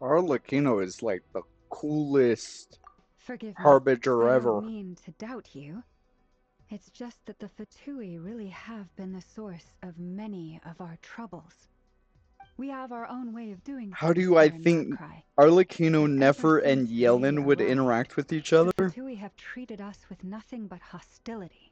Arlecchino is like the coolest Forgive me. harbinger I ever. don't mean to doubt you. It's just that the Fatui really have been the source of many of our troubles. We have our own way of doing How do things I here in think Nod Krai. Arlecchino, Ever Nefer, and since Yellen we would arrived, interact with each The other? Fatui have treated us with nothing but hostility.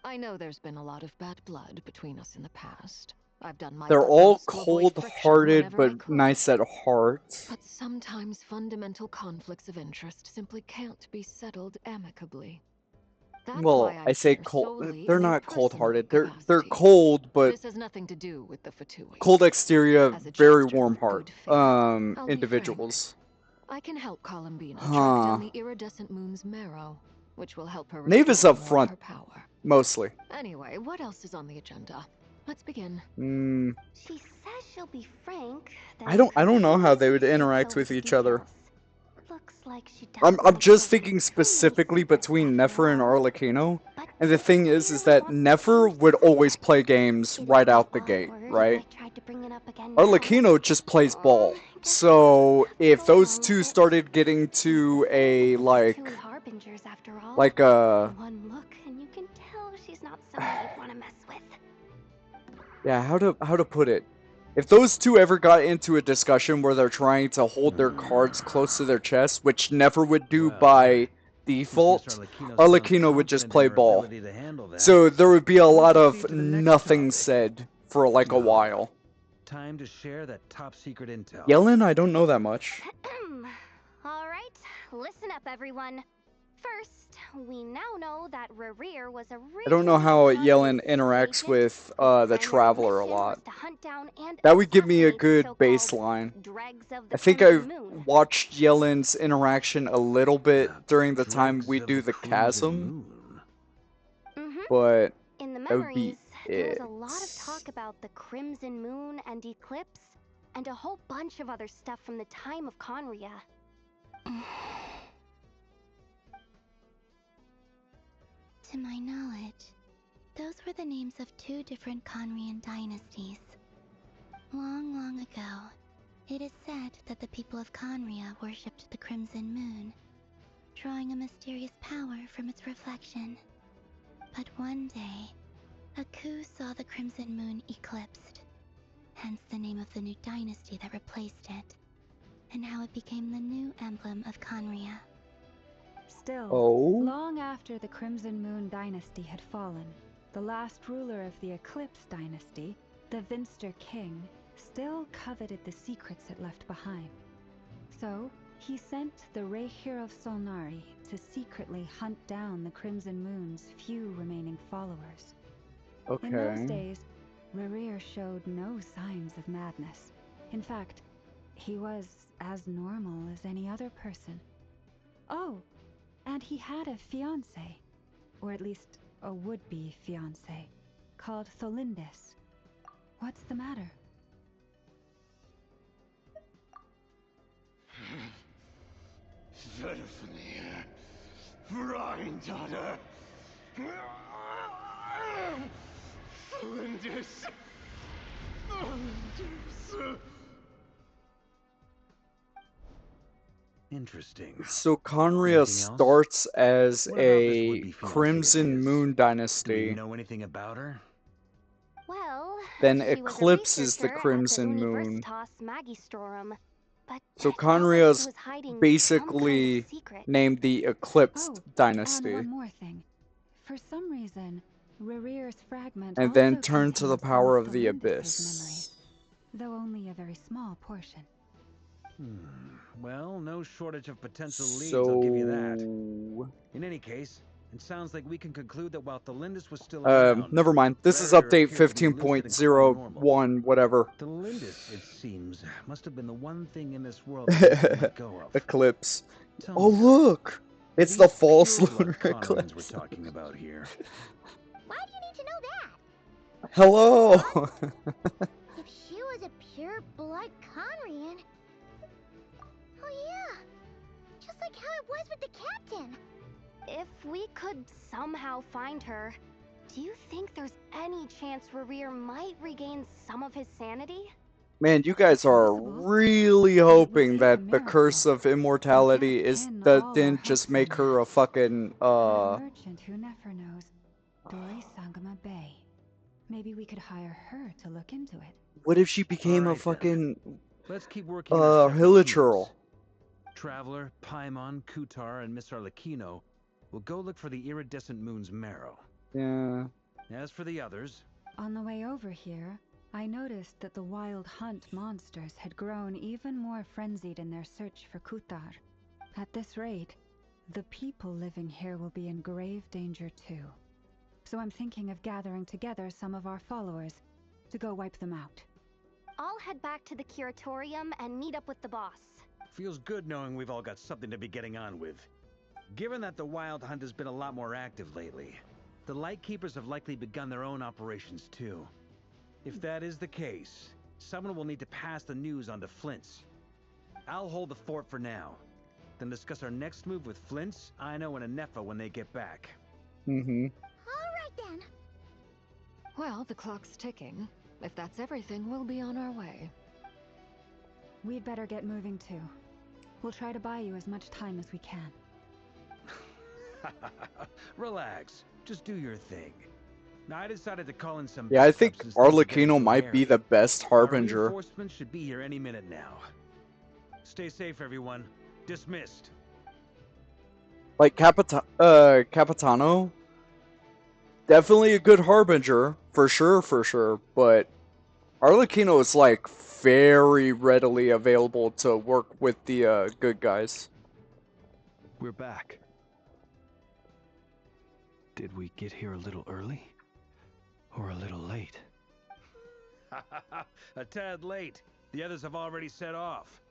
I know there's been a lot of bad blood between us in the past. I've done my They're all utmost to avoid friction cold-hearted whenever I but could. nice at heart. But sometimes fundamental conflicts of interest simply can't be settled amicably. That's Well, why I'm I say here cold. solely They're in a not personal cold-hearted. They're capacity. cold, but This has nothing to do with the Fatui. cold exterior, As a very gesture warm of heart. good faith, I'll be Individuals. I can help Columbina track Huh. down the iridescent moon's marrow, which will help her Nave is restore up more of front, her power. mostly. Anyway, what else is on the agenda? Let's begin. She says she'll be frank. I don't know how they would interact with each other. Looks like she I'm just thinking specifically between Nefer and Arlecchino. And the thing is that Nefer would always play games right out the gate, right? Arlecchino just plays ball. So if those two started getting to a Harbingers after all. One look and you can tell she's not someone you'd want to mess with. Yeah, how to put it? If those two ever got into a discussion where they're trying to hold their cards close to their chest, which never would do by default, Arlecchino would just play ball. So there would be a lot of nothing said for like a while. Time to share that top secret intel. Yellen, I don't know that much. All right, listen up, everyone. First, we now know that Rerir was a I don't know how Yellen interacts with the Traveler a lot. That would give me a good baseline. I think I've watched Yellen's interaction a little bit during the time we do the Chasm, but in the that would be memories, there was it. a lot of talk about the Crimson Moon and Eclipse, and a whole bunch of other stuff from the time of Conria. To my knowledge, those were the names of two different Conrian dynasties. Long, long ago, it is said that the people of Conria worshipped the Crimson Moon, drawing a mysterious power from its reflection. But one day, a coup saw the Crimson Moon eclipsed, hence the name of the new dynasty that replaced it, and how it became the new emblem of Conria. Still, Oh? long after the Crimson Moon dynasty had fallen, the last ruler of the Eclipse dynasty, the Vinster King, still coveted the secrets it left behind. So, he sent the Rehir of Solnari to secretly hunt down the Crimson Moon's few remaining followers. Okay. In those days, Rerir showed no signs of madness. In fact, he was as normal as any other person. Oh, and he had a fiancé, or at least a would-be fiancé, called Tholindis. What's the matter? Verfnir, Freindaughter, Flinders. Interesting. So Conria starts as a Crimson Moon Do we dynasty, know anything about her? Well, then she was a eclipses the researcher Crimson at the Moon. Universitas Magistrorum, but So it felt like she Conria's was hiding some basically kind of secret. named the Eclipsed Oh, and dynasty, one more thing. For some reason, Rerir's fragment and also then turn to the contains power some of the Tholindis' Abyss. memories, though only a very small portion. Well, no shortage of potential leads, I'll give you that. So, In any case, it sounds like we can conclude that while Tholindis was still around, never mind. This is Rerir update appeared to be lucid and quite normal. 15.01, whatever. Tholindis, it seems, must have been the one thing in this world that we couldn't let go of. Eclipse. Tell Oh me, look! are It's the these false pure blood lunar Conrians eclipse. we're talking about here. Why do you need to know that? Hello! If she was a pure blood Conrian. Oh yeah, just like how it was with the captain. If we could somehow find her, do you think there's any chance Rerir might regain some of his sanity? Man, you guys are really hoping that the curse of immortality didn't just make her a fucking That merchant who never knows, Dory Sangama Bay. Maybe we could hire her to look into it. What if she became a Alright then. fucking Let's keep working our separate Hilichurl? teams. Traveler, Paimon, Kutar, and Miss Arlecchino will go look for the iridescent moon's marrow. Yeah. As for the others, On the way over here, I noticed that the wild hunt monsters had grown even more frenzied in their search for Kutar. At this rate, the people living here will be in grave danger too. So I'm thinking of gathering together some of our followers to go wipe them out. I'll head back to the curatorium and meet up with the boss. feels good knowing we've all got something to be getting on with. Given that the Wild Hunt has been a lot more active lately, the Lightkeepers have likely begun their own operations too. If that is the case, someone will need to pass the news on to Flint's. I'll hold the fort for now, then discuss our next move with Flint's, Ino, and Anefa when they get back. Mm-hmm. Alright then. Well, the clock's ticking. If that's everything, we'll be on our way. We'd better get moving too. We'll try to buy you as much time as we can. Relax. Just do your thing. I decided to call in some Yeah, I backup think since things are getting Arlecchino so might be hairy. the best Our harbinger. reinforcements should be here any minute now. Stay safe, everyone. Dismissed. Like Capitano, definitely a good harbinger, for sure, but Arlecchino is like very readily available to work with the good guys. We're back. Did we get here a little early? Or a little late? A tad late. The others have already set off.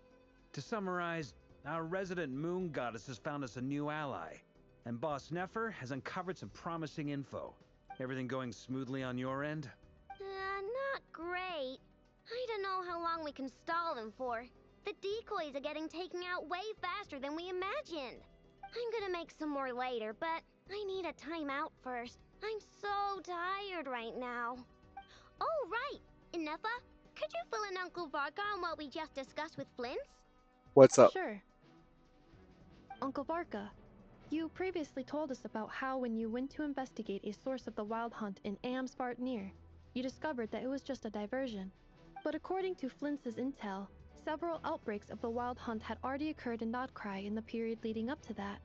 To summarize, our resident moon goddess has found us a new ally, and Boss Nefer has uncovered some promising info. Everything going smoothly on your end? Not great. I don't know how long we can stall them for. The decoys are getting taken out way faster than we imagined. I'm gonna make some more later, but I need a timeout first. I'm so tired right now. Oh, right! Inefa, could you fill in Uncle Varka on what we just discussed with Flint's? What's up? Sure. Uncle Varka, you previously told us about how when you went to investigate a source of the Wild Hunt in Amsvartnir, you discovered that it was just a diversion. But according to Flint's intel, several outbreaks of the Wild Hunt had already occurred in Nod Krai in the period leading up to that.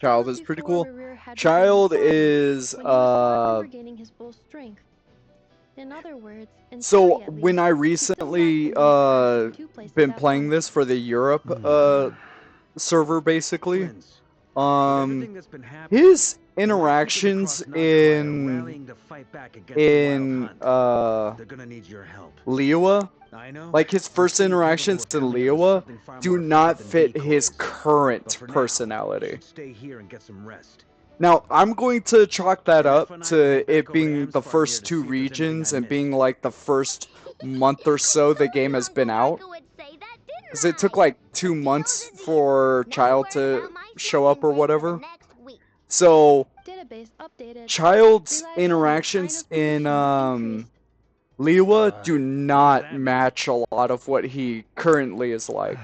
Child is pretty cool. Child is regaining his full strength. In other words, in so theory at when least, I recently been playing this for the Europe server basically, his interactions in Liyue, like his first interactions in Liyue, do not fit his current personality. Stay here and get some rest. Now, I'm going to chalk that up to it being the first two regions and being like the first month or so the game has been out. Because it took like 2 months for Child to show up or whatever. So, Child's interactions in Liyue do not match a lot of what he currently is like.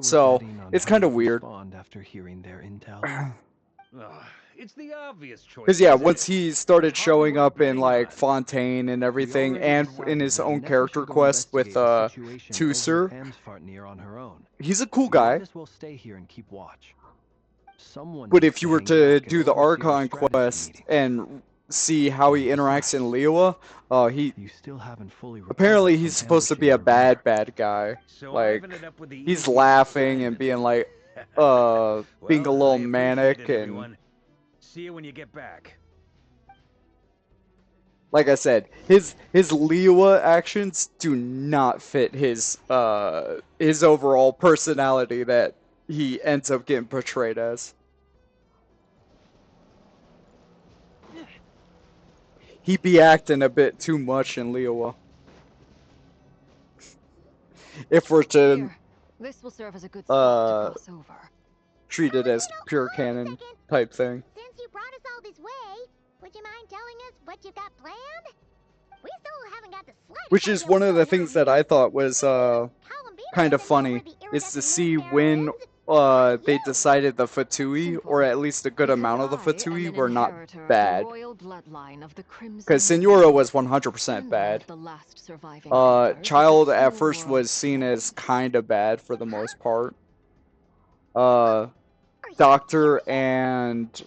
So, it's kind of weird. After hearing their intel. It's the obvious choice. Because yeah, once he started showing up in like Fontaine and everything, and in his own character quest with Tusser, he's a cool guy. But if you were to do the Archon quest and see how he interacts in Liyue, apparently he's supposed to be a bad guy. Like he's laughing and being like being a little manic and. See you when you get back. Like I said, his Liyue actions do not fit his overall personality that he ends up getting portrayed as. He be acting a bit too much in Liyue. If we're to this will serve as a good spot to cross over. Treat it as pure canon type thing. Since you brought us all this way, would you mind telling us what you got planned? We still haven't got the slightest. Which is one of the things that I thought was kind of funny, is to see when they decided the Fatui, or at least a good amount of the Fatui, were not bad. Because Signora was 100% bad. Child at first was seen as kind of bad for the most part. Doctor and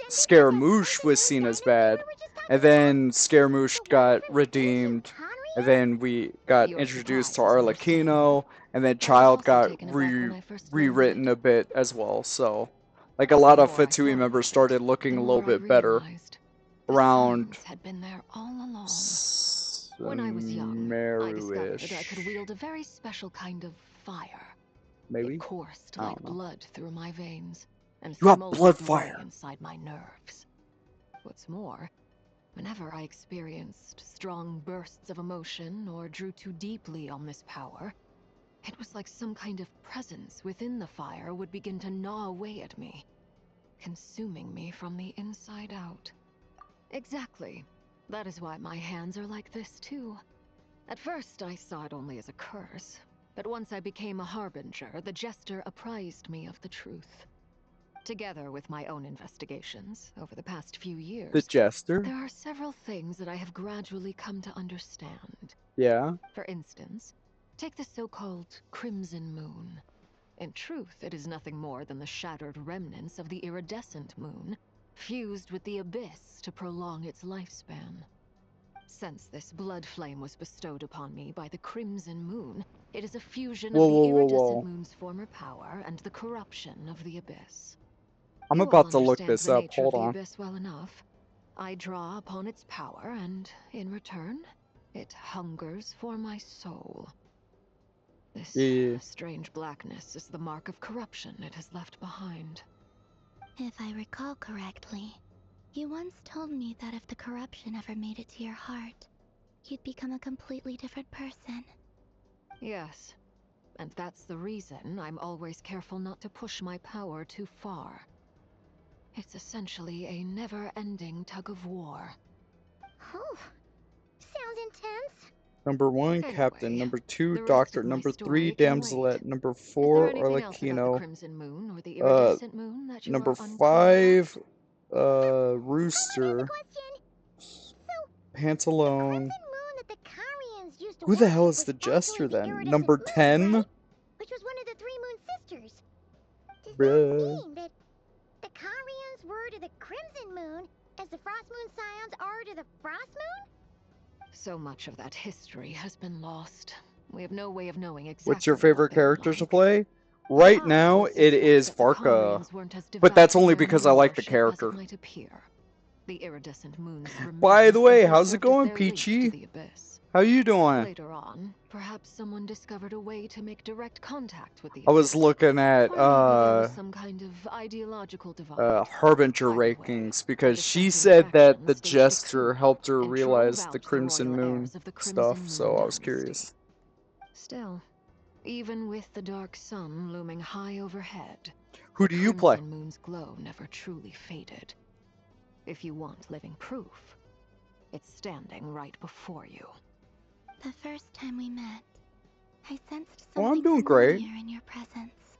Scaramouche was seen as bad, and then Scaramouche got redeemed, and then we got introduced to Arlecchino, and then Child got rewritten a bit as well. So, like a lot of Fatui members started looking a little bit better around When I was young, I discovered that I could wield a very special kind of fire. Maybe? It coursed like blood through my veins and you have smoldered blood away fire inside my nerves. What's more, whenever I experienced strong bursts of emotion or drew too deeply on this power, it was like some kind of presence within the fire would begin to gnaw away at me, consuming me from the inside out. Exactly. That is why my hands are like this too. At first I saw it only as a curse. But once I became a harbinger, the jester apprised me of the truth. Together with my own investigations over the past few years, The Jester? there are several things that I have gradually come to understand. Yeah. For instance, take the so-called Crimson Moon. In truth, it is nothing more than the shattered remnants of the iridescent moon, fused with the abyss to prolong its lifespan. Since this blood flame was bestowed upon me by the Crimson Moon, it is a fusion of the iridescent moon's former power and the corruption of the abyss. I'm You all about to look understand this the up. nature Hold of the on. abyss well enough. I draw upon its power, and in return, it hungers for my soul. This strange blackness is the mark of corruption it has left behind. If I recall correctly, you once told me that if the corruption ever made it to your heart, you'd become a completely different person. Yes, and that's the reason I'm always careful not to push my power too far. It's essentially a never-ending tug of war. Oh, sounds intense. Number 1, Captain. Number 2, Doctor. Number 3, Damselet. Number 4, Arlecchino. Number 5, Rooster. Pantalone. Who the hell is the Jester then? Number 10? Which was one of the 3 Moon sisters. Does Bruh. that mean that the Karians were to the Crimson Moon as the Frost Moon Scions are to the Frost Moon? So much of that history has been lost. We have no way of knowing exactly. What's your favorite character to play? Right now, it is Varka. But that's only because I like the character. The iridescent moon's By the way, how's it served as going, their link to Peachy? the abyss. How you doing? Later on, perhaps someone discovered a way to make direct contact with the I was looking at Or maybe there was some kind of ideological divide. Harbinger rankings because she said that the Jester helped her realize the Crimson Moon stuff, so I was curious. Still, even with the dark sun looming high overhead, Who do you play? the moon's glow never truly faded. If you want living proof, it's standing right before you. The first time we met, I sensed Well, something I'm doing great. familiar in your presence.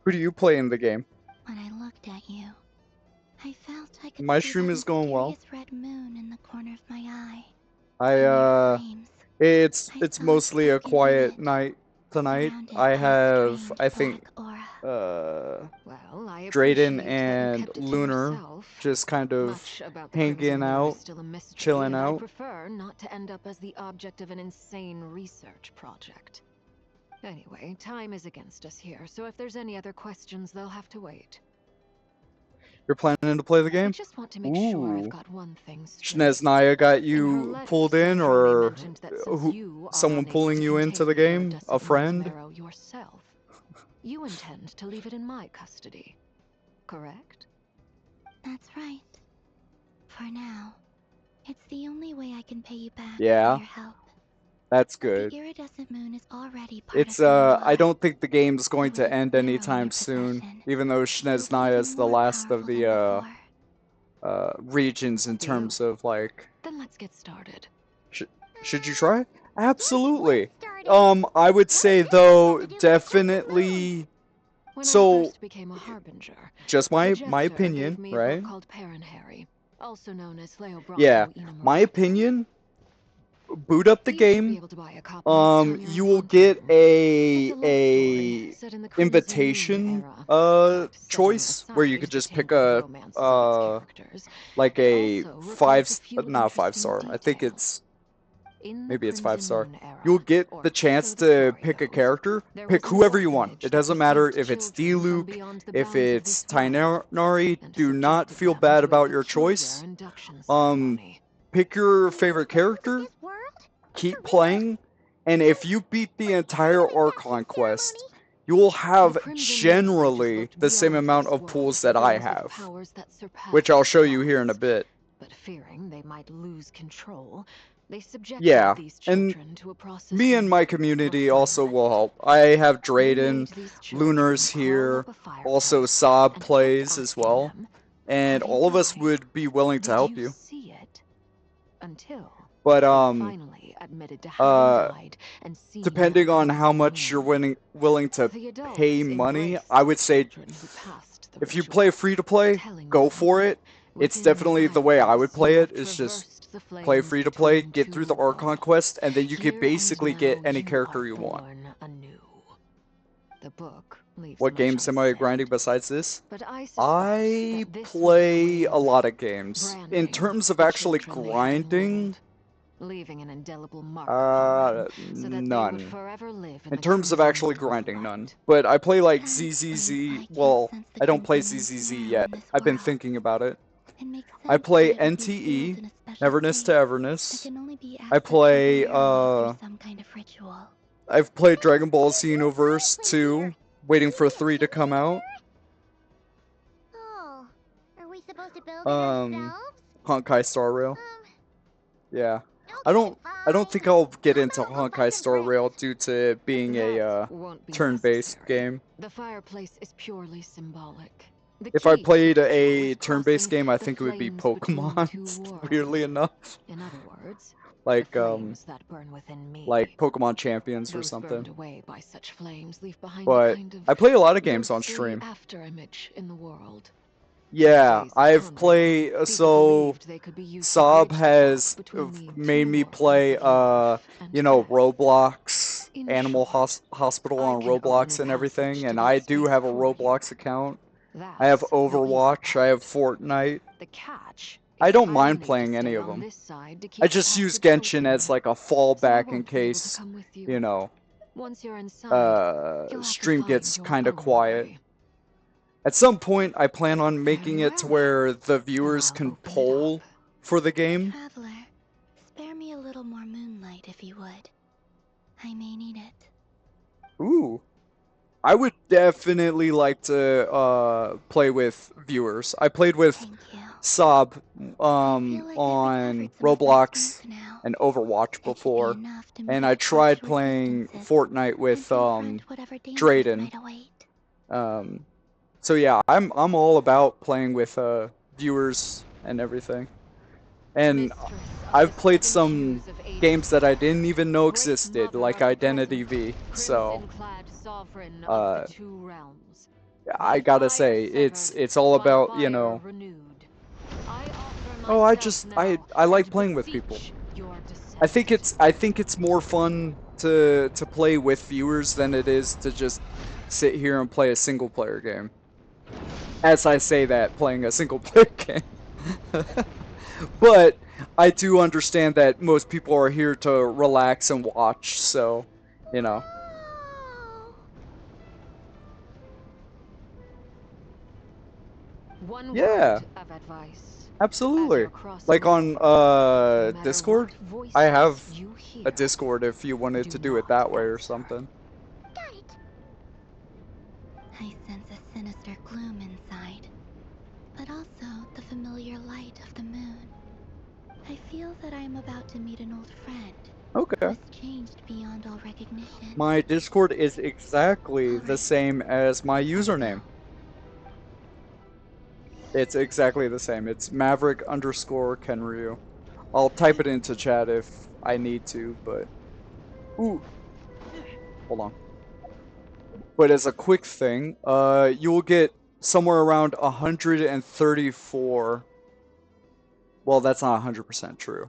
Who do you play in the game? When I looked at you, I felt I could My see stream that is going well. mysterious red moon in the corner of my eye. It's mostly a quiet night tonight. I have, I think, Drayden and Lunar just kind of hanging out, chilling I out. prefer not to end up as the object of an insane research project. Anyway, time is against us here, so if there's any other questions, they'll have to wait. You're planning to play the game? I just want to make sure I've got one thing straight. Shneznaya got you pulled in, or someone pulling you into the game? A friend? Yourself. You intend to leave it in my custody, correct? That's right. For now, it's the only way I can pay you back Yeah. for your help. That's good. The iridescent moon is already part It's of my I don't think the game's going to end anytime soon, even though Shneznaya is the last of the regions in terms of like. Then let's get started. Should you try? Absolutely. I would say though, definitely. When So, I first became a harbinger, just the my Jester opinion, gave me a right? book called Paranhari, also known as Leo Bravo Yeah, Inamura. my opinion. Boot up the game. You will get a invitation choice where you could just pick a like a not 5-star. I think it's maybe it's 5-star. You'll get the chance to pick a character. Pick whoever you want. It doesn't matter if it's Diluc, if it's Tainari. Do not feel bad about your choice. Pick your favorite character. Keep playing, and if you beat the entire Archon quest, you will have generally the same amount of pulls that I have, which I'll show you here in a bit. But fearing they might lose control, they subjected Yeah, these and children to a process me and my community also will help. I have Drayden, Lunar's here, also Sob plays as well, and all of us would be willing to help you. Until But finally admitted to having lied and seen depending on how much you're willing to pay money, I would say if you play free to play, go for it. It's definitely the way I would play it. Is just play free to play, get through the archon quest, and then you can basically get any character you want. The book leaves What much games am I unsaid, grinding besides this? but I suspect I that this play was a lot of games. In branding terms of the actually children the hidden grinding, world, leaving an indelible mark upon them so that they would none. forever live in In the terms of crimson actually moonlight. grinding, none. But I play like ZZZ. Well, I don't play ZZZ yet. I've been thinking about it. I play NTE, Neverness to Everness. I play, some kind of ritual. I've played Dragon Ball Xenoverse 2, waiting for 3 to come out. Oh, are we supposed to build it ourselves? Honkai Star Rail. Yeah. I don't think I'll get into Honkai Star Rail due to it being a turn-based game. The fireplace is purely symbolic. The If I key played to a turn-based game, I think it would be flames between Pokemon, weirdly enough. In other words, Like, the flames that burn within me. like Pokemon Champions or Those something. burned away by such flames leave behind But a kind of I play a lot of games on ghostly stream. afterimage in the world. Yeah, I've played, so Sob has made me play, you know, Roblox, Animal Hospital on Roblox and everything, and I do have a Roblox account. I have Overwatch, I have Fortnite. I don't mind playing any of them. I just use Genshin as like a fallback in case, you know, stream gets kind of quiet. At some point, I plan on making it to where the viewers can poll for the game. Traveler, spare me a little more moonlight if you would. I may need it. Ooh. I would definitely like to play with viewers. I played with Sob on Roblox and Overwatch before, and I tried playing Fortnite with Drayden. So yeah, I'm all about playing with viewers and everything. And I've played some games that I didn't even know existed, like Identity V. So I gotta say, it's all about, you know. Oh, I like playing with people. I think it's more fun to play with viewers than it is to just sit here and play a single player game. As I say that, playing a single player game. But I do understand that most people are here to relax and watch, so, you know. Yeah. Of advice. Absolutely. Like on Discord? I have a Discord if you wanted to do it that way or something. I sense a sinister gloom inside, but also the familiar light of the moon. I feel that I am about to meet an old friend. Okay. Who has changed beyond all recognition. My Discord is exactly the same as my username. It's exactly the same. It's Maverick_Kenryu. I'll type it into chat if I need to, but... Ooh. Hold on. But as a quick thing, you will get somewhere around 134... Well, that's not 100% true.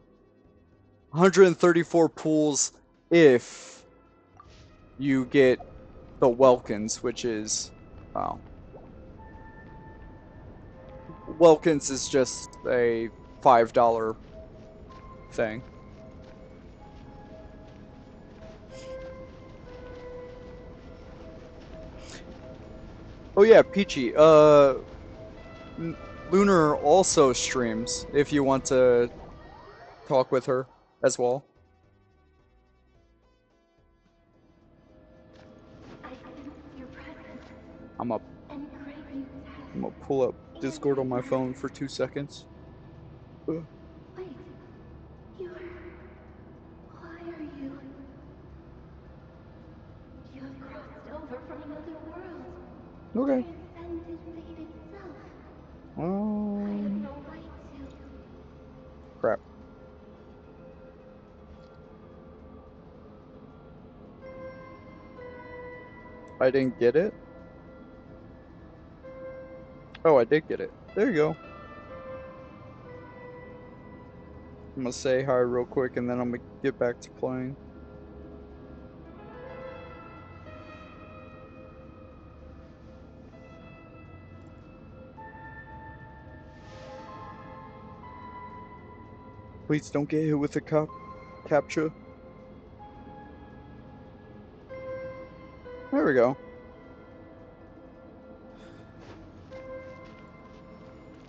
134 pools if you get the Welkins, which is... Oh. Welkins is just a $5 thing. Oh yeah, Peachy. Lunar also streams if you want to talk with her as well. I'm gonna pull up Discord on my phone for 2 seconds. Wait, why are you? You have crossed over from another world. Okay. Transcended fate itself. I have Um. no right to. Crap. I didn't get it. Oh, I did get it. There you go. I'm gonna say hi real quick and then I'm gonna get back to playing. Please don't get hit with a capture. There we go.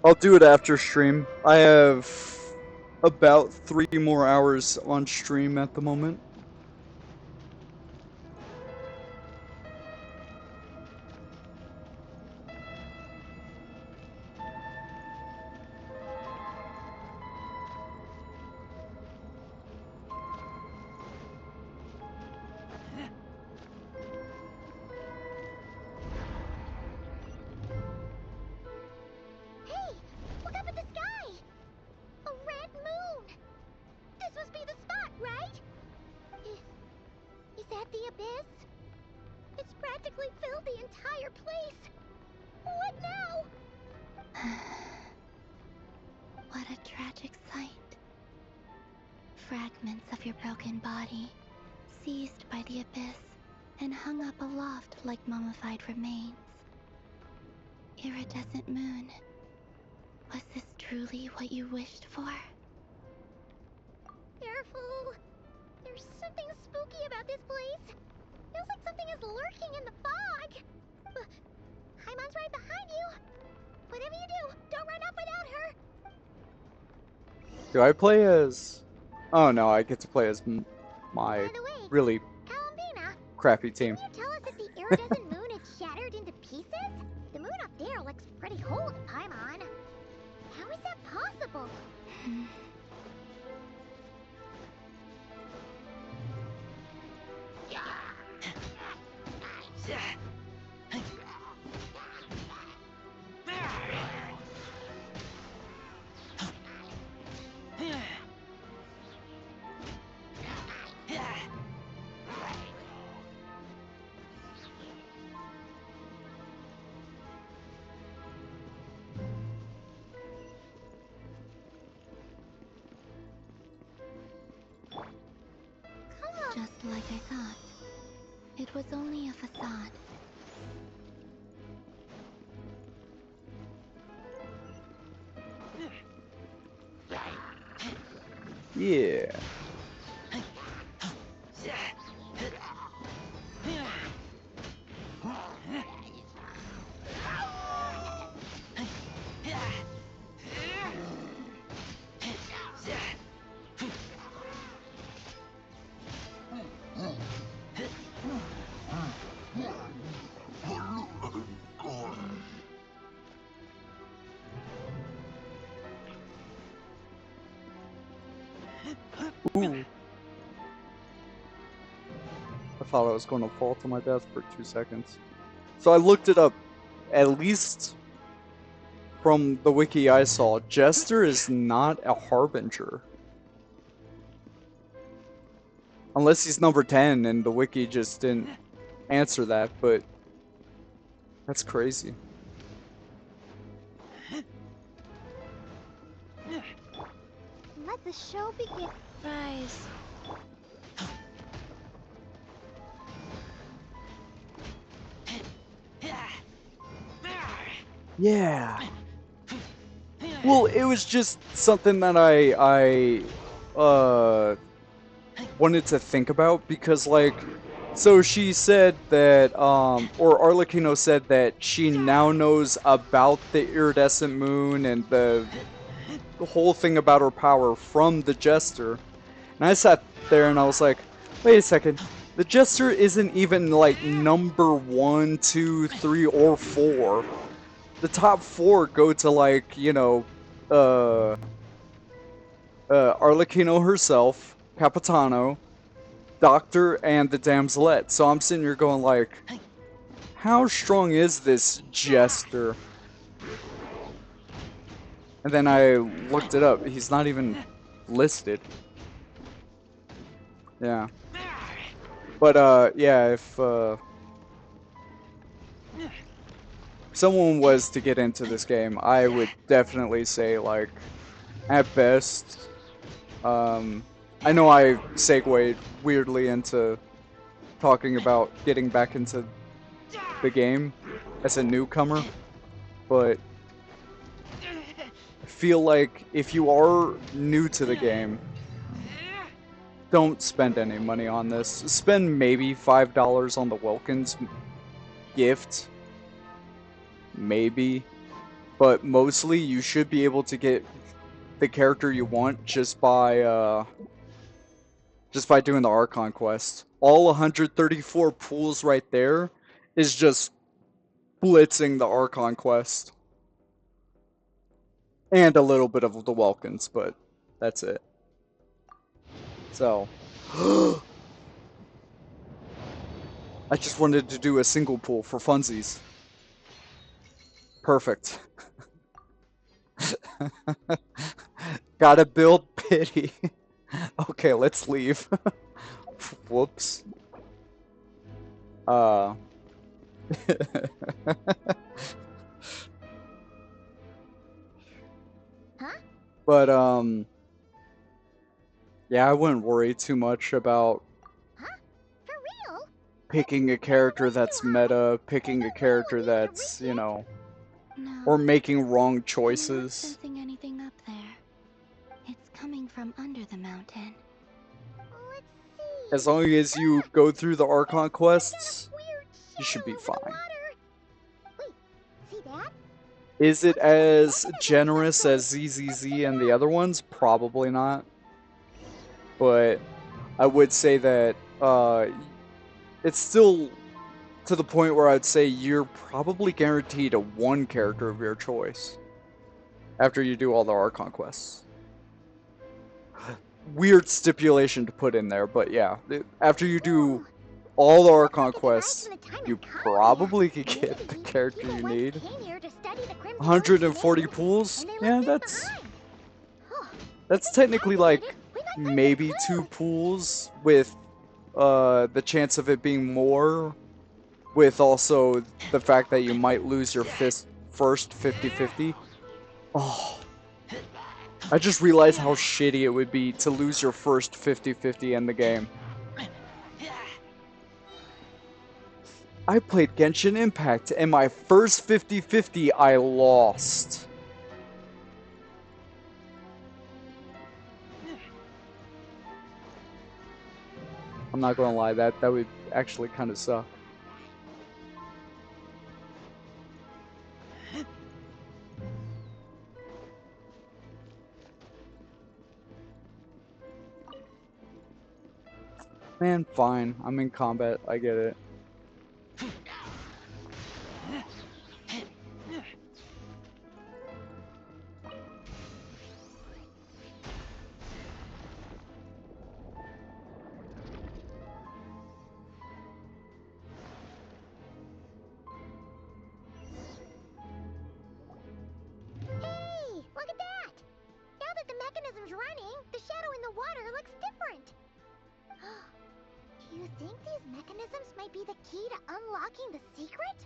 I'll do it after stream. I have about 3 more hours on stream at the moment. Hey, look up at the sky! A red moon! This must be the spot, right? Is that the abyss? It's practically filled the entire place. What now? What a tragic sight. Fragments of your broken body, seized by the abyss, and hung up aloft like mummified remains. Iridescent moon, was this truly what you wished for? Careful! There's something spooky about this place. Feels like something is lurking in the fog. Haimon's right behind you. Whatever you do, don't run up without her. Do I play as... Oh no, I get to play as my really crappy team. Can you tell us if the iridescent moon is shattered into pieces? The moon up there looks pretty whole to Paimon. How is that possible? Just like I thought. It was only a facade. Yeah. Ooh. I thought I was going to fall to my death for 2 seconds. So I looked it up. At least from the wiki I saw, Jester is not a Harbinger. Unless he's number 10 and the wiki just didn't answer that, but that's crazy. Let the show begin. Rise. Yeah. Well, it was just something that I wanted to think about because, like, so she said that, or Arlecchino said that she now knows about the iridescent moon and the whole thing about her power from the Jester. And I sat there and I was like, wait a second, the Jester isn't even like number 1, 2, 3, or 4. The top 4 go to, like, you know, Arlecchino herself, Capitano, Doctor, and the Damselette. So I'm sitting here going like, how strong is this Jester? And then I looked it up. He's not even listed. Yeah. But, yeah, if someone was to get into this game, I would definitely say, like, at best, I know I segued weirdly into talking about getting back into the game as a newcomer, but I feel like if you are new to the game, don't spend any money on this. Spend maybe $5 on the Wilkins gift, maybe, but mostly you should be able to get the character you want just by doing the Archon quest. All 134 pools right there is just blitzing the Archon quest. And a little bit of the Welkins, but that's it. So, I just wanted to do a single pool for funsies. Perfect. Gotta build pity. Okay, let's leave. Whoops. Huh? But, yeah, I wouldn't worry too much about picking a character that's meta, picking a character that's, you know, or making wrong choices. Sensing anything up there? It's coming from under the mountain. As long as you go through the Archon quests, you should be fine. Is it as generous as ZZZ and the other ones? Probably not. But I would say that it's still to the point where I'd say you're probably guaranteed a one character of your choice after you do all the Archon quests. Weird stipulation to put in there, but yeah, after you do all the Archon quests, you probably could get the character you need. 140 pools? Yeah, that's technically like maybe 2 pools with the chance of it being more, with also the fact that you might lose your first 50-50. Oh, I just realized how shitty it would be to lose your first 50-50 in the game. I played Genshin Impact, and my first 50-50 I lost. I'm not gonna lie, that would actually kind of suck. Man, fine. I'm in combat. I get it. Hey, look at that! Now that the mechanism's running, the shadow in the water looks different. Do you think these mechanisms might be the key to unlocking the secret?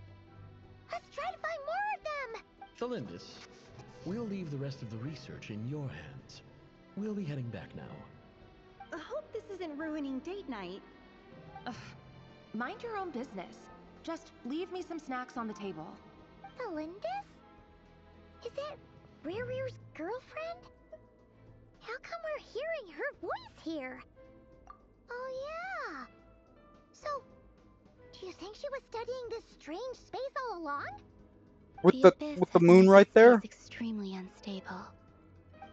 Let's try to find more of them! Thalindis, we'll leave the rest of the research in your hands. We'll be heading back now. I hope this isn't ruining date night. Ugh. Mind your own business. Just leave me some snacks on the table. Thalindis? Is that Rear's girlfriend? How come we're hearing her voice here? Oh yeah! So, do you think she was studying this strange space all along? With the moon right there? Is extremely unstable.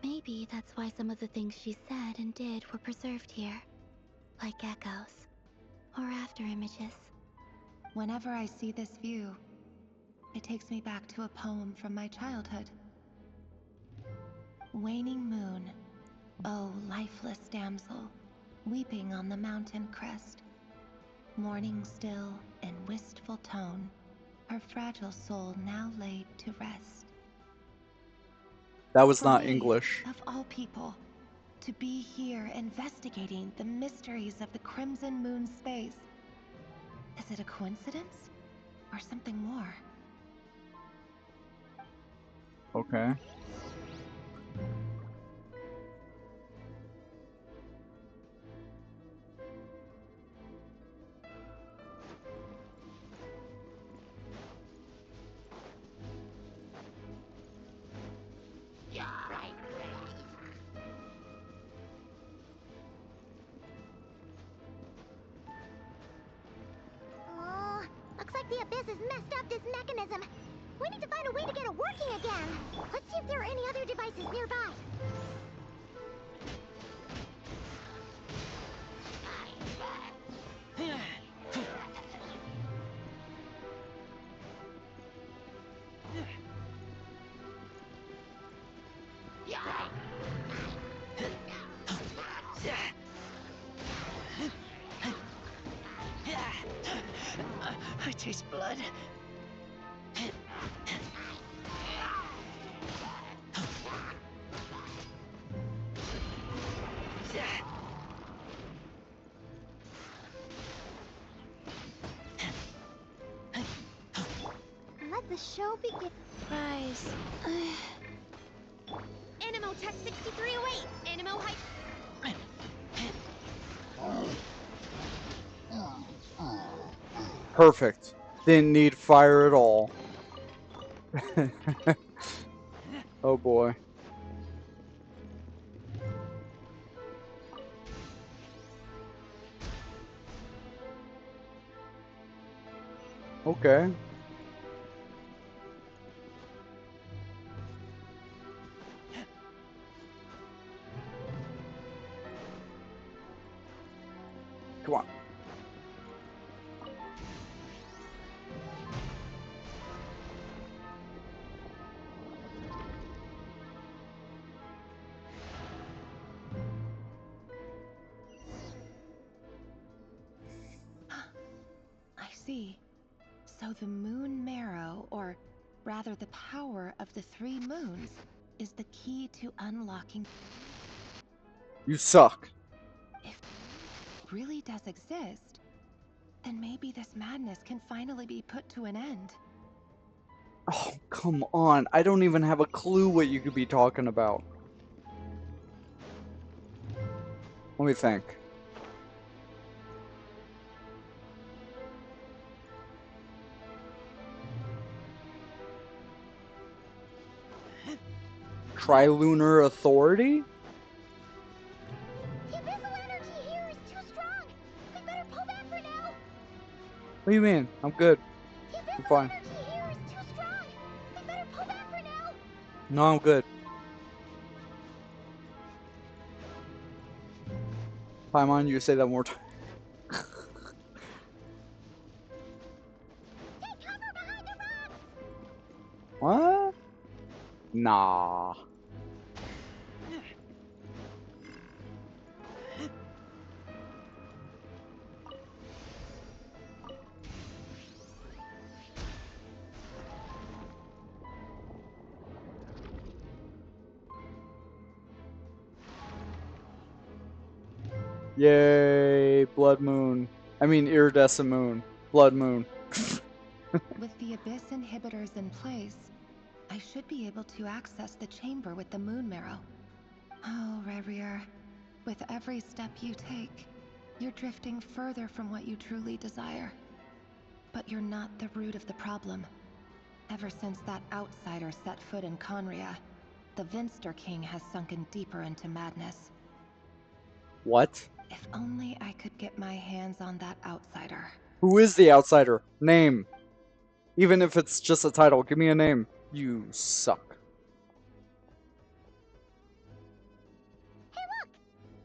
Maybe that's why some of the things she said and did were preserved here. Like echoes. Or after images. Whenever I see this view, it takes me back to a poem from my childhood. Waning moon, oh lifeless damsel, weeping on the mountain crest. Mourning still in wistful tone, her fragile soul now laid to rest. That was For not me, English. Of all people, to be here investigating the mysteries of the Crimson Moon space. Is it a coincidence? Or something more? Okay. Oh, looks like the Abyss has messed up this mechanism. We need to find a way to get it working again. Let's see if there are any other devices nearby. I taste blood. Let the show begin. Rise. Animo Tech 6308. Animo Hype. Perfect. Didn't need fire at all. Oh boy. Okay. Come on. I see. So the moon marrow, or rather the power of the 3 moons, is the key to unlocking. You suck. If it really does exist, then maybe this madness can finally be put to an end. Oh, come on. I don't even have a clue what you could be talking about. Let me think. Trilunar Authority? The abyssal energy here is too strong. We better pull back for now. What do you mean? I'm good. The I'm abyssal fine. energy here is too strong. We better pull back for now. No, I'm good. Paimon, you say that one more time. Take cover behind the rocks. What? Nah. Yay, Blood Moon. I mean, Iridescent Moon. Blood Moon. With the Abyss inhibitors in place, I should be able to access the chamber with the moon marrow. Oh, Revier, with every step you take, you're drifting further from what you truly desire. But you're not the root of the problem. Ever since that outsider set foot in Conria, the Vinster King has sunken deeper into madness. What? If only I could get my hands on that outsider. Who is the outsider? Name. Even if it's just a title, give me a name. You suck. Hey, look!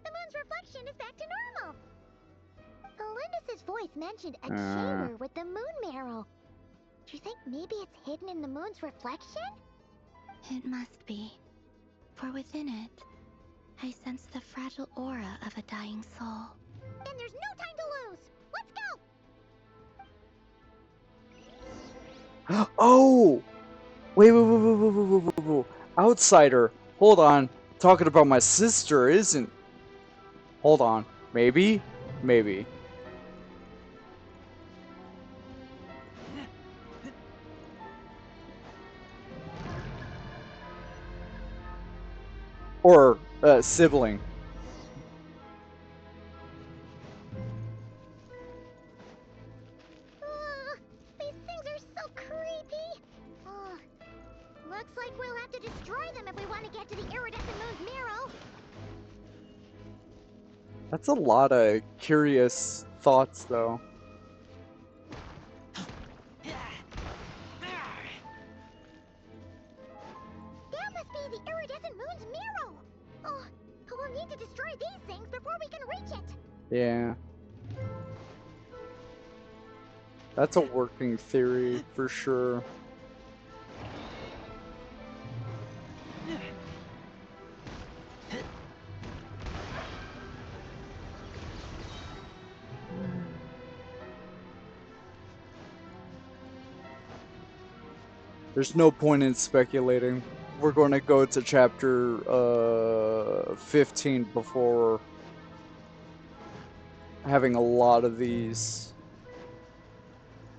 The moon's reflection is back to normal. Elendis' voice mentioned a chamber with the moon marrow. Do you think maybe it's hidden in the moon's reflection? It must be. For within it, I sense the fragile aura of a dying soul. Then there's no time to lose! Let's go! Oh! Wait. Outsider. Hold on. Talking about my sister isn't. Hold on. Maybe? Maybe. Or sibling. These things are so creepy. Looks like we'll have to destroy them if we want to get to the iridescent moon's marrow. That's a lot of curious thoughts, though. That must be the iridescent moon's marrow. Oh, we'll need to destroy these things before we can reach it. Yeah. That's a working theory for sure. There's no point in speculating. We're going to go to chapter 15 before having a lot of these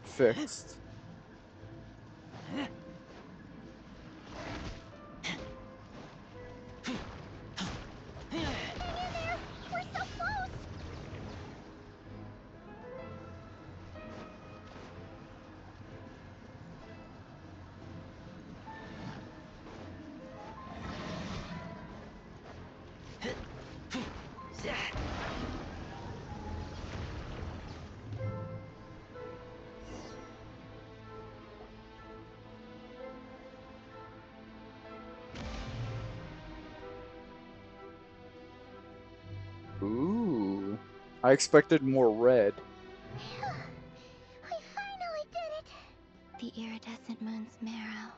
fixed. Hang in there! We're so close! Ooh. I expected more red. I finally did it! The iridescent moon's marrow.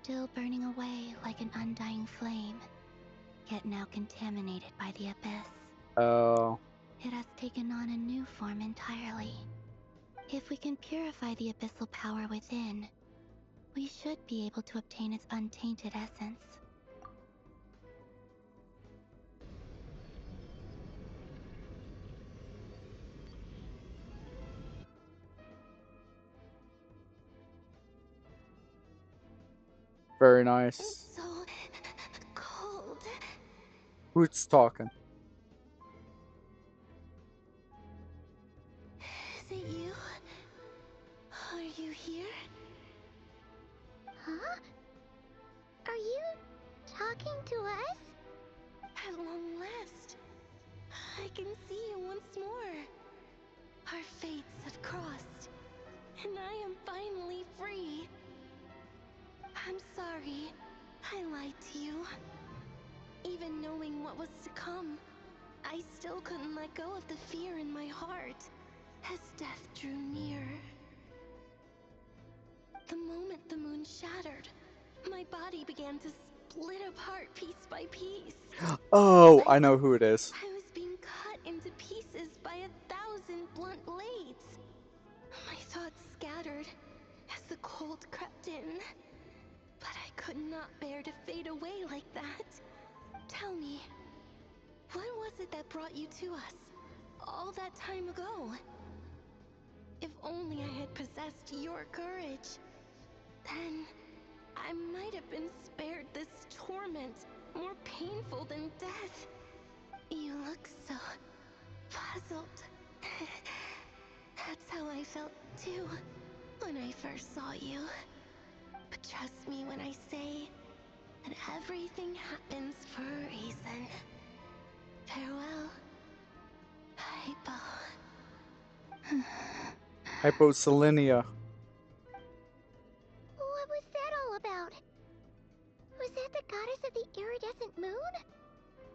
Still burning away like an undying flame, yet now contaminated by the abyss. Oh. It has taken on a new form entirely. If we can purify the abyssal power within, we should be able to obtain its untainted essence. Very nice. It's so cold. Who's talking? Is it you? Are you here? Huh? Are you talking to us? At long last, I can see you once more. Our fates have crossed, and I am finally free. I'm sorry, I lied to you. Even knowing what was to come, I still couldn't let go of the fear in my heart as death drew near. The moment the moon shattered, my body began to split apart piece by piece. Oh, I know who it is. I was being cut into pieces by 1,000 blunt blades. My thoughts scattered as the cold crept in. But I could not bear to fade away like that. Tell me, what was it that brought you to us all that time ago? If only I had possessed your courage, then I might have been spared this torment more painful than death. You look so puzzled. That's how I felt too when I first saw you. But trust me when I say that everything happens for a reason. Farewell, Hypo. Hyposelenia. What was that all about? Was that the goddess of the iridescent moon?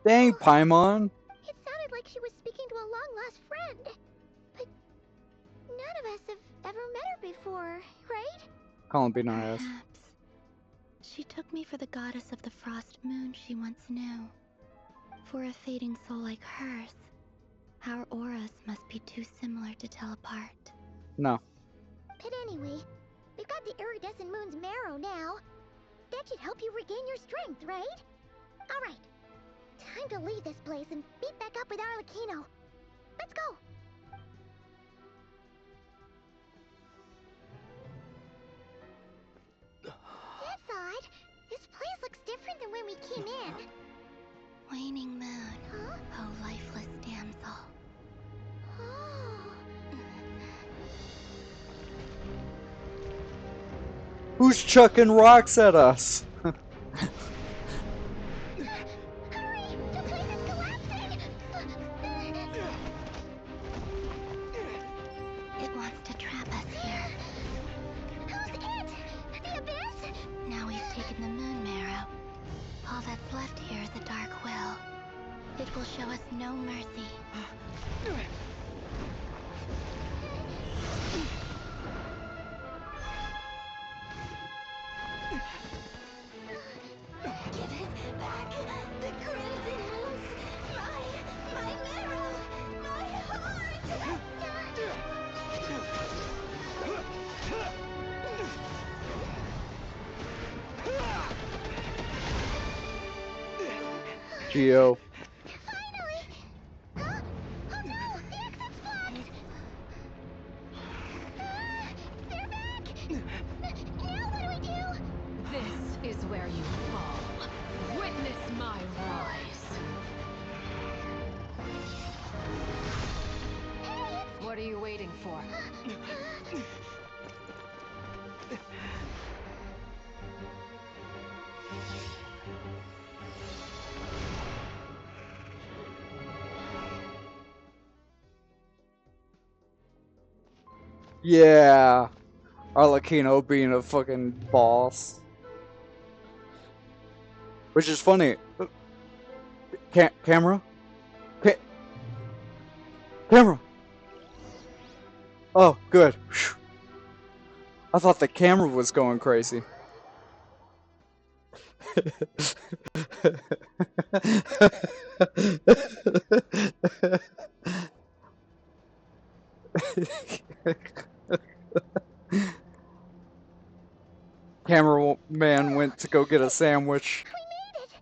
Dang, Paimon. It sounded like she was speaking to a long-lost friend. But none of us have ever met her before, right? Calling be nice. Perhaps. She took me for the goddess of the frost moon she once knew. For a fading soul like hers, our auras must be too similar to tell apart. No. But anyway, we've got the iridescent moon's marrow now. That should help you regain your strength, right? Alright, time to leave this place and meet back up with Arlecchino. Let's go! That's odd. This place looks different than when we came in. Waning moon, oh lifeless damsel. Who's chucking rocks at us? It wants to trap us here. Who's it? The Abyss? Now we've taken the moon marrow. All that's left here is a dark will. It will show us no mercy. Give it back! The crimson moons! My marrow! My heart! Geo. This is where you fall. Witness my rise. What are you waiting for? Yeah. Arlecchino being a fucking boss. Which is funny. Camera? Camera! Oh, good. Whew. I thought the camera was going crazy. Cameraman went to go get a sandwich. We made it!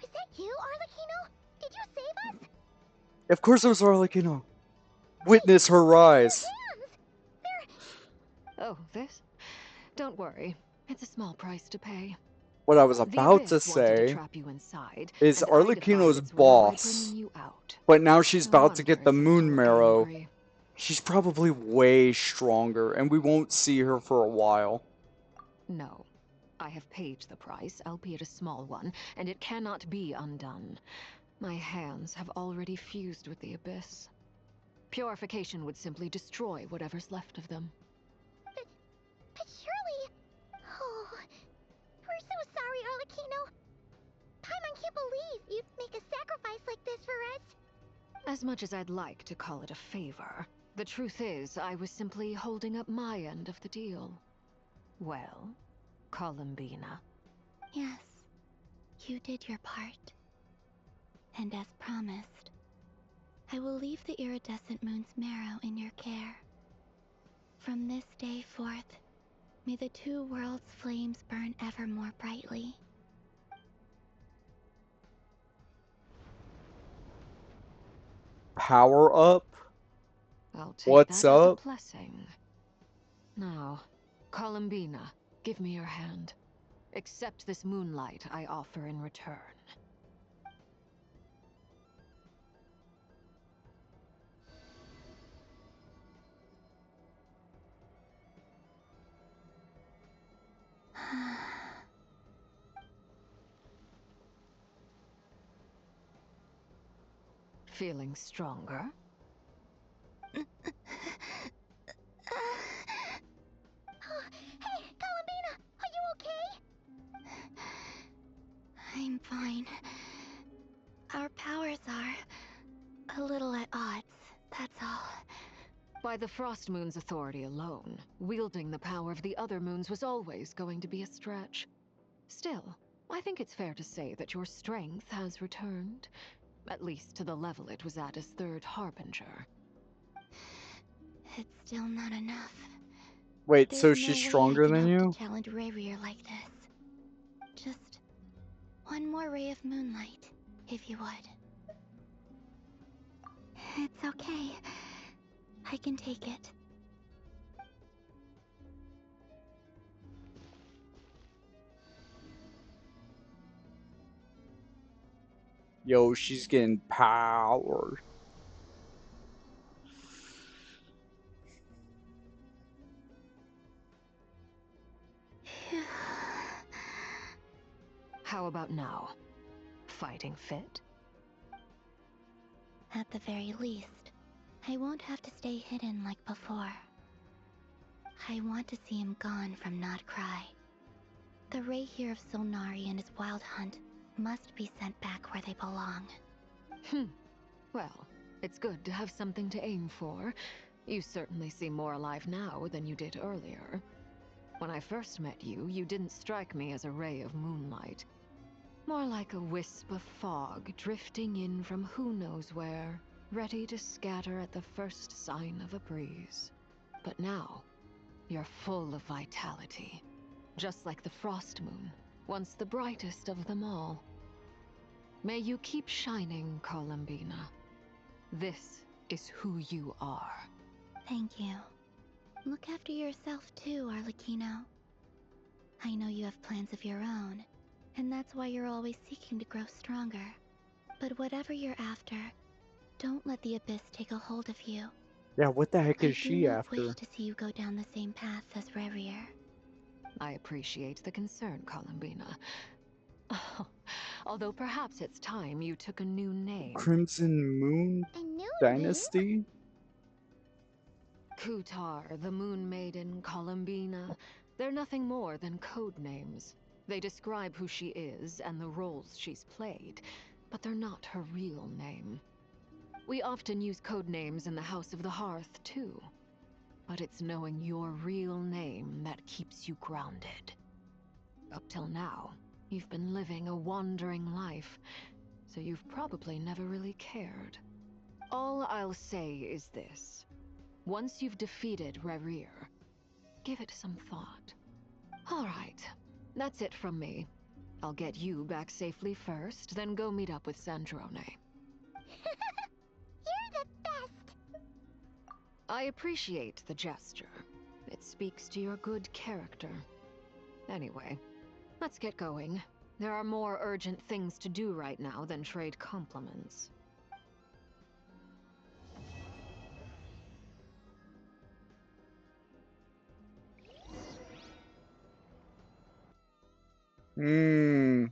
Is that you, Arlecchino? Did you save us? Of course it was Arlecchino. Witness her rise. Oh, this? Don't worry. It's a small price to pay. What I was The about to Abyss wanted to say trap you inside, is and I defied Arlecchino's its will by boss. bringing you out. But now she's No about to get wonder the it's moon still marrow. angry. She's probably way stronger, and we won't see her for a while. No. I have paid the price, albeit a small one, and it cannot be undone. My hands have already fused with the Abyss. Purification would simply destroy whatever's left of them. But surely... Oh... We're so sorry, Arlecchino. Paimon can't believe you'd make a sacrifice like this for us. As much as I'd like to call it a favor, the truth is I was simply holding up my end of the deal. Well, Columbina. Yes, you did your part. And as promised, I will leave the iridescent moon's marrow in your care. From this day forth, may the two worlds' flames burn ever more brightly. Power up? I'll take What's that as a up? blessing. Now, Columbina, give me your hand. Accept this moonlight I offer in return. Feeling stronger? Hey, Columbina! Are you okay? I'm fine. Our powers are a little at odds, that's all. By the Frost Moon's authority alone, wielding the power of the other moons was always going to be a stretch. Still, I think it's fair to say that your strength has returned. At least to the level it was at as Third Harbinger. It's still not enough. Wait, There's so no she's way stronger I can than hope you? to challenge Rayrear like this. Just one more ray of moonlight, if you would. It's okay. I can take it. Yo, she's getting power. How about now? Fighting fit? At the very least, I won't have to stay hidden like before. I want to see him gone from Nod Krai. The Rahier of Solnari and his wild hunt must be sent back where they belong. Well, it's good to have something to aim for. You certainly seem more alive now than you did earlier. When I first met you, you didn't strike me as a ray of moonlight. More like a wisp of fog drifting in from who knows where, ready to scatter at the first sign of a breeze. But now, you're full of vitality. Just like the Frost Moon, once the brightest of them all. May you keep shining, Columbina. This is who you are. Thank you. Look after yourself too, Arlecchino. I know you have plans of your own, and that's why you're always seeking to grow stronger. But whatever you're after, don't let the Abyss take a hold of you. Yeah, what the heck is I she do not after? wish to see you go down the same path as Revier. I appreciate the concern, Columbina. Although perhaps it's time you took a new name. Crimson Moon Dynasty? Kutar, the Moon Maiden, Columbina. They're nothing more than code names. They describe who she is and the roles she's played, but they're not her real name. We often use code names in the House of the Hearth, too. But it's knowing your real name that keeps you grounded. Up till now, you've been living a wandering life, so you've probably never really cared. All I'll say is this. Once you've defeated Revier, give it some thought. All right, that's it from me. I'll get you back safely first, then go meet up with Sandrone. You're the best! I appreciate the gesture. It speaks to your good character. Anyway, let's get going. There are more urgent things to do right now than trade compliments. It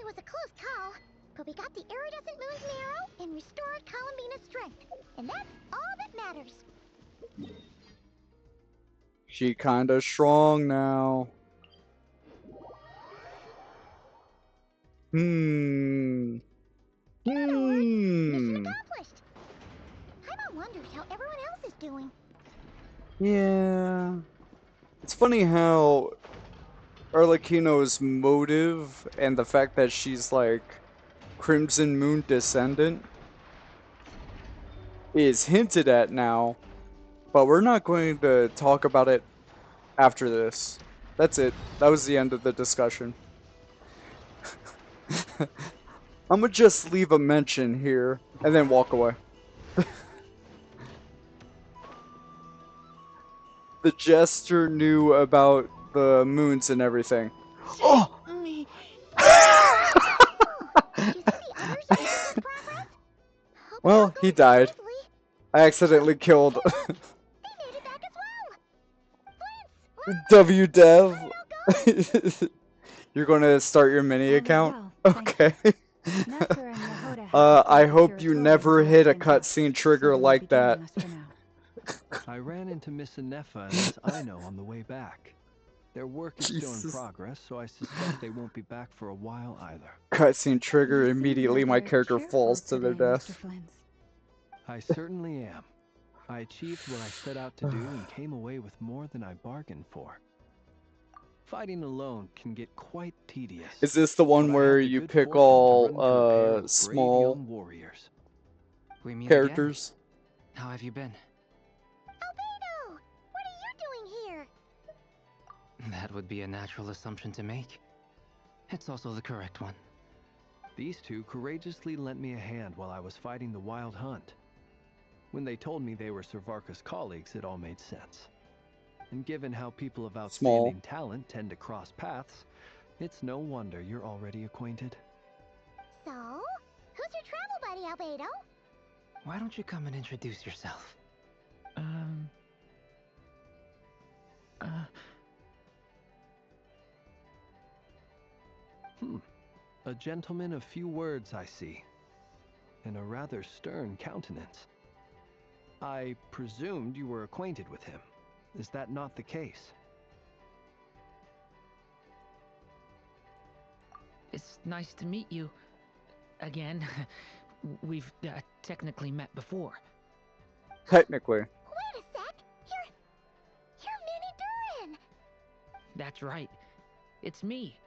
was a close call, but we got the iridescent moon's marrow and restored Columbina's strength, and that's all that matters. She kinda strong now. Mission accomplished. Paimon wonders how everyone else is doing. Yeah. It's funny how Arlecchino's motive and the fact that she's like Crimson Moon descendant is hinted at now, but we're not going to talk about it after this. That's it. That was the end of the discussion. I'm gonna just leave a mention here and then walk away. The jester knew about the moons and everything. Oh! Well, he died. I accidentally killed WDev. You're gonna start your mini account? Okay. I hope you never hit a cutscene trigger like that. I ran into Miss Anefa and Miss Aino on the way back. Their work is still in progress, so I suspect they won't be back for a while either. Cutscene trigger, immediately my character falls to their death. I certainly am. I achieved what I set out to do and came away with more than I bargained for. Fighting alone can get quite tedious. Is this the one where you pick all small warriors? We meet characters? Again. How have you been? Albedo! What are you doing here? That would be a natural assumption to make. It's also the correct one. These two courageously lent me a hand while I was fighting the wild hunt. When they told me they were Servarka's colleagues, it all made sense. And given how people of Small. outstanding talent tend to cross paths, it's no wonder you're already acquainted. So, who's your travel buddy, Albedo? Why don't you come and introduce yourself? A gentleman of few words, I see, and a rather stern countenance. I presumed you were acquainted with him. Is that not the case? It's nice to meet you again. We've technically met before. Technically. Wait a sec! You're Minnie Durin! That's right. It's me.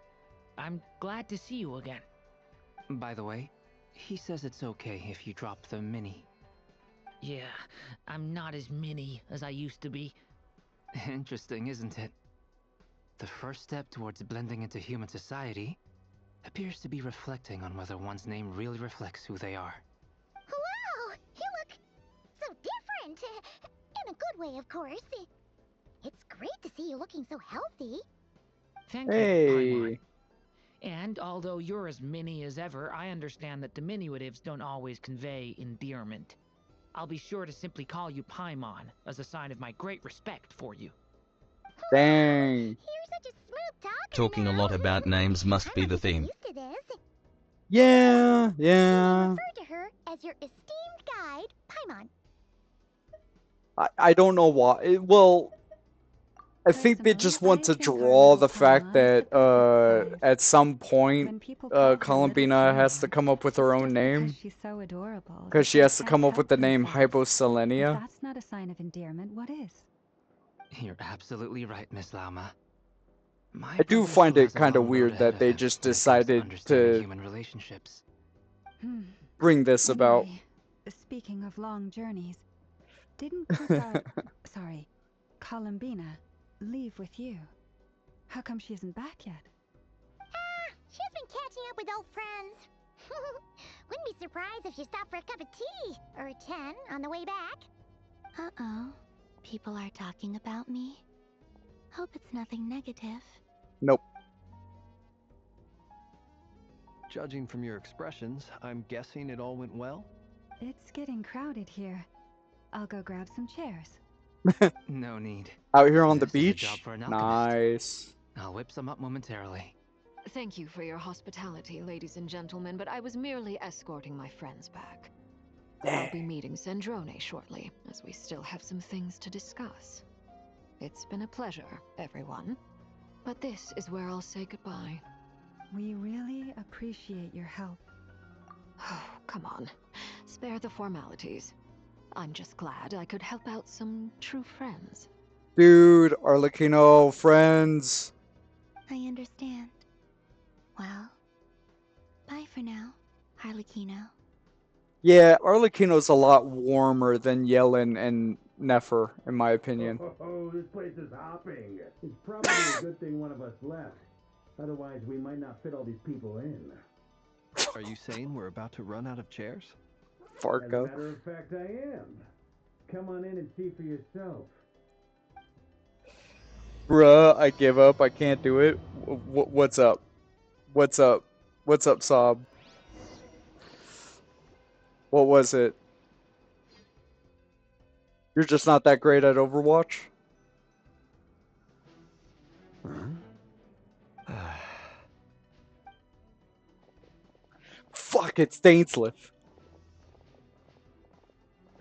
I'm glad to see you again. By the way, he says it's okay if you drop the mini. Yeah, I'm not as mini as I used to be. Interesting, isn't it? The first step towards blending into human society appears to be reflecting on whether one's name really reflects who they are. Wow! You look so different! In a good way, of course. It's great to see you looking so healthy. Thank you, Paimon. And although you're as mini as ever, I understand that diminutives don't always convey endearment. I'll be sure to simply call you Paimon as a sign of my great respect for you. Dang. You're such a smooth talker. Talking a lot about names must be the theme. Used to this. Yeah. Refer to her as your esteemed guide, Paimon. I don't know why. Well, I think they just want to draw the fact that at some point Columbina has to come up with her own name. She's so adorable. Because she has to come up with the name Hyposelenia. If that's not a sign of endearment, what is? You're absolutely right, Miss Lauma. I do find it kind of weird that they just decided to human relationships. bring this about. Anyway, speaking of long journeys, didn't Columbina leave with you? How come she isn't back yet? She's been catching up with old friends. Wouldn't be surprised if she stopped for a cup of tea or 10 on the way back. Uh-oh. People are talking about me. Hope it's nothing negative. Nope. Judging from your expressions, I'm guessing it all went well? It's getting crowded here. I'll go grab some chairs. No need. Out here on the This is a beach? job for an alchemist. Nice. I'll whip some up momentarily. Thank you for your hospitality, ladies and gentlemen, but I was merely escorting my friends back. I'll be meeting Sandrone shortly, as we still have some things to discuss. It's been a pleasure, everyone. But this is where I'll say goodbye. We really appreciate your help. Oh, come on. Spare the formalities. I'm just glad I could help out some true friends. Dude, Arlecchino, friends. I understand. Well, bye for now, Harlequino. Yeah, Arlecchino's a lot warmer than Yellen and Nefer, in my opinion. Oh, this place is hopping. It's probably a good thing one of us left. Otherwise, we might not fit all these people in. Are you saying we're about to run out of chairs? As a Farco. matter of fact, I am. Come on in and see for yourself. Bruh, I give up. I can't do it. What's up? What's up? What's up, Sob? What was it? You're just not that great at Overwatch? Fuck, it's Dainsleif.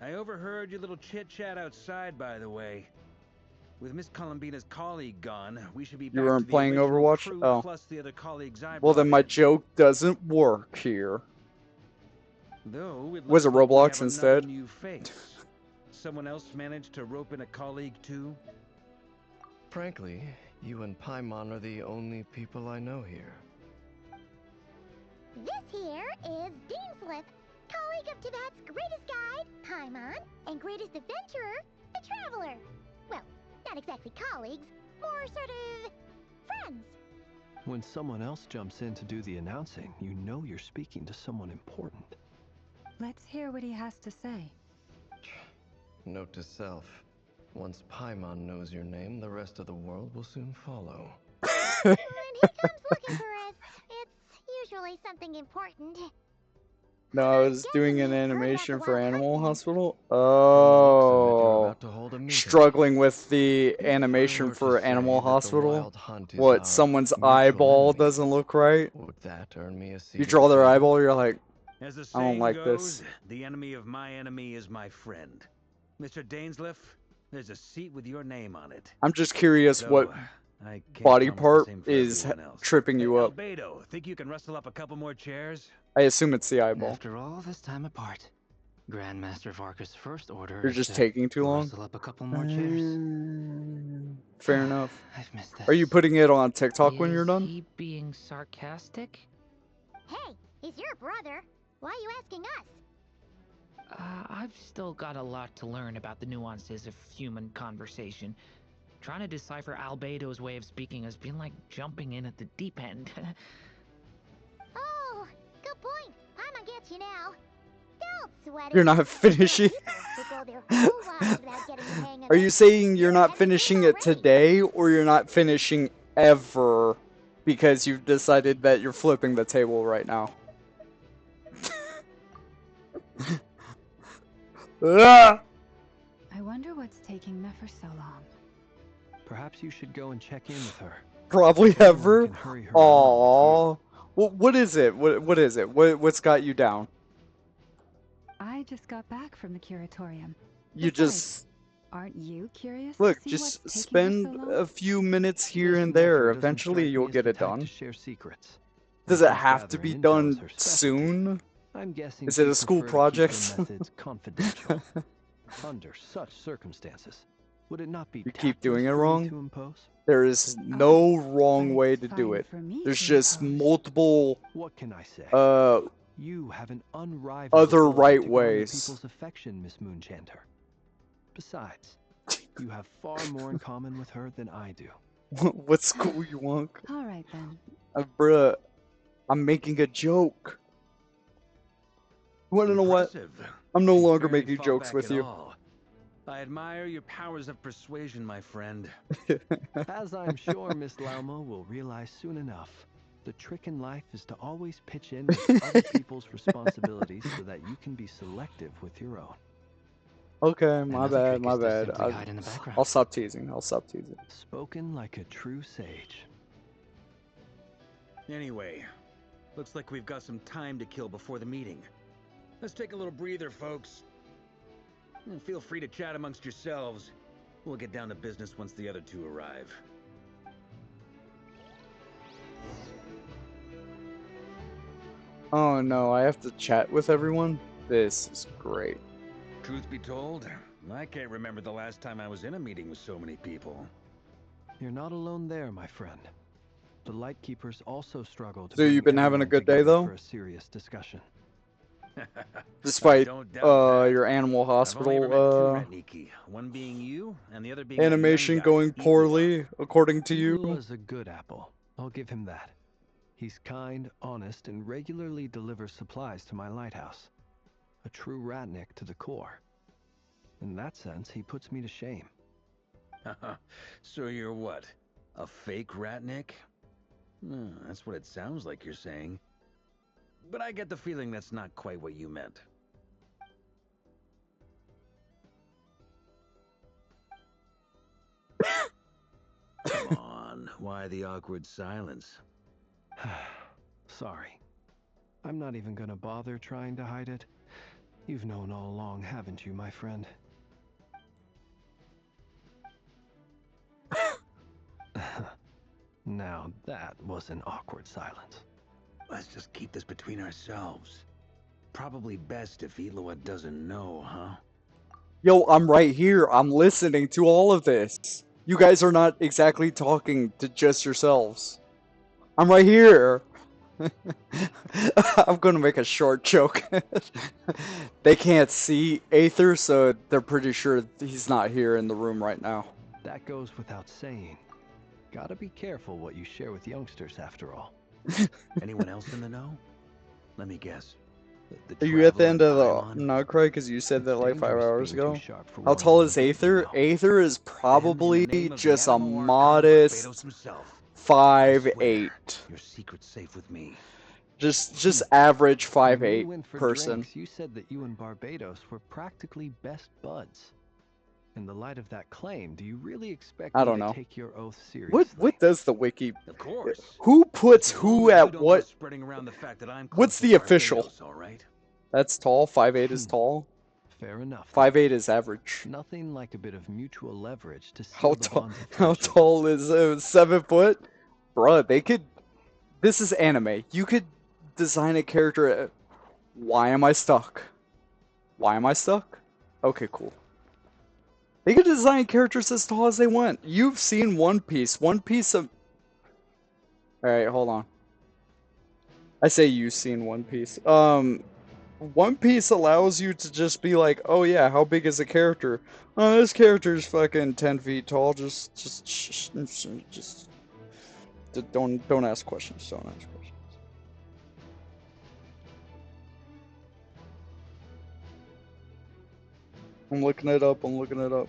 I overheard your little chit-chat outside, by the way. With Miss Columbina's colleague gone, we should be back You to weren't the playing original Overwatch? crew Oh. plus the other colleagues I Well, brought then my in. joke doesn't work here. Though it Was looks it like we Roblox have instead? another new face. Someone else managed to rope in a colleague too? Frankly, you and Paimon are the only people I know here. This here is Dainsleif, colleague of Tibet's greatest guide, Paimon, and greatest adventurer, the Traveler. Well, not exactly colleagues, more sort of friends. When someone else jumps in to do the announcing, you know you're speaking to someone important. Let's hear what he has to say. Note to self. Once Paimon knows your name, the rest of the world will soon follow. When he comes looking for us, it's usually something important. No, I was doing an animation for Animal Hospital. From the Oh, looks of it, you're about to hold a meeting. struggling with the animation were to for say Animal that the Hospital. wild hunt is What? our Someone's mutual eyeball enemy. doesn't look right. Would that earn me a seat You at draw the their table? eyeball, you're like, As the I don't saying like goes, this. the enemy of my enemy is my friend. Mr. Dainsleif, there's a seat with your name on it. I'm just curious Though, what I can't body promise the part same for is everyone else. tripping you up. Albedo, think you can rustle up a couple more chairs? I assume it's the eyeball. After all this time apart, Grandmaster Varka's first order You're is just to taking too long? rustle up a couple more chairs. Fair enough. I've missed this. Are you putting it on TikTok when you're done? Is he being sarcastic? Hey, he's your brother. Why are you asking us? I've still got a lot to learn about the nuances of human conversation. Trying to decipher Albedo's way of speaking has been like jumping in at the deep end. Oh, good point. Paimon gets you now. Don't sweat it. You're not finishing. Who go their whole lives without getting the hang of Are it. you saying you're not finishing it today, or you're not finishing ever because you've decided that you're flipping the table right now? Ah! I wonder what's taking Nefer so long. Perhaps you should go and check in with her. Probably Anyone ever. can hurry her Aww. along What is it? What is it? What's got you down? I just got back from the curatorium. You Besides, just aren't you curious? look. to see Just what's taking spend her so long? a few minutes here This and there. Nefer doesn't Eventually, strike you'll me as get the it type done. to share secrets. Does it Since have to be gathering intel is done her specialty, soon? I'm guessing Is it she'd a school prefer to keep project? her methods confidential. Under such circumstances, would it not be You keep doing it tactless for me wrong? to impose? There is no wrong way to do fine it. for me There's to just impose. multiple What can I say? You have an unrivaled other ability right to garner ways. people's affection, Miss Moonchanter. Besides, you have far more in common with her than I do. What school you want? All right then. Bruh, I'm making a joke. You wanna know what? Impressive. I'm no She's longer barely making fought jokes back with at you. all. I admire your powers of persuasion, my friend. As I'm sure Miss Lauma will realize soon enough, the trick in life is to always pitch in with other people's responsibilities so that you can be selective with your own. Okay, my Another bad, trick my is to bad. simply hide in the background. I'll stop teasing. I'll stop teasing. Spoken like a true sage. Anyway, looks like we've got some time to kill before the meeting. Let's take a little breather, folks. And feel free to chat amongst yourselves. We'll get down to business once the other two arrive. Oh no, I have to chat with everyone? This is great. Truth be told, I can't remember the last time I was in a meeting with so many people. You're not alone there, my friend. The Lightkeepers also struggle to So you've bring been having a everyone good day, together though? for a serious discussion. Despite Don't doubt that. your Animal I've only ever met two Hospital Ratniki, one being you, and the other being that young animation guy, going Igua. poorly, according to you. Igua's a good apple. I'll give him that. He's kind, honest, and regularly delivers supplies to my lighthouse. A true Ratnik to the core. In that sense, he puts me to shame. So you're what? A fake Ratnik? That's what it sounds like you're saying. But I get the feeling that's not quite what you meant. Come on, why the awkward silence? Sorry. I'm not even gonna bother trying to hide it. You've known all along, haven't you, my friend? Now that was an awkward silence. Let's just keep this between ourselves. Probably best if Eloa doesn't know, huh? Yo, I'm right here. I'm listening to all of this. You guys are not exactly talking to just yourselves. I'm right here. I'm gonna make a short joke. They can't see Aether, so they're pretty sure he's not here in the room right now. That goes without saying. Gotta be careful what you share with youngsters, after all. Anyone else in the know? Let me guess. Are you at the end of the Nod Krai? Because you said that like 5 hours ago. How tall is Aether? Aether is probably just a modest 5'8". Your secret's safe with me. Just average When we 5'8" went for person. drinks, you said that you and Barbados were practically best buds. In the light of that claim, do you really expect I me don't to know. take your oath seriously? What does the wiki? Of course. Who puts who at what? Spreading around the fact that I'm What's close the to official? Barbados, all right? That's tall. 5'8" is tall. Fair enough. 5'8" is average. Nothing like a bit of mutual leverage to seal How the tall? bonds of How friendship. tall is 7 foot? Bruh, they could. This is anime. You could design a character. Why am I stuck? Why am I stuck? Okay, cool. They could design characters as tall as they want. You've seen One Piece. One Piece of. Alright, hold on. I say you've seen One Piece. One Piece allows you to just be like, oh yeah, how big is the character? Oh, this character's fucking 10 feet tall. Just don't ask questions. Don't ask questions. I'm looking it up. I'm looking it up.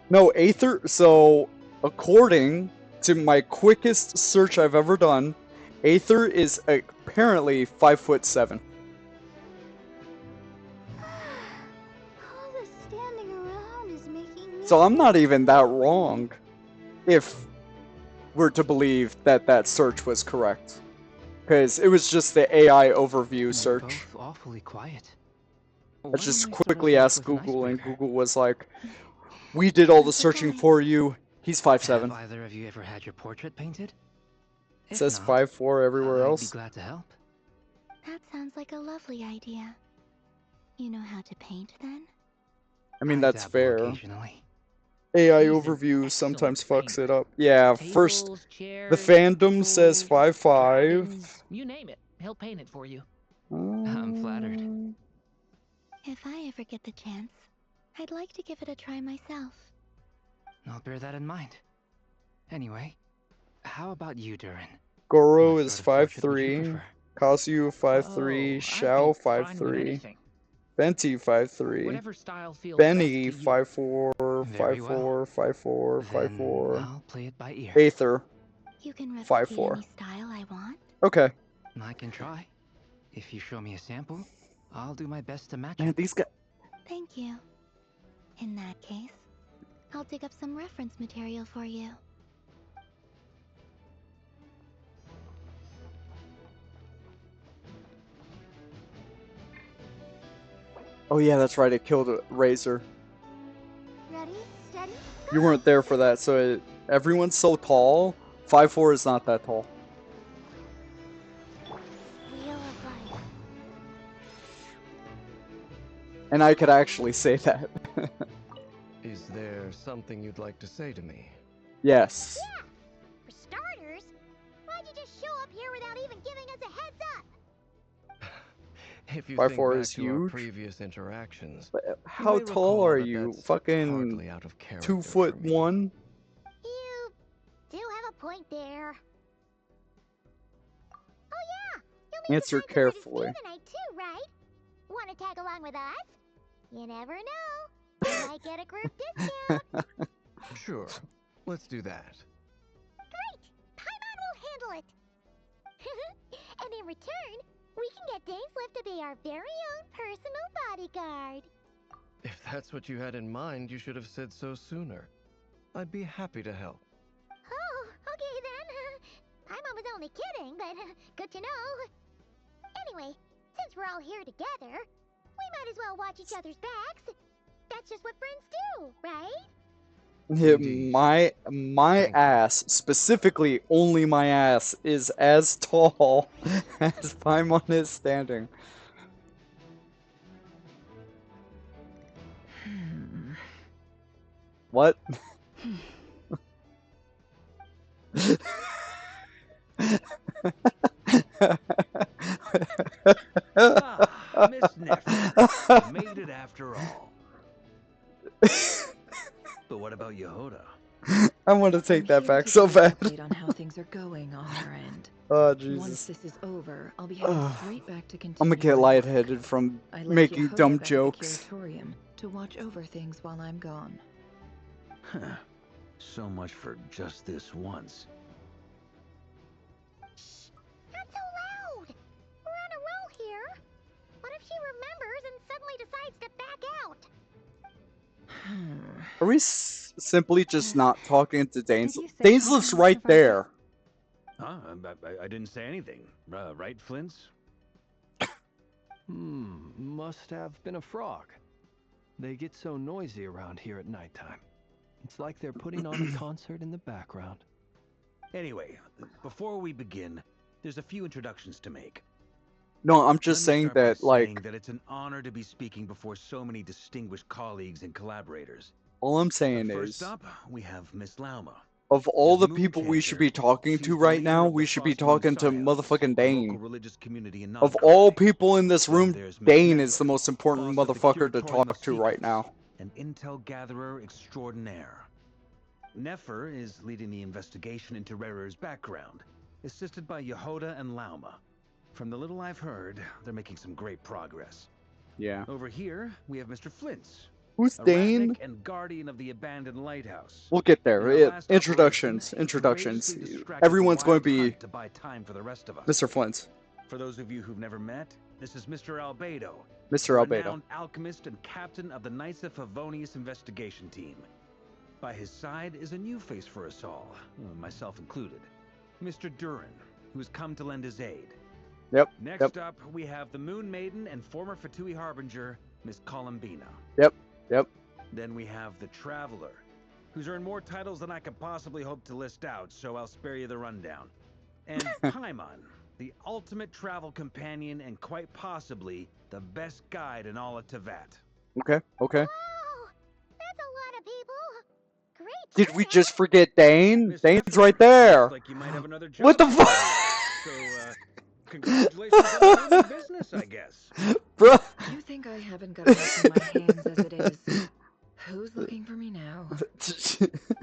No, Aether. So, according to my quickest search I've ever done, Aether is apparently 5'7". All the standing around is making me So I'm not even that wrong, if we're to believe that that search was correct, because it was just the AI overview search. Both awfully quiet. I just quickly asked Google, and Google was like, "We did all the searching for you. He's 5'7". Have either of you ever had your portrait painted? It says 5'4" everywhere I'd else. be glad to help. That sounds like a lovely idea. You know how to paint then? I mean, that's fair. Occasionally. AI overview sometimes fucks it up. Yeah, first, the fandom says 5'5". You name it, he'll paint it for you. I'm flattered. If I ever get the chance, I'd like to give it a try myself. I'll bear that in mind. Anyway, how about you, Durin? Goro is 5'3", Kazuyu 5'3", Xiao 5'3", Venti 5'3", Whatever style feels Benny best to you. 5'4", Very 5'4", 5'4", 5'4", I'll play it by ear. Aether You can replicate 5'4". any style I want. Okay. I can try. If you show me a sample, I'll do my best to match Man, it. these guys. Thank you. In that case, I'll dig up some reference material for you. Oh yeah, that's right. It killed a Razor. Ready, steady, You weren't there for that, so everyone's so tall. 5'4" is not that tall. wheel of life. And I could actually say that. Is there something you'd like to say to me? Yes. Yeah! For starters, why'd you just show up here without even giving us a heads up? If you 5'4" think back is to our huge. previous interactions, How may tall recall are that you? that's Fucking hardly out of character 2'1". You do have a point there. Oh yeah! You'll meet Answer the friends of carefully. the night too, right? Want to tag along with us? You never know. You might get a group discount. Sure, let's do that. Great! Paimon will handle it. And in return, we can get Dainslift to be our very own personal bodyguard. If that's what you had in mind, you should have said so sooner. I'd be happy to help. Oh, okay then. Paimon was only kidding, but good to know. Anyway, since we're all here together, we might as well watch each other's backs. That's just what friends do, right? My ass, specifically only my ass, is as tall as Paimon is standing. What? Miss Nefer, you made it after all. But what about Yehoda? I want to take that here back to so give you an bad. update on how things are going on our end. Oh, Once Jesus. this is over, I'll be heading straight back to I'm continue gonna get my work. lightheaded from I left making Yehuda dumb back jokes. at the curatorium to watch over things while I'm gone. Huh. So much for just this once. Not so loud! We're on a roll here. What if she remembers and suddenly decides to back out? Are we simply just not talking to Danes? you say Danes something, lives Mr. right Franklin? there. Huh? I didn't say anything. Right, Flints? Must have been a frog. They get so noisy around here at nighttime. It's like they're putting on a concert in the background. Anyway, before we begin, there's a few introductions to make. No, I'm just Let me saying start by that, like, saying that it's an honor to be speaking before so many distinguished colleagues and collaborators. all I'm saying First is, up, we have Miss Lauma. of all As the Moon people we should Cancer, be talking she's to the right leader now, of the we should be Frost Moon talking to Psyops, motherfucking the Dane. local religious community in Nod Of Krai. all people in this Then room, there's Miss Dane Nefer, is the most important boss of the motherfucker to Curatorium of talk to right Secrets, now. an intel gatherer extraordinaire. Nefer is leading the investigation into Rerer's background, assisted by Yehuda and Lauma. From the little I've heard, they're making some great progress. Yeah. Over here, we have Mr. Flints. Who's a Dane? ratnik and guardian of the abandoned lighthouse. We'll get In there. our last Introductions. operation, he Introductions. courageously distracted Everyone's the going wild to be hunt to buy time for the rest of us. Mr. Flint. For those of you who've never met, this is Mr. Albedo. Mr. a Albedo. renowned alchemist and captain of the Knights of Favonius investigation team. By his side is a new face for us all, myself included. Mr. Durin, who has come to lend his aid. Yep. Next up, we have the Moon Maiden and former Fatui Harbinger, Miss Columbina. Yep. Yep. Then we have the Traveler, who's earned more titles than I could possibly hope to list out, so I'll spare you the rundown. And Paimon, the ultimate travel companion and quite possibly the best guide in all of Tevat. Okay. Okay. Wow! That's a lot of people! Great! Did we just forget Dane? Miss Dane's Nefer, right there. looks like you might have another job What the for fuck? you. So, congratulations on the business, I guess. Bro. You think I haven't got enough in my hands as it is? Who's looking for me now?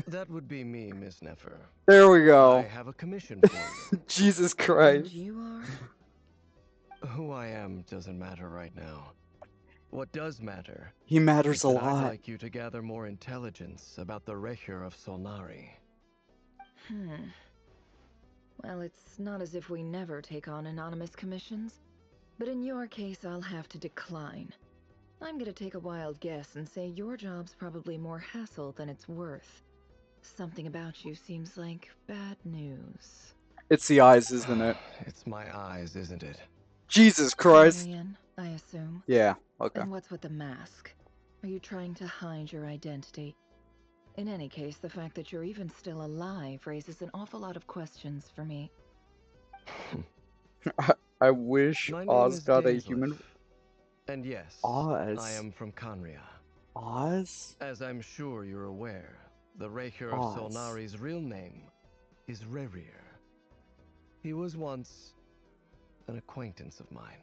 That would be me, Miss Nefer. There we go. I have a commission for you. Jesus And Christ. you are? Who I am doesn't matter right now. What does matter? He matters is a that I'd lot. like you to gather more intelligence about the Recher of Solnari. Well, it's not as if we never take on anonymous commissions, but in your case, I'll have to decline. I'm gonna take a wild guess and say your job's probably more hassle than it's worth. Something about you seems like bad news. It's the eyes, isn't it? It's my eyes, isn't it? Jesus Christ. Alien, I assume. Yeah. Okay. And what's with the mask? Are you trying to hide your identity? In any case, the fact that you're even still alive raises an awful lot of questions for me. I wish My name Oz is got a Gainsleif. human. And yes, Oz. I am from Conria. Oz? As I'm sure you're aware, the Recher Oz. of Solnari's real name is Rerir. He was once an acquaintance of mine.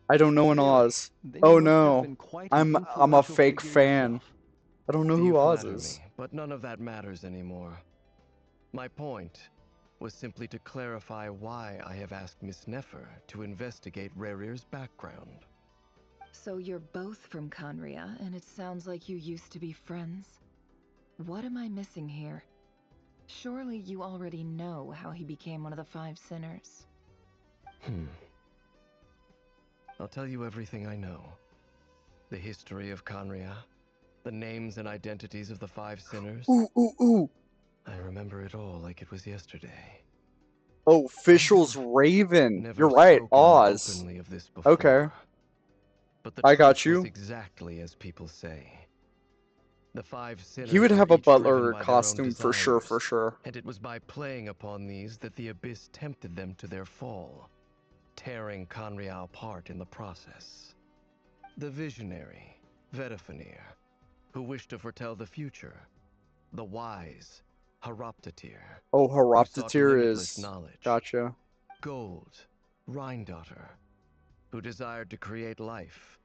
I don't know an Oz. Then Oh you must have no. been quite I'm an a influential fake figure fan. yourself. I don't know You who Oz flatter is. me, but none of that matters anymore. My point was simply to clarify why I have asked Miss Nefer to investigate Rerir's background. So you're both from Conria, and it sounds like you used to be friends. What am I missing here? Surely you already know how he became one of the 5 sinners. I'll tell you everything I know. The history of Conria, the names and identities of the 5 sinners. Ooh, ooh, ooh. I remember it all like it was yesterday. Oh, Official's Raven. Never You're right, spoken Oz. openly of this before. Okay. But the I got truth was you. exactly as people say. The 5 sinners He would were have a each driven butler by their own costume for sure, desires, and it was by playing upon these that the Abyss tempted them to their fall, tearing Conria apart in the process. The visionary, Vedafinir, who wished to foretell the future. The wise, Haroptatir. Oh, who sought Haroptatir limitless is... knowledge. Gotcha. Gold, Rhindaughter, who desired to create life.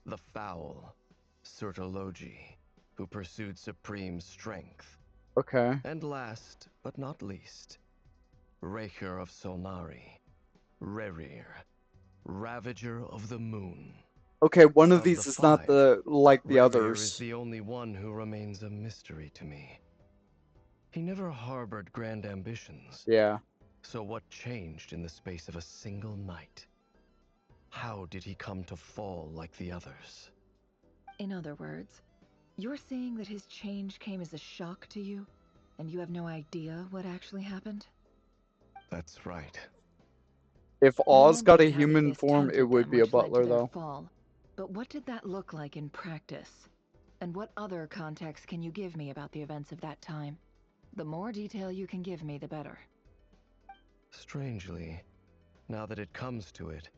The foul, Sertologi, who pursued supreme strength. Okay. And last, but not least, Raker of Solnari, Rerir, Ravager of the Moon. Okay, one of Of these the is not five, like the Rerir is others. the only one who remains a mystery to me. He never harbored grand ambitions. Yeah. So what changed in the space of a single night? How did he come to fall like the others? In other words, you're saying that his change came as a shock to you, and you have no idea what actually happened? That's right. If You Oz got a mentioned how the human abyss form, it tempted would them, be a which led to butler, their though. fall. But what did that look like in practice? And what other context can you give me about the events of that time? The more detail you can give me, the better. Strangely, now that it comes to it,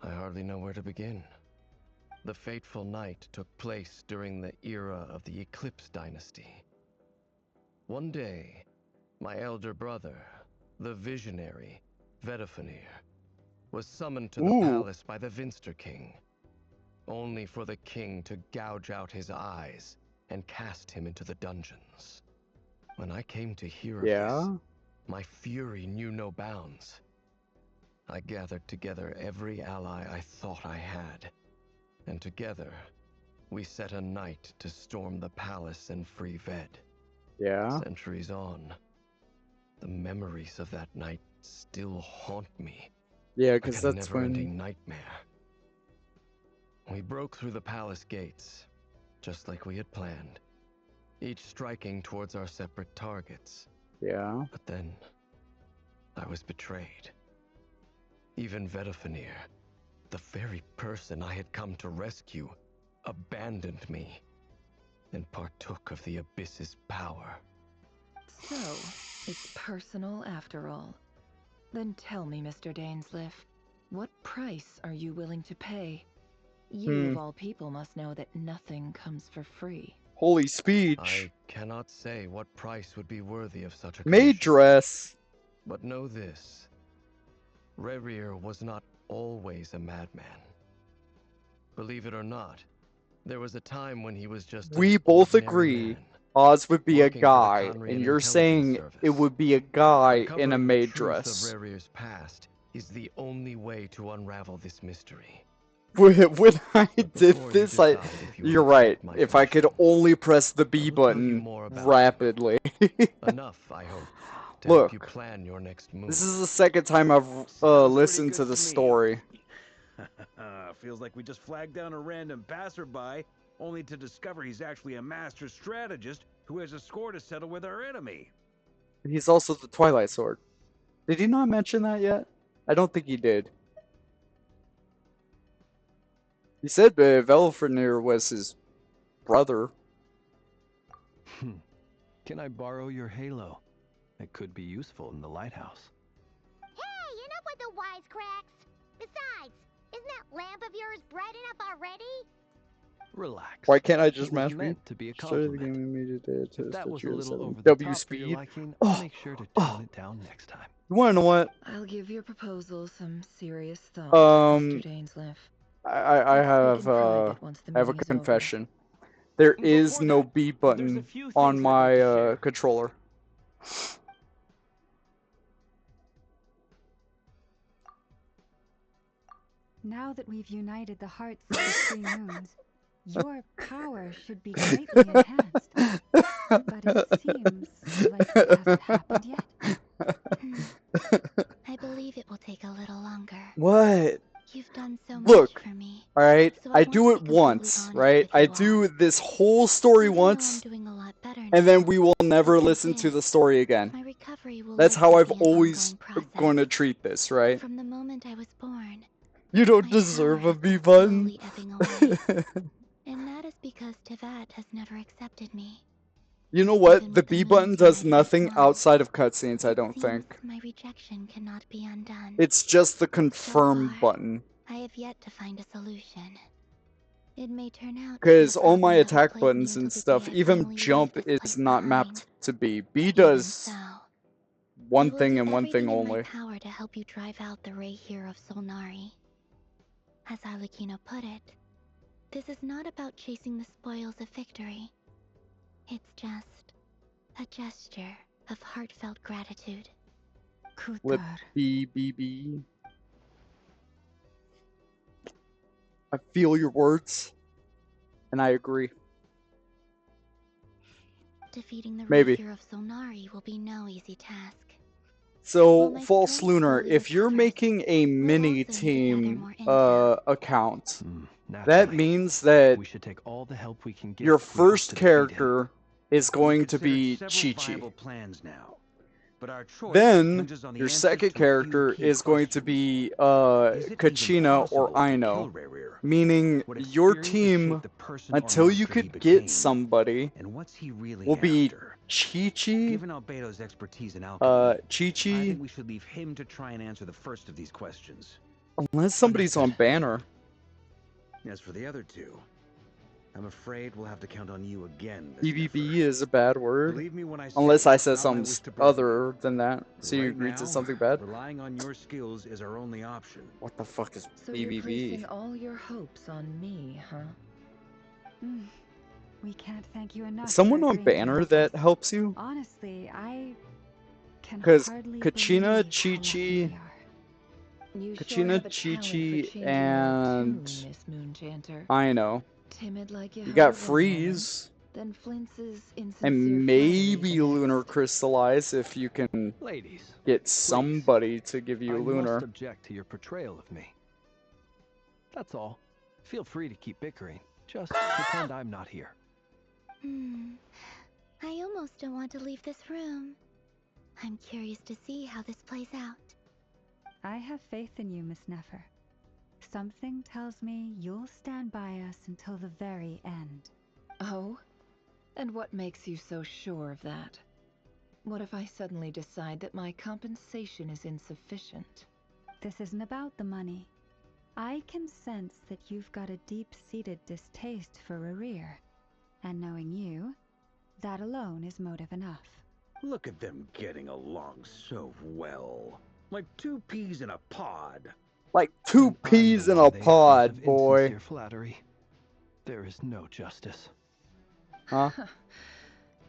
I hardly know where to begin. The fateful night took place during the era of the Eclipse Dynasty. One day, my elder brother, the visionary, Vedafenir, was summoned to the palace by the Vinster King, only for the king to gouge out his eyes and cast him into the dungeons. When I came to hear of this, my fury knew no bounds. I gathered together every ally I thought I had, and together, we set a night to storm the palace and free Ved. Yeah. Centuries on, the memories of that night still haunt me. Yeah, like because a that's never-ending when... nightmare. We broke through the palace gates, just like we had planned, each striking towards our separate targets. Yeah. But then, I was betrayed. Even Vedafenir, the very person I had come to rescue, abandoned me and partook of the Abyss's power. So, it's personal after all. Then tell me, Mr. Dainsleif, what price are you willing to pay? You, of all people, must know that nothing comes for free. Holy speech. I cannot say what price would be worthy of such a Maid dress. But know this. Rerir was not always a madman. Believe it or not, there was a time when he was just We an both ordinary agree man, Oz would be a working for the guy, Conrian and you're Intelligence saying Service. it would be a guy in a Uncovering maid the truth dress. of Rerir's past is the only way to unravel this mystery. When I did before you this, decide if you you're would right. accept my If I could only press the B I will tell you button more about rapidly. Enough, I hope, to help you Look, plan your next move. this is the second time I've listened to the story. Feels like we just flagged down a random passerby, only to discover he's actually a master strategist who has a score to settle with our enemy. He's also the Twilight Sword. Did he not mention that yet? I don't think he did. He said Vedafenir was his brother. Can I borrow your halo? It could be useful in the lighthouse. Hey, enough with the wisecracks! Besides, isn't that lamp of yours bright enough already? Relax. Why can't I just It was mash meant to be a Started the compliment. game immediately to If that was a Studio little 7. over the W top for your speed. liking, I'll make sure to tone it down next time. You wanna know what? I'll give your proposal some serious thought, Um, Mr. Dainsleif. I have a confession. There is no B button on my controller. Now that we've united the hearts of the three moons, your power should be greatly enhanced. But it seems like that hasn't happened yet. I believe it will take a little longer. What? You've done so Look, much for me. alright, So I I do want it to be completely once, honest right? with you I do this whole story Even though once, I'm doing a lot better and then now, we will never because listen to this, the story again. my recovery will That's how likely I've be an always ongoing process. going to treat this, right? From the moment I was born, You don't my deserve power a has B been button. slowly ebbing away. And that is because Tevat has never accepted me. You know Even what? with The B button means does united as nothing one, outside of cutscenes, I it don't seems think. my rejection cannot be undone. It's just the So confirm far, button. I have yet to find a solution. It may turn out to Because be a all my problem that will attack plague me buttons until and the stuff, day I even finally leave jump this is place not behind. mapped to B. B Even does so, one I will thing do and one thing everything in my only. power to help you drive out the Ray here of Solnari. As Arlecchino put it, this is not about chasing the spoils of victory. It's just A gesture of heartfelt gratitude. Flip BBB. I feel your words, and I agree. Defeating the Maybe. Rapier of Solnari will be no easy task. So, False Lunar, if you're making a mini team account, that means that We should take all the help we can get your if we have first to defeat him. character is going to be Several Chi-Chi. viable plans now, but our choice Then hinges on the your answers second to a few character key is going to be Is it even Kachina or possible to Aino, kill Rerir? meaning What your experiences team, shape the person or until you monster he could get became? somebody, And what's he really will be after? Chi-Chi, Given Albedo's expertise in alchemy, I Chi-Chi, think we should leave him to try and answer the first of these questions. unless somebody's on banner. As for the other two, I'm afraid we'll have to count on you again. BBB is a bad word, Believe me when I say unless I it's said not my something wish to burden other than that. So you Right agreed to now, something bad? Relying on your skills is our only option. What the fuck is So you're BBB? placing all your hopes on me, huh? We can't thank you enough. Is someone for on agreeing to banner help that us. helps you? Honestly, I can Because hardly Kachina, believe how lucky we Chi-Chi, are. You sure Kachina, have a talent for Chi-Chi, changing your and tune, Miss Moonjanter. Aino. Timid like you You heard got at one Freeze, moment, then Flintz's insincere and flattery maybe the Lunar next. Crystallize if you can Ladies, get somebody to give you I Lunar. must object to your portrayal of me. That's all. Feel free to keep bickering. Just pretend I'm not here. I almost don't want to leave this room. I'm curious to see how this plays out. I have faith in you, Miss Nefer. Something tells me you'll stand by us until the very end. Oh? And what makes you so sure of that? What if I suddenly decide that my compensation is insufficient? This isn't about the money. I can sense that you've got a deep-seated distaste for Rerir. And knowing you, that alone is motive enough. Look at them getting along so well. Like two peas in a pod. Like two peas in a pod, boy. Insincere flattery. There is no justice. Huh?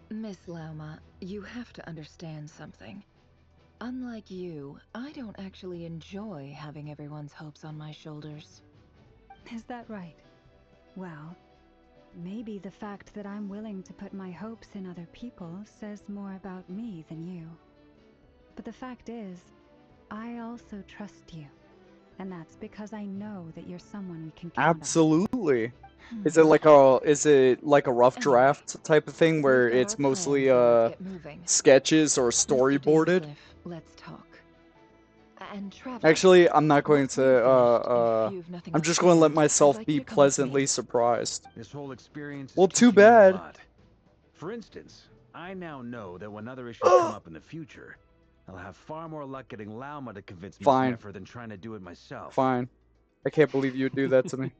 Miss Lauma, you have to understand something. Unlike you, I don't actually enjoy having everyone's hopes on my shoulders. Is that right? Well, maybe the fact that I'm willing to put my hopes in other people says more about me than you. But the fact is, I also trust you. And that's because I know that you're someone we can count on. Absolutely. Is it like a rough draft type of thing where it's mostly sketches or storyboarded? Let's talk. And Travis, Actually, I'm not going to I'm just going to let myself be pleasantly surprised. This whole experience Well, is too teaching me a bad. lot. For instance, I now know that when other issues come up in the future, I'll have far more luck getting Lauma to convince Miss Fine. Nefer than trying to do it myself. Fine. I can't believe you would do that to me.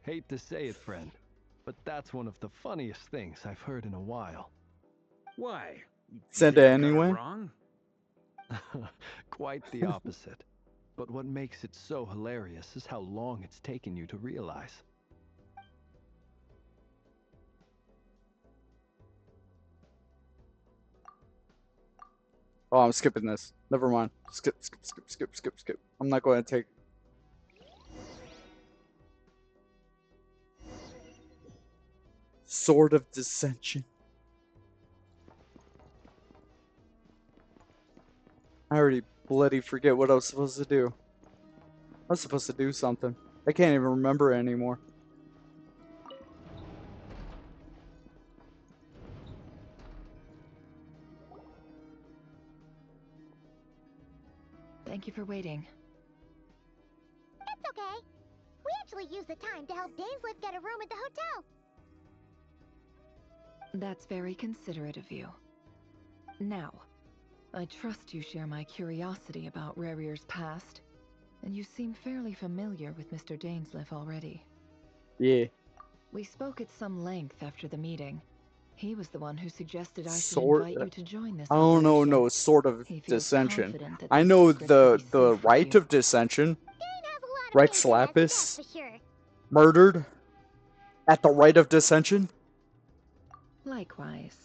Hate to say it, friend, but that's one of the funniest things I've heard in a while. Why? You Send think it I've got anyway? wrong? Quite the opposite. But what makes it so hilarious is how long it's taken you to realize. Oh, I'm skipping this. Never mind. Skip. I'm not going to take... Sword of Dissension. I already bloody forget what I was supposed to do. I was supposed to do something. I can't even remember it anymore. Thank you for waiting. It's okay. We actually used the time to help Dainsleif get a room at the hotel. That's very considerate of you. Now, I trust you share my curiosity about Rerir's past, and you seem fairly familiar with Mr. Dainsleif already. Yeah. We spoke at some length after the meeting. He was the one who suggested I should Sword... invite you to join this I don't know, operation. no, Sword of He feels Dissension. confident that I this know secret will be the safe with right you. of dissension. Has Right a lot of Slapis. that's for sure. Murdered. At the right of dissension. Likewise.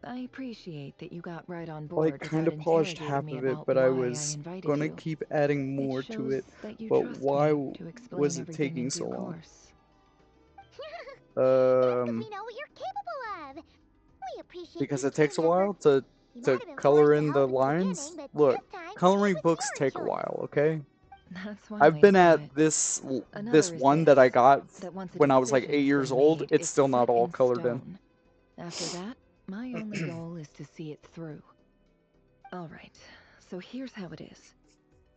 I appreciate that you got right on I board kind without of polished interrogating half me of it, about but why I I was invited gonna you. keep adding It more to shows it. that you But trust why me to explain was it everything taking in so due long? course. We know what you're capable of. We appreciate Because you, it takes a team member. while to You might to have been color forced to in help the at the lines. beginning, but Look, this time coloring it was books your take a choice. while, okay? That's one I've way been to at put it. this Another is one this, that I got that once a when I was like 8 decision's years been old. made, It's still not set all in colored in. stone. After that, my only goal is to see it through. Alright, so here's how it is.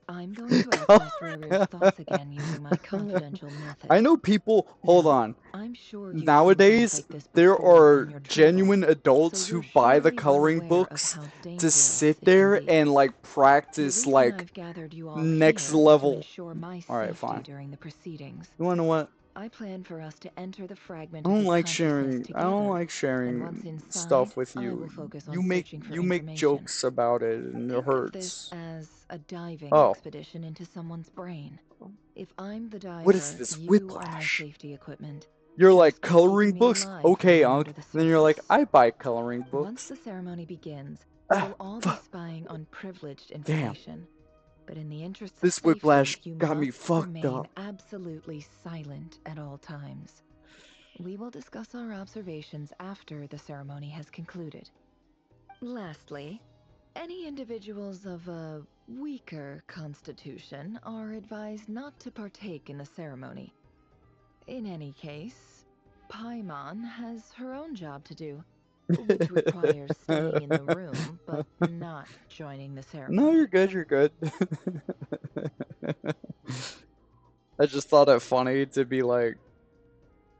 I'm going to access Rarier's thoughts again using my confidential method. I know people. Hold Now, on. I'm sure you've Nowadays, seen things like this there before in are your genuine travels, adults so who you're buy the surely well coloring aware of books how to dangerous sit it can there be. and like The practice reason like I've gathered you all next here is to level. ensure my All right, safety fine. during the proceedings. You wanna know what? I plan for us to enter the fragment I of don't his like consciousness sharing. I don't together, like and sharing once inside, stuff with I you. will focus You on make searching for you make information. jokes about it, and it Think of this hurts. as a diving Oh, expedition into someone's brain. If I'm the what is diver, this you are my whiplash? safety equipment. You're like Trust in keeping coloring me books? alive Okay, while I'm Unc. under the Then you're like, surface. I buy coloring Once books. the ceremony begins, we Ah, will all be fuck. spying on privileged Damn. information. But in the interests of This safety, whiplash you got me must fucked remain up. absolutely silent at all times. We will discuss our observations after the ceremony has concluded. Lastly, any individuals of a weaker constitution are advised not to partake in the ceremony. In any case, Paimon has her own job to do, which requires staying in the room but not joining the ceremony. No, you're good. You're good. I just thought it funny to be like,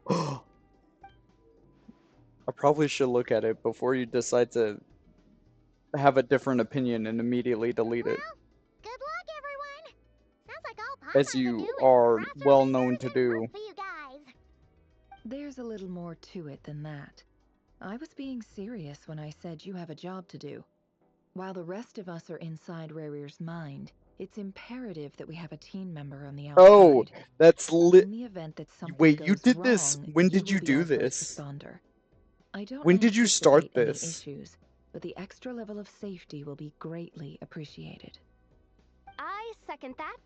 I probably should look at it before you decide to have a different opinion and immediately delete it, Good luck, everyone. Sounds like all as Paimon can you do is are cross her well fingers known to and do. root for you guys. There's a little more to it than that. I was being serious when I said you have a job to do. While the rest of us are inside Rarier's mind, it's imperative that we have a team member on the outside. Oh, that's lit. In the event that something Wait, you goes did this. wrong, When you did will you be do our first this? responder. I don't When did you start anticipate any this? issues, but the extra level of safety will be greatly appreciated. I second that.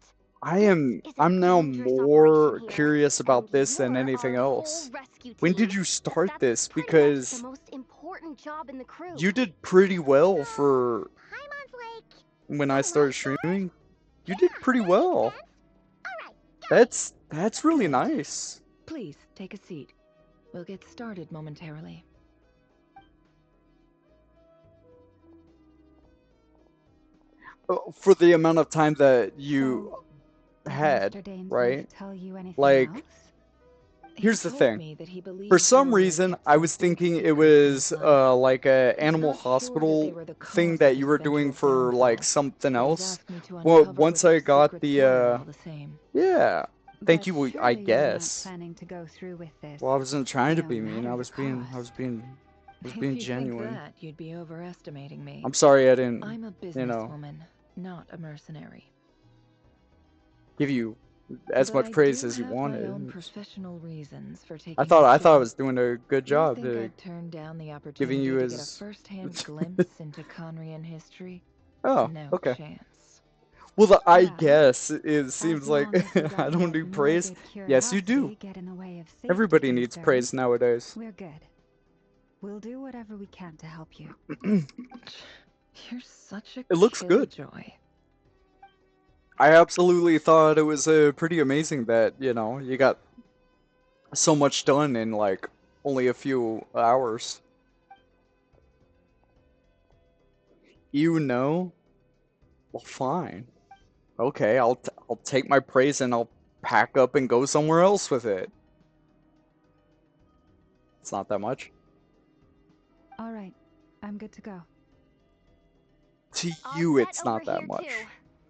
I'm now more curious about this than You're anything our whole else. rescue When team. did you start That's this? pretty much the Because most important job in the crew. you did pretty well for Paimon's like, when I started streaming. You did pretty well. That's really nice. Please, take a seat. We'll get started momentarily. For the amount of time that you Did had, Mr. Dainsleif right? tell you anything Like, else? here's the told thing. me that he For believes some Rarier reason, kept I some was big thinking it secrets in his was life. like a He's animal not sure that they hospital were the thing cause that of you his were doing eventual for like downfall, something but he's else. asked me to Well, uncover once what I their got secrets the were all the same. yeah. Thank But you, I surely you weren't guess. planning to go through with this. Well, I wasn't trying to No be mean. matter I the was cost. being If you genuine. think that, you'd be overestimating me. I'm sorry I didn't, I'm a you know, businesswoman, not a mercenary. give you as But much I praise do as you have my own wanted. professional reasons for taking I this thought I job. was doing a good You job think to I'd turn down the giving opportunity you to get a as first-hand glimpse into Conrian history? Oh, No okay. chance. Well, I Well, guess it seems like long as we I don't don't let do praise. morbid Yes, you do. curiosity get in the way of safety Everybody needs praise concerns, nowadays. we're good. We'll do whatever we can to help you. You're such a It looks good. killjoy. I absolutely thought it was pretty amazing that, you know, you got so much done in like only a few hours. You know? Well, fine. Okay, I'll take my praise and I'll pack up and go somewhere else with it. It's not that much. All right, I'm good to go. To you, it's not that much.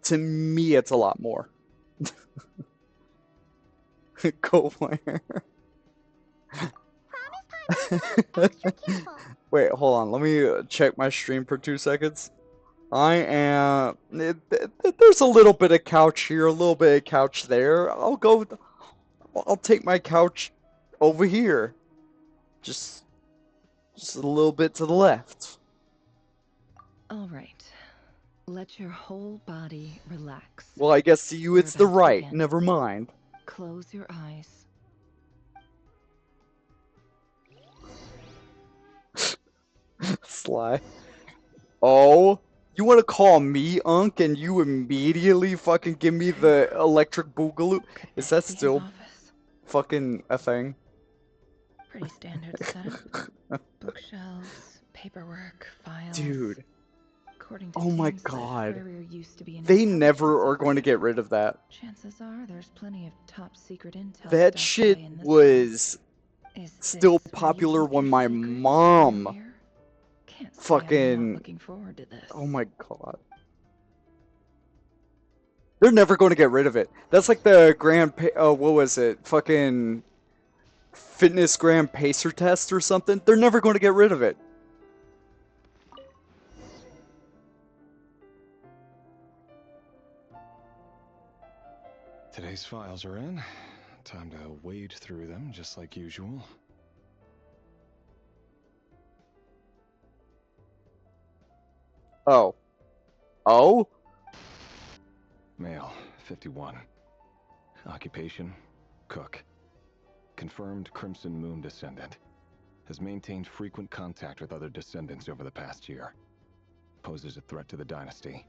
To me, it's a lot more. Go where? Wait, hold on. Let me check my stream for 2 seconds. I am. There's a little bit of couch here, a little bit of couch there. I'll take my couch over here. Just Just a little bit to the left. All right. Let your whole body relax. Well, I guess to you We're it's the about to right. begin. Never mind. Close your eyes. Sly. Oh, you want to call me Unk and you immediately fucking give me the electric boogaloo? Is that still fucking a thing? Pretty standard setup. Bookshelves, paperwork, files. Dude. According to Oh my James, the god. courier used to be an They intelligence never are secret. going to get rid of that. Chances are there's plenty of top secret intel That stuff shit away in this was Is still this where you popular keep when your my secrets mom here? Can't say I'm not fucking... looking forward to this. Oh my god. They're never going to get rid of it. That's like the what was it? Fucking fitness gram pacer test or something. They're never going to get rid of it. Today's files are in. Time to wade through them, just like usual. Oh. Oh? Male, 51. Occupation, cook. Confirmed Crimson Moon descendant. Has maintained frequent contact with other descendants over the past year. Poses a threat to the dynasty.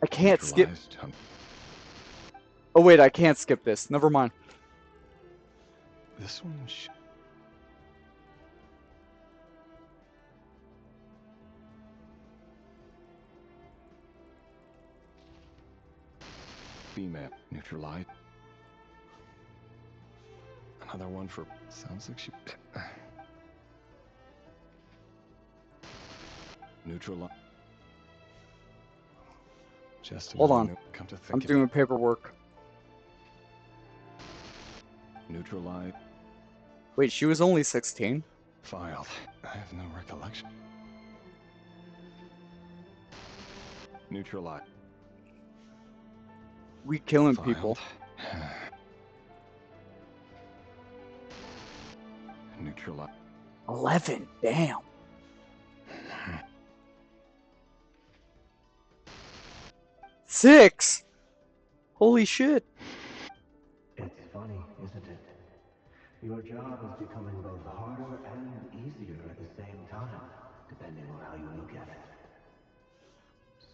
I can't skip... Oh wait, I can't skip this. Never mind. This one female, neutralized. Another one for... Sounds like she... Neutralized. Just Hold on. Come to think I'm of doing it. paperwork. Neutralized. Wait, she was only 16? Filed. I have no recollection. Neutralized. We killing Filed. people. Neutralized. 11, damn. Six? Holy shit. It's funny, isn't it? Your job is becoming both harder and easier at the same time, depending on how you look at it.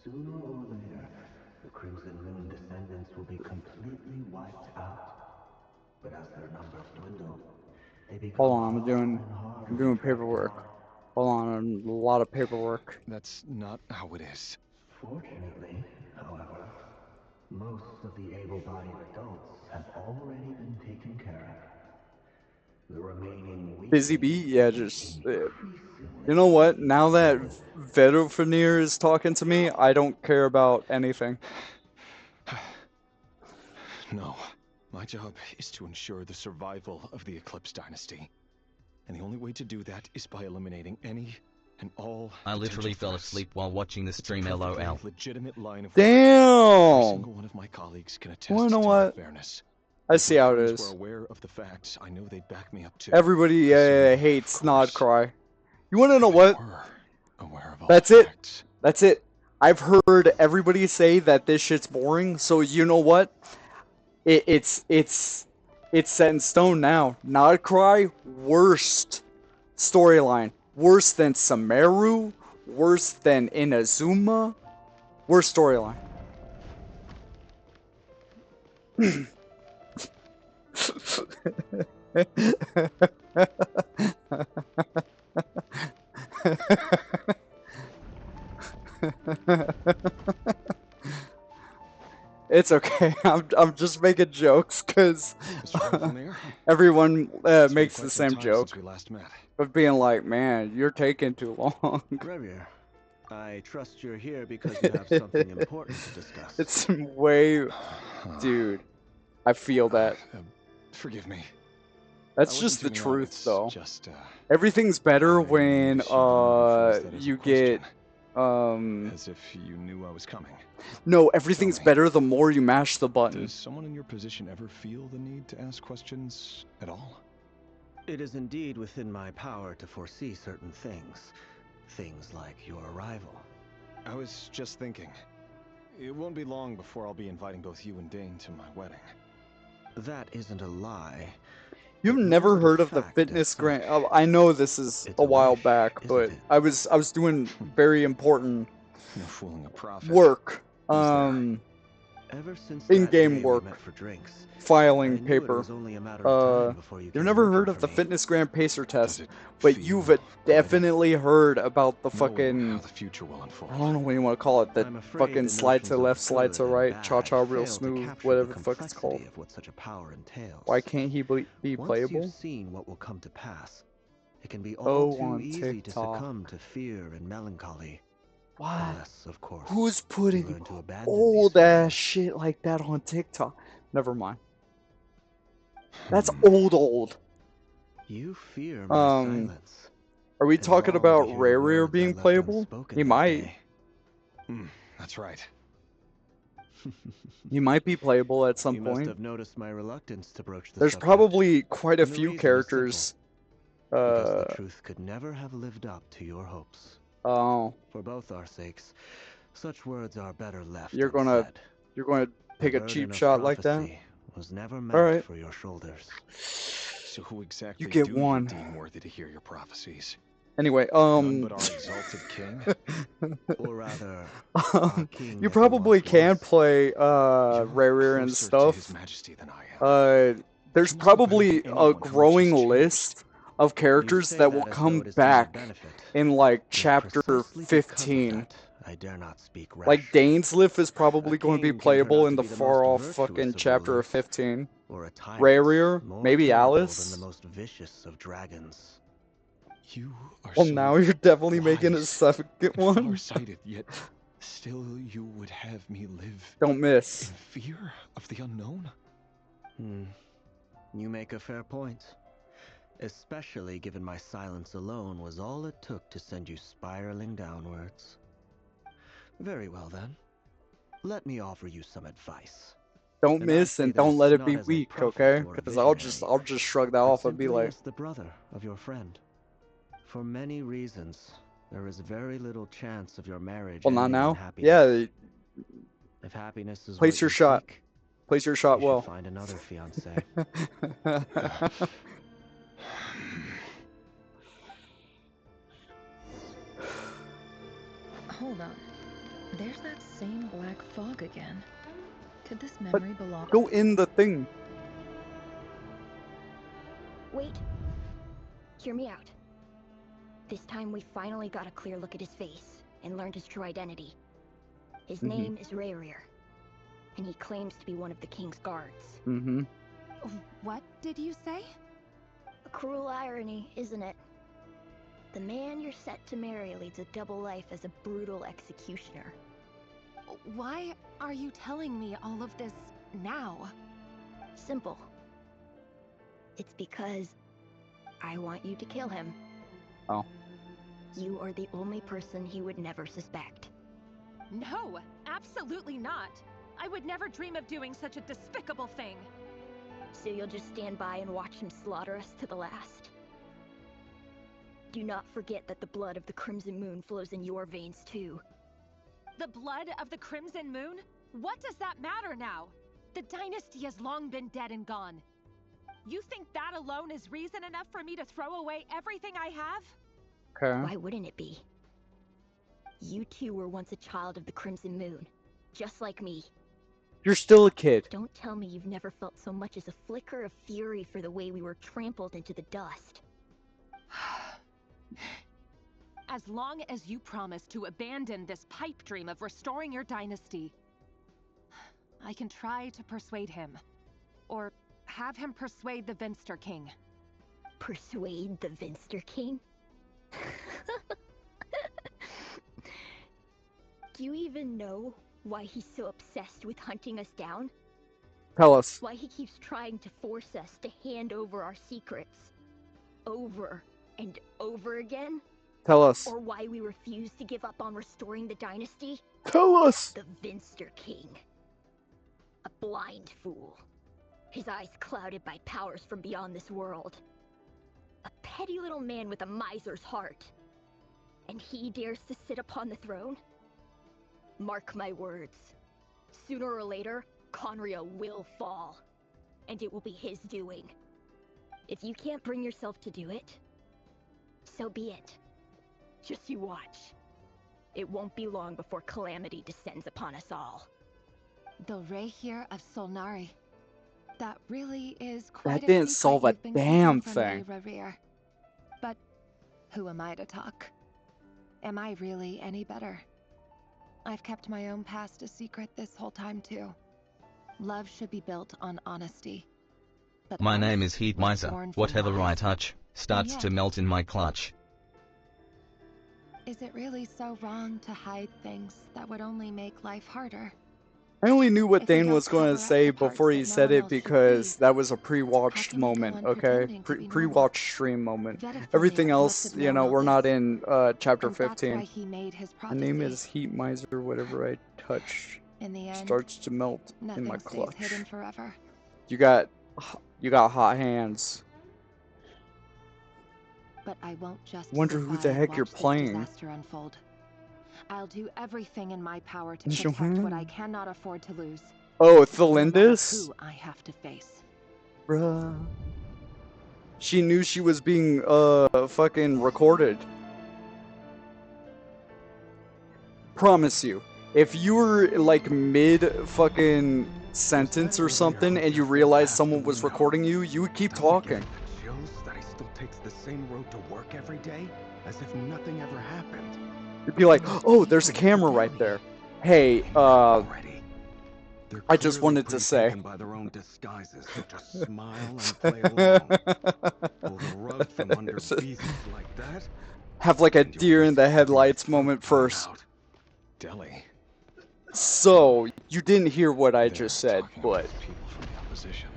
Sooner or later, the Crimson Moon descendants will be completely wiped out. But as their numbers dwindle, they become Hold on, harder I'm and harder doing to track paperwork. down. Hold on, a lot of paperwork. That's not how it is. Fortunately, however, most of the able-bodied adults have already been taken care of. The remaining Busy bee? Yeah, just... you know what? Now that Vedofenir is talking to me, I don't care about anything. No. My job is to ensure the survival of the Eclipse Dynasty. And the only way to do that is by eliminating any and all I literally fell asleep while watching the stream, LOL. legitimate line of Damn! Every single one of my colleagues can attest Well, you know to what? their fairness. I see how it If is. we're aware of the facts, I know they'd back me up too. Everybody hates Nod Krai. You want to know what? Aware of all That's the it. facts. That's it. I've heard everybody say that this shit's boring, so you know what? It's set in stone now. Nod Krai, worst storyline. Worse than Samaru. Worse than Inazuma. Worst storyline. It's okay. I'm just making jokes because everyone makes the same joke of being like, "Man, you're taking too long." Gravier, I trust you're here because you have something important to discuss. It's way, dude. I feel that. Forgive me. That's just the truth, though. Everything's better when you get As if you knew I was coming. No, everything's better the more you mash the button. Does someone in your position ever feel the need to ask questions at all? It is indeed within my power to foresee certain things. Things like your arrival. I was just thinking. It won't be long before I'll be inviting both you and Dane to my wedding. That isn't a lie. You've never heard of the fitness grant? I know this is a while back, but I was doing very important No fooling a prophet. work. Ever since In-game that day we work. met for drinks, Filing I knew it paper. was only a matter of time before you You've came never looking heard of for the me. fitness grant pacer test, but you've definitely heard about the fucking. The future will unfold. I don't know what you want to call it. The fucking slide to left, slide to right, cha-cha real fail to smooth, capture whatever the the fuck it's called. complexity of what such a power entails. Why can't he be Once playable? you've seen what will come to pass, it can be Oh, all too on easy to TikTok. succumb to fear and melancholy. What? Unless, of course, Who's you putting learn to abandon old ass shit like that on TikTok? Never mind. That's old. You fear my silence. Are we and talking long to about hear the Rare words I being left playable? unspoken He that might. day. That's right. He might be playable at some You must point. have noticed my reluctance to broach the There's subject. probably quite a And the few reason is characters. because the truth could never have lived up to your hopes. Oh, For both our sakes, such words are better left you're unsaid. gonna pick The a cheap burden of shot like that? prophecy was never meant All right. for your shoulders. So who exactly You get do one. you deem worthy to hear your prophecies? Anyway, None but our exalted king? Or rather, our king you never probably once can was. play Rare and closer to stuff. His Majesty than I There's You must know better probably than a anyone how much growing he's changed. list of characters say that that will as come though it is to my back benefit. in like Yet chapter precisely because of 15. that, I dare not speak Like rashly. Dainsliff is probably going to be king can turn playable out in to the be the far most off virtuous fucking of chapter rulers, of 15. or a tyrant Rare, more maybe terrible Alice. than the most vicious of dragons. You are Well, so now you're definitely making a wise second and one. far-sighted, yet still you would have me live Don't miss. in fear of the unknown? You make a fair point. Especially given my silence alone was all it took to send you spiraling downwards. Very well then. Let me offer you some advice. Don't And I miss say and this don't let it not be as a weak, prophet okay? or a Because I'll visionary, just shrug that but off and be simply like, as the brother of your friend. For many reasons, there is very little chance of your marriage well, not ending in now. happiness. Yeah, If happiness is place what your you shot. seek, Place your shot you well. should find another fiancé. Hold on. There's that same black fog again. Could this memory belong? Go in the thing. Wait. Hear me out. This time we finally got a clear look at his face and learned his true identity. His name is Rayrir, and he claims to be one of the king's guards. What did you say? A cruel irony, isn't it? The man you're set to marry leads a double life as a brutal executioner. Why are you telling me all of this now? Simple. It's because I want you to kill him. Oh. You are the only person he would never suspect. No, absolutely not. I would never dream of doing such a despicable thing. So you'll just stand by and watch him slaughter us to the last? Do not forget that the blood of the Crimson Moon flows in your veins too. The blood of the Crimson Moon? What does that matter now? The dynasty has long been dead and gone. You think that alone is reason enough for me to throw away everything I have? Okay. Why wouldn't it be? You two were once a child of the Crimson Moon, just like me. You're still a kid. Don't tell me you've never felt so much as a flicker of fury for the way we were trampled into the dust. As long as you promise to abandon this pipe dream of restoring your dynasty, I can try to persuade him. Or have him persuade the Vinster King. Persuade the Vinster King? Do you even know why he's so obsessed with hunting us down? Tell us. Why he keeps trying to force us to hand over our secrets? Over and over again? Tell us. Or why we refused to give up on restoring the dynasty? Tell us. The Vinster King. A blind fool. His eyes clouded by powers from beyond this world. A petty little man with a miser's heart. And he dares to sit upon the throne? Mark my words. Sooner or later, Conria will fall. And it will be his doing. If you can't bring yourself to do it, so be it. Just you watch. It won't be long before calamity descends upon us all. The Rehir of Solnari. That really is quite That didn't secret solve a you've been damn keeping from me, thing. Rerir. But who am I to talk? Am I really any better? I've kept my own past a secret this whole time too. Love should be built on honesty. But My life name is Heat was Miser. born from Whatever I lies. touch starts yet- to melt in my clutch. Is it really so wrong to hide things that would only make life harder? I only knew what If we Dane don't was going cover to up say the parts before he that no said one it else should because see, that was a pre-watched how can we go moment, on okay? pretending to be normal? Pre-watched stream moment. Vedifenir Everything must else, have you known know, all we're not this. in chapter And that's why 15. he made his My name prophecy. is Heat Miser. Whatever I touch In the end, starts to melt in nothing my stays clutch. hidden forever. You got hot hands. But I won't just Wonder sit who by the and heck you're watch this playing. disaster unfold. I'll do everything in my power to Is your protect what hand? I cannot afford to lose. Oh, No matter Thelindis? who I have to face. Bruh. She knew she was being fucking recorded. Promise you. If you were like mid fucking sentence or something and you realized someone was recording you, you would keep talking. Chills that he still takes the same road to work every day, as if nothing ever happened. You'd be like, oh, there's a camera right there. Hey, They're I just clearly wanted to say. pre-taken by their own disguises, so just smile and play along. Pull the rug from under beasts like that. Have like a deer in the headlights moment first. Delhi. So, you didn't hear what I just said, but People from the opposition.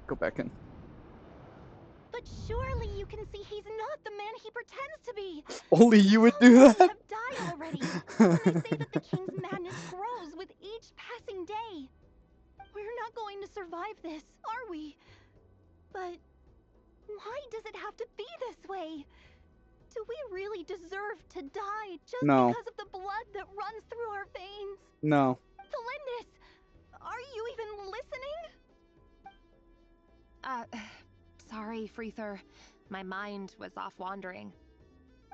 go back in. But surely you can see he's not the man he pretends to be. Only you would do that? Have died already. And they say that the king's madness grows with each passing day. We're not going to survive this, are we? But why does it have to be this way? Do we really deserve to die just No. because of the blood that runs through our veins? No. Thelindis, are you even listening? Sorry, Freether. My mind was off wandering.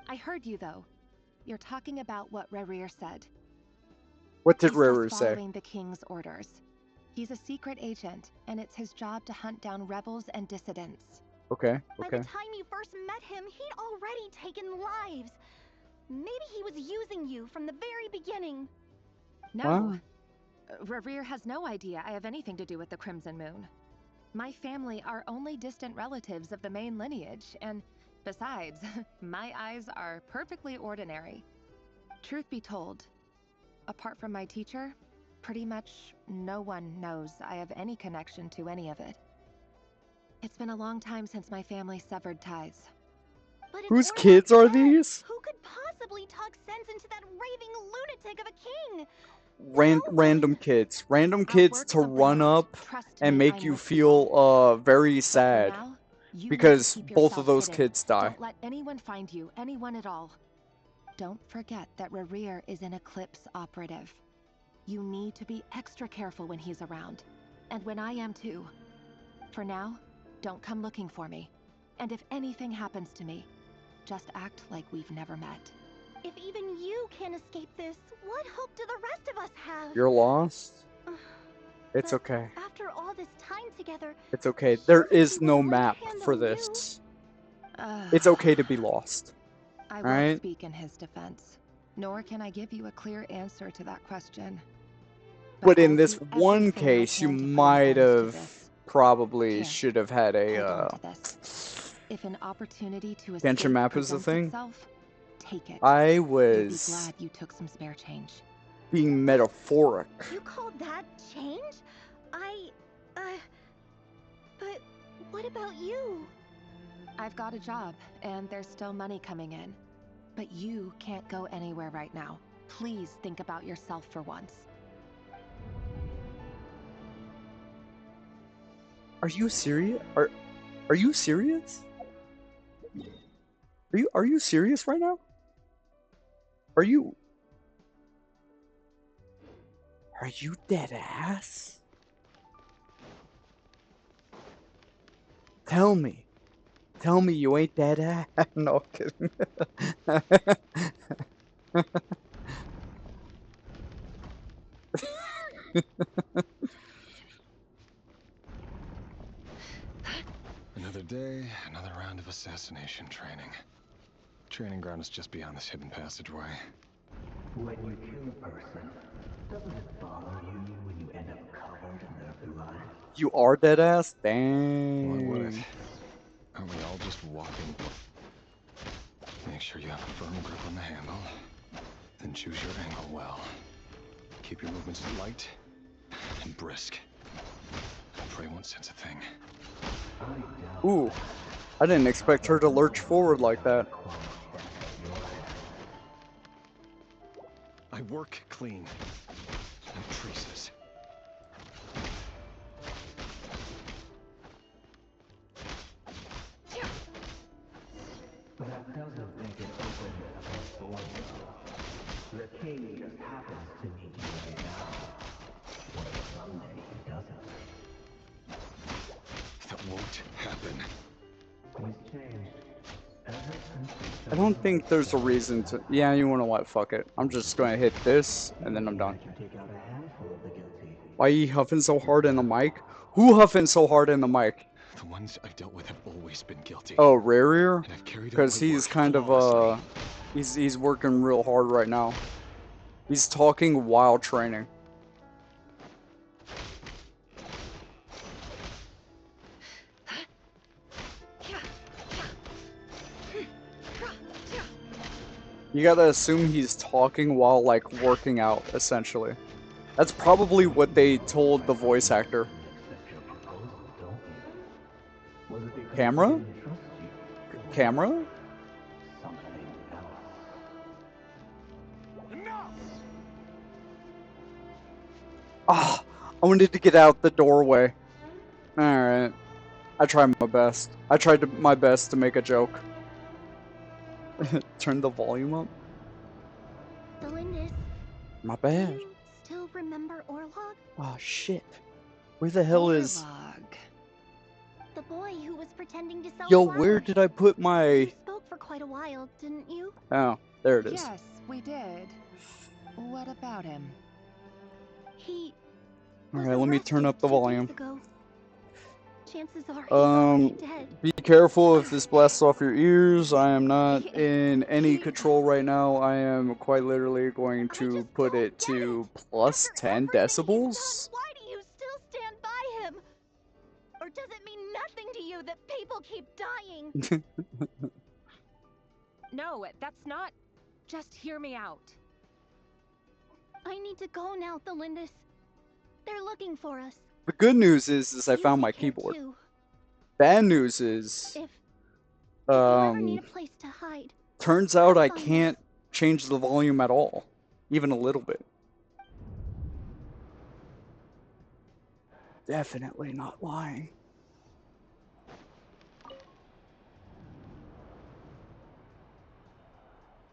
I heard you, though. You're talking about what Rerir said. What did He's Rerir just say? following the king's orders. He's a secret agent, and it's his job to hunt down rebels and dissidents. Okay, By okay. the time you first met him, he'd already taken lives. Maybe he was using you from the very beginning. No. Rerir has no idea I have anything to do with the Crimson Moon. My family are only distant relatives of the main lineage, and besides, my eyes are perfectly ordinary. Truth be told, apart from my teacher, pretty much no one knows I have any connection to any of it. It's been a long time since my family severed ties. But if Whose Orlok's kids are dead, these? Who could possibly talk sense into that raving lunatic of a king? Random kids. Random kids to run up and make you feel very sad. You because need to keep both of yourself those hidden. kids die. Don't let anyone find you, anyone at all. Don't forget that Rerir is an Eclipse operative. You need to be extra careful when he's around. And when I am too. For now, don't come looking for me. And if anything happens to me, just act like we've never met. If even you can't escape this, what hope do the rest of us have? You're lost? It's okay. After all this time together, It's okay. There is no map for this. It's okay to be lost. I won't Alright? speak in his defense, nor can I give you a clear answer to that question. But in I'll this do one everything I case, you can to put an might end to have this. probably Here, should have had a Hold on to this. If an opportunity to Genshin escape map is the presents thing. itself, take it. I You'll be was glad you took some spare change. being metaphoric. you call that change? But what about you? I've got a job, and there's still money coming in. But you can't go anywhere right now. Please think about yourself for once. Are you serious? Are you serious? Are you serious right now? Are you dead ass? Tell me you ain't dead ass. No, I'm kidding. Another day, another round of assassination training. Training ground is just beyond this hidden passageway. When you kill a person, doesn't it bother you when you end up covered in their blood? You are dead ass? Why would it? Dang. Aren't we all just walking? Make sure you have a firm grip on the handle. Then choose your angle well. Keep your movements light and brisk. Prey won't sense a thing. Ooh. I didn't expect her to lurch forward like that. I work clean. No traces. But that doesn't make it open against the window. The king just happens to meet you right now. What if someday he doesn't? That won't happen. He's changed. Ever since he I don't think there's a reason to. Yeah, you wanna what? Fuck it. I'm just gonna hit this and then I'm done. take out a handful of the guilty. Why are you huffing so hard in the mic? Who huffing so hard in the mic? The ones I've dealt with have always been guilty. Oh, Rarier? And I've carried out Because my he's work kind of flawlessly. he's working real hard right now. He's talking while training. You gotta assume he's talking while, like, working out, essentially. That's probably what they told the voice actor. Camera? Camera? Ah, I wanted to get out the doorway. Alright. I tried my best. I tried my best to make a joke. Turn the volume up. Delindis, My bad. do you still remember Orlog? Oh shit. Where the hell is... The boy who was pretending to sell Yo, flowers. where did I put my... You spoke for quite a while, didn't you? Oh, there it is. Yes, we did. What about him? He Alright, let me turn up the volume. ago. Chances are he's already dead. Be careful if this blasts off your ears. I am not in any control right now. I am quite literally going to put it to plus 10 decibels. Why do you still stand by him? Or does it mean nothing to you that people keep dying? No, that's not... Just hear me out. I need to go now, Delindis. They're looking for us. The good news is I found my keyboard. Bad news is, If you ever need a place to hide, turns out I can't change the volume at all, even a little bit. Definitely not lying.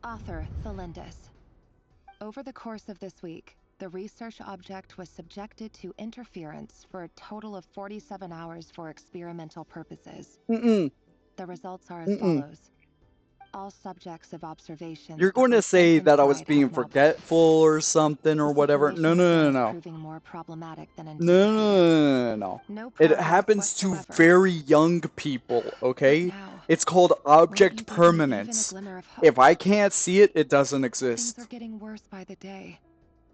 Author Thelindis. Over the course of this week, the research object was subjected to interference for a total of 47 hours for experimental purposes. The results are as follows. All subjects of observation. You're going to say that I was being forgetful or something or whatever. No. Proving more problematic than No. It happens to very young people, okay? It's called object permanence. If I can't see it, it doesn't exist. Things are getting worse by the day.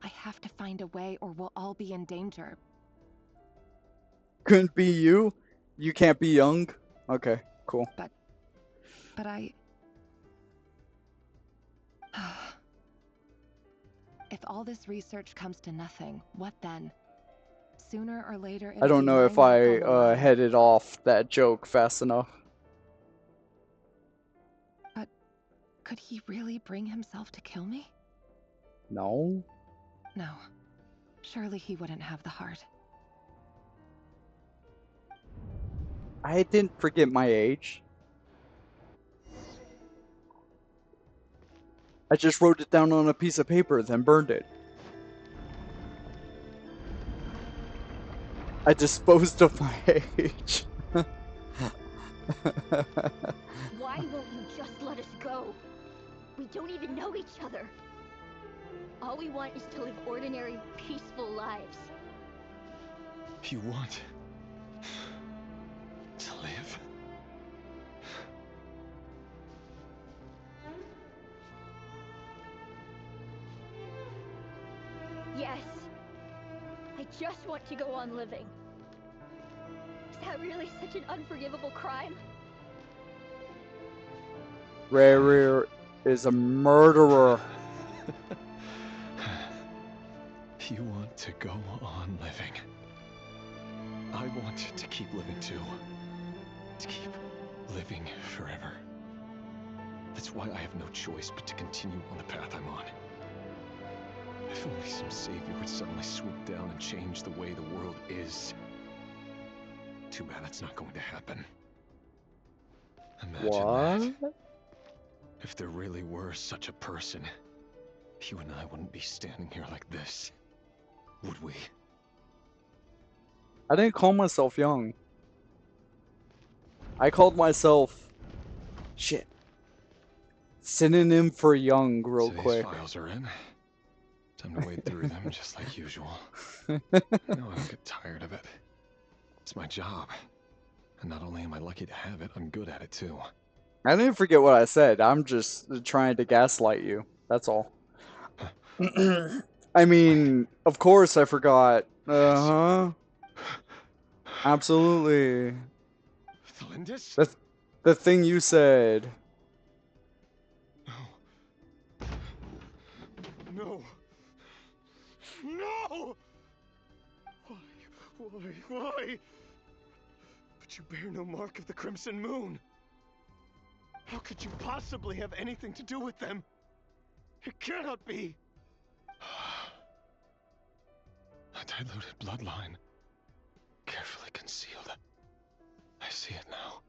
I have to find a way or we'll all be in danger. Couldn't be you? You can't be young? Okay, cool. But I... If all this research comes to nothing, what then? Sooner or later... I don't know if I headed off that joke fast enough. But Could he really bring himself to kill me? No. No. Surely he wouldn't have the heart. I didn't forget my age. I just wrote it down on a piece of paper, then burned it. I disposed of my age. Why won't you just let us go? We don't even know each other. All we want is to live ordinary, peaceful lives. You want to live? Yes. I just want to go on living. Is that really such an unforgivable crime? Rayrir is a murderer. You want to go on living. I want to keep living too. To keep living forever. That's why I have no choice but to continue on the path I'm on. If only some savior would suddenly swoop down and change the way the world is. Too bad that's not going to happen. Imagine that. If there really were such a person, you and I wouldn't be standing here like this, would we? I didn't call myself young. I called myself... Shit. Synonym for young, real quick. These files are in. Time to wade through them just like usual. I know I'll get tired of it. It's my job. And not only am I lucky to have it, I'm good at it too. I didn't forget what I said. I'm just trying to gaslight you. That's all. I mean, of course I forgot. Uh-huh. Absolutely. The thing you said. No. No! Why? But you bear no mark of the Crimson Moon. How could you possibly have anything to do with them? It cannot be. A diluted bloodline. Carefully concealed. I see it now.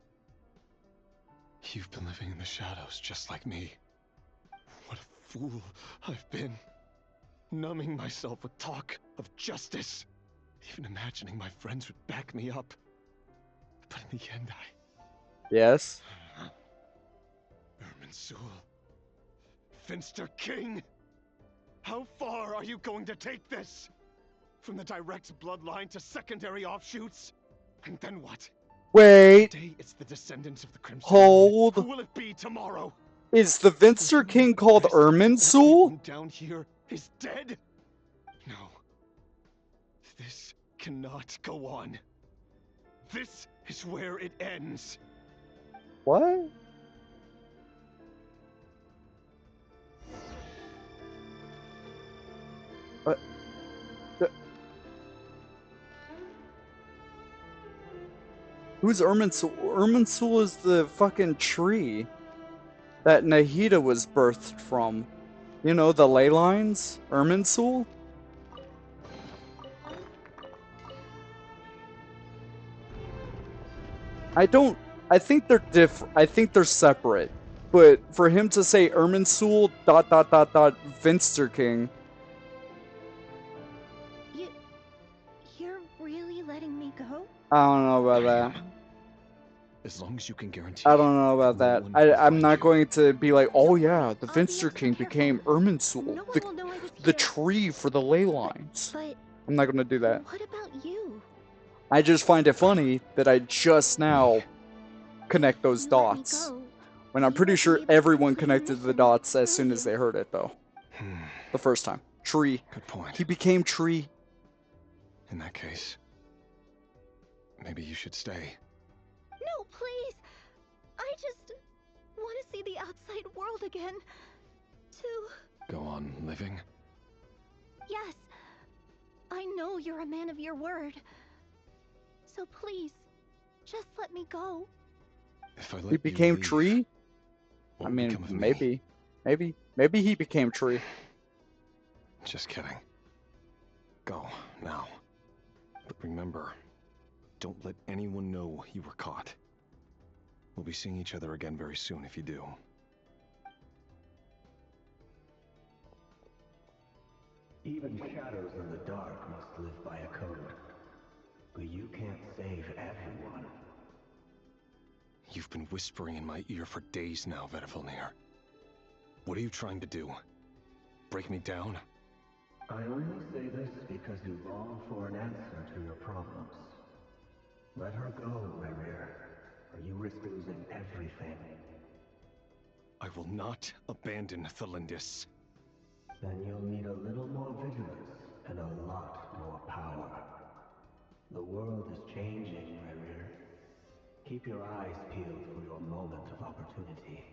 You've been living in the shadows just like me. What a fool I've been. Numbing myself with talk of justice. Even imagining my friends would back me up. But in the end, Yes? Irminsul. Finster King! How far are you going to take this? From the direct bloodline to secondary offshoots? And then what? Wait. Today it's the descendants of the Crimson. Hold. Who will it be tomorrow? Is the Finster King called Irminsul? Down here is dead? No. This cannot go on. This is where it ends. What? What? Who's Irminsul? Irminsul is the fucking tree that Nahida was birthed from. You know, the ley lines? Irminsul? I think they're different. I think they're separate. But for him to say Irminsul ... Finster King. You're really letting me go? I don't know about that. As long as you can guarantee. I don't know about that. I'm not going to be like, oh yeah, the Finster King became Irminsul, the tree for the ley lines. I'm not going to do that. What about you? I just find it funny that I just now connect those dots. When I'm pretty sure everyone connected the dots as soon as they heard it, though. The first time. Tree. Good point. He became tree. In that case, maybe you should stay. No, please! I just want to see the outside world again. To... Go on living? Yes. I know you're a man of your word. So please, just let me go. If I let He became you leave, tree? what I will mean, become of me? maybe. Maybe he became tree. Just kidding. Go, now. But remember, don't let anyone know you were caught. We'll be seeing each other again very soon if you do. Even shadows in the dark must live by a code. But you can't save everyone. You've been whispering in my ear for days now, Vedifilnir. What are you trying to do? Break me down? I only say this because you long for an answer to your problems. Let her go, Rerir, or you risk losing everything. I will not abandon Thelindis. Then you'll need a little more vigilance and a lot more power. The world is changing, Rerir. Keep your eyes peeled for your moment of opportunity.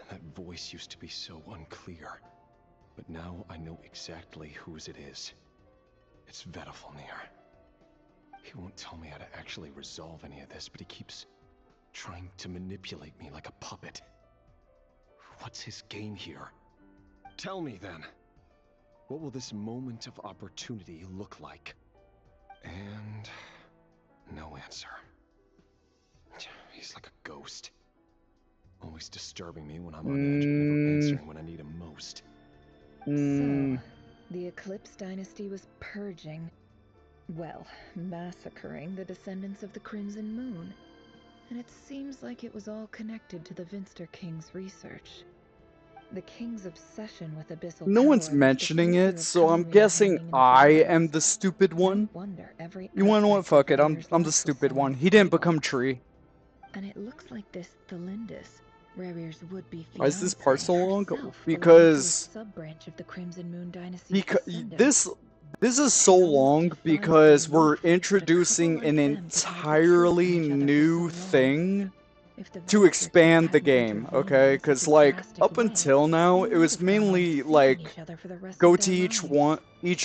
That voice used to be so unclear. But now I know exactly whose it is. It's Vedifilnir. He won't tell me how to actually resolve any of this, but he keeps trying to manipulate me like a puppet. What's his game here? Tell me then. What will this moment of opportunity look like? And no answer. He's like a ghost. Always disturbing me when I'm on edge, but never answering when I need him most. So, the Eclipse dynasty was purging, well, massacring the descendants of the Crimson Moon. And it seems like it was all connected to the Vinster King's research. The King's obsession with abyssal No one's mentioning it, so I'm guessing I am the stupid one. You wanna know what? Fuck it, I'm the stupid one. He didn't become tree. And it looks like this Thelindis, Rerir's would-be Why is this part so long? herself Because belonged to a sub-branch of the Crimson Moon dynasty. this is so long because we're introducing an entirely new thing to expand the game, okay? Because like up until now, it was mainly like go to each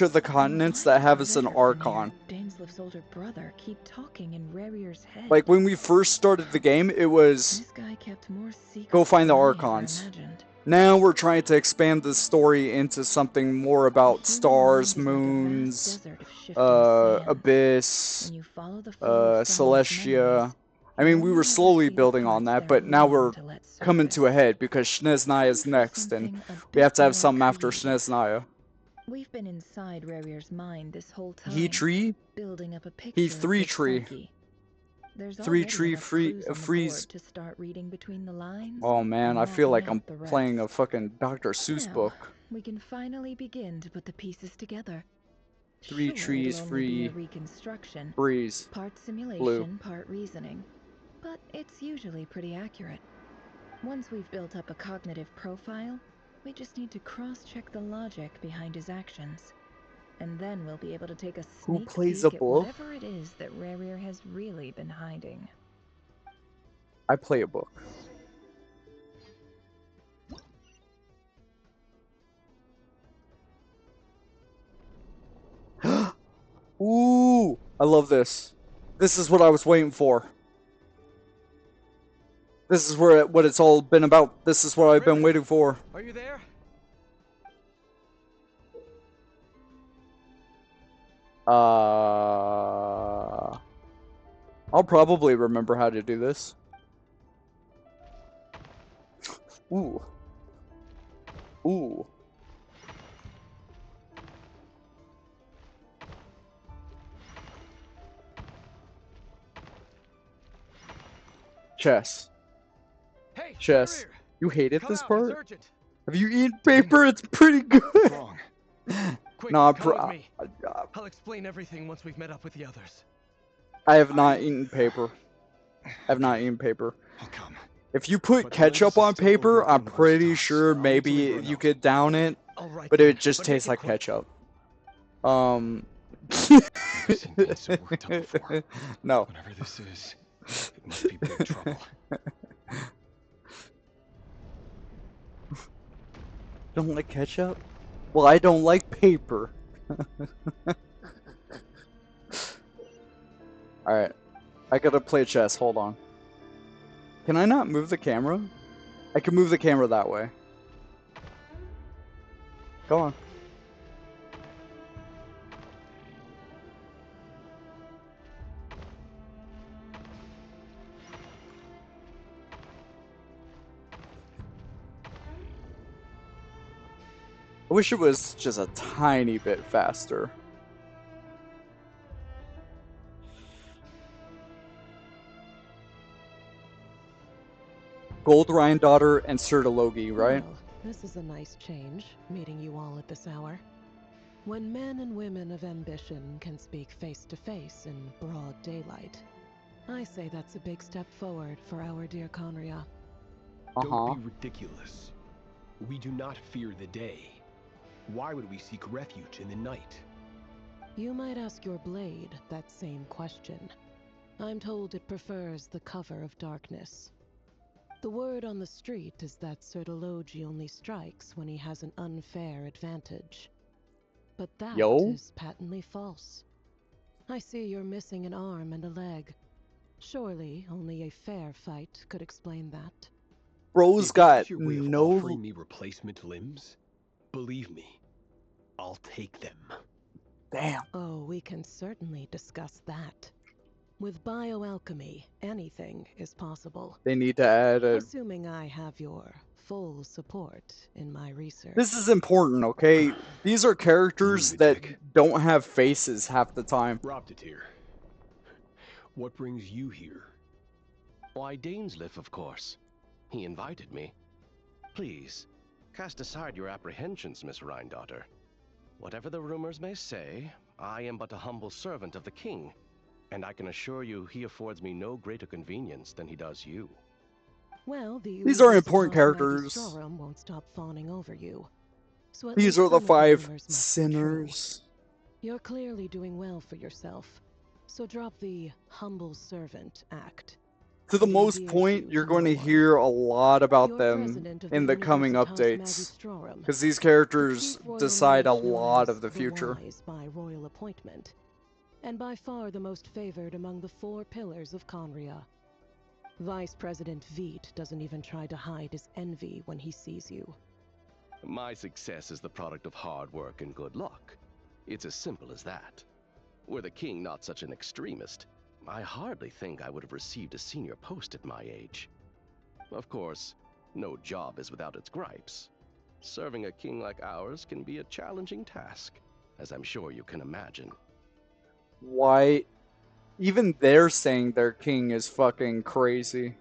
of the continents that have us an archon. Daneslif's older brother keep talking in Rerir's head. Like when we first started the game, it was This guy kept more secrets go find the than I ever archons. imagined. Now we're trying to expand the story into something more about stars, moons, Abyss, Celestia. I mean, we were slowly building on that, but now we're coming to a head because Snezhnaya is next, and we have to have something after Snezhnaya. We've been inside Rerir's mind this whole time. He tree? Building up a picture He of 3 his tree. psyche. There's 3 already tree enough free clues on the freeze. board to start reading between the lines Oh man, and I feel like mapping I'm out the rest. playing a fucking Dr. Seuss Now, book. we can finally begin to put the pieces together. 3 Sure, trees it'll only be a free. reconstruction, Breeze. part simulation, Blue. part reasoning, but it's usually pretty accurate. Once we've built up a cognitive profile, we just need to cross-check the logic behind his actions. And then we'll be able to take a Who sneak plays peek a at book? whatever it is that Rerir has really been hiding. I play a book. Ooh, I love this. This is what I was waiting for. This is what it's all been about. This is what I've been waiting for. Are you there? I'll probably remember how to do this. Ooh. Ooh. Chess. Hey, Chess. Rerir. You hated Come this out, part? it's urgent. Have you eaten paper? It's pretty good. Wrong. Quick, Nah, come with me. I I'll explain everything once we've met up with the others. have not eaten paper. I have not eaten paper. If you put ketchup on paper, I'm pretty sure maybe you could down it, but it would just taste like ketchup. No. Whatever this is, it must be big trouble. Don't like ketchup? Well, I don't like paper. Alright. I gotta play chess. Hold on. Can I not move the camera? I can move the camera that way. Go on. I wish it was just a tiny bit faster. Gold Ryandotter and Sertologi, right? Well, this is a nice change, meeting you all at this hour. When men and women of ambition can speak face to face in broad daylight, I say that's a big step forward for our dear Conria. Don't be ridiculous. We do not fear the day. Why would we seek refuge in the night? You might ask your blade that same question. I'm told it prefers the cover of darkness. The word on the street is that Sertologi only strikes when he has an unfair advantage. But that is patently false. I see you're missing an arm and a leg. Surely only a fair fight could explain that. Bro's got no... offering me replacement limbs? Believe me, I'll take them. Damn. Oh, we can certainly discuss that. With bioalchemy, anything is possible. They need to add a... Assuming I have your full support in my research. This is important, okay? These are characters that don't have faces half the time. Robtatir, what brings you here? Why, Dainsleif, of course. He invited me. Please, cast aside your apprehensions, Miss Ryandotter. Whatever the rumors may say, I am but a humble servant of the king, and I can assure you he affords me no greater convenience than he does you. Well, these are important characters. Won't stop fawning over you. So these are the 5 sinners. You're clearly doing well for yourself, so drop the humble servant act. To the most point, you're going to hear a lot about them in the coming updates, because these characters decide a lot of the future. By royal appointment, and by far the most favored among the 4 pillars of Conria. Vice President Veit doesn't even try to hide his envy when he sees you. My success is the product of hard work and good luck. It's as simple as that. Were the king not such an extremist, I hardly think I would have received a senior post at my age. Of course, no job is without its gripes. Serving a king like ours can be a challenging task, as I'm sure you can imagine. Why? Even they're saying their king is fucking crazy.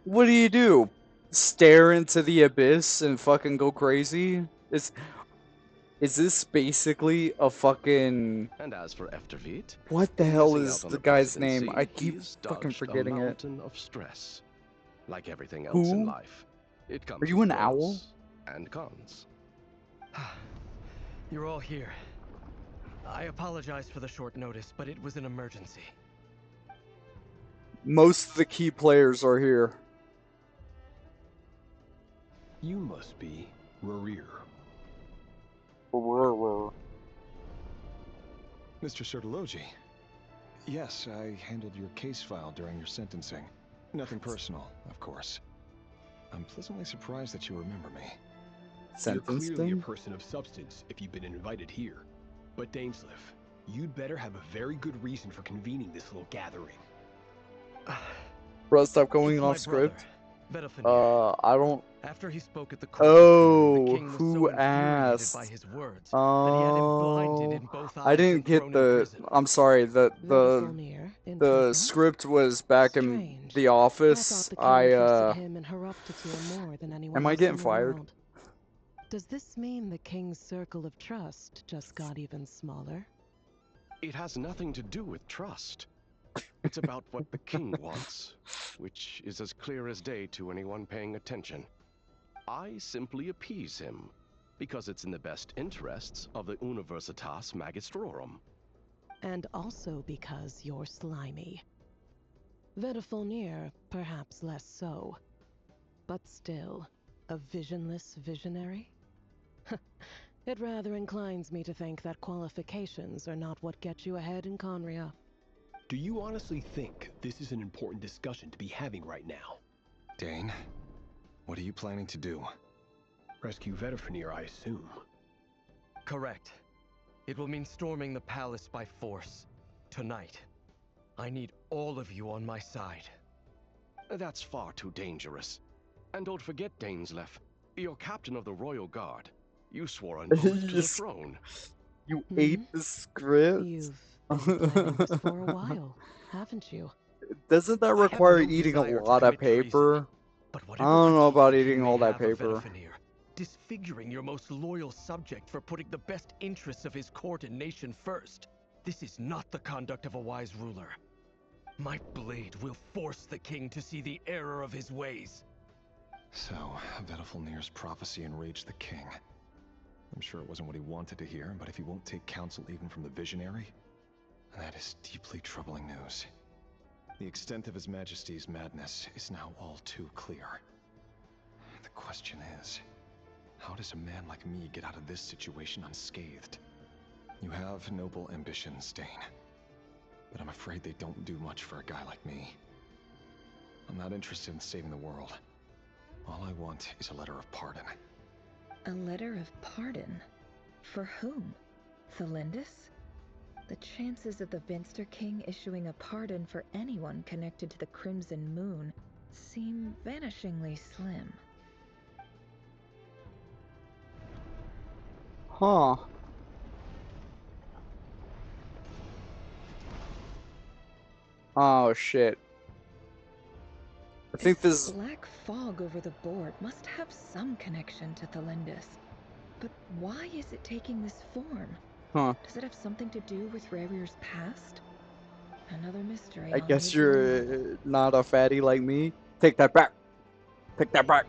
What do? Stare into the abyss and fucking go crazy? Is this basically a fucking... And as for Efterveit, what the hell is the guy's name? I keep fucking forgetting it. Of stress. Like everything else in life, it comes. Are you an owl? And cons. You're all here. I apologize for the short notice, but it was an emergency. Most of the key players are here. You must be Rarir. Mr. Sertologi. Yes, I handled your case file during your sentencing. Nothing personal, of course. I'm pleasantly surprised that you remember me. You're clearly a person of substance if you've been invited here. But Dainsleif, you'd better have a very good reason for convening this little gathering. Bro, stop going off script. I don't... After he spoke at the court, oh, who asked? By his words, that he had him blinded in both eyes I didn't get the... I'm sorry, the script was back in the office. Am I getting fired? Does this mean the king's circle of trust just got even smaller? It has nothing to do with trust. It's about what the king wants, which is as clear as day to anyone paying attention. I simply appease him, because it's in the best interests of the Universitas Magistrorum. And also because you're slimy. Vedafilnir, perhaps less so. But still, a visionless visionary? It rather inclines me to think that qualifications are not what get you ahead in Conria. Do you honestly think this is an important discussion to be having right now? Dane, What are you planning to do? Rescue Vedifenir, I assume. Correct. It will mean storming the palace by force. Tonight. I need all of you on my side. That's far too dangerous. And don't forget, Dainsleif, you're captain of the Royal Guard. You swore an oath to the throne. You ate the script? You've been planning this for a while, haven't you? Doesn't that I have require no eating a desire to lot of commit treason, paper? but I whatever don't know critique about the king eating may all that have of paper. Vedifenir, disfiguring your most loyal subject for putting the best interests of his court and nation first. This is not the conduct of a wise ruler. My blade will force the king to see the error of his ways. So, Vedifenir's prophecy enraged the king. I'm sure it wasn't what he wanted to hear, but if he won't take counsel even from the visionary, that is deeply troubling news. The extent of His Majesty's madness is now all too clear. The question is, how does a man like me get out of this situation unscathed? You have noble ambitions, Dane, but I'm afraid they don't do much for a guy like me. I'm not interested in saving the world. All I want is a letter of pardon. A letter of pardon? For whom? Thelindis? The chances of the Vinster King issuing a pardon for anyone connected to the Crimson Moon seem vanishingly slim. Huh. Oh shit. I think this black fog over the board must have some connection to Thelindis. But why is it taking this form? Huh. Does it have something to do with Rarir's past? Another mystery. I on guess his you're not a fatty like me. Take that back. Take that back.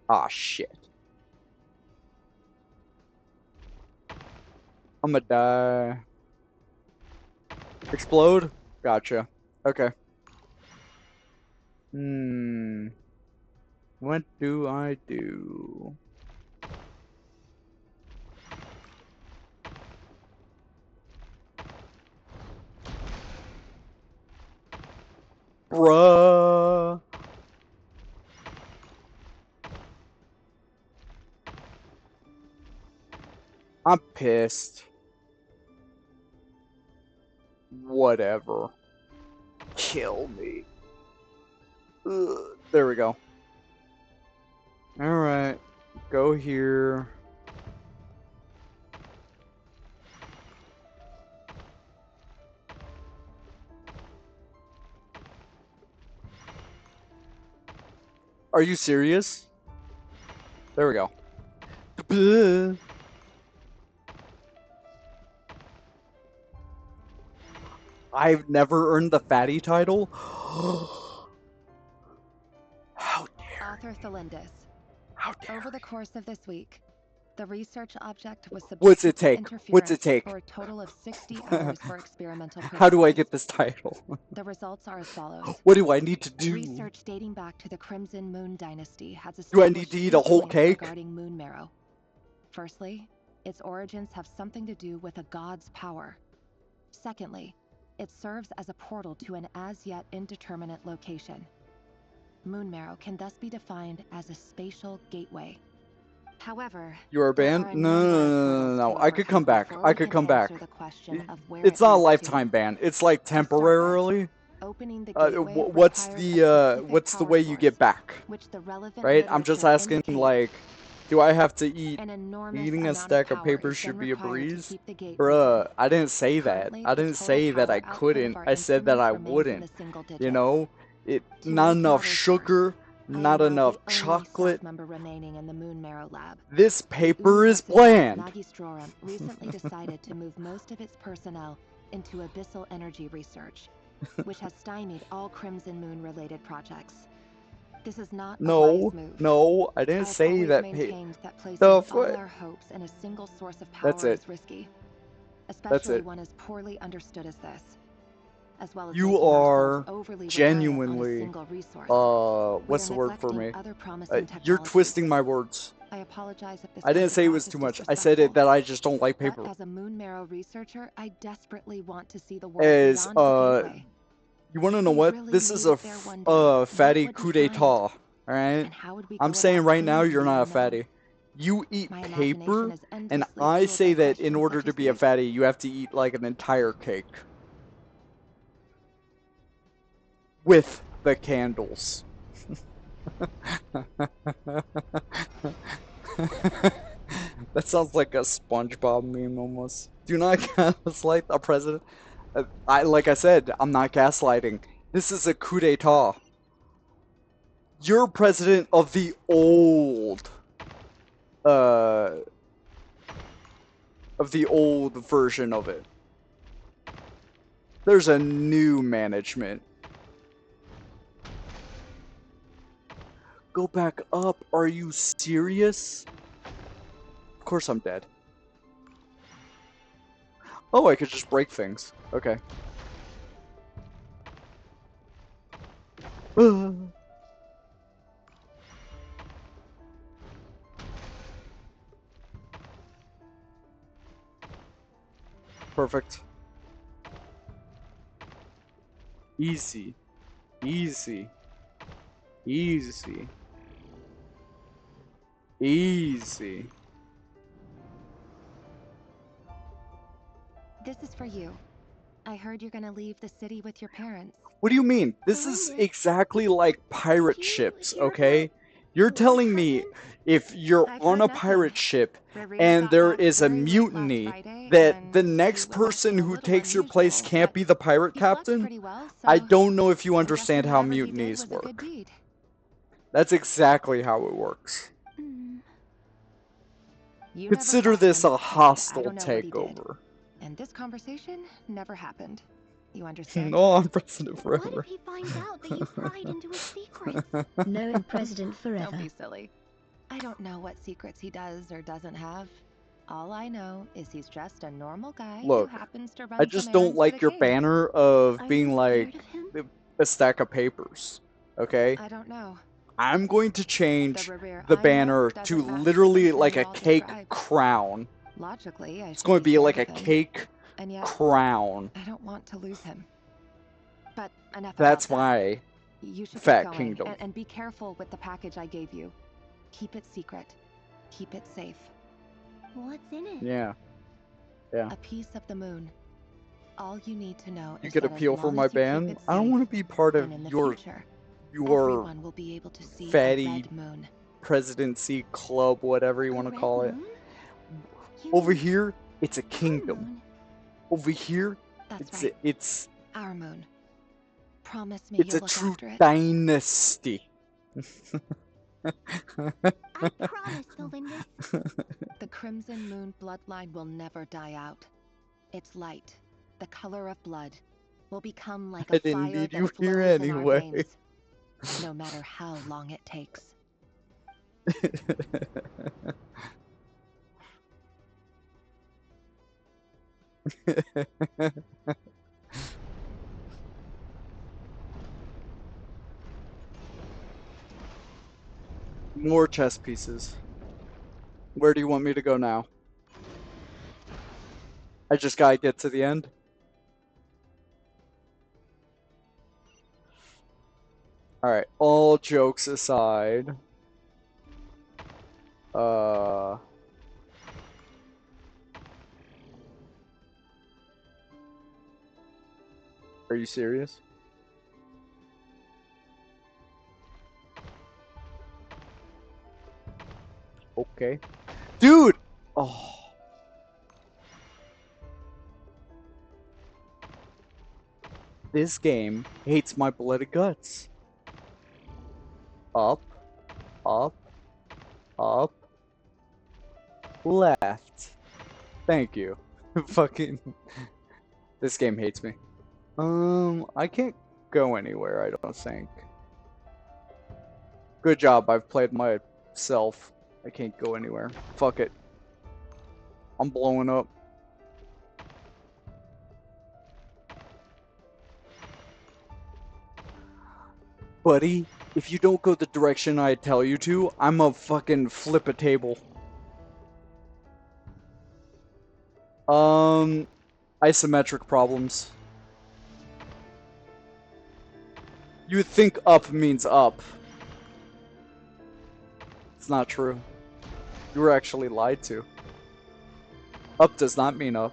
Ah, shit. I'm gonna die. Explode? Gotcha. Okay. What do I do? Bruh. I'm pissed. Whatever. Kill me. Ugh. There we go. Alright. Go here. Are you serious? There we go. Ugh. I've never earned the fatty title. How dare Author Thelindis. How dare Over the course of this week, the research object was What's subjected it take? to interference What's it take? for a total of 60 hours for experimental purposes. How do I get this title? The results are as follows. What do I need to do? Research dating back to the Crimson Moon Dynasty has Do I established need to eat a key whole points cake? regarding moon marrow. Firstly, its origins have something to do with a god's power. Secondly, it serves as a portal to an as-yet indeterminate location. Moon marrow can thus be defined as a spatial gateway. However, You are there banned? are a No, number no, of no, no, hurdles no, to no. I could overcome come back. before I we could can come back. answer the question of where It's it not a leads to. lifetime ban. It's like temporarily. Opening the gateway What's requires the a specific what's the power way you source, get back? which the relevant Right? I'm just literature asking, indicates like, do I have to eat? an enormous Eating a amount stack of of power papers is then should be a required to breeze? keep the gate Bruh, open. I didn't say that. Currently, I the didn't total say that power I output of couldn't. our I said that I instruments remains in wouldn't. the single You digits. know? To Not make enough matters sugar, worse, I not am now enough the only chocolate. staff member remaining in the Moon Marrow lab. This The paper is Universitas bland. Magistrorum recently decided to move most of its personnel into abyssal energy research, which has stymied all Crimson Moon related projects. This is not a No, wise move. no, I didn't I've say always that. maintained that placing The all foot. our hopes in a single source of That's power it. is risky, That's especially it. one as poorly understood as this. As well as You making ourselves are overly reliant on a genuinely, single resource. what's the We are word for me? neglecting other promising You're technologies. twisting my words. I apologize if this I didn't comes say it across was as too much. I said it disrespectful, that I just don't like paper. but as a moon marrow researcher, I desperately want to see the world As, beyond the gateway. you want to know We what? really This is made a it there one day. fatty What would coup we find? d'etat, alright? And how would we I'm go saying about right now finding you're the not a unknown? fatty. You eat My paper, imagination is and endlessly I fueled say by that in questions order such to as be a these. fatty, you have to eat like an entire cake. With the candles. That sounds like a SpongeBob meme almost. Do not gaslight the president. Like I said, I'm not gaslighting. This is a coup d'etat. You're president of the old version of it. There's a new management. Go back up. Are you serious? Of course I'm dead. Oh, I could just break things. Okay. Perfect. Easy. Easy. Easy. Easy. This is for you. I heard you're gonna leave the city with your parents. What do you mean? This is exactly like pirate ships, okay? You're telling me if you're on a pirate ship and there is a mutiny that the next person who takes your place can't be the pirate captain? I don't know if you understand how mutinies work. That's exactly how it works. You Consider never this fought him, a so I hostile don't know what he did. takeover. And this conversation never happened. You understand? No, I'm president What forever. if he finds out that you pried into his secrets? No president forever. Don't be silly. I don't know what secrets he does or doesn't have. All I know is he's just a normal guy Look, who happens to run I some just don't errands for like the your king. banner of Are being you like scared of a stack of papers, okay? I don't know. I'm going to change The Revere the I know banner doesn't to match the literally person like you a all cake described. crown. Logically, I It's should going to be scared like a of him, cake and yet crown. I don't want to lose him. But enough That's about why that. You should Fat get going, Kingdom. and be careful with the package I gave you. Keep it secret. Keep it safe. What's in it? Yeah. Yeah. A piece of the moon. All you need to know You is get that appeal as for long my as you keep ban? it I don't safe, want to be part of then in the your future, your everyone will be able to see a fatty red moon. presidency club, whatever you want to call it. Over here, it's a kingdom. Over here, That's right. it's Our moon. Promise me it's you'll a look true after it. dynasty. I promise, Belinda. The Crimson Moon bloodline will never die out. Its light, the color of blood, will become like I a didn't fire need that you here flows in our anyway. veins, no matter how long it takes. More chess pieces. Where do you want me to go now? I just gotta get to the end. Alright, all jokes aside. Are you serious? Okay. Dude! Oh. This game hates my bloody guts. Up, up, up, left. Thank you. Fucking. This game hates me. I can't go anywhere, I don't think. Good job, I've played myself. I can't go anywhere. Fuck it. I'm blowing up. Buddy, if you don't go the direction I tell you to, I'm a fucking flip a table. Isometric problems. You would think up means up. It's not true. You were actually lied to. Up does not mean up.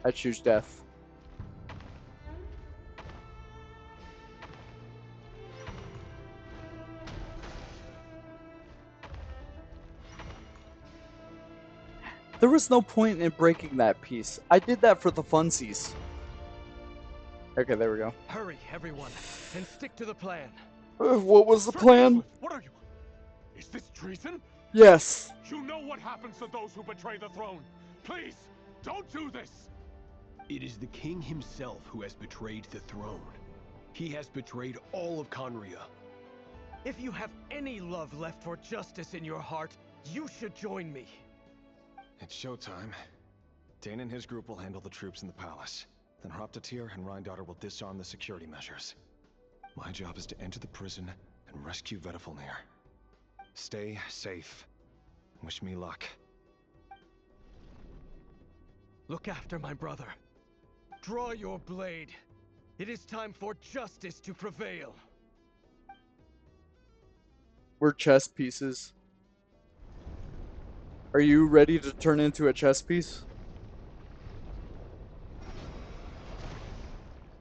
I choose death. There was no point in breaking that piece. I did that for the funsies. Okay, there we go. Hurry, everyone, and stick to the plan. What was the plan? What are you? Is this treason? Yes. You know what happens to those who betray the throne. Please, don't do this. It is the king himself who has betrayed the throne. He has betrayed all of Conria. If you have any love left for justice in your heart, you should join me. It's showtime. Dane and his group will handle the troops in the palace. Then Hraptatir and Rheindotter will disarm the security measures. My job is to enter the prison and rescue Vedifalnir. Stay safe. Wish me luck. Look after my brother. Draw your blade. It is time for justice to prevail. We're chess pieces. Are you ready to turn into a chess piece?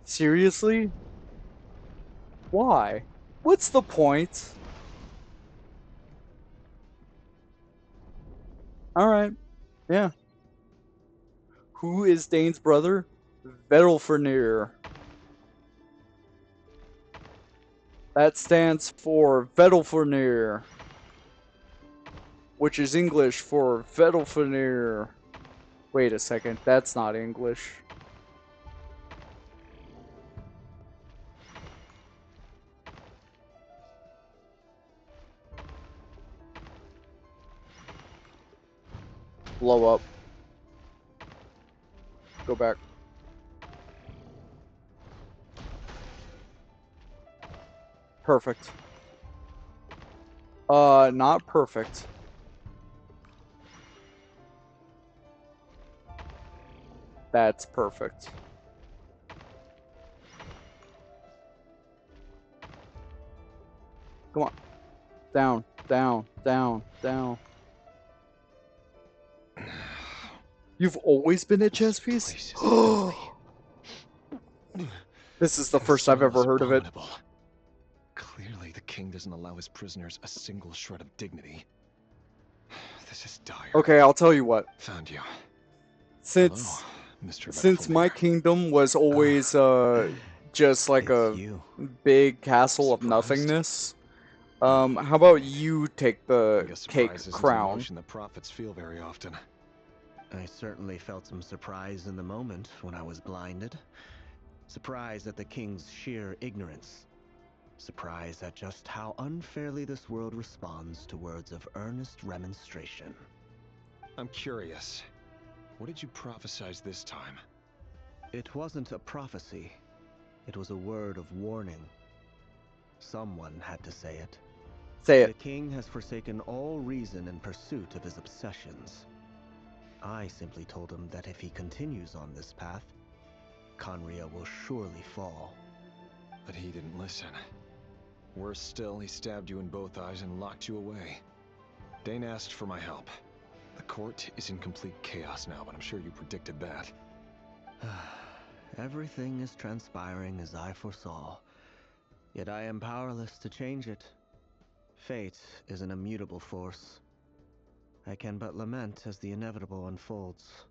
Seriously? Why? What's the point? Alright. Yeah. Who is Dane's brother? Vedifalnir. That stands for Vedifalnir, which is English for Vedifalnir. Wait a second, that's not English. Blow up. Go back. Perfect. Not perfect. That's perfect. Come on. Down, down, down, down. You've always been a chess piece? This is the first I've ever heard of it. Clearly, the king doesn't allow his prisoners a single shred of dignity. This is dire. Okay, I'll tell you what. Found you. Since Hello, Mr. since my kingdom was always just like a big castle of nothingness, how about you take the cake crown? The prophets feel very often. I certainly felt some surprise in the moment when I was blinded. Surprise at the king's sheer ignorance. Surprise at just how unfairly this world responds to words of earnest remonstration. I'm curious. What did you prophesize this time? It wasn't a prophecy. It was a word of warning. Someone had to say it. Say it. The king has forsaken all reason in pursuit of his obsessions. I simply told him that if he continues on this path, Conria will surely fall. But he didn't listen. Worse still, he stabbed you in both eyes and locked you away. Dane asked for my help. The court is in complete chaos now, but I'm sure you predicted that. Everything is transpiring as I foresaw, yet I am powerless to change it. Fate is an immutable force. I can but lament as the inevitable unfolds.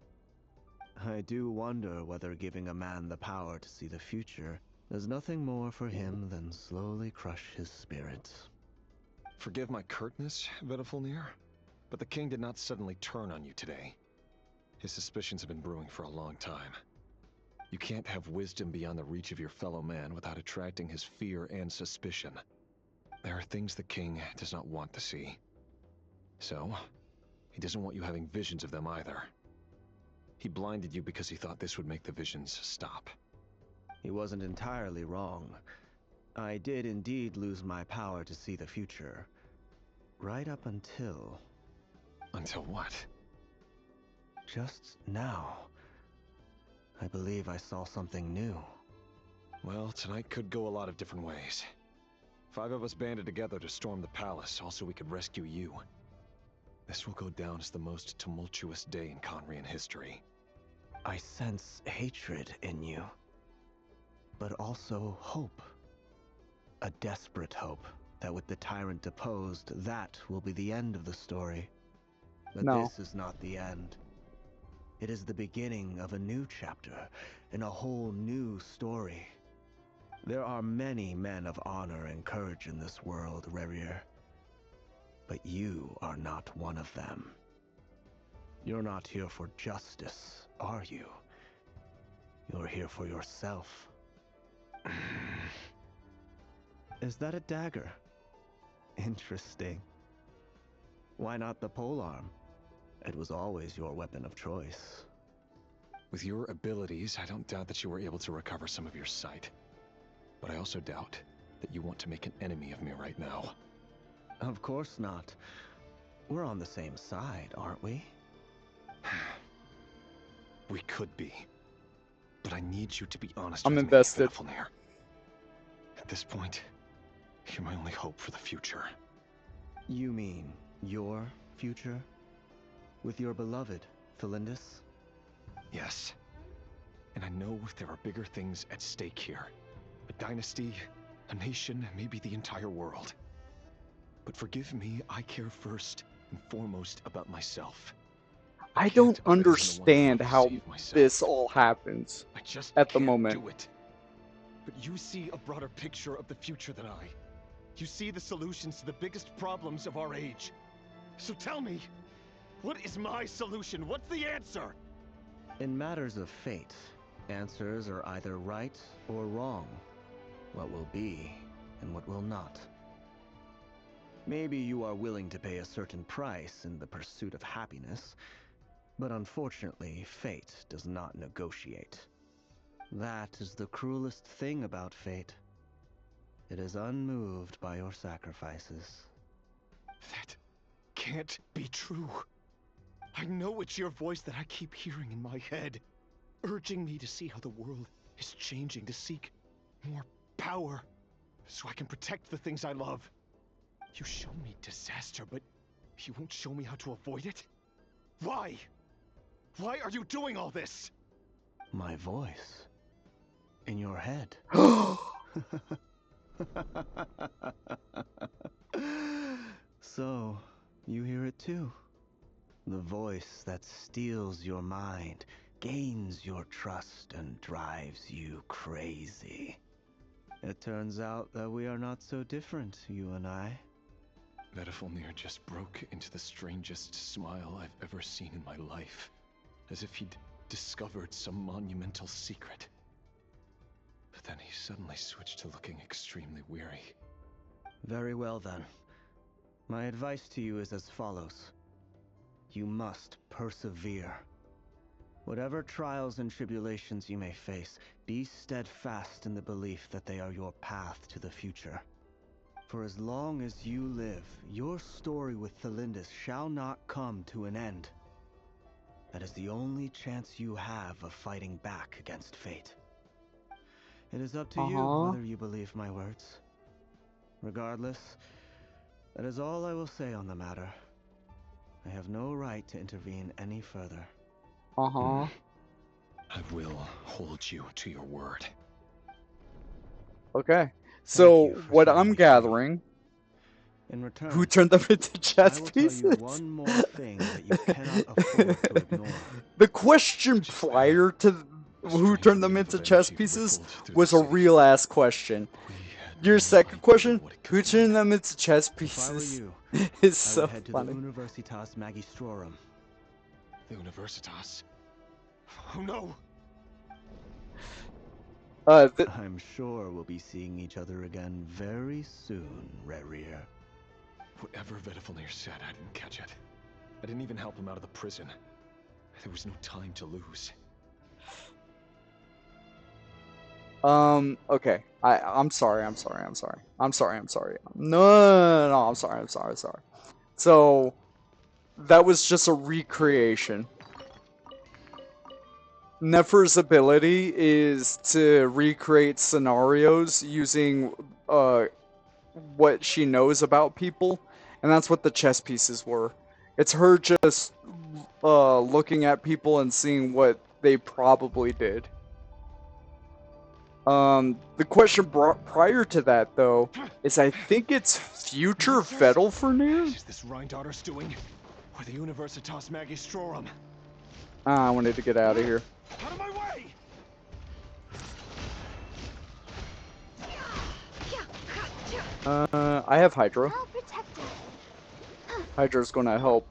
I do wonder whether giving a man the power to see the future does nothing more for him than slowly crush his spirit. Forgive my curtness, Vedifalnir, But the king did not suddenly turn on you today. His suspicions have been brewing for a long time. You can't have wisdom beyond the reach of your fellow man without attracting his fear and suspicion. There are things the king does not want to see. So, he doesn't want you having visions of them either. He blinded you because he thought this would make the visions stop. He wasn't entirely wrong. I did indeed lose my power to see the future. Right up until... Until what? Just now. I believe I saw something new. Well, tonight could go a lot of different ways. 5 of us banded together to storm the palace, also we could rescue you. This will go down as the most tumultuous day in Conrian history. I sense hatred in you, but also hope. A desperate hope that with the tyrant deposed, that will be the end of the story. But this is not the end. It is the beginning of a new chapter, in a whole new story. There are many men of honor and courage in this world, Rerir. But you are not one of them. You're not here for justice, are you? You're here for yourself. Is that a dagger? Interesting. Why not the polearm? It was always your weapon of choice. With your abilities, I don't doubt that you were able to recover some of your sight. But I also doubt that you want to make an enemy of me right now. Of course not. We're on the same side, aren't we? We could be. But I need you to be honest I'm with invested. me, Vafelnir. At this point, you're my only hope for the future. You mean your future? With your beloved, Thalindis? Yes. And I know there are bigger things at stake here. A dynasty, a nation, maybe the entire world. But forgive me, I care first and foremost about myself. I don't understand how this all happens I just at the can't moment. do it. But you see a broader picture of the future than I. You see the solutions to the biggest problems of our age. So tell me, what is my solution? What's the answer? In matters of fate, answers are either right or wrong. What will be and what will not. Maybe you are willing to pay a certain price in the pursuit of happiness, but unfortunately, fate does not negotiate. That is the cruelest thing about fate. It is unmoved by your sacrifices. That can't be true. I know it's your voice that I keep hearing in my head, urging me to see how the world is changing, to seek more power, so I can protect the things I love. You show me disaster, but you won't show me how to avoid it? Why? Why are you doing all this? My voice. In your head. So, you hear it too. The voice that steals your mind, gains your trust, and drives you crazy. It turns out that we are not so different, you and I. Vafelnir just broke into the strangest smile I've ever seen in my life, as if he'd discovered some monumental secret. But then he suddenly switched to looking extremely weary. Very well then. My advice to you is as follows. You must persevere. Whatever trials and tribulations you may face, be steadfast in the belief that they are your path to the future. For as long as you live, your story with Thalindis shall not come to an end. That is the only chance you have of fighting back against fate. It is up to you whether you believe my words. Regardless, that is all I will say on the matter. I have no right to intervene any further. I will hold you to your word. Okay. So what I'm gathering, in return, who turned them into chess I will pieces? tell you one more thing that you cannot afford to ignore. The question prior to who turned them into chess pieces was a real ass question. Your second question, who turned them into chess If I were pieces? you, Is I so would head to funny. the Universitas Magistrorum. The Universitas? Oh no! I'm sure we'll be seeing each other again very soon, Rerir. Whatever Vedifalnir said, I didn't catch it. I didn't even help him out of the prison. There was no time to lose. Okay. I'm sorry. No, I'm sorry. So, that was just a recreation. Nefer's ability is to recreate scenarios using what she knows about people, and that's what the chess pieces were. It's her just looking at people and seeing what they probably did. The question prior to that, though, is I think it's future Vedifalnir? Is this Rheindarter's doing? Or the Universitas Magistrorum? I wanted to get out of here. Out of my way! I have Hydro. Hydro's gonna help,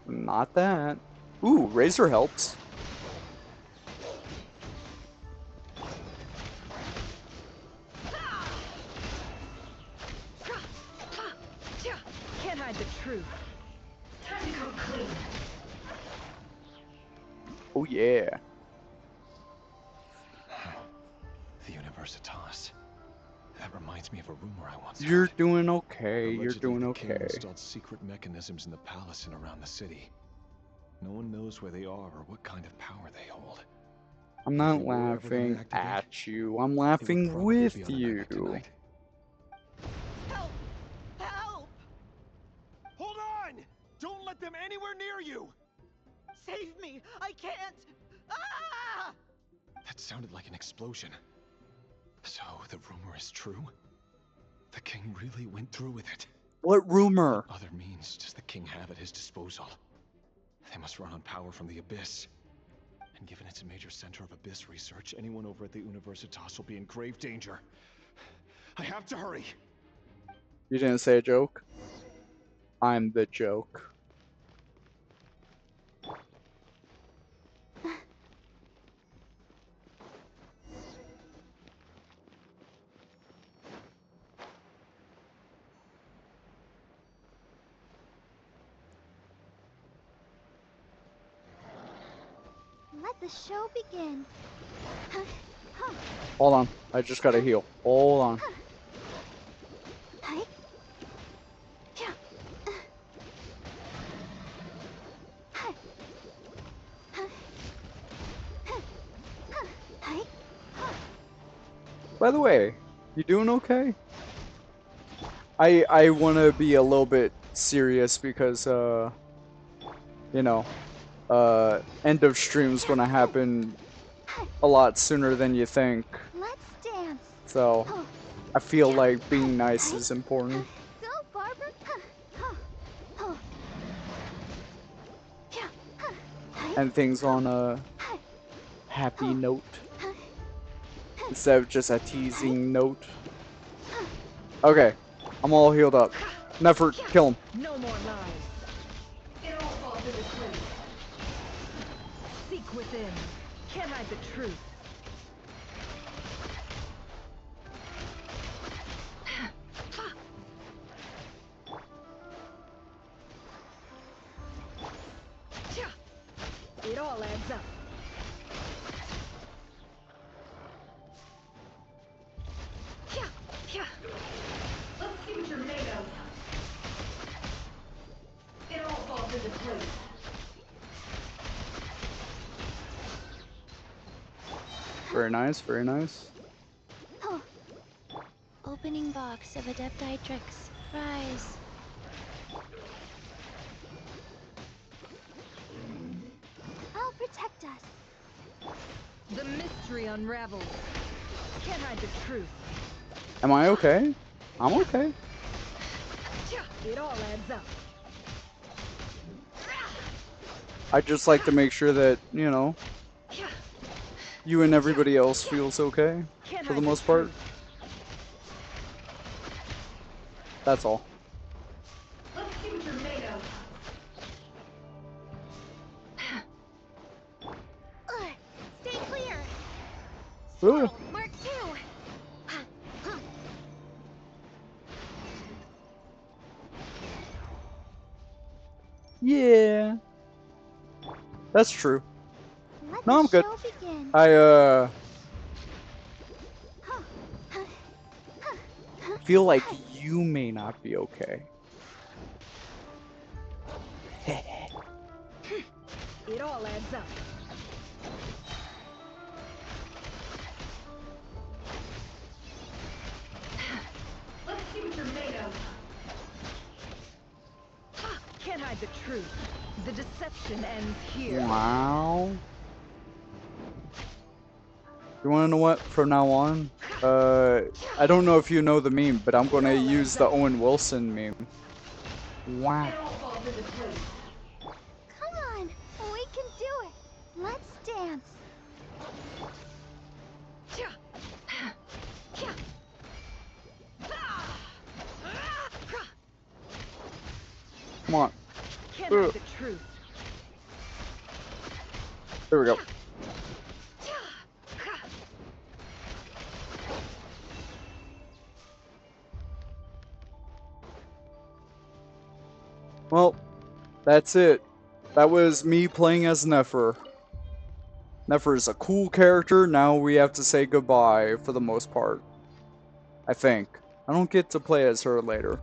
not that. Ooh, Razor helps. Can't hide the truth. Time to come clean. Oh yeah. The Universitas. That reminds me of a rumor I once You're heard. doing okay. You're Allegedly, doing the okay. king installed secret mechanisms in the palace and around the city. No one knows where they are or what kind of power they hold. I'm not laughing at you. I'm laughing with you. Help! Help! Hold on! Don't let them anywhere near you! Save me! I can't! Ah! That sounded like an explosion. So, the rumor is true? The king really went through with it? What rumor? What other means does the king have at his disposal? They must run on power from the Abyss. And given it's a major center of Abyss research, anyone over at the Universitas will be in grave danger. I have to hurry! You didn't say a joke? I'm the joke. Let the show begin. Hold on. I just gotta heal. Hold on. By the way, you doing okay? I want to be a little bit serious because, you know, end of stream's going to happen a lot sooner than you think. Let's dance. So, I feel like being nice is important. Go, Barbara. And things on a happy note instead of just a teasing note. Okay, I'm all healed up. Nefer, kill him. No more lies. It all falls into place. Seek within. Can't hide the truth. It all adds up. Let's see what you're made of. It all falls into place. Very nice, very nice. Opening box of Adepti Tricks. Rise. I'll protect us. The mystery unravels. Can't hide the truth. Am I okay? I'm okay. It all adds up. I just like to make sure that, you know, you and everybody else feels okay for the most part. That's all. Let's see what you're made of. Stay clear. Ooh. Mark 2. Yeah. That's true. Let No, the I'm good. show begin. I feel like you may not be okay. It all adds up. Let's see what you're made of. Can't hide the truth. The deception ends here. Wow. You wanna know what? From now on, I don't know if you know the meme, but I'm gonna use the Owen Wilson meme. Wow. Come on, we can do it. Let's dance. Come on. Can't hide the truth. There we go. Well, that's it. That was me playing as Nefer. Nefer is a cool character. Now we have to say goodbye for the most part. I think. I don't get to play as her later.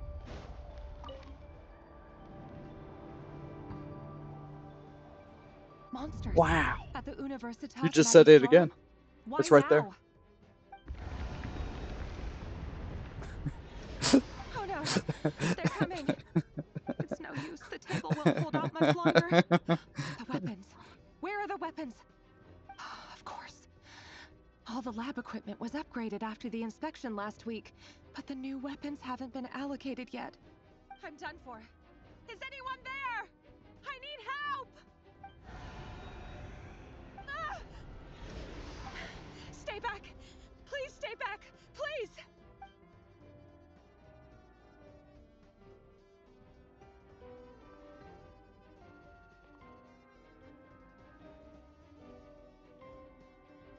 Monsters. Wow. At the Universitas You just said it again. Why It's right there. now? Oh no, they're coming. It's no use. The table won't hold out much longer. The weapons. Where are the weapons? Of course. All the lab equipment was upgraded after the inspection last week, but the new weapons haven't been allocated yet. I'm done for. Is anyone there? I need help! Ah! Stay back! Please stay back! Please!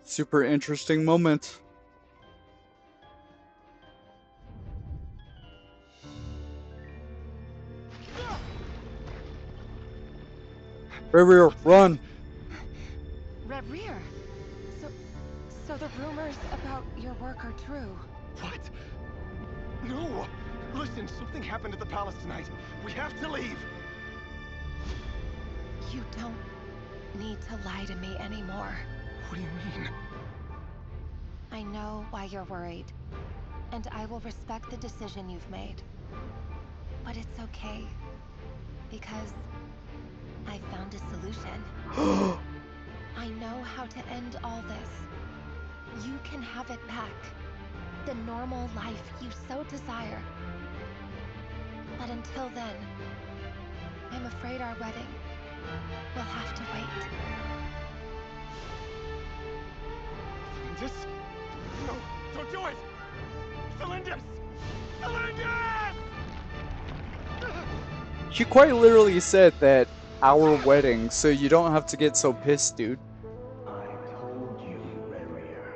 Super interesting moment. Rear, run! Rear. So the rumors about your work are true. What? No! Listen, something happened at the palace tonight. We have to leave! You don't need to lie to me anymore. What do you mean? I know why you're worried, and I will respect the decision you've made. But it's okay, because I found a solution. I know how to end all this. You can have it back. The normal life you so desire. But until then, I'm afraid our wedding will have to wait. Cylindus? No, don't do it! Cylindus! Cylindus! She quite literally said that our wedding, so you don't have to get so pissed, dude. I told you, Rerir.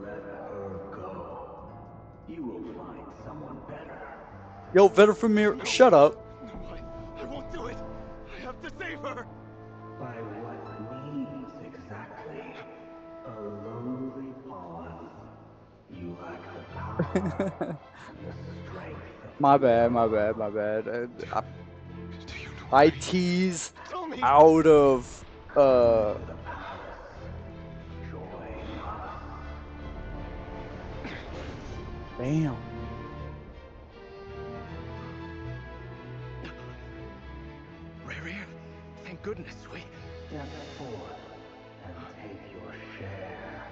Let her go. You will find someone better. Yo, Vedafamir, shut up. No, I won't do it! I have to save her! By what means exactly? A lowly pawn. You lack the power and the strength of My bad. I tease out of Damn. Rerir, thank goodness we... Step forward and take your share.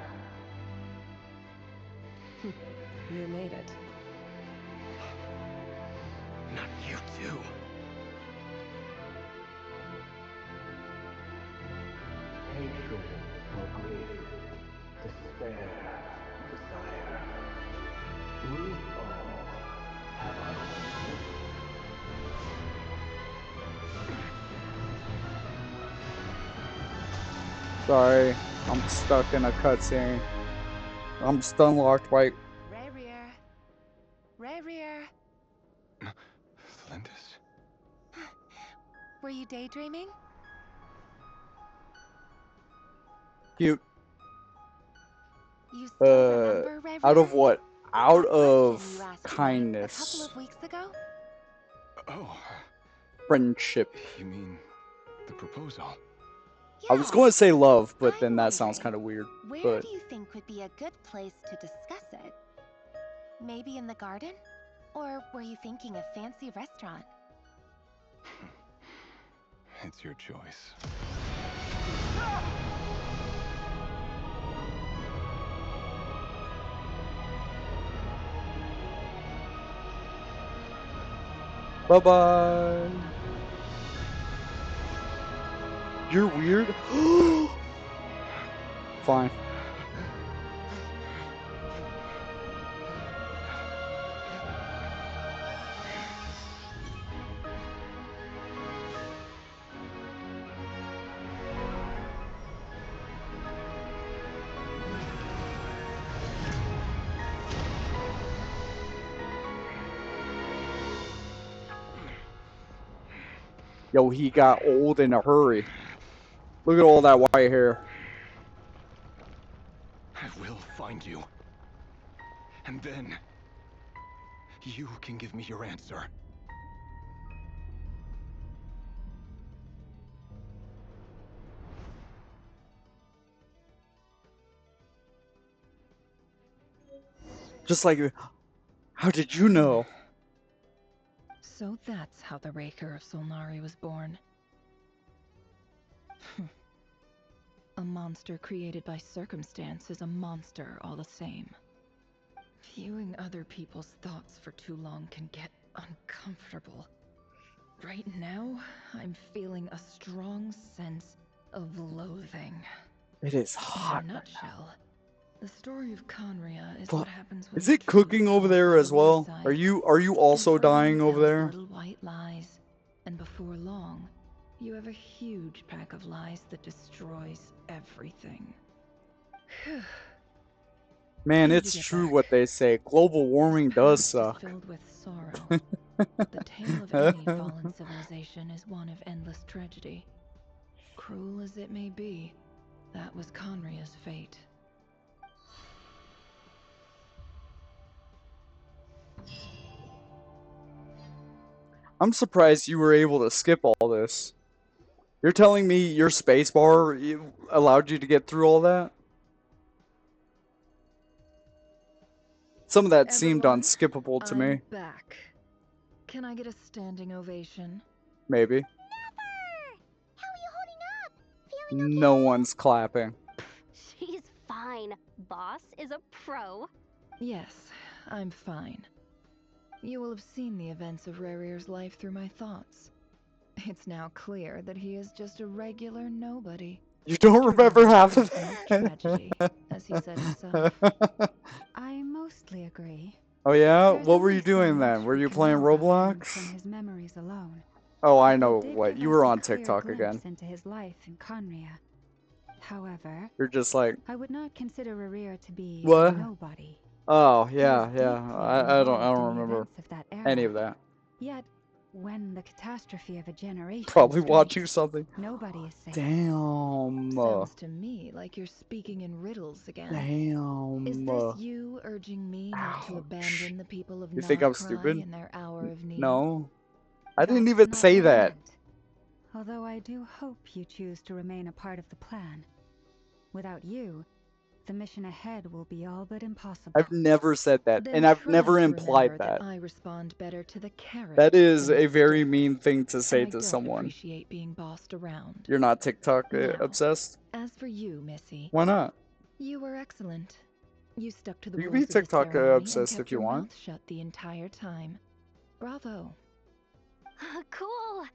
You made it. Not you too. Hatred or grief, despair, desire. We all have our own Sorry, I'm stuck in a cutscene. I'm stun locked by. Rayrear. Rayrear. Flindis? Were you daydreaming? Cute. You still remember, Rayrear? Out of what? Out of You asked me a couple kindness. of weeks ago? Oh. Friendship. You mean the proposal? I was going to say love, but then that sounds kind of weird. Where But do you think would be a good place to discuss it? Maybe in the garden? Or were you thinking a fancy restaurant? It's your choice. bye-bye. You're weird? Fine. Yo, he got old in a hurry. Look at all that white hair. I will find you. And then you can give me your answer. Just like, how did you know? So that's how the Raker of Solnari was born. A monster created by circumstance is a monster all the same. Viewing other people's thoughts for too long can get uncomfortable. Right now, I'm feeling a strong sense of loathing. It is hot. In a nutshell, the story of Conria is But what happens when is it cooking over there as well? Are you also dying over there? Little white lies, and before long, you have a huge pack of lies that destroys everything. Man, it's true what they say. Global warming does suck. Filled with sorrow. The tale of any fallen civilization is one of endless tragedy. Cruel as it may be, that was Conria's fate. I'm surprised you were able to skip all this. You're telling me your spacebar allowed you to get through all that? Some of that seemed unskippable to me. Back. Can I get a standing ovation? Maybe. How are you holding up? Feeling okay? No one's clapping. She's fine. Boss is a pro. Yes, I'm fine. You will have seen the events of Rarear's life through my thoughts. It's now clear that he is just a regular nobody. You don't remember half of tragedy, as he said himself. I mostly agree. Oh yeah? There's What were you only so doing then? much Were we you can playing know about him Roblox? from his memories alone. Oh, I But know they did what. give You us were a on clear TikTok glimpse again. into his life in Conria. However, You're just like, I would not consider Rayrear to be what? a nobody. Oh, He yeah, was yeah. deeply I don't involved in the remember events of that era. any of that. Yet, when the catastrophe of a generation Probably strikes, watching something. nobody is safe. Damn. Sounds to me like you're speaking in riddles again. Damn. Is this you urging me not to abandon the people of You think Nod I'm Krai stupid? in their hour of need? No. I didn't That's even not say what I that. meant. Although I do hope you choose to remain a part of the plan. Without you, the mission ahead will be all but impossible. I've never said that, Then and I've try never to implied remember that. I respond better to the carrot. That is than a the very stick. mean thing to say And I to don't someone. appreciate being bossed around. You're not TikTok Now, obsessed? As for you, Missy. Why not? You were excellent. You stuck to the You can rules be of the TikTok ceremony obsessed and kept if you your want. mouth shut the entire time. Bravo. Cool.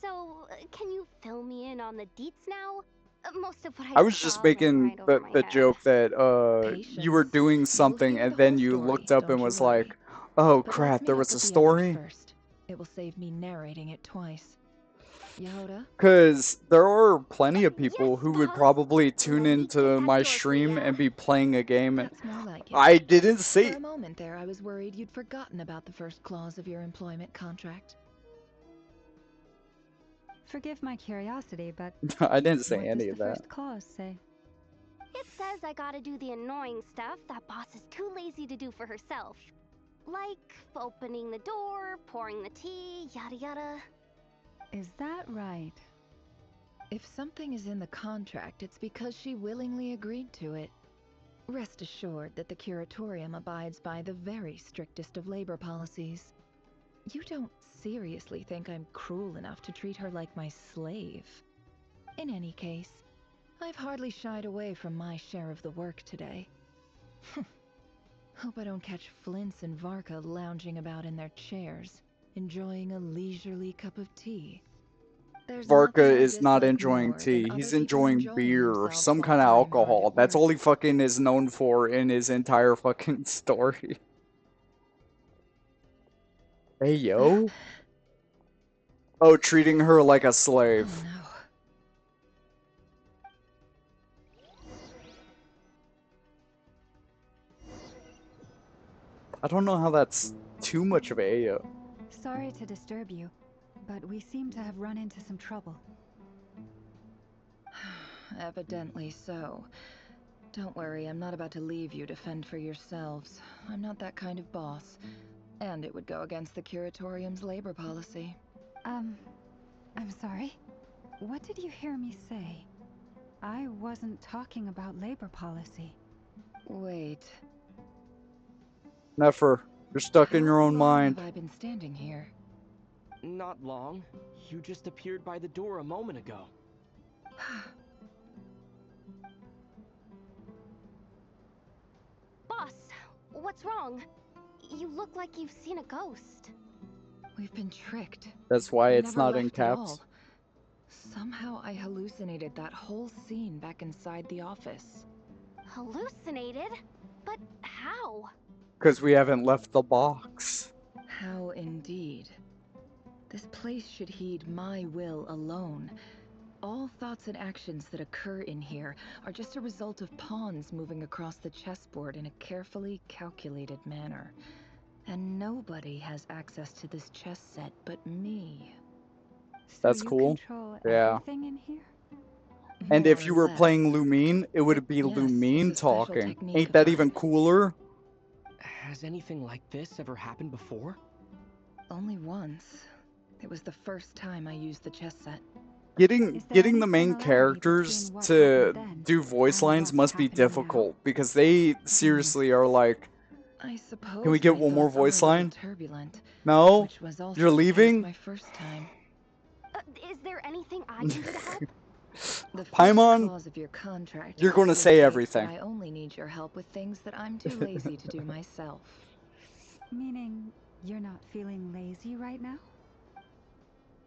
So, can you fill me in on the deets now? Most of what I I was saw just went making right over my the head. joke that you were doing something hear and the then whole you story, looked up don't and you was worry. like, oh But crap, let's there meet was up a with the others story? first. It will save me narrating it twice. Yehoda? Because there are plenty of people who would probably tune into my stream and be playing a game. And That's more like it. I didn't say. For a moment there, I was worried you'd forgotten about the first clause of your employment contract. Forgive my curiosity, but I didn't say what any does of the that. first clause say? It says I gotta do the annoying stuff that boss is too lazy to do for herself. Like opening the door, pouring the tea, yada yada. Is that right? If something is in the contract, it's because she willingly agreed to it. Rest assured that the Curatorium abides by the very strictest of labor policies. You don't seriously think I'm cruel enough to treat her like my slave? In any case, I've hardly shied away from my share of the work today. Hope I don't catch Flintz and Varka lounging about in their chairs, enjoying a leisurely cup of tea. There's Varka nothing I is not dislike enjoying more than tea. other He's people enjoying enjoying beer or themselves some while kind of I'm hard alcohol. at That's work. all he fucking is known for in his entire fucking story. Hey, yo. Oh, treating her like a slave. Oh no. I don't know how that's too much of a Sorry to disturb you, but we seem to have run into some trouble. Evidently so. Don't worry, I'm not about to leave you to fend for yourselves. I'm not that kind of boss. And it would go against the Curatorium's labor policy. I'm sorry? What did you hear me say? I wasn't talking about labor policy. Wait. Nefer, you're stuck in your own How long mind. have I been standing here? Not long. You just appeared by the door a moment ago. Boss, what's wrong? You look like you've seen a ghost. We've been tricked. That's why We it's never not in left at caps. all. Somehow I hallucinated that whole scene back inside the office. Hallucinated? But how? Because we haven't left the box. How indeed. This place should heed my will alone. All thoughts and actions that occur in here are just a result of pawns moving across the chessboard in a carefully calculated manner. And nobody has access to this chess set but me. So That's you cool. control Yeah. everything in here? And More if you or were less. playing Lumine, it would be Yes, Lumine it's a special talking. technique Ain't of that mine. even cooler? Has anything like this ever happened before? Only once. It was the first time I used the chess set. Getting the main similarity characters between what to happened then do voice and lines what's must be happening now? difficult because they seriously are like, I suppose can we get my one more thoughts are voice a little line? turbulent, No? which was also You're the case leaving? my first time. Is there anything I can do to help? The first Paimon, clause of your contract you're gonna clearly say states everything. that I only need your help with things that I'm too lazy to do myself. Meaning you're not feeling lazy right now?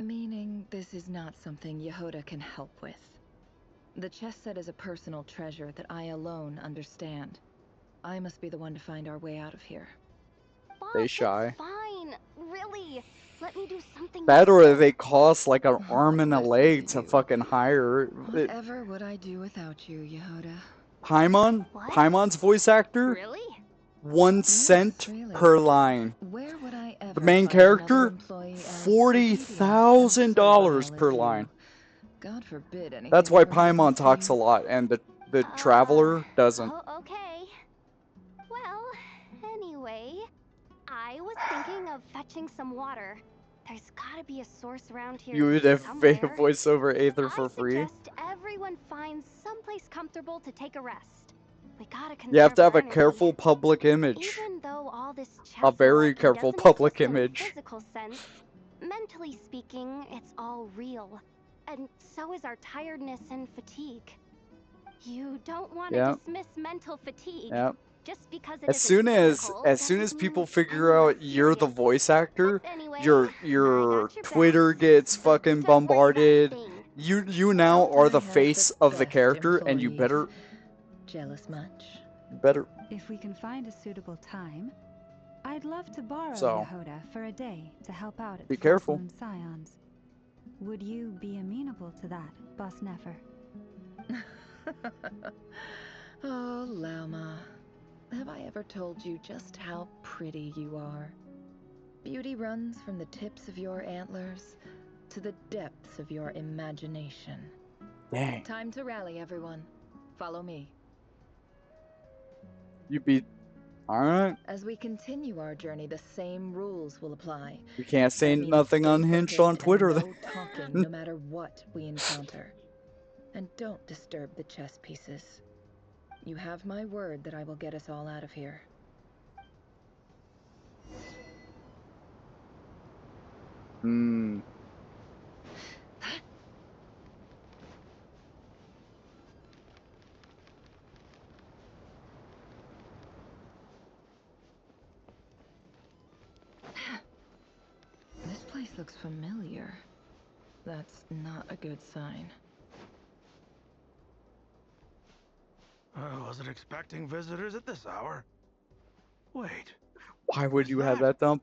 Meaning this is not something Yehoda can help with. The chess set is a personal treasure that I alone understand. I must be the one to find our way out of here. Boss, They it's shy. fine. Really. Let me do something That or useful. they cost like an arm and a leg to fucking hire. Whatever would I do without you, Yehoda? Paimon? What? Paimon's voice actor? Really? 1 cent per line. Where would I ever The main find another character? employee as obedient and servile $40,000 as per you? line. God forbid anything That's why more than Paimon the talks a same. lot and the Traveler doesn't. Oh, okay. Well, anyway, I was thinking of fetching some water. There's gotta be a source around here You would have somewhere. voiceover Aether for I free. suggest everyone finds someplace comfortable to take a rest. We gotta conserve You have to have our a energy. careful public image. Even though all this A very chess-malarkey careful doesn't public exist in a image. physical sense, mentally speaking, it's all real. And so is our tiredness and fatigue. You don't want to Yep. dismiss mental fatigue. Yep. Just because it As isn't soon as physical people doesn't figure mean out it's you're the serious. voice actor, Anyway, your your Twitter back. gets fucking Don't worry about a bombarded. thing. You now Don't are I the have face the of the best character, and you employees? Jealous much? better. If we can find a suitable time, I'd love to borrow So, Yehoda for a day to help out at be the First careful. Moon Scions. Would you be amenable to that, Boss Nefer? Oh, Lama. Have I ever told you just how pretty you are? Beauty runs from the tips of your antlers to the depths of your imagination. Dang. Time to rally, everyone. Follow me. You beat. Alright. As we continue our journey, the same rules will apply. We can't say That means nothing stay unhinged focused on Twitter. and no talking, no matter what we encounter. And don't disturb the chess pieces. You have my word that I will get us all out of here. Hmm. This place looks familiar. That's not a good sign. I wasn't expecting visitors at this hour. Wait. Why would you have that dump?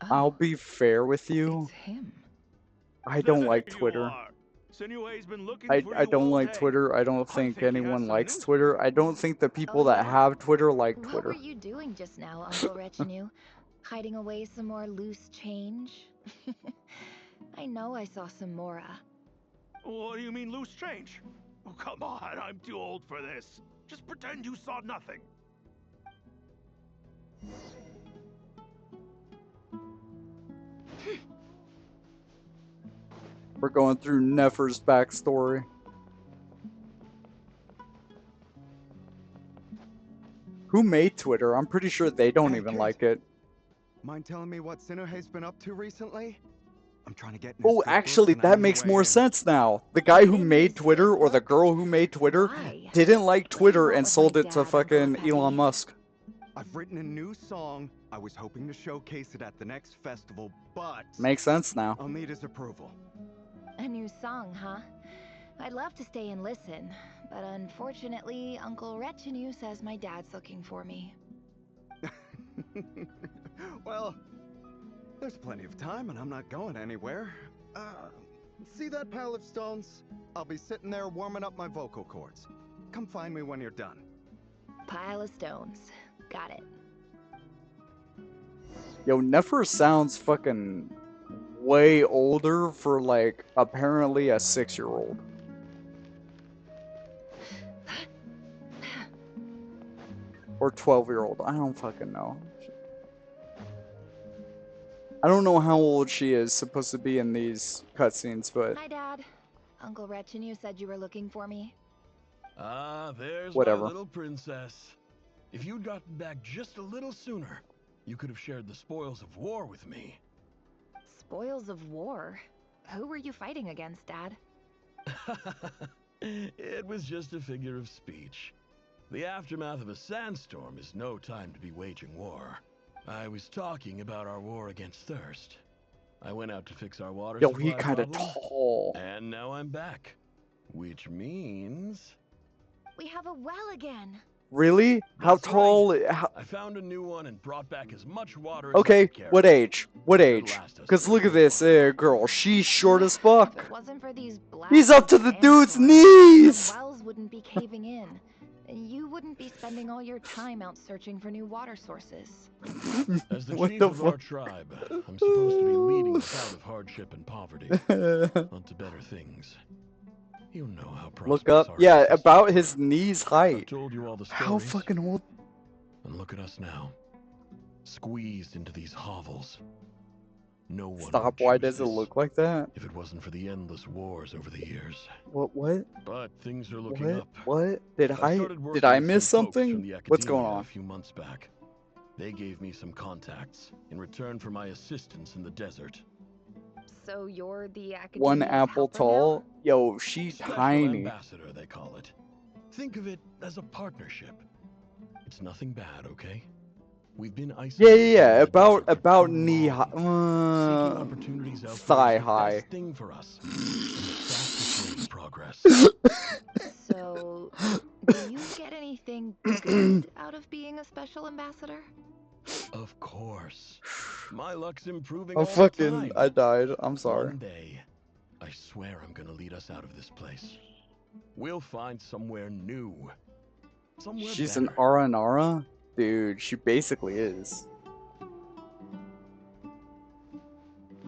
I'll be fair with you. I don't like Twitter. I don't like Twitter. I don't think anyone likes Twitter. I don't think the people that have Twitter like What Twitter. were you doing just now, Uncle Retinue? Hiding away some more loose change? I know I saw some Mora. What do you mean loose change? Oh, come on, I'm too old for this. Just pretend you saw nothing. We're going through Nefer's backstory. Who made Twitter? I'm pretty sure they don't even like it. Mind telling me what Sinohe's been up to recently? I'm trying to get in his Oh, good actually, books and I that need a makes way more in. sense now. The guy who made Twitter, or the girl who made Twitter, didn't like Twitter and sold it to fucking Elon Musk. I've written a new song. I was hoping to showcase it at the next festival, but Makes sense now. I'll need his approval. A new song, huh? I'd love to stay and listen, but unfortunately, Uncle Retinue says my dad's looking for me. Well, there's plenty of time and I'm not going anywhere. See that pile of stones? I'll be sitting there warming up my vocal cords. Come find me when you're done. Pile of stones. Got it. Yo, Nefer sounds fucking way older for, like, apparently a 6-year-old. Or 12-year-old. I don't fucking know. I don't know how old she is supposed to be in these cutscenes, but Hi, Dad. Uncle Retinue said you were looking for me. Ah, there's Whatever. my little princess. If you'd gotten back just a little sooner, you could have shared the spoils of war with me. Spoils of war? Who were you fighting against, Dad? It was just a figure of speech. The aftermath of a sandstorm is no time to be waging war. I was talking about our war against thirst. I went out to fix our water yo, supply he kind of problems, tall. and now I'm back. Which means... We have a well again. Really? How That's tall? right. How... I found a new one and brought back as much water as I Okay, could carry. what age? What Should age? last us Because through look at the this girl. She's short as fuck. If it wasn't for these He's up to the dude's sandstorms, knees. the wells wouldn't be caving in. And you wouldn't be spending all your time out searching for new water sources. As the What chief the of our fuck? tribe, I'm supposed to be leading us out of hardship and poverty, onto better things. You know how Look prosperous up. our Yeah, ancestors about were. his knees I've height. told you all the How stories. fucking old? And look at us now, squeezed into these hovels. No one Stop. would Why choose does it this look like that? if it wasn't for the endless wars over the years. What? But things are looking What? up. What? Did started I working with miss some folks something? From the What's going academia on? A few months back. They gave me some contacts in return for my assistance in the desert. So you're the academia's One apple helper tall. Yo, she's Special tiny. ambassador, they call it. Think of it as a partnership. It's nothing bad, okay? We've been Yeah, isolated. yeah. in the desert for About too knee long. high. Seeking opportunities out Thigh there is the high. best thing for us, and the fastest way to progress. So, do you get anything good out of being a special ambassador? Of course. My luck's improving Oh all the fucking! time. I died. I'm sorry. One day, I swear I'm gonna lead us out of this place. We'll find somewhere new. Somewhere She's better. an Aranara? Dude, she basically is.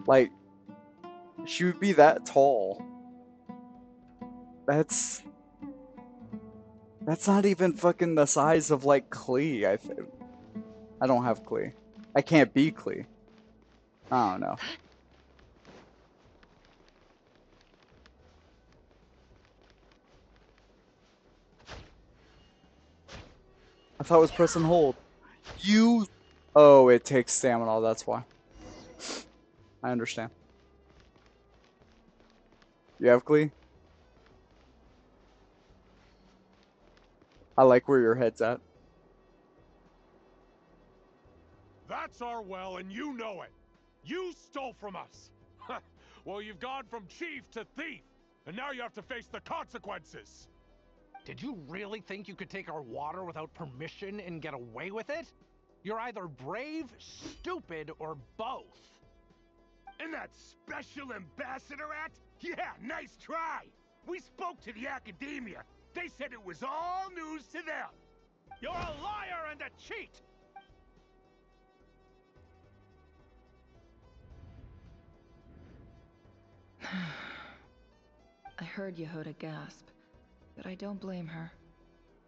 Like, she would be that tall. That's not even fucking the size of, like, Klee, I think. I don't have Klee. I can't be Klee. I don't know. I thought it was press and hold. You... Oh, it takes stamina, that's why. I understand. You have Klee? I like where your head's at. That's our well, and you know it. You stole from us. Well, you've gone from chief to thief, and now you have to face the consequences. Did you really think you could take our water without permission and get away with it? You're either brave, stupid, or both. And that special ambassador act? Yeah, nice try. We spoke to the academia. They said it was all news to them. You're a liar and a cheat. I heard Yehuda gasp, but I don't blame her.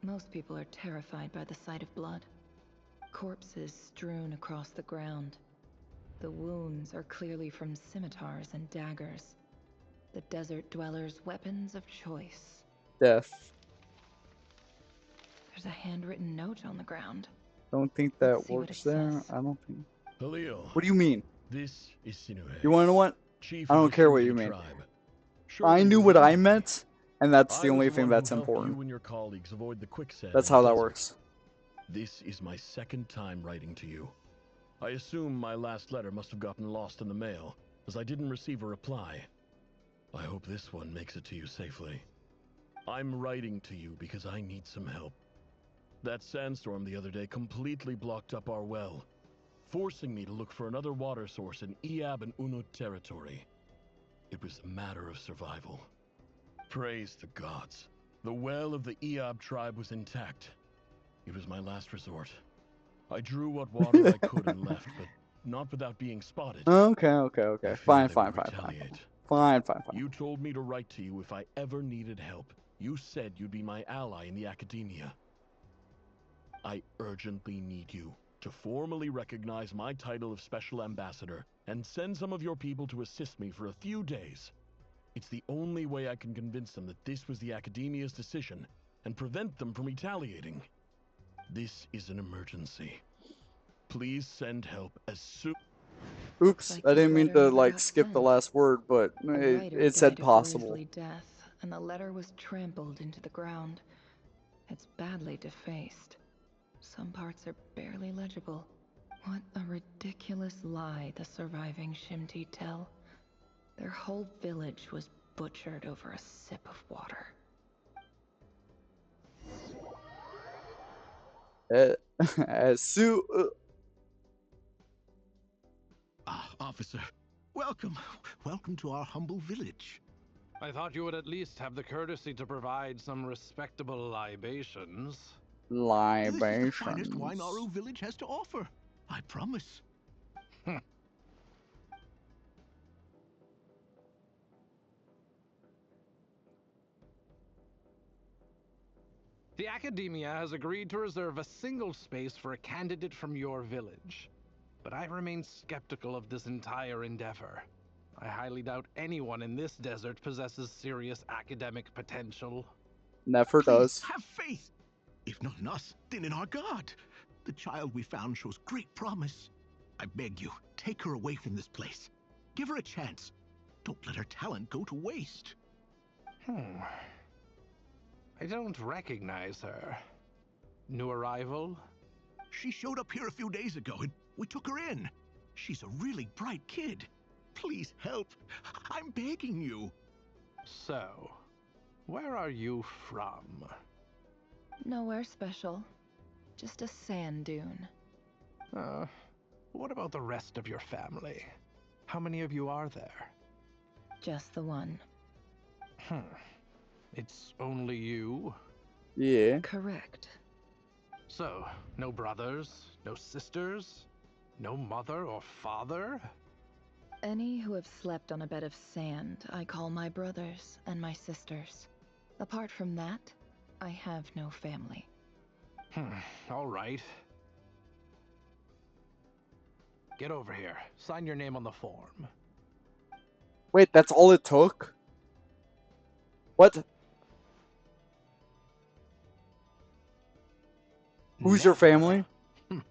Most people are terrified by the sight of blood. Corpses strewn across the ground. The wounds are clearly from scimitars and daggers. The desert dwellers' weapons of choice. Death. There's a handwritten note on the ground. Don't think that works there. I don't think. Halil. What do you mean? This is Sinuhe. You wanna know what? Chief I of don't the care what you Shinji mean. tribe. I knew what I meant, and that's the I was only the thing one who that's helped important. You and your colleagues avoid the quicksand. That's in the how that desert. works. This is my second time writing to you. I assume my last letter must have gotten lost in the mail, as I didn't receive a reply. I hope this one makes it to you safely. I'm writing to you because I need some help. That sandstorm the other day completely blocked up our well, forcing me to look for another water source in Iab and Unut territory. It was a matter of survival. Praise the gods. The well of the Iab tribe was intact. It was my last resort. I drew what water I could and left, but not without being spotted. Okay. Fine. Fine. You told me to write to you if I ever needed help. You said you'd be my ally in the academia. I urgently need you to formally recognize my title of Special Ambassador and send some of your people to assist me for a few days. It's the only way I can convince them that this was the academia's decision and prevent them from retaliating. This is an emergency. Please send help as soon. Oops, I didn't mean to like skip the last word, but it said possible. Grisly death, and the letter was trampled into the ground. It's badly defaced. Some parts are barely legible. What a ridiculous lie the surviving Shimti tell. Their whole village was butchered over a sip of water. Officer, welcome to our humble village. I thought you would at least have the courtesy to provide some respectable libations. This is the finest wine Aru village has to offer. I promise. The Academia has agreed to reserve a single space for a candidate from your village. But I remain skeptical of this entire endeavor. I highly doubt anyone in this desert possesses serious academic potential. Never does. Have faith. If not in us, then in our god. The child we found shows great promise. I beg you, take her away from this place. Give her a chance. Don't let her talent go to waste. I don't recognize her. New arrival? She showed up here a few days ago and we took her in. She's a really bright kid. Please help. I'm begging you. So, where are you from? Nowhere special. Just a sand dune. What about the rest of your family? How many of you are there? Just the one. It's only you? Yeah. Correct. So, no brothers, no sisters, no mother or father? Any who have slept on a bed of sand, I call my brothers and my sisters. Apart from that, I have no family. All right. Get over here. Sign your name on the form. Wait, that's all it took? What? Who's your family? You're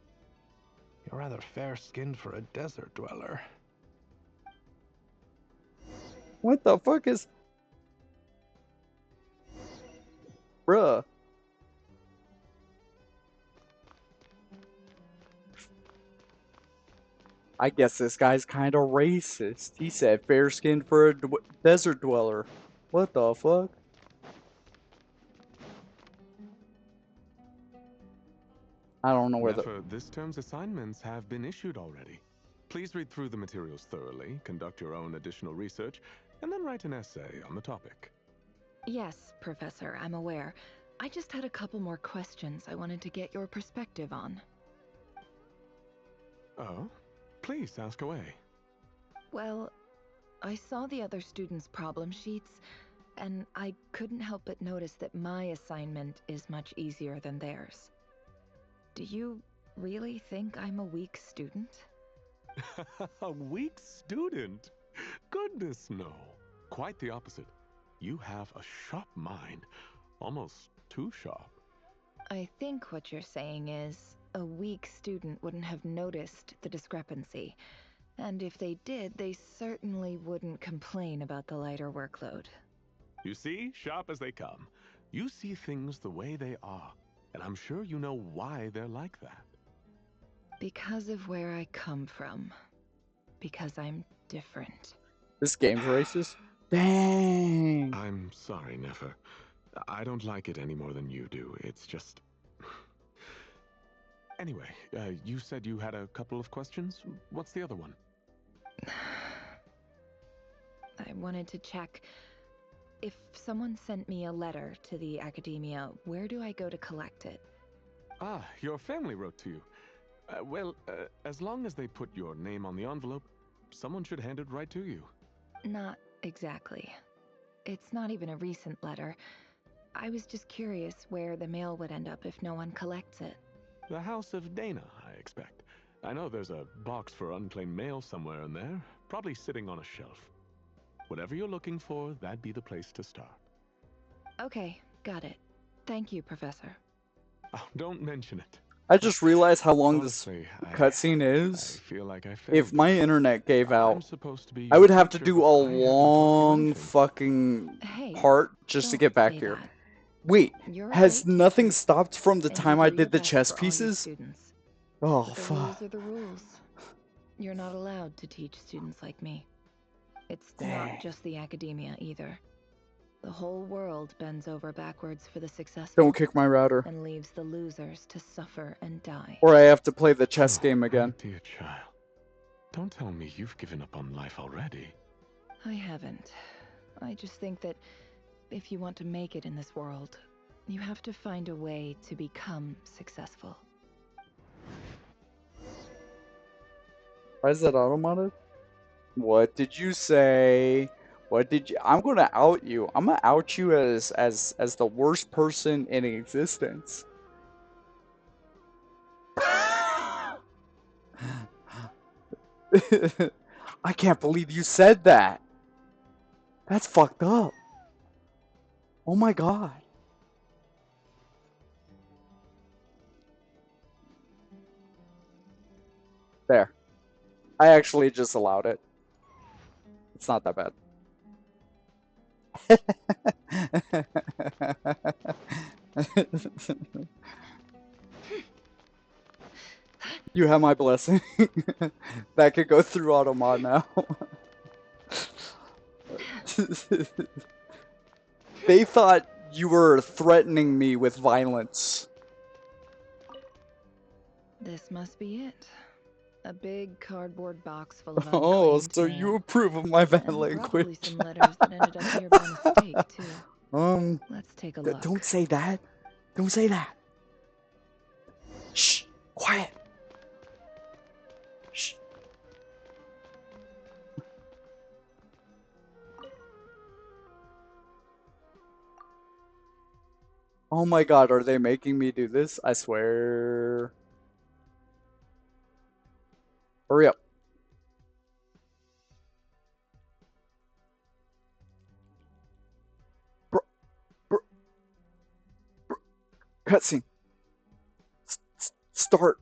rather fair-skinned for a desert dweller. What the fuck is... Bruh. I guess this guy's kind of racist. He said fair-skinned for a desert dweller. What the fuck? I don't know where This term's assignments have been issued already. Please read through the materials thoroughly, conduct your own additional research, and then write an essay on the topic. Yes, Professor, I'm aware. I just had a couple more questions I wanted to get your perspective on. Oh? Please, ask away. Well, I saw the other students' problem sheets, and I couldn't help but notice that my assignment is much easier than theirs. Do you really think I'm a weak student? A weak student? Goodness, no. Quite the opposite. You have a sharp mind. Almost too sharp. I think what you're saying is, a weak student wouldn't have noticed the discrepancy. And if they did, they certainly wouldn't complain about the lighter workload. You see, sharp as they come. You see things the way they are. And I'm sure you know why they're like that. Because of where I come from. Because I'm different. This game's racist? Dang! I'm sorry, Nefer. I don't like it any more than you do. It's just... Anyway, you said you had a couple of questions. What's the other one? I wanted to check. If someone sent me a letter to the academia, where do I go to collect it? Ah, your family wrote to you. As long as they put your name on the envelope, someone should hand it right to you. Not exactly. It's not even a recent letter. I was just curious where the mail would end up if no one collects it. The House of Dana, I expect. I know there's a box for unclaimed mail somewhere in there, probably sitting on a shelf. Whatever you're looking for, that'd be the place to start. Okay, got it. Thank you, Professor. Oh, don't mention it. I just realized how long Honestly, this cutscene is. I feel like I If my internet gave out, supposed to be I your would have to teacher, do but a I haven't taught you long anything. fucking Hey, part just to don't get back say here. that. Wait, You're has right. nothing stopped from the And time you I do did your the best chess for all your pieces? students. Oh, But the fuck. rules are the rules. You're not allowed to teach students like me. It's not just the academia either. The whole world bends over backwards for the successful. Don't kick my router. And leaves the losers to suffer and die. Or I have to play the chess game again. Dear child, don't tell me you've given up on life already. I haven't. I just think that if you want to make it in this world, you have to find a way to become successful. Why is that auto-modded? What did you say? What did you... I'm gonna out you. I'm gonna out you as the worst person in existence. I can't believe you said that. That's fucked up. Oh my god. There. I actually just allowed it. It's not that bad. You have my blessing. That could go through auto mod now. They thought you were threatening me with violence. This must be it. A big cardboard box full of Oh, unclaimed so mail. you approve of my bad And language. probably some letters that ended up here by mistake, too. Let's take a look. Don't say that. Don't say that. Shh. Quiet. Shh. Oh my god, are they making me do this? I swear. Hurry up. Cutscene. Start.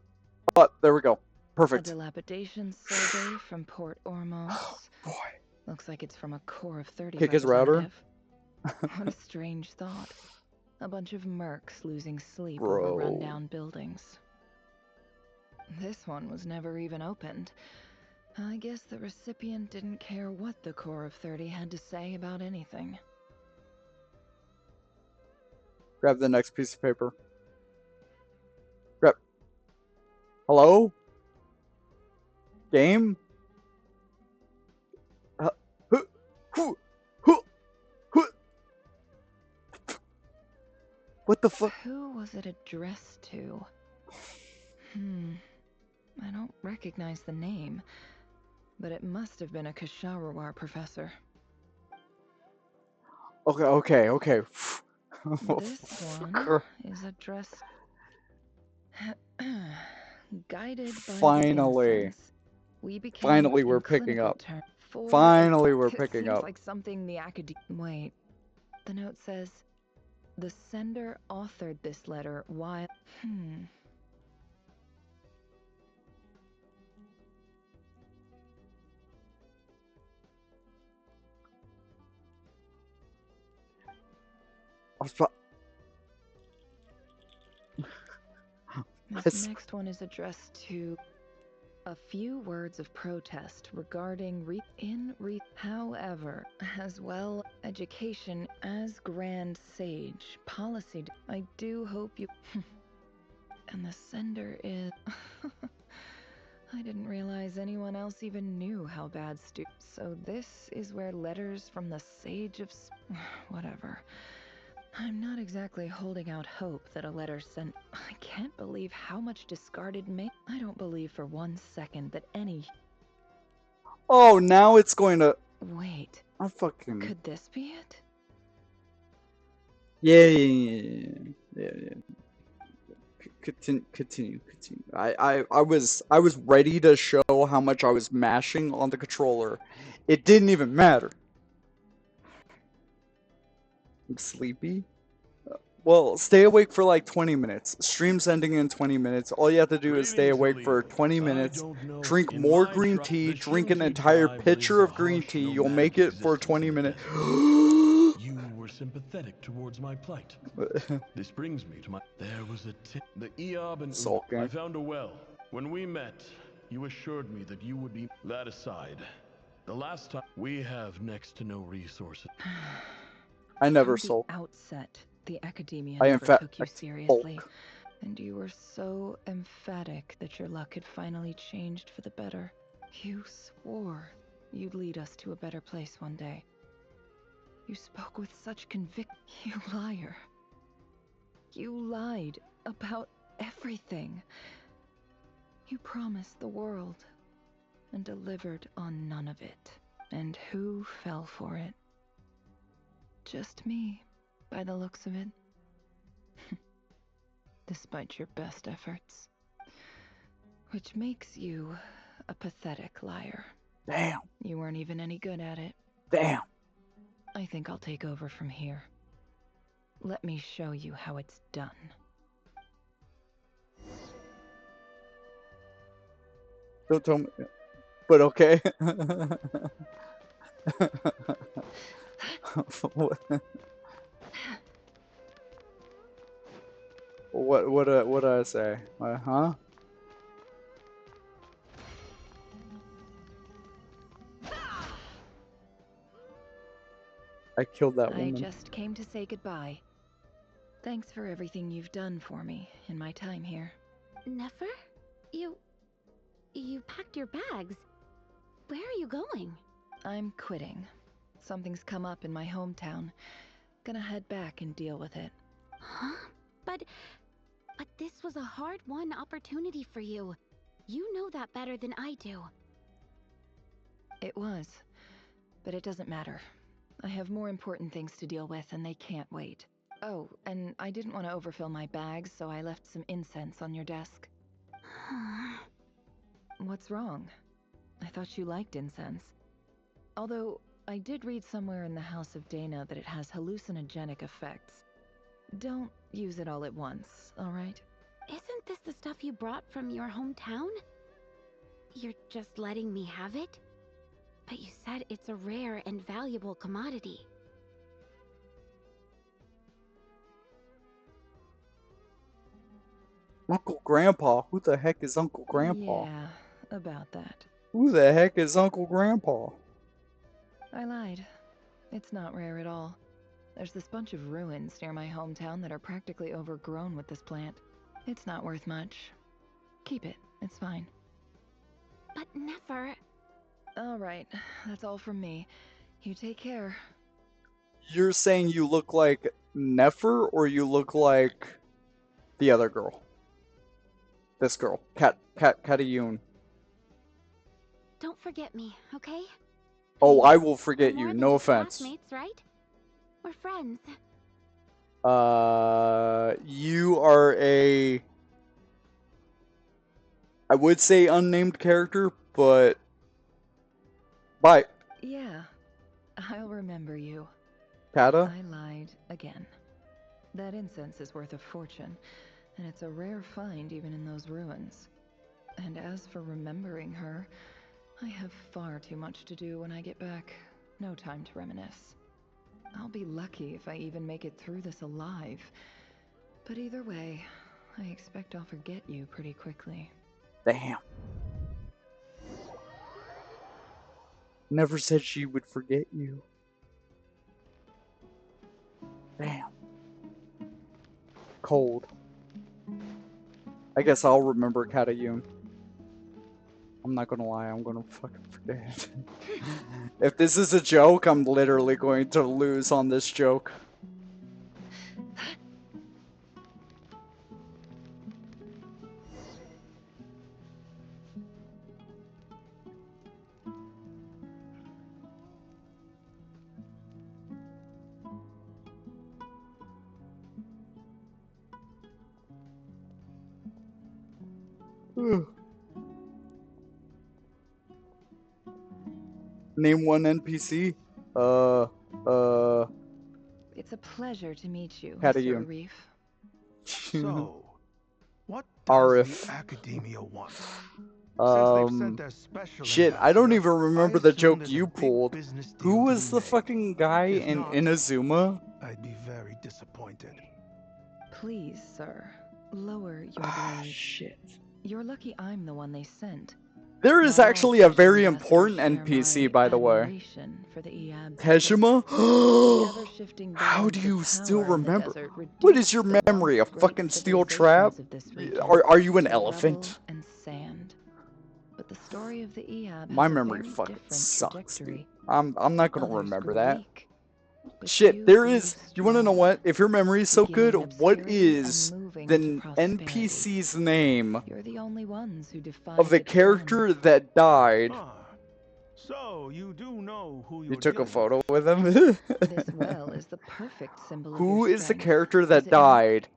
Oh, there we go. Perfect. A dilapidation survey from Port Ormos. Oh, boy. Looks like it's from a Core of 30 Kick his router. What a strange thought. A bunch of mercs losing sleep Bro. over rundown buildings. This one was never even opened. I guess the recipient didn't care what the Core of 30 had to say about anything. Grab the next piece of paper. Grab. Hello? Game? What the fuck? Who was it addressed to? I don't recognize the name, but it must have been a Kasharawar professor. Okay. This one is addressed... Guided by Finally. we became Finally, we're in picking clinical up. term- Finally, we're It picking seems up. like something the Wait. The note says, the sender authored this letter while... This next one is addressed to a few words of protest regarding however, as well education as grand sage policy. I do hope you and the sender is I didn't realize anyone else even knew how bad so this is where letters from the sage of whatever. I'm not exactly holding out hope that a letter sent... I can't believe how much discarded I don't believe for 1 second that any... Oh, now it's going to... Wait. I fucking... Could this be it? Yeah. Continue. I was ready to show how much I was mashing on the controller. It didn't even matter. I'm sleepy. Well, stay awake for like 20 minutes. Stream's ending in 20 minutes. All you have to do is stay awake for 20 minutes, drink more green tea, drink an entire pitcher of green tea. You'll make it for 20 minutes. You were sympathetic towards my plight. This brings me to my... There was the Eob and Sulking. I found a well. When we met, you assured me that you would be... That aside, the last time... We have next to no resources. I never From sulk. the outset, the academia I never took you seriously. Hulk. And you were so emphatic that your luck had finally changed for the better. You swore you'd lead us to a better place one day. You spoke with such conviction. You liar. You lied about everything. You promised the world and delivered on none of it. And who fell for it? Just me, by the looks of it. Despite your best efforts. Which makes you a pathetic liar. Damn. You weren't even any good at it. Damn. I think I'll take over from here. Let me show you how it's done. Don't tell me. But okay. What did I say? Huh? I killed that woman. I just came to say goodbye. Thanks for everything you've done for me in my time here. Nefer? you packed your bags. Where are you going? I'm quitting. Something's come up in my hometown. Gonna head back and deal with it. Huh? But this was a hard-won opportunity for you. You know that better than I do. It was. But it doesn't matter. I have more important things to deal with and they can't wait. Oh, and I didn't want to overfill my bags, so I left some incense on your desk. What's wrong? I thought you liked incense. Although, I did read somewhere in the House of Dana that it has hallucinogenic effects. Don't use it all at once, alright? Isn't this the stuff you brought from your hometown? You're just letting me have it? But you said it's a rare and valuable commodity. Uncle Grandpa? Who the heck is Uncle Grandpa? Yeah, about that. Who the heck is Uncle Grandpa? I lied. It's not rare at all. There's this bunch of ruins near my hometown that are practically overgrown with this plant. It's not worth much. Keep it. It's fine. But never. Alright, that's all from me. You take care. You're saying you look like Nefer, or you look like the other girl? This girl. Katayun. Don't forget me, okay? Oh, I will forget We're more you. than No just offense. Classmates, right? We're friends. You are a... I would say unnamed character, but... Bye. Yeah, I'll remember you. Kata? I lied again. That incense is worth a fortune, and it's a rare find even in those ruins. And as for remembering her, I have far too much to do when I get back. No time to reminisce. I'll be lucky if I even make it through this alive. But either way, I expect I'll forget you pretty quickly. Damn. Never said she would forget you. Damn. Cold. I guess I'll remember Katayun. I'm not gonna lie, I'm gonna fucking forget. If this is a joke, I'm literally going to lose on this joke. Name one NPC. It's a pleasure to meet you, Katayun. Sir Reef. So, what does Arif. the Academia want? Since they've sent their special Shit, I don't ambassador, even remember I the assume joke there's you a big pulled. business deal Who to was be the made. fucking guy If in not, Inazuma? I'd be very disappointed. Please, sir, lower your blade. Shit. You're lucky I'm the one they sent. There is Not all actually a special very ambassadors important share NPC, my by the way. admiration for the Eab Tejima? The ever-shifting How do balance you of still power in the remember? desert What is your reduced the memory? A once great fucking steel trap? civilizations of this region Are you an to elephant? rubble and sand. But the story of the Eab My has a memory very fucking different sucks, dude. trajectory. I'm not gonna Others remember grew that. weak, but Shit, there grew is. You wanna know strong, what? If your memory is so good, beginning in what obscurity and is moving the to prosperity. NPC's name You're the only ones who defied of the its character sun. that died? So, you do know who You you're took a dealing photo with him? This well is the perfect symbol of Who your is the strength, character that is it not? died?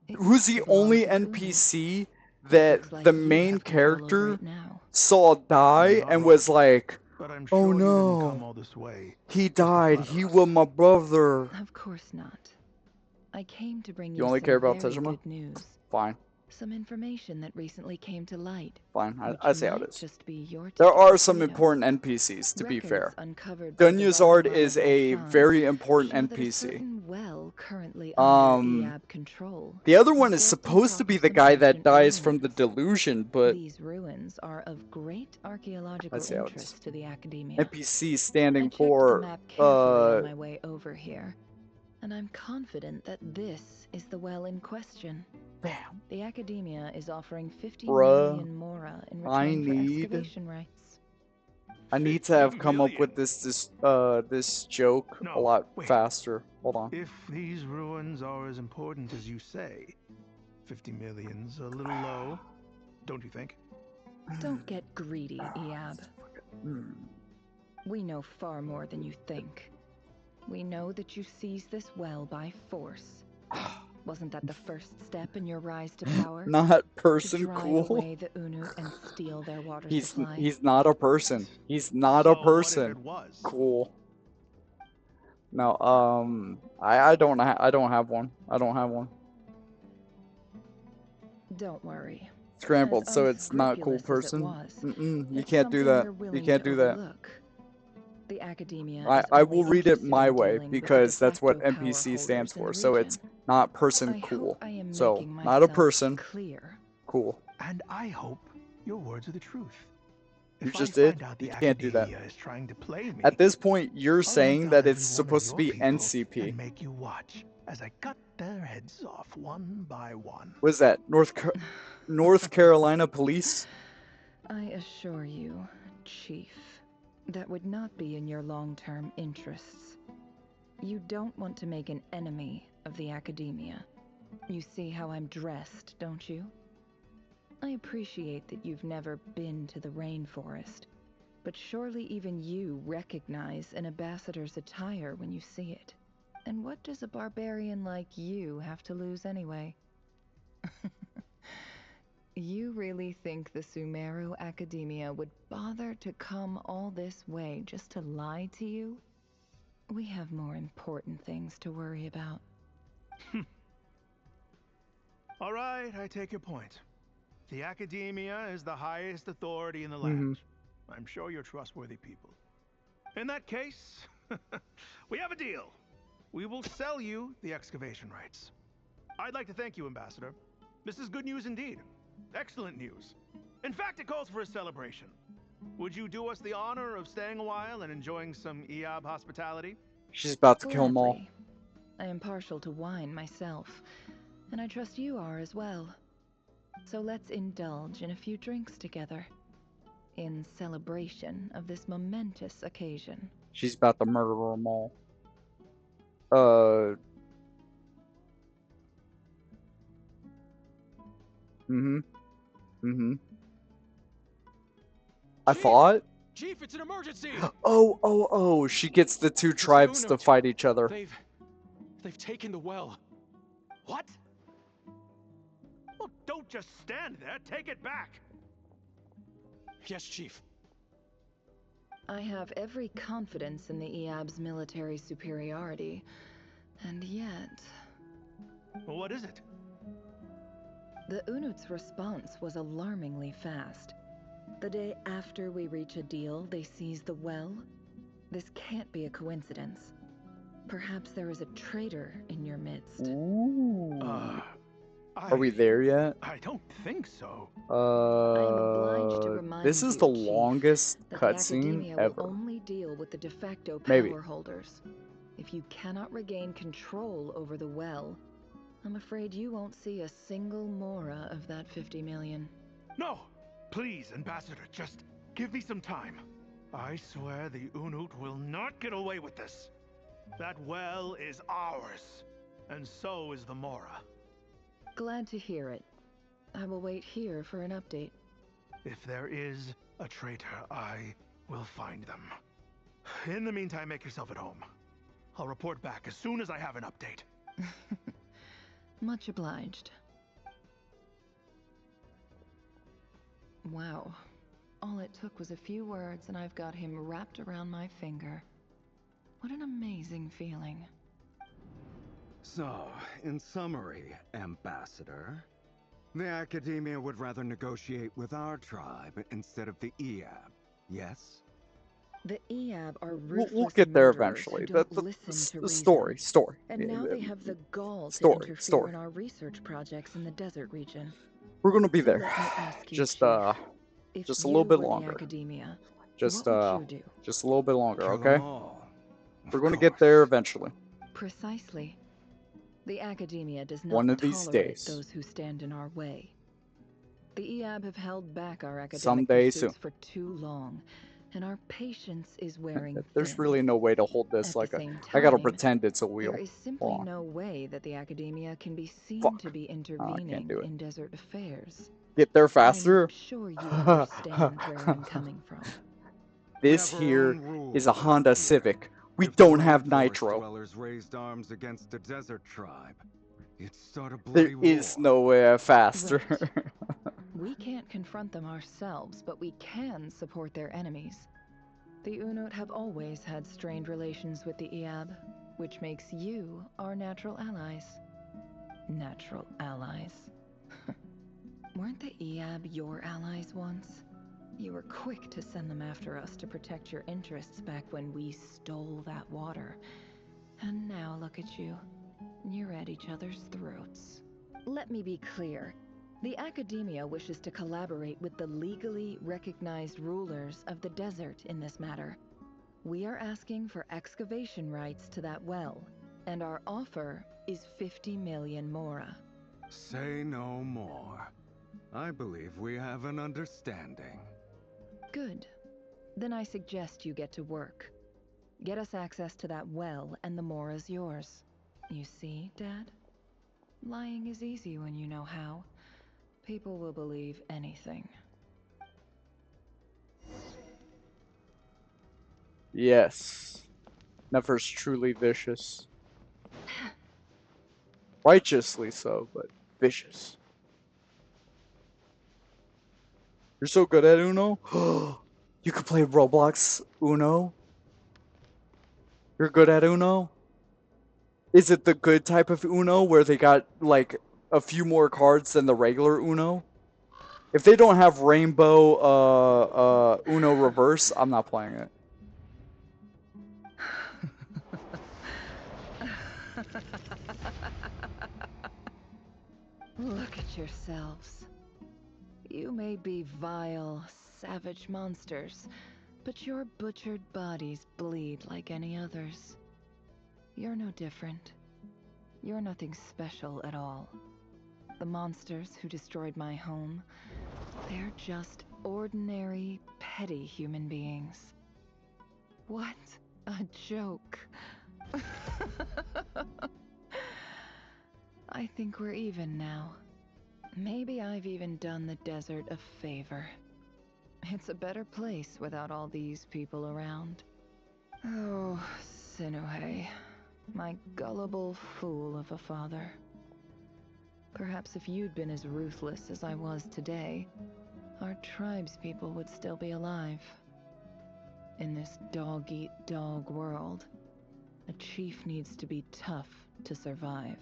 It Who's used the to belong only to Kuno. NPC Looks that like the you main have control over character it now. saw die Not and was wrong, like, but I'm oh sure you didn't come no, all this way he just to died, flatter he us. was my brother. Of course not. I came to bring You you only some care about very Tejima? good news. Fine, Some information that recently came to light. fine, which I see how it might is. just be your There ticket are to some freedom. important NPCs, to be Records fair. uncovered by the Dunyazard Valmar is a Volcans very important show that a NPC. certain well currently under Eab control The other one was is built on supposed to top be of the some guy that ancient dies from ruins. the delusion, but These ruins are of great archaeological see how it is. interest to the Academia. NPC standing I checked for, the map carefully on my way over here, and I'm confident that this is the well in question. Bam. The Academia is offering 50 Bruh, million mora in I return for need excavation rights. to have come up with this joke a lot faster. Hold on. If these ruins are as important as you say, 50 million's a little low, don't you think? Don't get greedy, Eab. We know far more than you think. We know that you seized this well by force. Wasn't that the first step in your rise to power? Not person to drive cool. away the Unut and steal their water supply? He's not a person. He's not a person. Cool. No, I don't have one. I don't have one. Don't worry. Scrambled, As so it's not cool unscrupulous as it person. was, You it's can't do something that. you're You willing can't to do that. overlook. The Academia I is will only read it interested my in way dealing with the because that's what de facto NPC power stands holders in for. the So it's region. not person I cool. hope I am So making not a myself person. clear. Cool. And I hope your words are the truth. You If just I did. find out You the can't do that. Academia is trying to play me, At this point, you're I'll saying hunt that down it's every one of supposed to your be people NCP. and make you watch as I cut their heads off one by one. What is that? North Carolina Police? I assure you, Chief, that would not be in your long-term interests. You don't want to make an enemy of the Academia. You see how I'm dressed, don't you? I appreciate that you've never been to the rainforest, but surely even you recognize an ambassador's attire when you see it. And what does a barbarian like you have to lose anyway? You really think the Sumeru Academia would bother to come all this way just to lie to you? We have more important things to worry about. All right, I take your point. The Academia is the highest authority in the land. I'm sure you're trustworthy people. In that case, we have a deal. We will sell you the excavation rights. I'd like to thank you, Ambassador. This is good news indeed. Excellent news. In fact, it calls for a celebration. Would you do us the honor of staying a while and enjoying some Eab hospitality? She's about to kill them all. Gladly. I am partial to wine myself, and I trust you are as well. So let's indulge in a few drinks together, in celebration of this momentous occasion. She's about to murder them all. I thought. Chief, it's an emergency. Oh! She gets the two tribes to fight each other. They've taken the well. What? Well, don't just stand there. Take it back. Yes, Chief. I have every confidence in the Eab's military superiority, and yet... Well, what is it? The Unut's response was alarmingly fast. The day after we reach a deal, they seize the well. This can't be a coincidence. Perhaps there is a traitor in your midst. Ooh. Are we there yet? I don't think so. This is the longest cutscene ever. Will only deal with the de facto Maybe. power holders. If you cannot regain control over the well, I'm afraid you won't see a single mora of that 50 million. No! Please, Ambassador, just give me some time. I swear the Unut will not get away with this. That well is ours, and so is the mora. Glad to hear it. I will wait here for an update. If there is a traitor, I will find them. In the meantime, make yourself at home. I'll report back as soon as I have an update. Much obliged. Wow. All it took was a few words and I've got him wrapped around my finger. What an amazing feeling. So, in summary, Ambassador, the Academia would rather negotiate with our tribe instead of the Eab, yes? The Eab are ruthless We'll get there murderers eventually. who don't The listen to story. And now they have the gall to Story. interfere in our research projects in the desert region. We're gonna be So there. let me ask you, Just Chief, a little bit were the longer. Academia, Just what would you do? just a little bit longer, Kill okay? them all. We're gonna get there eventually. Precisely. The academia does One not of these tolerate days. those who stand in our way. The EAB have held back our academic Someday pursuits soon. for too long, and our patience is wearing There's thin. really no way to hold this At like the a. same I gotta time, pretend it's a wheel. there is simply Hold on. no way that the academia can be seen Fuck. to be Oh, I can't intervening do it. in desert affairs. Get there faster. I'm sure you understand where I'm coming from. This We have our here own rules is a around Honda here. Civic. We If the don't have rainforest nitro. dwellers raised arms against a desert tribe, it'd start a There bloody war. is no way faster. We can't confront them ourselves, but we can support their enemies. The Unot have always had strained relations with the EAB, which makes you our natural allies. Natural allies. Weren't the EAB your allies once? You were quick to send them after us to protect your interests back when we stole that water. And now look at you. You're at each other's throats. Let me be clear. The academia wishes to collaborate with the legally recognized rulers of the desert in this matter. We are asking for excavation rights to that well, and our offer is 50 million mora. Say no more. I believe we have an understanding. Good. Then I suggest you get to work. Get us access to that well, and the mora's yours. You see, Dad? Lying is easy when you know how. People will believe anything. Yes. Nefer's truly vicious. Righteously so, but vicious. You're so good at Uno? You could play Roblox Uno? You're good at Uno? Is it the good type of Uno where they got, like, a few more cards than the regular Uno? If they don't have rainbow Uno reverse, I'm not playing it. Look at yourselves. You may be vile, savage monsters, but your butchered bodies bleed like any others. You're no different. You're nothing special at all. The monsters who destroyed my home, they're just ordinary, petty human beings. What a joke. I think we're even now. Maybe I've even done the desert a favor. It's a better place without all these people around. Oh, Sinuhe, my gullible fool of a father. Perhaps if you'd been as ruthless as I was today, our tribespeople would still be alive. In this dog-eat-dog world, a chief needs to be tough to survive.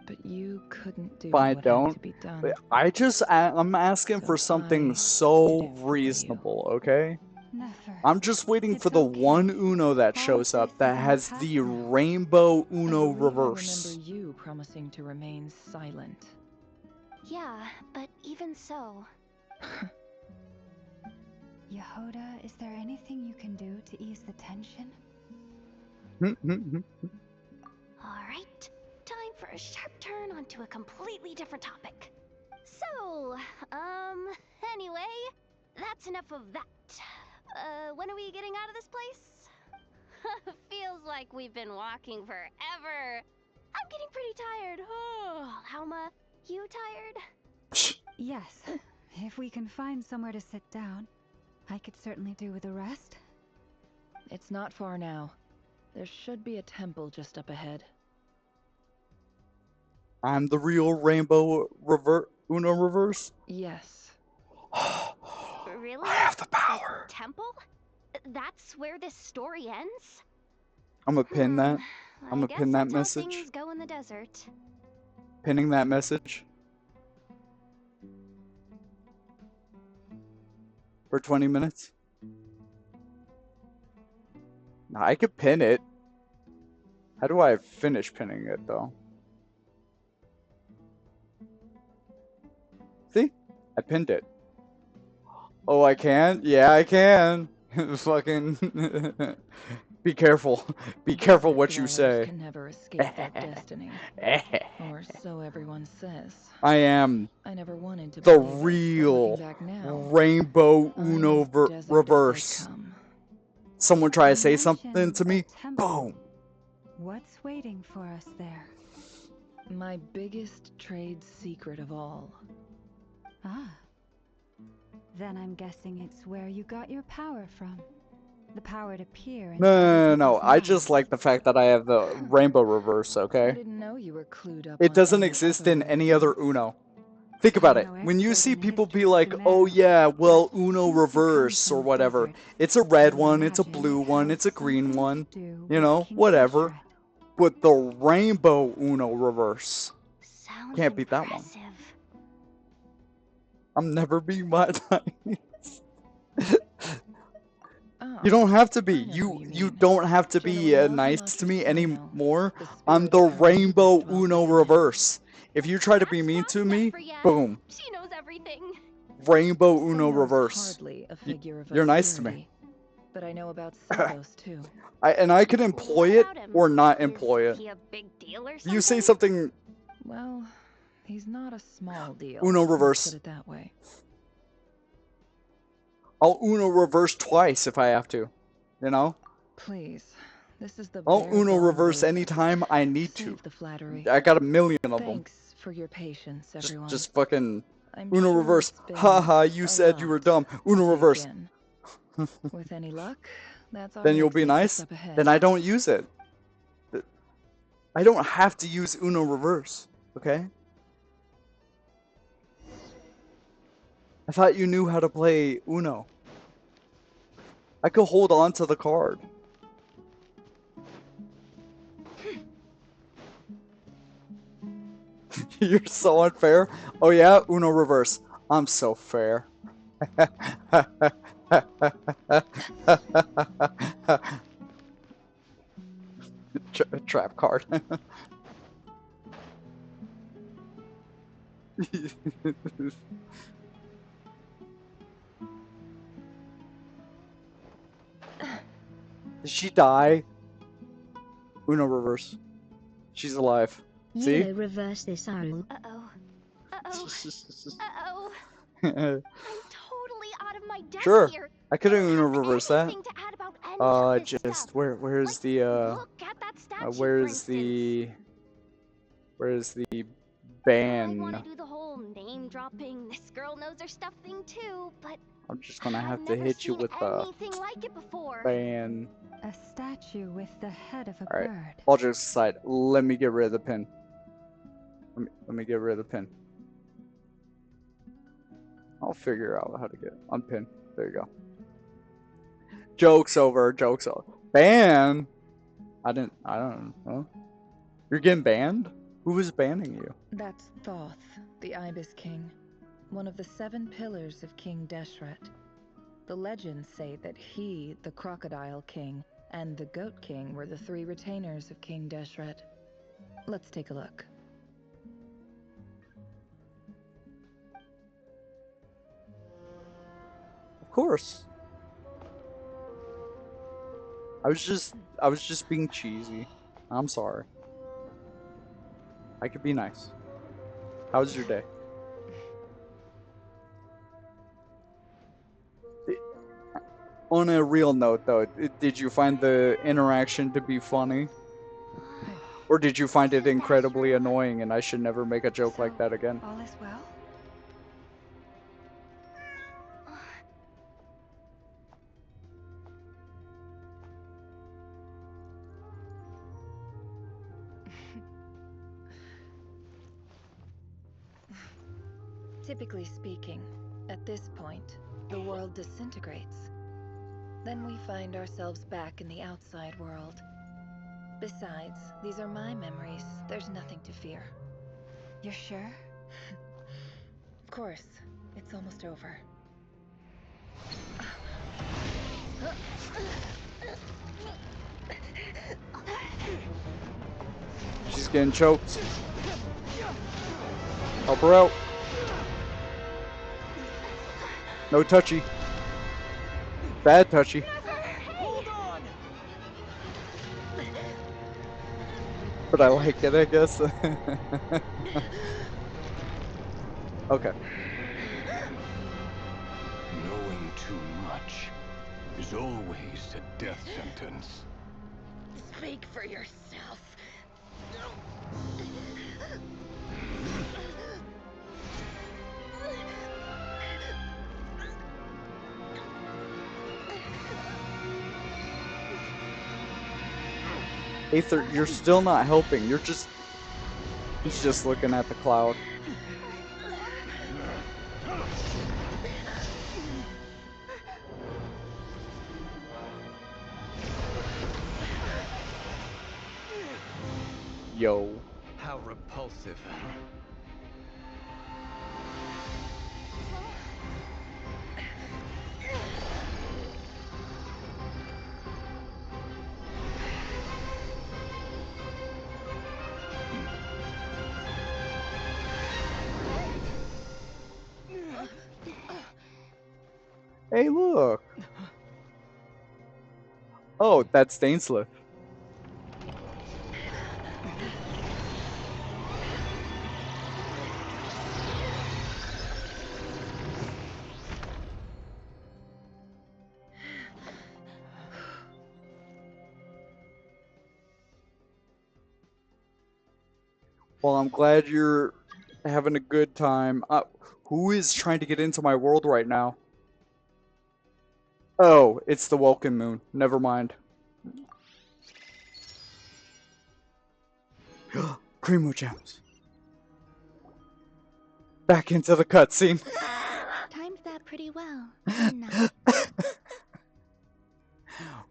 But you couldn't do But I what had don't. to be done. I'm asking for something so reasonable, okay? Nefer, I'm just waiting for the one Uno that shows up that has the rainbow Uno I believe I reverse. remember you promising to remain silent. Yeah, but even so. Yehoda, is there anything you can do to ease the tension? Alright, time for a sharp turn onto a completely different topic. So, anyway, that's enough of that. When are we getting out of this place? Feels like we've been walking forever. I'm getting pretty tired. Oh, Halma, you tired? Yes. If we can find somewhere to sit down, I could certainly do with a rest. It's not far now. There should be a temple just up ahead. I'm the real rainbow Uno reverse? Yes. Really? I have the power. The temple? That's where this story ends? I'm gonna pin that. I'm I gonna pin guess that that's how message. things go in the desert. Pinning that message. For 20 minutes. I could pin it. How do I finish pinning it, though? See? I pinned it. Oh, I can? Yeah, I can. Fucking... Be careful. Be careful what you Dwellers say. can never escape their destiny. Or so everyone says. I am I never wanted to the believe it, but real looking back now, Rainbow I'm Uno as desert as they reverse. come. Someone try to You say something mentioned to me. a temple. Boom. What's waiting for us there? My biggest trade secret of all. Ah. Then I'm guessing it's where you got your power from. The power to peer into other No. people's I just minds. like the fact that I have the rainbow reverse, I okay? didn't know you were clued up It on doesn't any exist other in any other religions. Uno. Think about I'm it. no When you expert see in the people be history like, of oh Sumeru, yeah, well, but Uno since you come reverse from or the whatever. desert, It's a red I one, it's a imagine blue it one, has it's a green something one. to do You with know, King whatever. Deshret. But the rainbow Uno reverse. Sounds Can't beat that one. impressive. I'm never being mad. Oh, You don't have to be. I know who You mean. don't have to be General nice Malzamach to me Rhino, anymore. the I'm spirit the of her rainbow dwells Uno within. reverse. If you try to be mean to me, boom. She knows everything. Rainbow Uno Someone's reverse. hardly a figure of You're nice to me. authority, but I know about Sados too. I can employ it or not employ it. Is he a big deal or If you say something? something Well, he's not a small deal. Uno Let's reverse, put it that way. I'll Uno reverse twice if I have to. You know? Please, this is the I'll bare Uno bone reverse basis. anytime I need to. Save the flattery. I got a million of them. Thanks for your patience, everyone. Just fucking I'm Uno sure reverse. it's been Haha, you a said you were lot dumb. to Uno take reverse. in. With any luck, that's our Then you'll next be interest nice? up ahead. Then I don't use it. I don't have to use Uno reverse, okay? I thought you knew how to play Uno. I could hold on to the card. You're so unfair. Oh yeah, Uno reverse. I'm so fair. Trap card. Did she die? Uno reverse. She's alive. See? You reverse this, Aru. Uh-oh. Uh-oh. Uh-oh. Uh, I'm totally out of my depth sure. here. I could Uno reverse that. Anything to add about any of this Just stuff. where's the Look at that statue, for where's the ban? I want to do the whole name dropping, this girl knows her stuff thing too, but I'm just gonna I've have to never hit you seen with the anything like it before. ban. A statue with the head of a Alright, bird. all jokes aside, let me get rid of the pin. Let me get rid of the pin. I'll figure out how to get unpin. There you go. Joke's over. Joke's over. Ban? I don't know. You're getting banned? Who was banning you? That's Thoth, the Ibis King, one of the 7 pillars of King Deshret. The legends say that he, the Crocodile King, and the Goat King were the 3 retainers of King Deshret. Let's take a look. Of course. I was just being cheesy. I'm sorry. I could be nice. How was your day? On a real note, though, did you find the interaction to be funny? Or did you find it incredibly annoying and I should never make a joke like that again? All is well? Typically speaking, at this point, the world disintegrates. Then we find ourselves back in the outside world. Besides, these are my memories. There's nothing to fear. You're sure? Of course. It's almost over. She's getting choked. Help her out. No touchy. Bad touchy. Hold on! but I like it, I guess. Okay. Knowing too much is always a death sentence. Speak for yourself. Aether, you're still not helping. He's just looking at the cloud. Yo. How repulsive. Hey, look. Oh, that's Dainsleif. Well, I'm glad you're having a good time. Who is trying to get into my world right now? Oh, it's the Welcome Moon. Never mind. Primo Gems. Back into the cutscene. Timed that pretty well, didn't I?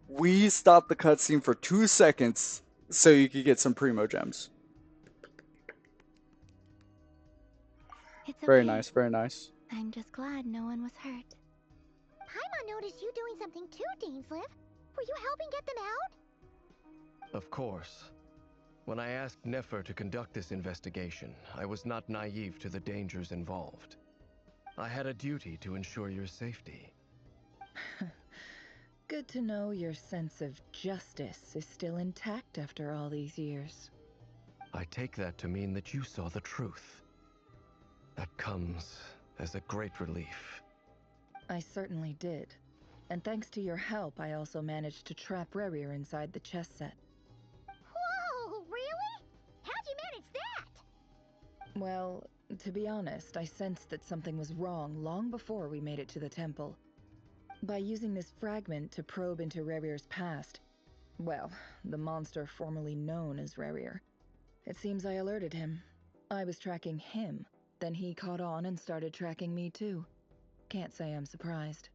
We stopped the cutscene for 2 seconds so you could get some Primo Gems. It's okay. Very nice, very nice. I'm just glad no one was hurt. Paimon noticed you doing something too, Dainsleif. Were you helping get them out? Of course. When I asked Nefer to conduct this investigation, I was not naive to the dangers involved. I had a duty to ensure your safety. Good to know your sense of justice is still intact after all these years. I take that to mean that you saw the truth. That comes as a great relief. I certainly did. And thanks to your help, I also managed to trap Rerir inside the chess set. Whoa, really? How'd you manage that? Well, to be honest, I sensed that something was wrong long before we made it to the temple. By using this fragment to probe into Rerir's past, well, the monster formerly known as Rerir, it seems I alerted him. I was tracking him, then he caught on and started tracking me too. Can't say I'm surprised.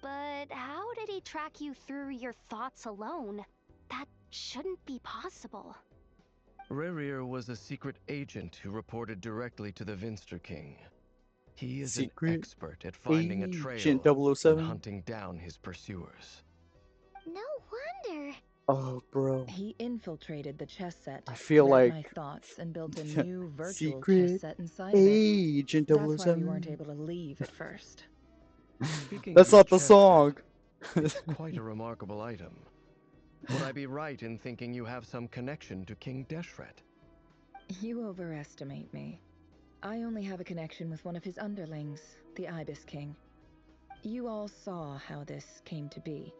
But how did he track you through your thoughts alone? That shouldn't be possible. Rerir was a secret agent who reported directly to the Vinster King. He is Secret an expert at finding a trail Agent and 007? hunting down his pursuers. No wonder. Oh, bro. He infiltrated the chess set, I feel read like my thoughts, and built a new virtual chess Secret set inside of Agent it. That's why we 007. weren't able to leave at first. Speaking That's of your not the chess song. set, it's quite a remarkable item. Would I be right in thinking you have some connection to King Deshret? You overestimate me. I only have a connection with one of his underlings, the Ibis King. You all saw how this came to be.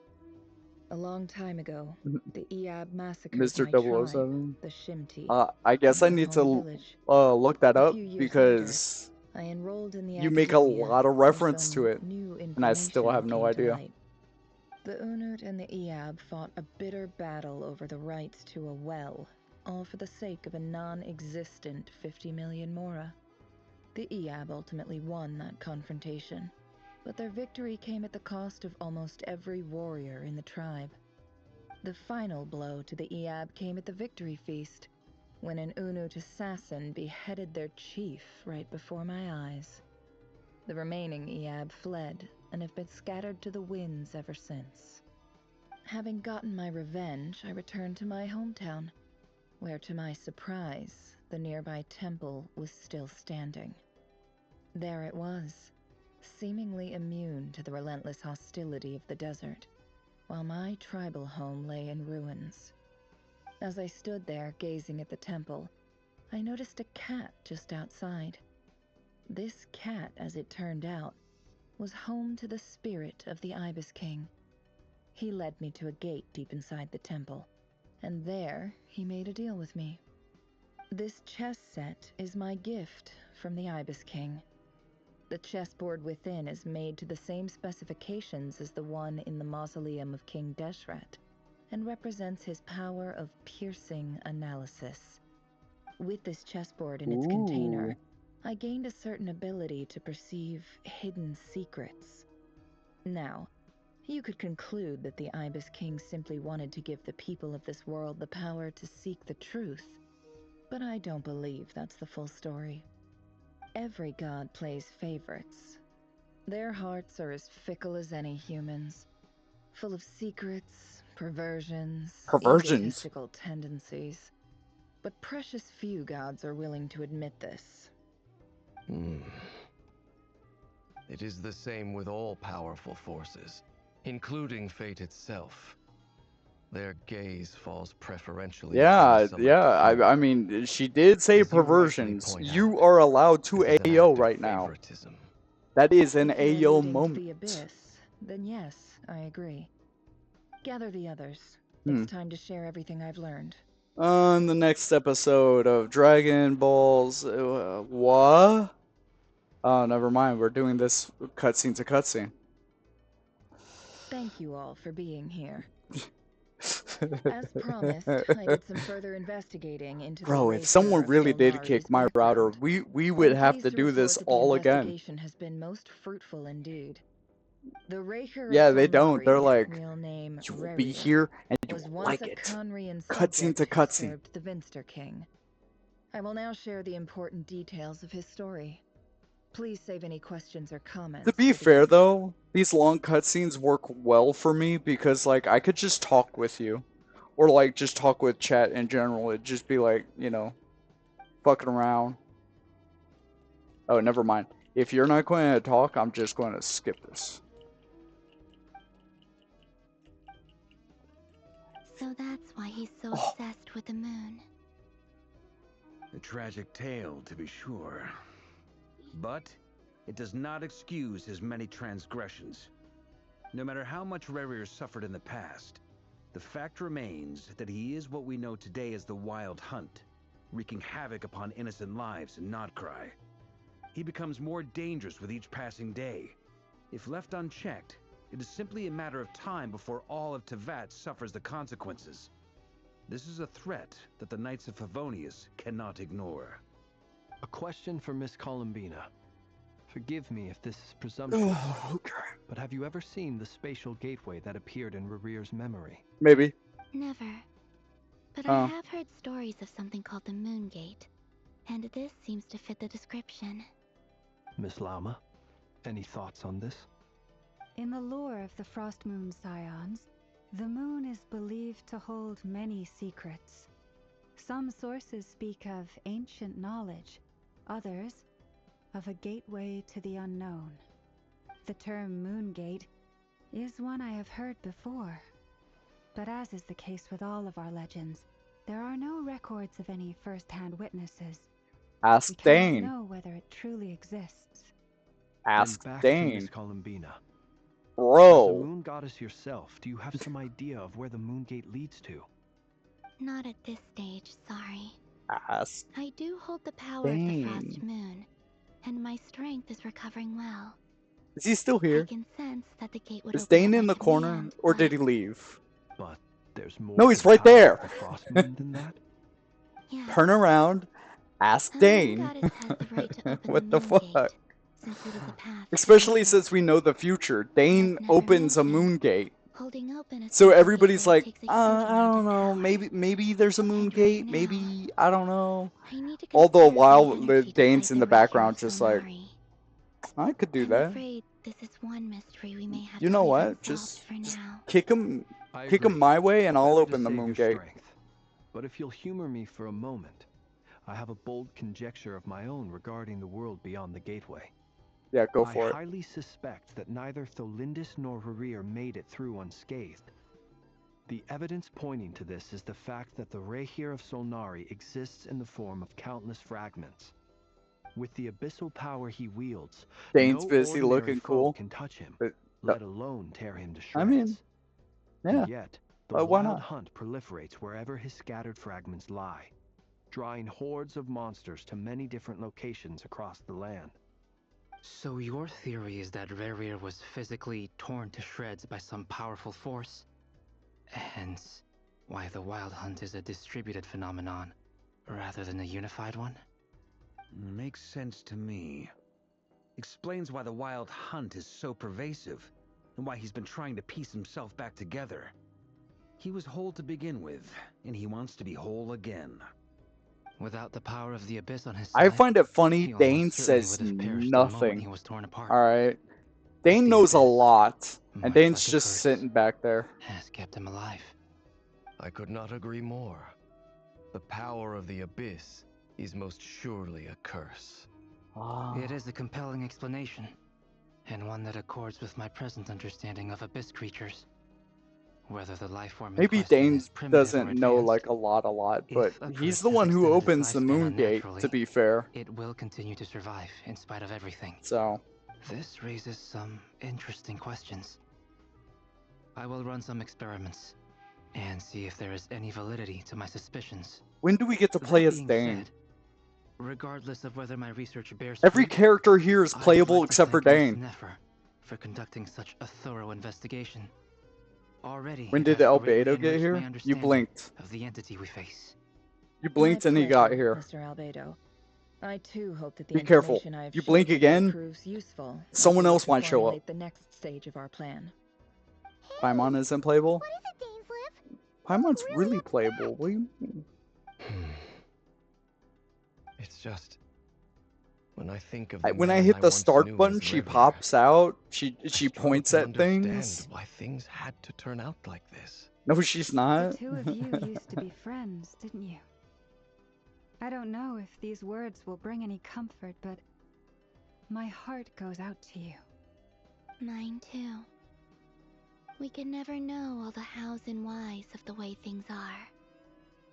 A long time ago, the Eab massacred Mr. my tribe, 007. the Shimti. I guess I in his need home to village. look that A up few years because later, I enrolled in the you make a academia lot of where reference to some it, new and I still information have no came to idea. light. The Unut and the Eab fought a bitter battle over the rights to a well, all for the sake of a non-existent 50 million Mora. The Eab ultimately won that confrontation, but their victory came at the cost of almost every warrior in the tribe. The final blow to the Eab came at the victory feast, when an Unut assassin beheaded their chief right before my eyes. The remaining Eab fled and have been scattered to the winds ever since. Having gotten my revenge, I returned to my hometown, where to my surprise, the nearby temple was still standing. There it was, seemingly immune to the relentless hostility of the desert, while my tribal home lay in ruins. As I stood there gazing at the temple, I noticed a cat just outside. This cat, as it turned out, was home to the spirit of the Ibis King. He led me to a gate deep inside the temple, and there he made a deal with me. This chess set is my gift from the Ibis King. The chessboard within is made to the same specifications as the one in the mausoleum of King Deshret, and represents his power of piercing analysis. With this chessboard in its container, I gained a certain ability to perceive hidden secrets. Now, you could conclude that the Ibis King simply wanted to give the people of this world the power to seek the truth, but I don't believe that's the full story. Every god plays favorites. Their hearts are as fickle as any human's, full of secrets, perversions, egotistical tendencies. But precious few gods are willing to admit this. It is the same with all powerful forces, including fate itself. Their gaze falls preferentially. Yeah, I mean, she did say perversions. You are allowed to AO right now. That is an AO moment. The abyss, then yes, I agree. Gather the others. Hmm. It's time to share everything I've learned. On the next episode of Dragon Balls, what? Oh, never mind. We're doing this cutscene to cutscene. Thank you all for being here. As promised, I did some further investigating into Bro, the if someone really did Solari's kick my router, we would have to do this all again. The investigation has been most fruitful indeed. The Raker Yeah, of they don't. Solari, They're like, real name you will Rarier, be here and you was will once like a it. Conrian Cutscene to subject who cutscene. served the Vinster King. I will now share the important details of his story. Please save any questions or comments. To be fair, though, these long cutscenes work well for me because, like, I could just talk with you. Or, like, just talk with chat in general. It'd just be, like, you know, fucking around. Oh, never mind. If you're not going to talk, I'm just going to skip this. So that's why he's so obsessed with the moon. A tragic tale, to be sure. But it does not excuse his many transgressions. No matter how much Rarier suffered in the past, the fact remains that he is what we know today as the Wild Hunt, wreaking havoc upon innocent lives in Nod Krai. He becomes more dangerous with each passing day. If left unchecked, it is simply a matter of time before all of Tevat suffers the consequences. This is a threat that the Knights of Favonius cannot ignore. A question for Miss Columbina. Forgive me if this is presumptuous, but have you ever seen the spatial gateway that appeared in Rarier's memory? Maybe. Never. But I have heard stories of something called the Moon Gate, and this seems to fit the description. Miss Lama, any thoughts on this? In the lore of the Frost Moon Scions, the moon is believed to hold many secrets. Some sources speak of ancient knowledge, others of a gateway to the unknown. The term Moon Gate is one I have heard before, but as is the case with all of our legends, there are no records of any first-hand witnesses. Ask We cannot Dane. know whether it truly exists. Ask Then back to Dane. Miss Columbina. Bro. As a moon goddess yourself, do you have some idea of where the Moon Gate leads to? Not at this stage, sorry. Ask I do hold the power of the Frost Moon, and my strength is recovering well. Is he still here? I can sense that the gate would Is open Dane at in my the corner, command, or but did he leave? But there's more. No, to he's the right power there. of the Frost Moon than that? yes, Turn around. Ask a moon Dane. goddess has the right to open What the the Moon fuck? Gate, since it is a path to Especially the since we know the future. Dane never opens a mentioned moon gate. holding open a So special everybody's gateway like, takes a huge I don't know, maybe there's a moon gate, now, maybe, I don't know. I need to All the conserve my while, energy to Dane's fight in the the Raker of background just like, Solari. I could do I'm that. afraid this is one mystery we may have You to know leave what? unsolved Just for now. kick him I Kick him agree. my way and I'll Better to open the save moon your gate. strength. But if you'll humor me for a moment, I have a bold conjecture of my own regarding the world beyond the gateway. Yeah, go for I it. highly suspect that neither Tholindis nor Rarier made it through unscathed. The evidence pointing to this is the fact that the Rehir of Solnari exists in the form of countless fragments. With the abyssal power he wields, Dane's no busy ordinary looking foe cool. can touch him, But, let alone tear him to shreds. I mean, yeah. And yet, the why wild not? hunt proliferates wherever his scattered fragments lie, drawing hordes of monsters to many different locations across the land. So your theory is that Rerir was physically torn to shreds by some powerful force? Hence, why the wild hunt is a distributed phenomenon, rather than a unified one? Makes sense to me. Explains why the wild hunt is so pervasive, and why he's been trying to piece himself back together. He was whole to begin with, and he wants to be whole again. Without the power of the abyss on his I side, find it funny he almost Dane certainly says would have perished the moment nothing. he was torn apart. Alright. Dane the knows a abyss, lot. And much Dane's like a just curse, sitting back there. has kept him alive. I could not agree more. The power of the abyss is most surely a curse. It is a compelling explanation, and one that accords with my present understanding of abyss creatures. Whether the life form in Maybe question Dane is primitive or doesn't know advanced, like a lot, but if a he's curse the has one who extended its opens the lifespan moon gate, unnaturally, to be fair. it will continue to survive in spite of everything. So, this raises some interesting questions. I will run some experiments and see if there is any validity to my suspicions. when do we get to play That as being Dane? said, regardless of whether my research bears Every fruit, character here is I would playable like to except for thank Miss Dane. Nefer for conducting such a thorough investigation. Already, When it did has the greatly Albedo get enriched my here? You understanding blinked. of the entity we face. You blinked and he got pleasure, here. Mr. Albedo. I too hope that the Be careful. information I have You shared blink with you again, proves useful as someone we look else to might show up. formulate the next stage of our plan. Paimon isn't playable? What is it, Dainsliff? Paimon's really playable. What do you mean? It's just... when I think of the When I man hit the once start knew button, as she Rerir, pops out. She struggle points to at understand things. why things had to turn out like this. No, she's not. The two of you used to be friends, didn't you? I don't know if these words will bring any comfort, but my heart goes out to you. Mine too. We can never know all the hows and whys of the way things are.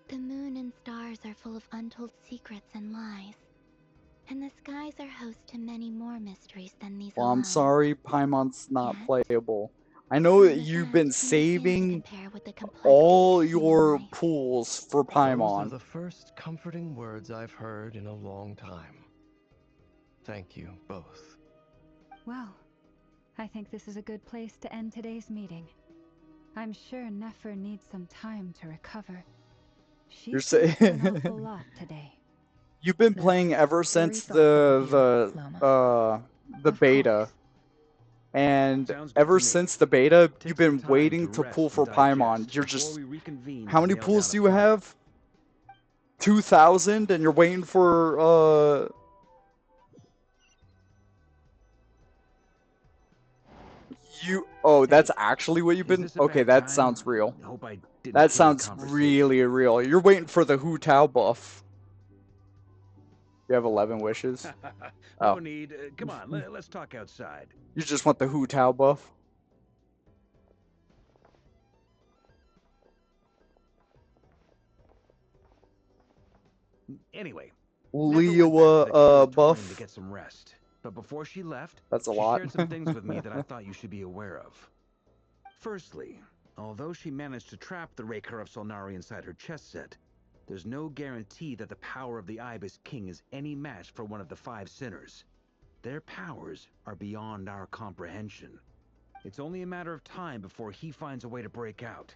The moon and stars are full of untold secrets and lies. And the skies are host to many more mysteries than these Well, I'm alone. sorry, Paimon's not playable. I know that you've been saving all your pools for Those are Paimon. the first comforting words I've heard in a long time. Thank you both. Well, I think this is a good place to end today's meeting. I'm sure Nefer needs some time to recover. You're She's been through an saying awful lot today. you've been playing ever since the beta, and ever since the beta, you've been waiting to pull for Paimon. You're just how many pools do you have? 2,000, and you're waiting for you. Oh, that's actually what you've been. Okay, that sounds real. That sounds really real. You're waiting for the Hu Tao buff. You have 11 wishes. No Oh, need. Come on, let's talk outside. you just want the Hu Tao buff. Anyway, Leowa to buff. get some rest. But before she left, That's a she lot. shared some things with me that I thought you should be aware of. Firstly, although she managed to trap the Raker of Solnari inside her chest set, there's no guarantee that the power of the Ibis King is any match for one of the 5 sinners. Their powers are beyond our comprehension. It's only a matter of time before he finds a way to break out.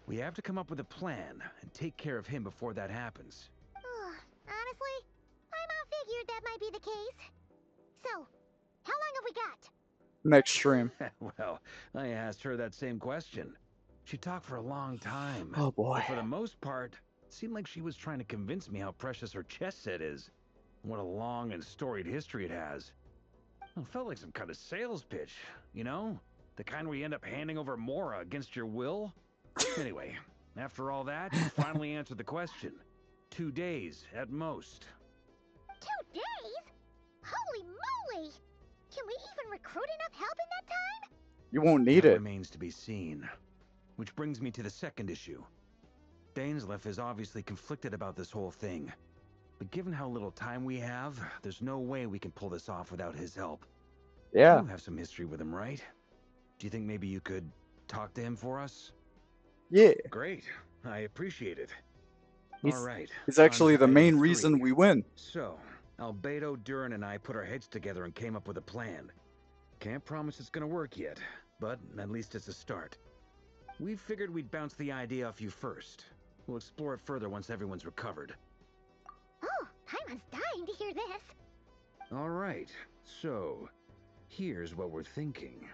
We have to come up with a plan and take care of him before that happens. Honestly, Paimon figured that might be the case. So, how long have we got? Next stream. Well, I asked her that same question. She talked for a long time. Oh boy. But for the most part, it seemed like she was trying to convince me how precious her chess set is. And what a long and storied history it has. It felt like some kind of sales pitch, you know? The kind where you end up handing over Mora against your will. Anyway, after all that, she finally answered the question. 2 days, at most. 2 days? Holy moly! Can we even recruit enough help in that time? You won't need That it. remains to be seen. Which brings me to the second issue. Dainsleif is obviously conflicted about this whole thing. But given how little time we have, there's no way we can pull this off without his help. Yeah. You have some history with him, right? Do you think maybe you could talk to him for us? Yeah. Great. I appreciate it. He's, All right. he's actually on to the item main 3. reason we win. So, Albedo, Durin, and I put our heads together and came up with a plan. Can't promise it's gonna work yet, but at least it's a start. We figured we'd bounce the idea off you first. We'll explore it further once everyone's recovered. Oh, Paimon's dying to hear this. All right. So, here's what we're thinking.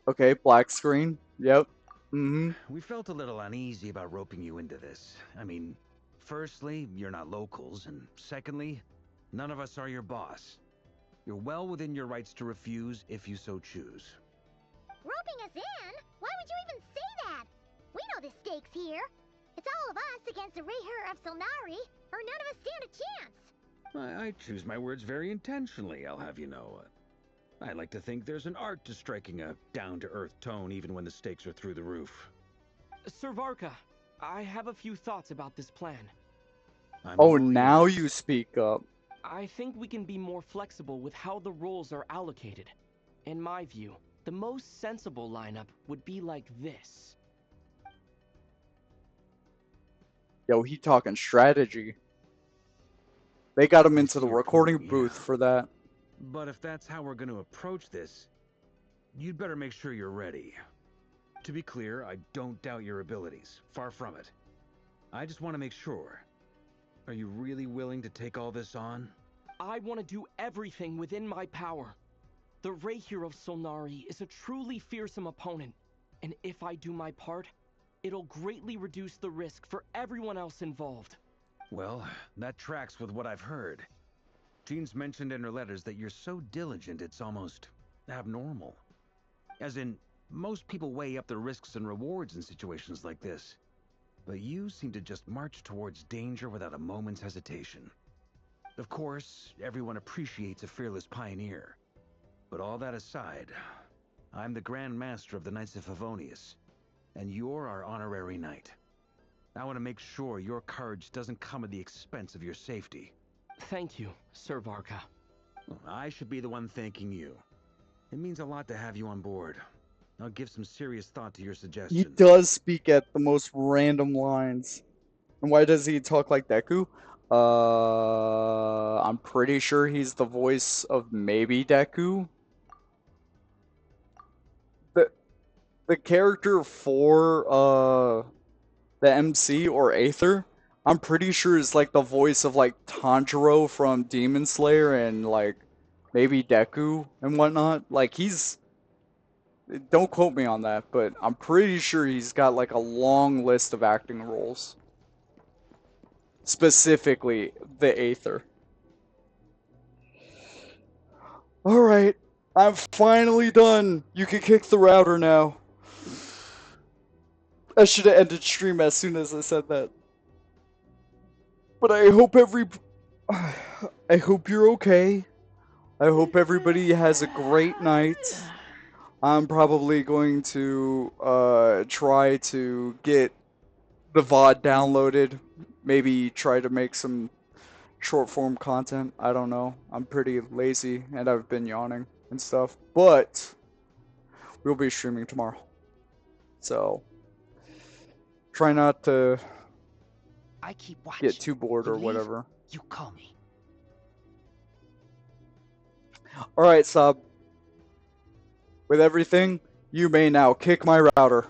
Okay, black screen. Yep. Mm-hmm. We felt a little uneasy about roping you into this. I mean, firstly, you're not locals, and secondly, none of us are your boss. You're well within your rights to refuse if you so choose. Roping us in? Why would you even say that? We know the stakes here. It's all of us against the Rayher of Solnari, or none of us stand a chance. I choose my words very intentionally, I'll have you know. I like to think there's an art to striking a down-to-earth tone even when the stakes are through the roof. Sir Varka, I have a few thoughts about this plan. Oh, now you speak up. I think we can be more flexible with how the roles are allocated. In my view, the most sensible lineup would be like this. Yo, he talking strategy. They got him into the recording booth for that. But if that's how we're going to approach this, you'd better make sure you're ready. To be clear, I don't doubt your abilities. Far from it. I just want to make sure. Are you really willing to take all this on? I want to do everything within my power. The Rayher of Solnari is a truly fearsome opponent, and if I do my part, it'll greatly reduce the risk for everyone else involved. Well, that tracks with what I've heard. Jean's mentioned in her letters that you're so diligent it's almost abnormal. As in, most people weigh up the risks and rewards in situations like this. But you seem to just march towards danger without a moment's hesitation. Of course, everyone appreciates a fearless pioneer. But all that aside, I'm the Grand Master of the Knights of Favonius, and you're our honorary knight. I want to make sure your courage doesn't come at the expense of your safety. Thank you, Sir Varka. I should be the one thanking you. It means a lot to have you on board. I'll give some serious thought to your suggestion. He does speak at the most random lines. And why does he talk like Deku? I'm pretty sure he's the voice of maybe Deku. The character for the MC or Aether, I'm pretty sure is like the voice of like Tanjiro from Demon Slayer and like maybe Deku and whatnot. Like he's, don't quote me on that, but I'm pretty sure he's got like a long list of acting roles. Specifically the Aether. Alright, I'm finally done. You can kick the router now. I should have ended stream as soon as I said that. But I hope I hope you're okay. I hope everybody has a great night. I'm probably going to try to get the VOD downloaded. Maybe try to make some short form content. I don't know. I'm pretty lazy and I've been yawning and stuff. But we'll be streaming tomorrow. So try not to get too bored or whatever. You call me. Alright, Sub. With everything, you may now kick my router.